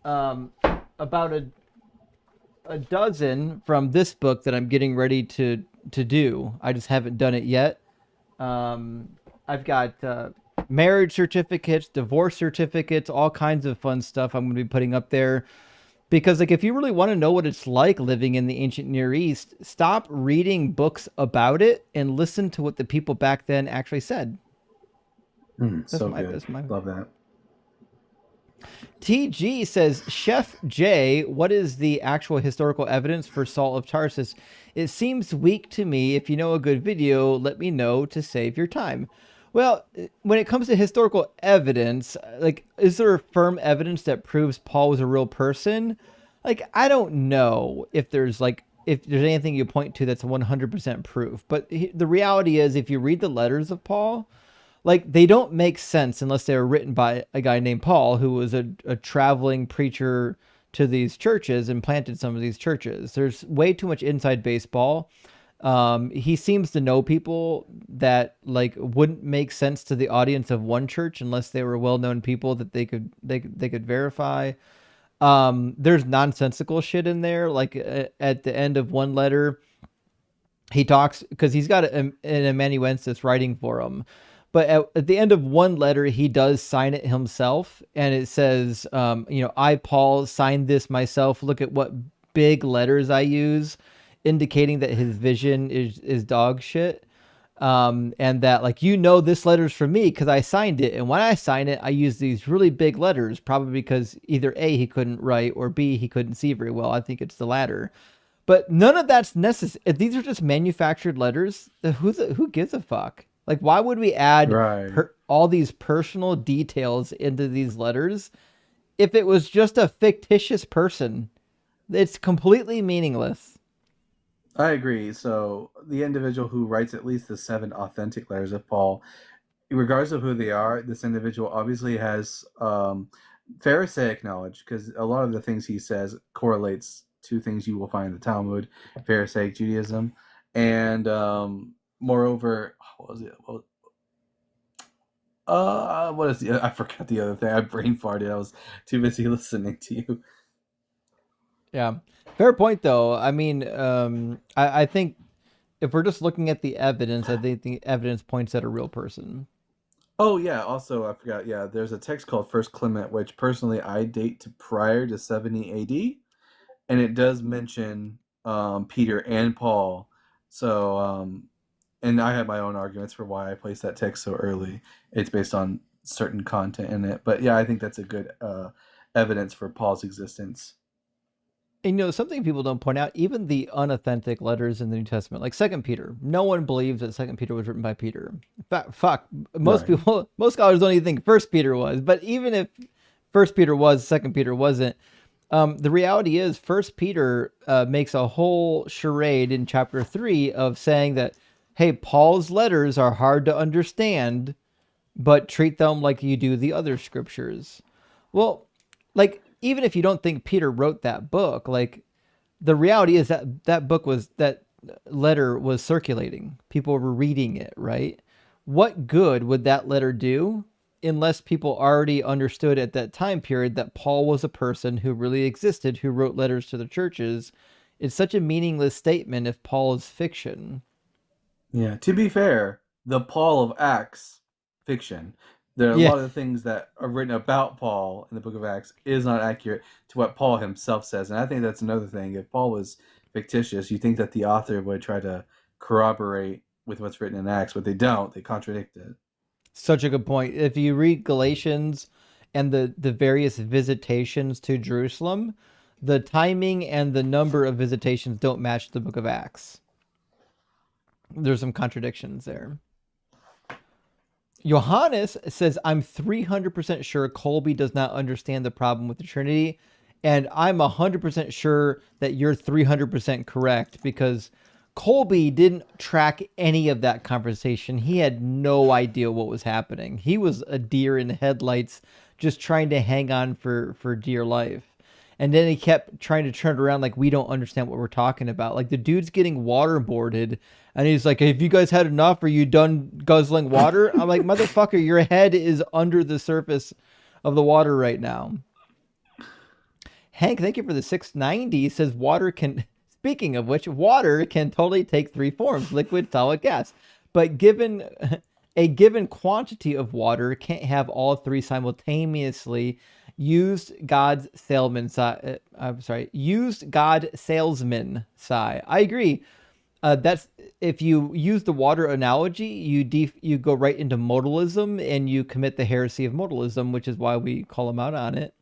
about a dozen from this book that I'm getting ready to do. I just haven't done it yet. I've got marriage certificates, divorce certificates, all kinds of fun stuff I'm going to be putting up there. Because like if you really want to know what it's like living in the ancient Near East, stop reading books about it and listen to what the people back then actually said. So good. Love that. TG says, Chef J, what is the actual historical evidence for Saul of Tarsus? It seems weak to me. If you know a good video, let me know to save your time. Well, when it comes to historical evidence, like, is there firm evidence that proves Paul was a real person? Like, I don't know if there's anything you point to that's 100% proof. But the reality is, if you read the letters of Paul, like, they don't make sense unless they were written by a guy named Paul, who was a traveling preacher to these churches and planted some of these churches. There's way too much inside baseball. He seems to know people that like wouldn't make sense to the audience of one church unless they were well-known people that they could verify. There's nonsensical shit in there. Like at the end of one letter, he talks because he's got an amanuensis writing for him. But at the end of one letter, he does sign it himself. And it says, I, Paul, signed this myself. Look at what big letters I use, indicating that his vision is dog shit. And that, like, this letter's from me because I signed it. And when I sign it, I use these really big letters, probably because either A, he couldn't write, or B, he couldn't see very well. I think it's the latter. But none of that's necessary. These are just manufactured letters. Who gives a fuck? Like, why would we add all these personal details into these letters if it was just a fictitious person? It's completely meaningless. I agree. So the individual who writes at least the 7 authentic letters of Paul, regardless of who they are, this individual obviously has Pharisaic knowledge, because a lot of the things he says correlates to things you will find in the Talmud, Pharisaic Judaism, and moreover, what was it? What is the? I forgot the other thing. I brain farted. I was too busy listening to you. Yeah, fair point though. I mean, I think if we're just looking at the evidence, I think the evidence points at a real person. Oh yeah. Also, I forgot. Yeah, there's a text called First Clement, which personally I date to prior to 70 AD, and it does mention Peter and Paul. So, and I have my own arguments for why I placed that text so early. It's based on certain content in it, but yeah, I think that's a good evidence for Paul's existence. And something people don't point out, even the unauthentic letters in the New Testament, like Second Peter, no one believes that Second Peter was written by Peter. In fact, most people, most scholars don't even think First Peter was. But even if First Peter was, Second Peter wasn't, the reality is First Peter makes a whole charade in chapter 3 of saying that, hey, Paul's letters are hard to understand, but treat them like you do the other scriptures. Well, like, even if you don't think Peter wrote that book, like, the reality is that that letter was circulating. People were reading it, right? What good would that letter do unless people already understood at that time period that Paul was a person who really existed, who wrote letters to the churches? It's such a meaningless statement if Paul is fiction. Yeah, to be fair, the Paul of Acts fiction, there are a lot of the things that are written about Paul in the book of Acts is not accurate to what Paul himself says. And I think that's another thing. If Paul was fictitious, you think that the author would try to corroborate with what's written in Acts, but they don't. They contradict it. Such a good point. If you read Galatians and the various visitations to Jerusalem, the timing and the number of visitations don't match the book of Acts. There's some contradictions there. Johannes says, I'm 300% sure Colby does not understand the problem with the Trinity. And I'm 100% sure that you're 300% correct, because Colby didn't track any of that conversation. He had no idea what was happening. He was a deer in the headlights, just trying to hang on for dear life. And then he kept trying to turn it around like we don't understand what we're talking about. Like, the dude's getting waterboarded, and he's like, have you guys had enough? Are you done guzzling water? I'm like, motherfucker, your head is under the surface of the water right now. Hank, thank you for the 690. Says water can, speaking of which, water can totally take three forms: liquid, solid, gas. But given a given quantity of water can't have all three simultaneously. Used God salesman sigh. Used God salesman sigh. I agree. That's, if you use the water analogy, you go right into modalism and you commit the heresy of modalism, which is why we call him out on it.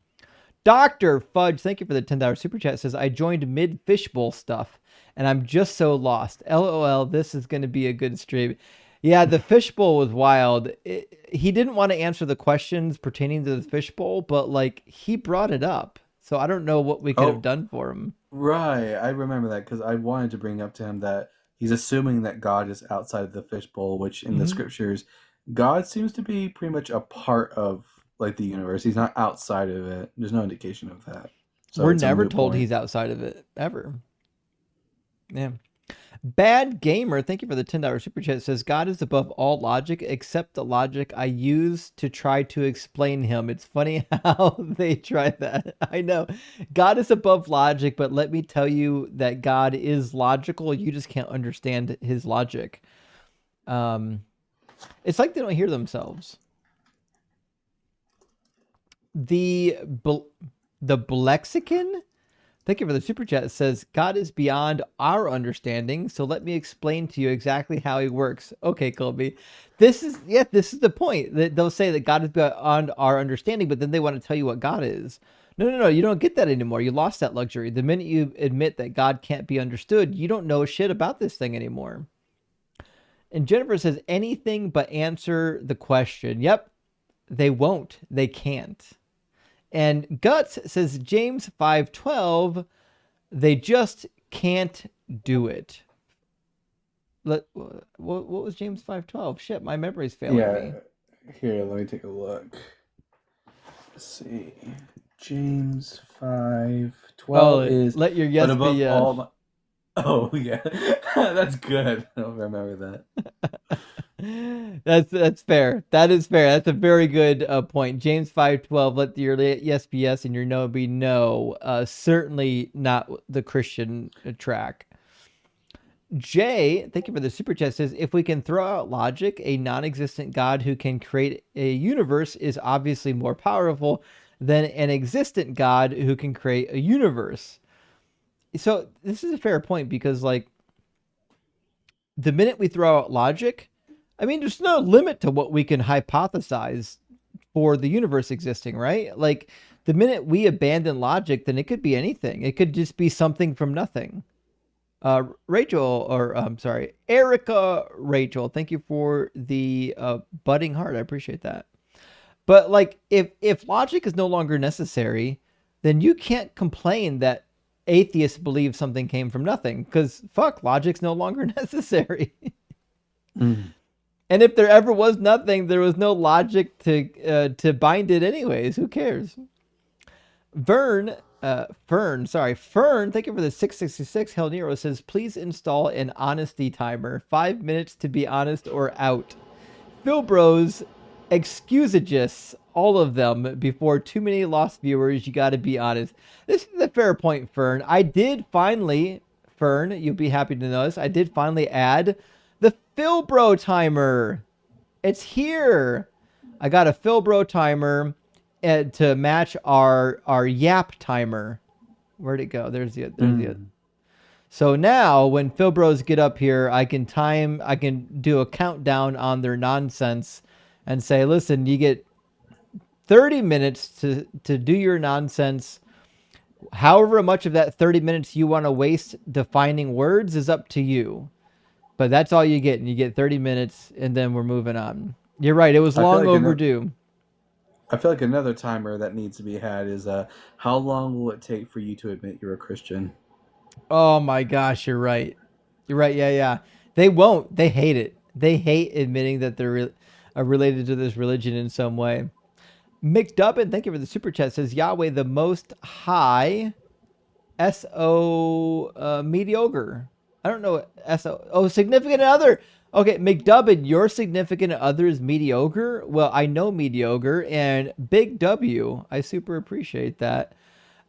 Dr. Fudge, thank you for the $10 super chat. Says, I joined mid fishbowl stuff and I'm just so lost. LOL, this is going to be a good stream. Yeah, the fishbowl was wild. He didn't want to answer the questions pertaining to the fishbowl, but like, he brought it up. So I don't know what we could have done for him. Right, I remember that because I wanted to bring up to him that he's assuming that God is outside of the fishbowl, which in the scriptures, God seems to be pretty much a part of like the universe. He's not outside of it. There's no indication of that. So we're never told he's outside of it, ever. Yeah. Bad Gamer, thank you for the $10 super chat. Says, God is above all logic except the logic I use to try to explain him. It's funny how they try that. I know. God is above logic, but let me tell you that God is logical. You just can't understand his logic. It's like they don't hear themselves. The Blexican, thank you for the super chat. It says, God is beyond our understanding, so let me explain to you exactly how he works. Okay, Colby. This is the point. They'll say that God is beyond our understanding, but then they want to tell you what God is. No, you don't get that anymore. You lost that luxury. The minute you admit that God can't be understood, you don't know shit about this thing anymore. And Jennifer says, anything but answer the question. Yep, they won't. They can't. And Guts says, James 5:12, they just can't do it. What was James 5:12? Shit, my memory's failing me. Here, let me take a look. Let's see. James 5:12 is, let your yes be yes. Oh, yeah. That's good. I don't remember that. That's fair. That is fair. That's a very good point. James 5:12, let your yes be yes and your no be no. Certainly not the Christian track. Jay, thank you for the super chat, says, if we can throw out logic, a non-existent God who can create a universe is obviously more powerful than an existent God who can create a universe. So this is a fair point, because like, the minute we throw out logic, I mean, there's no limit to what we can hypothesize for the universe existing, right? Like, The minute we abandon logic, then it could be anything. It could just be something from nothing. Erica Rachel, thank you for the budding heart. I appreciate that. But like, if logic is no longer necessary, then you can't complain that atheists believe something came from nothing, because fuck, logic's no longer necessary. And if there ever was nothing, there was no logic to bind it anyways. Who cares? Fern, thank you for the 666. Hell Nero says, please install an honesty timer. 5 minutes to be honest or out. Phil Bros, excusagists, all of them, before too many lost viewers. You got to be honest. This is a fair point, Fern. I did finally, Fern, you'll be happy to know this, I did finally add the Phil Bro timer. It's here. I got a Phil Bro timer to match our Yap timer. Where'd it go? There's the So now when Phil Bros get up here, I can do a countdown on their nonsense and say, listen, you get 30 minutes to do your nonsense. However much of that 30 minutes you want to waste defining words is up to you. But that's all you get, and you get 30 minutes, and then we're moving on. You're right, it was long overdue. I feel like another timer that needs to be had is how long will it take for you to admit you're a Christian? Oh my gosh, you're right. You're right, yeah. They won't. They hate it. They hate admitting that they're related to this religion in some way. Mick Dubbin, thank you for the super chat, says Yahweh the Most High, S.O. mediocre. I don't know. S.O. significant other. Okay, McDubbin, your significant other is mediocre? Well, I know mediocre, and Big W, I super appreciate that.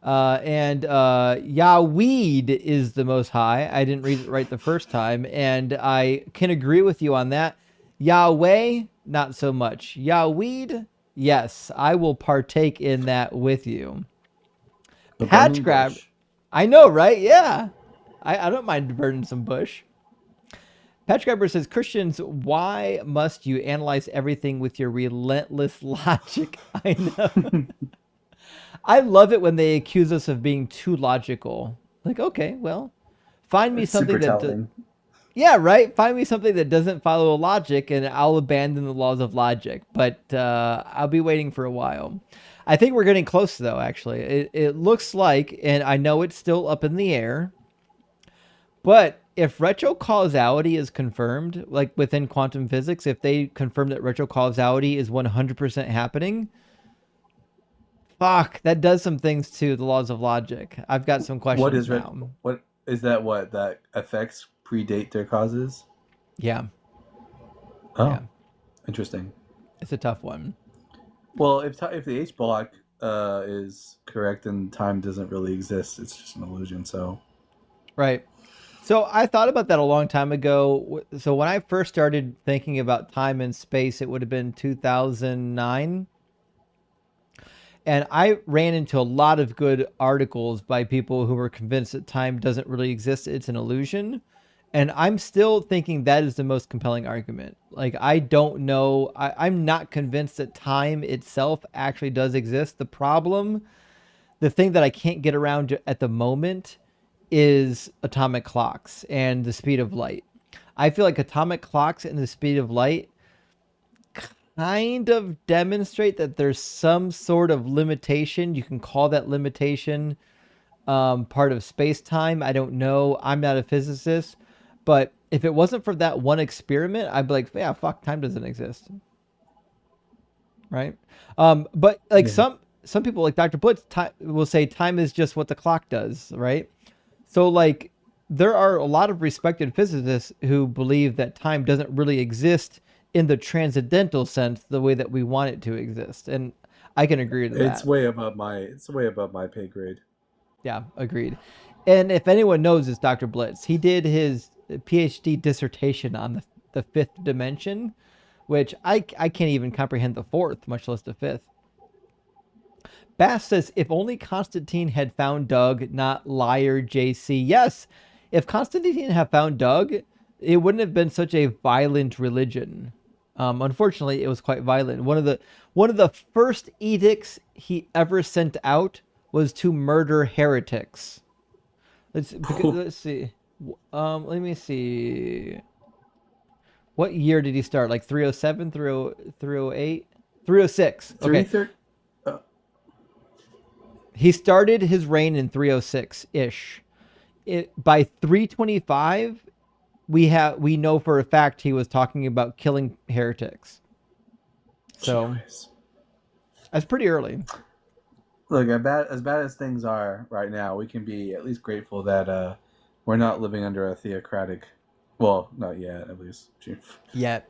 And Yahweed is the Most High. I didn't read it right the first time, and I can agree with you on that. Yahweh, not so much. Yahweed, yes, I will partake in that with you. Patch grab. I know, right? Yeah. I don't mind burning some bush. Patch Grabber says, Christians, why must you analyze everything with your relentless logic? I know. I love it when they accuse us of being too logical. Like, okay, well, find me something that... Yeah, right? Find me something that doesn't follow logic, and I'll abandon the laws of logic. But I'll be waiting for a while. I think we're getting close, though, actually. It looks like, and I know it's still up in the air, but if retrocausality is confirmed, like within quantum physics, if they confirm that retrocausality is 100% happening, fuck, that does some things to the laws of logic. I've got some questions now. What is that? What that effects predate their causes? Yeah. Oh, yeah. Interesting. It's a tough one. Well, if the H block is correct and time doesn't really exist, it's just an illusion. So, right. So I thought about that a long time ago. So when I first started thinking about time and space, it would have been 2009. And I ran into a lot of good articles by people who were convinced that time doesn't really exist. It's an illusion. And I'm still thinking that is the most compelling argument. Like, I don't know. I'm not convinced that time itself actually does exist. The problem, the thing that I can't get around at the moment, is atomic clocks and the speed of light. I feel like atomic clocks and the speed of light kind of demonstrate that there's some sort of limitation. You can call that limitation part of space-time. I don't know. I'm not a physicist. But if it wasn't for that one experiment, I'd be like, yeah, fuck, time doesn't exist. Right? But like some people, like Dr. Blitz, will say time is just what the clock does, right? So, like, there are a lot of respected physicists who believe that time doesn't really exist in the transcendental sense, the way that we want it to exist, and I can agree to that. It's way above my pay grade. Yeah, agreed. And if anyone knows, it's Dr. Blitz. He did his PhD dissertation on the fifth dimension, which I can't even comprehend the fourth, much less the fifth. Bass says, if only Constantine had found Doug, not liar JC. Yes, if Constantine had found Doug, it wouldn't have been such a violent religion. Unfortunately, it was quite violent. One of the first edicts he ever sent out was to murder heretics. Let's see. Let me see. What year did he start? Like 307, 308, 306. Okay. He started his reign in 306-ish. By 325, we know for a fact he was talking about killing heretics. So that's pretty early. Look, as bad as things are right now, we can be at least grateful that we're not living under a theocratic. Well, not yet, at least. Yet.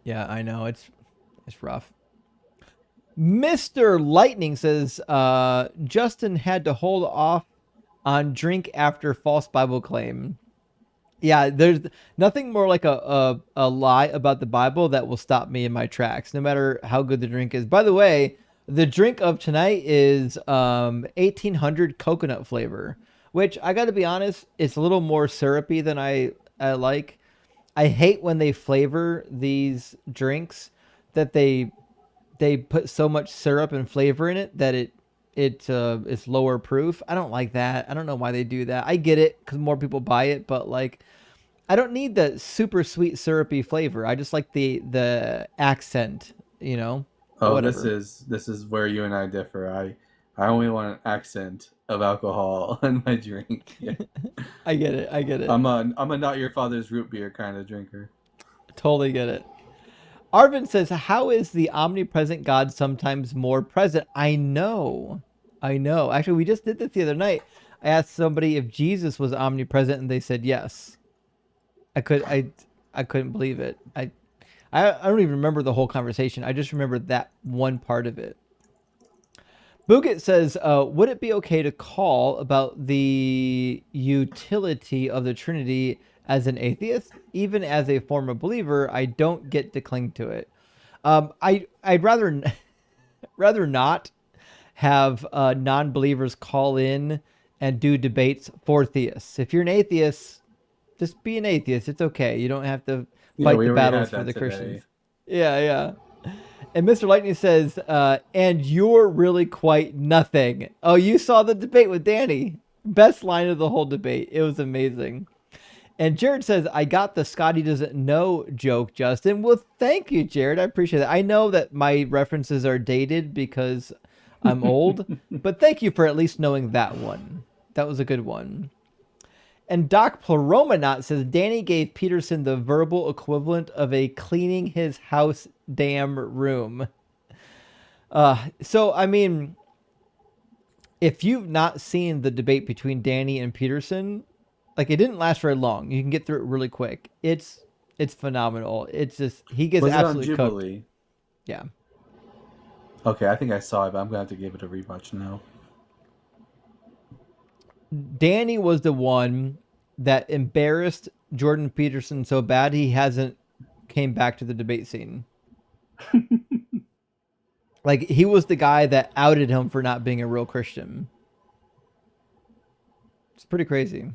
Yeah, I know it's rough. Mr. Lightning says Justin had to hold off on drink after false Bible claim. Yeah, there's nothing more like a lie about the Bible that will stop me in my tracks, no matter how good the drink is. By the way, the drink of tonight is 1800 coconut flavor, which I got to be honest, it's a little more syrupy than I like. I hate when they flavor these drinks that they put so much syrup and flavor in it that it's lower proof. I don't like that. I don't know why they do that. I get it because more people buy it, but like, I don't need the super sweet syrupy flavor. I just like the accent, you know. Oh, whatever. this is where you and I differ. I only want an accent of alcohol in my drink. Yeah. I get it. I'm a not your father's root beer kind of drinker. Totally get it. Arvin says, how is the omnipresent God sometimes more present? I know. Actually, we just did this the other night. I asked somebody if Jesus was omnipresent, and they said yes. I couldn't believe it. I don't even remember the whole conversation. I just remember that one part of it. Bugit says, would it be okay to call about the utility of the Trinity as an atheist? Even as a former believer, I don't get to cling to it. I'd rather not have non-believers call in and do debates for theists. If you're an atheist, just be an atheist. It's okay. You don't have to fight the battles for the Christians. Yeah. And Mr. Lightning says, and you're really quite nothing. Oh, you saw the debate with Danny. Best line of the whole debate. It was amazing. And Jared says, I got the Scotty doesn't know joke, Justin. Well, thank you, Jared. I appreciate that. I know that my references are dated because I'm old, but thank you for at least knowing that one. That was a good one. And Doc Pluromanaut says, Danny gave Peterson the verbal equivalent of a cleaning his house damn room. So, I mean, if you've not seen the debate between Danny and Peterson, like, it didn't last very long. You can get through it really quick. It's phenomenal. It's just, he gets absolutely cooked. Yeah. Okay, I think I saw it, but I'm going to have to give it a rewatch now. Danny was the one that embarrassed Jordan Peterson so bad he hasn't came back to the debate scene. Like, he was the guy that outed him for not being a real Christian. It's pretty crazy.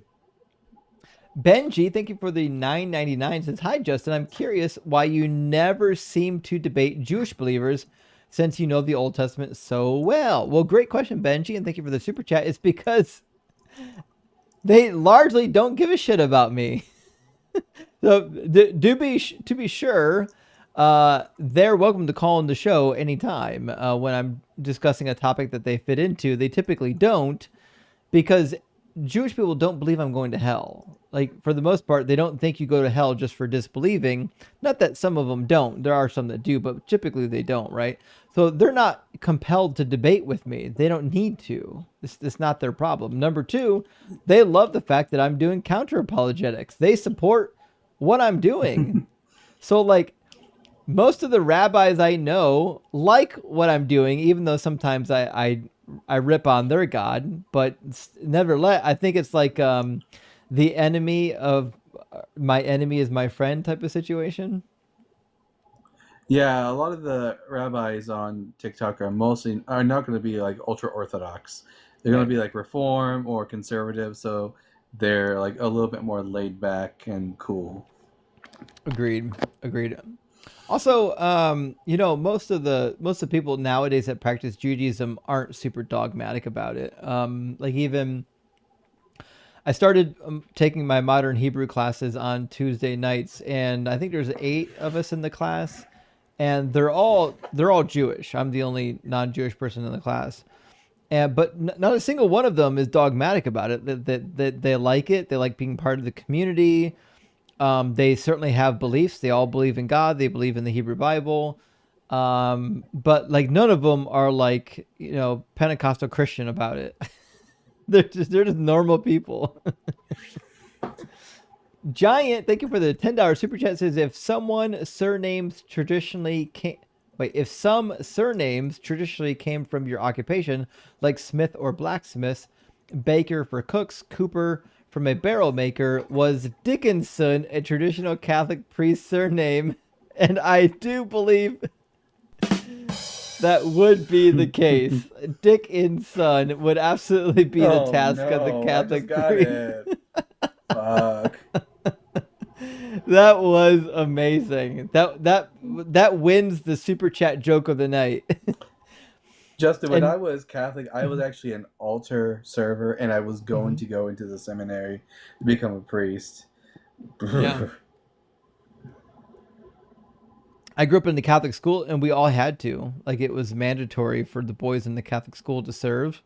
Benji, thank you for the $9.99. Says, hi, Justin. I'm curious why you never seem to debate Jewish believers since you know the Old Testament so well. Well, great question, Benji, and thank you for the super chat. It's because they largely don't give a shit about me. So, to be sure, they're welcome to call in the show anytime when I'm discussing a topic that they fit into. They typically don't, because Jewish people don't believe I'm going to hell. Like, for the most part, they don't think you go to hell just for disbelieving. Not that some of them don't. There are some that do, but typically they don't, right? So they're not compelled to debate with me. They don't need to. It's not their problem. Number two, they love the fact that I'm doing counter-apologetics. They support what I'm doing. So, like, most of the rabbis I know like what I'm doing, even though sometimes I rip on their God, but nevertheless, I think it's like the enemy of my enemy is my friend type of situation. Yeah, a lot of the rabbis on TikTok are not going to be like ultra orthodox. They're going to be like reform or conservative, so they're like a little bit more laid back and cool. Agreed. Also, most of the people nowadays that practice Judaism aren't super dogmatic about it. Like even I started taking my modern Hebrew classes on Tuesday nights, and I think there's 8 of us in the class, and they're all Jewish. I'm the only non-Jewish person in the class, and not a single one of them is dogmatic about it. That they like it. They like being part of the community. They certainly have beliefs. They all believe in God. They believe in the Hebrew Bible. But like none of them are like Pentecostal Christian about it. they're just normal people. Giant, thank you for the $10 super chat. Says if some surnames traditionally came from your occupation, like Smith or blacksmith, Baker for cooks, Cooper from a barrel maker, was Dickinson a traditional Catholic priest surname? And I do believe that would be the case. Dickinson would absolutely be the task of the Catholic priest. Fuck. That was amazing. That wins the super chat joke of the night. Justin, when I was Catholic, I was actually an altar server, and I was going to go into the seminary to become a priest. Yeah. I grew up in the Catholic school, and we all had to. Like, it was mandatory for the boys in the Catholic school to serve.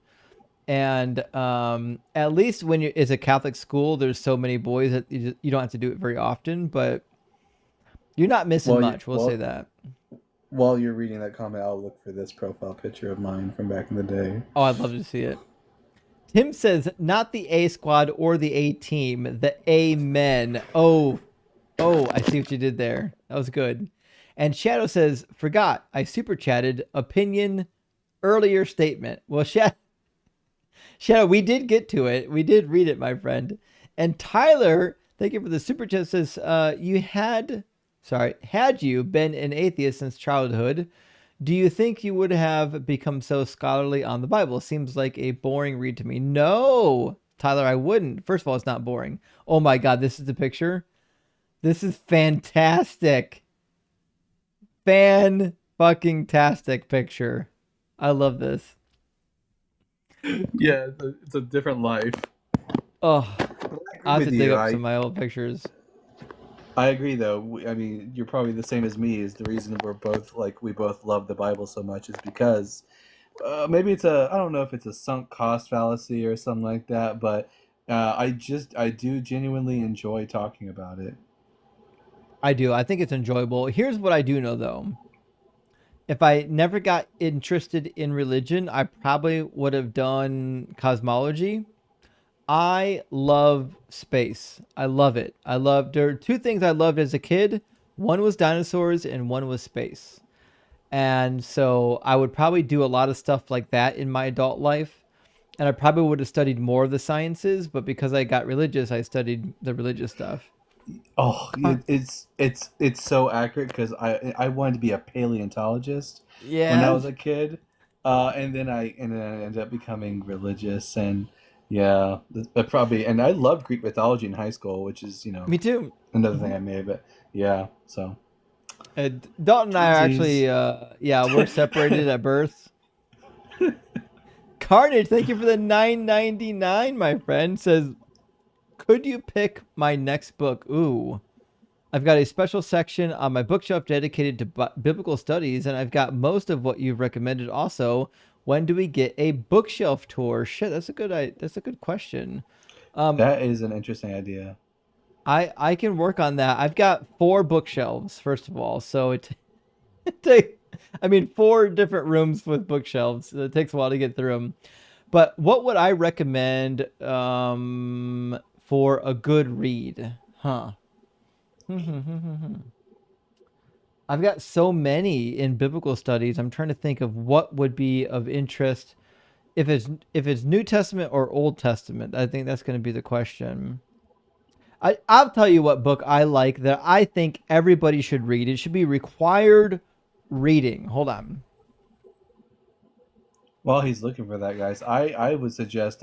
And at least when it's a Catholic school, there's so many boys that you don't have to do it very often, but you're not missing much. We'll say that. While you're reading that comment, I'll look for this profile picture of mine from back in the day. Oh, I'd love to see it. Tim says, not the A squad or the A team, the Amen. Oh, I see what you did there. That was good. And Shadow says, forgot, I super chatted opinion earlier statement. Well, Shadow, we did get to it. We did read it, my friend. And Tyler, thank you for the super chat, says, had you been an atheist since childhood, do you think you would have become so scholarly on the Bible? Seems like a boring read to me. No, Tyler, I wouldn't. First of all, it's not boring. Oh my God, this is the picture. This is fantastic. Fan-fucking-tastic picture. I love this. Yeah, it's a different life. Oh, I have to dig up some of my old pictures. I agree, though. I mean, you're probably the same as me. Is the reason we both love the Bible so much is because maybe I don't know if it's a sunk cost fallacy or something like that, but I do genuinely enjoy talking about it. I do. I think it's enjoyable. Here's what I do know, though. If I never got interested in religion, I probably would have done cosmology. I love space. I love it. There are 2 things I loved as a kid. One was dinosaurs and one was space. And so I would probably do a lot of stuff like that in my adult life. And I probably would have studied more of the sciences, but because I got religious, I studied the religious stuff. Oh, it's so accurate because I wanted to be a paleontologist when I was a kid, and then I ended up becoming religious, and yeah, and I loved Greek mythology in high school, which is me too. Another thing I made, but yeah, so Dalton and I are actually we're separated at birth. Carnage, thank you for the $9.99, my friend. Says, could you pick my next book? Ooh, I've got a special section on my bookshelf dedicated to biblical studies, and I've got most of what you've recommended. Also, when do we get a bookshelf tour? Shit, that's a good question. That is an interesting idea. I can work on that. I've got 4 bookshelves, first of all, so it takes 4 different rooms with bookshelves. It takes a while to get through them. But what would I recommend for a good read? I've got so many in biblical studies. I'm trying to think of what would be of interest. If it's New Testament or Old Testament, I think that's going to be the question. I'll tell you what book I like that I think everybody should read. It should be required reading. Hold on. While he's looking for that, guys, I would suggest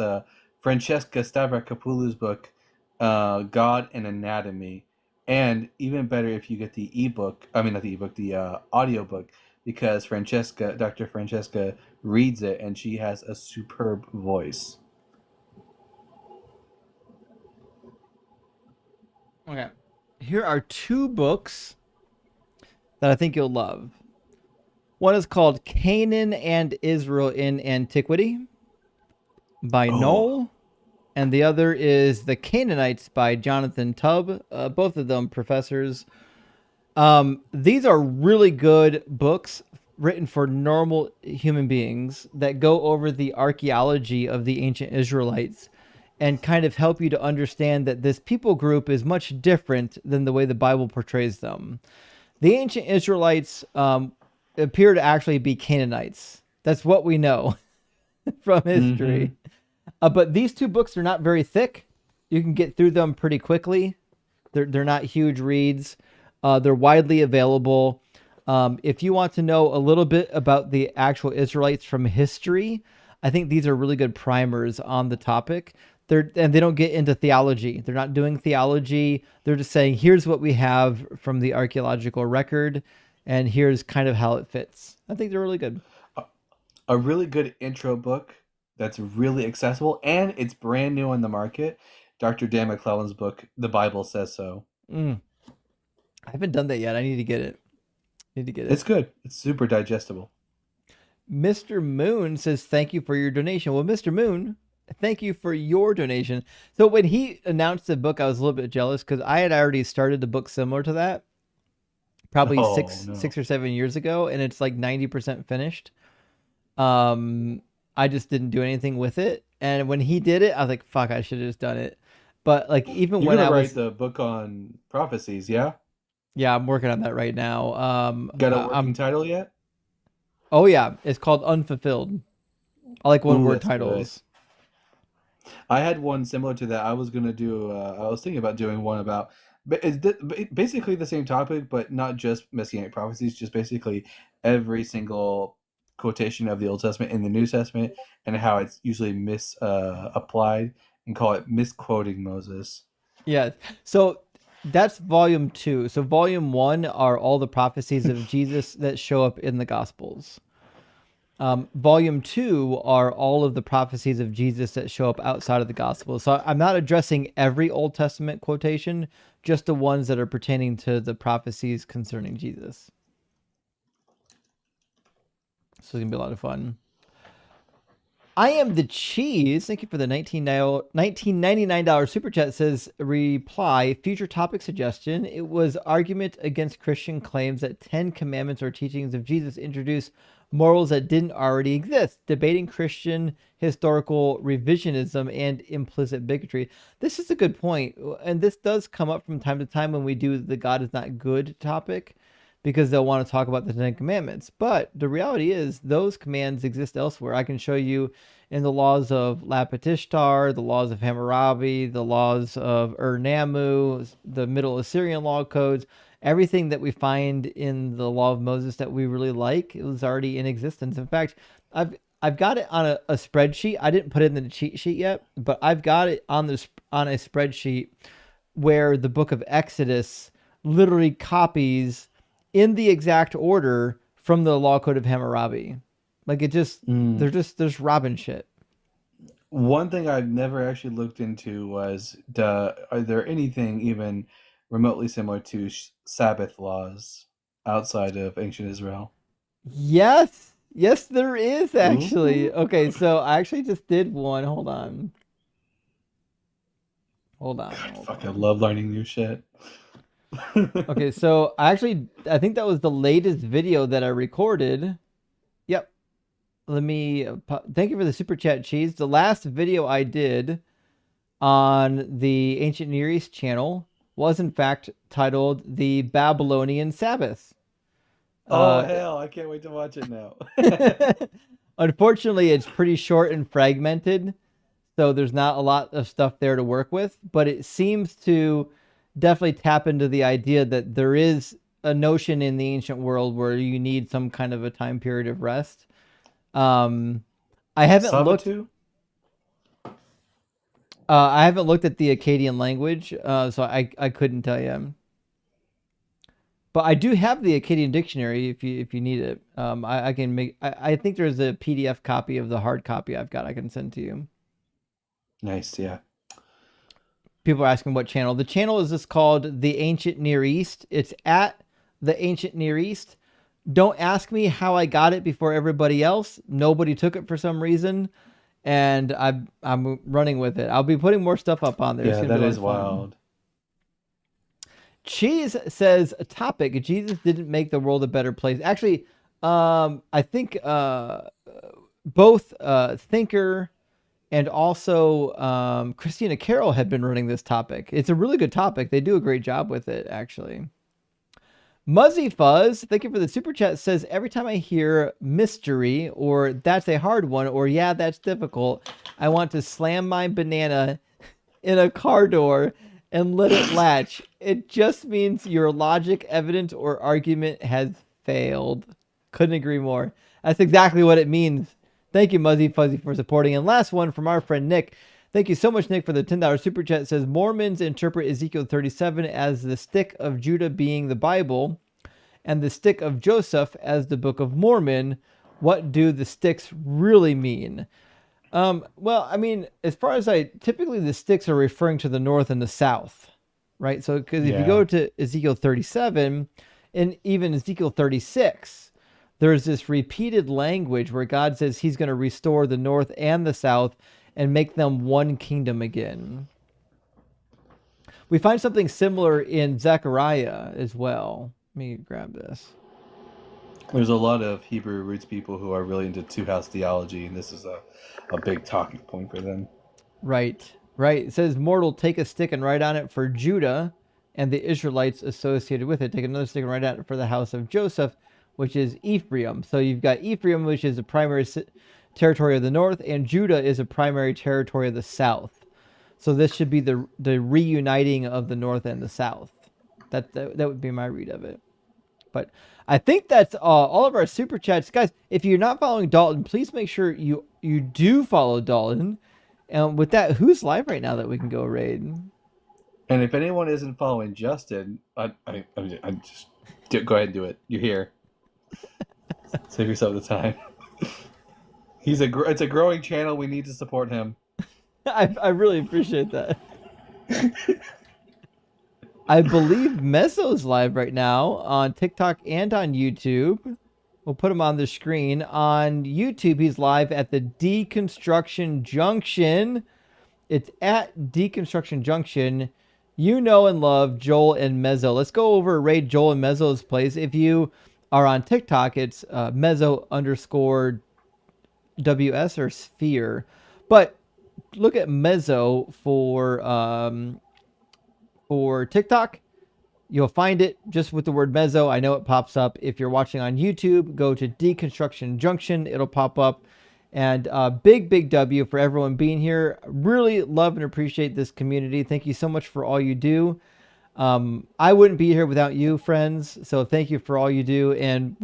Francesca Stavrakopoulos' book, God and Anatomy, And even better if you get the ebook. I mean, not the ebook, the audiobook, because Dr. Francesca reads it, and she has a superb voice. Okay. Here are two books that I think you'll love. One is called Canaan and Israel in Antiquity by Noel, and the other is The Canaanites by Jonathan Tubb. Both of them professors. These are really good books written for normal human beings that go over the archaeology of the ancient Israelites and kind of help you to understand that this people group is much different than the way the Bible portrays them. The ancient Israelites appear to actually be Canaanites. That's what we know from history. But these two books are not very thick. You can get through them pretty quickly. They're not huge reads. They're widely available. If you want to know a little bit about the actual Israelites from history, I think these are really good primers on the topic. And they don't get into theology. They're not doing theology. They're just saying, here's what we have from the archaeological record, and here's kind of how it fits. I think they're really good. A really good intro book that's really accessible, and it's brand new on the market. Dr. Dan McClellan's book, The Bible Says So. I haven't done that yet. I need to get it. It's good. It's super digestible. Mr. Moon says, thank you for your donation. Well, Mr. Moon, thank you for your donation. So when he announced the book, I was a little bit jealous because I had already started a book similar to that, probably six or 7 years ago, and it's like 90% finished. I just didn't do anything with it, and when he did it, I was like, "Fuck, I should have just done it." But like, even You're when gonna I write was the book on prophecies, yeah? Yeah, I'm working on that right now. Got a working title yet? Oh yeah, it's called Unfulfilled. I like one-word that's titles. good. I had one similar to that. I was gonna do. I was thinking about doing one about, but it's basically the same topic, but not just messianic prophecies. Just basically every single quotation of the Old Testament in the New Testament, and how it's usually applied, and call it misquoting Moses. Yeah. So that's volume 2. So volume 1 are all the prophecies of Jesus that show up in the Gospels. Volume 2 are all of the prophecies of Jesus that show up outside of the Gospels. So I'm not addressing every Old Testament quotation, just the ones that are pertaining to the prophecies concerning Jesus. So it's going to be a lot of fun. I am the cheese. Thank you for the $19.99 super chat. Says, reply, future topic suggestion. It was argument against Christian claims that 10 commandments or teachings of Jesus introduce morals that didn't already exist. Debating Christian historical revisionism and implicit bigotry. This is a good point. And this does come up from time to time when we do the God is not good topic, because they'll want to talk about the 10 commandments. But the reality is those commands exist elsewhere. I can show you in the laws of Lapitishtar, the laws of Hammurabi, the laws of Ur-Nammu, the Middle Assyrian law codes. Everything that we find in the law of Moses that we really like, it was already in existence. In fact, I've got it on a spreadsheet. I didn't put it in the cheat sheet yet, but I've got it on a spreadsheet where the book of Exodus literally copies in the exact order from the law code of Hammurabi. Like, it just, they're just robbing shit. One thing I've never actually looked into was, are there anything even remotely similar to Sabbath laws outside of ancient Israel? Yes, there is actually. Ooh. Okay, so I actually just did one. Hold on. I love learning new shit. Okay, so I think that was the latest video that I recorded. Yep. Let me thank you for the super chat, cheese. The last video I did on the Ancient Near East channel was in fact titled The Babylonian Sabbath. Oh hell, I can't wait to watch it now. Unfortunately, it's pretty short and fragmented, so there's not a lot of stuff there to work with, but it seems to definitely tap into the idea that there is a notion in the ancient world where you need some kind of a time period of rest. I haven't looked at the Akkadian language, so I couldn't tell you. But I do have the Akkadian dictionary if you need it. I can make. I think there's a PDF copy of the hard copy I've got. I can send to you. Nice, yeah. People are asking what channel. The channel is just called The Ancient Near East. It's at The Ancient Near East. Don't ask me how I got it before everybody else. Nobody took it for some reason, and I'm running with it. I'll be putting more stuff up on there. Yeah, that is wild. Cheese says a topic. Jesus didn't make the world a better place. Actually, I think both Thinker and also Christina Carroll have been running this topic. It's a really good topic. They do a great job with it, actually. Muzzy Fuzz, thank you for the super chat, says every time I hear mystery or that's a hard one or yeah, that's difficult, I want to slam my banana in a car door and let it latch. It just means your logic, evidence, or argument has failed. Couldn't agree more. That's exactly what it means. Thank you, Muzzy Fuzzy, for supporting. And last one from our friend Nick. Thank you so much, Nick, for the $10 super chat. It says Mormons interpret Ezekiel 37 as the stick of Judah being the Bible and the stick of Joseph as the Book of Mormon. What do the sticks really mean? Well, I mean, as far as typically the sticks are referring to the north and the south, right? So, because if you go to Ezekiel 37 and even Ezekiel 36, there's this repeated language where God says he's going to restore the north and the south and make them one kingdom again. We find something similar in Zechariah as well. Let me grab this. There's a lot of Hebrew roots people who are really into two-house theology, and this is a big talking point for them. Right. It says, mortal, take a stick and write on it for Judah and the Israelites associated with it. Take another stick and write on it for the house of Joseph, which is Ephraim. So you've got Ephraim, which is a primary territory of the north, and Judah is a primary territory of the south. So this should be the reuniting of the north and the south. That would be my read of it. But I think that's all of our super chats. Guys, if you're not following Dalton, please make sure you do follow Dalton. And with that, who's live right now that we can go raid? And if anyone isn't following Justin, I just go ahead and do it. You're here. Save yourself the time. It's a growing channel. We need to support him. I really appreciate that. I believe Mezzo's live right now on TikTok and on YouTube. We'll put him on the screen. On YouTube, he's live at the Deconstruction Junction. It's at Deconstruction Junction. You know and love Joel and Mezzo. Let's go over raid Joel and Mezzo's place. If you are on TikTok, it's Mezzo_WS or Sphere. But look at Mezzo for TikTok. You'll find it just with the word Mezzo. I know it pops up. If you're watching on YouTube, go to Deconstruction Junction. It'll pop up. And big W for everyone being here. Really love and appreciate this community. Thank you so much for all you do. I wouldn't be here without you, friends. So thank you for all you do. And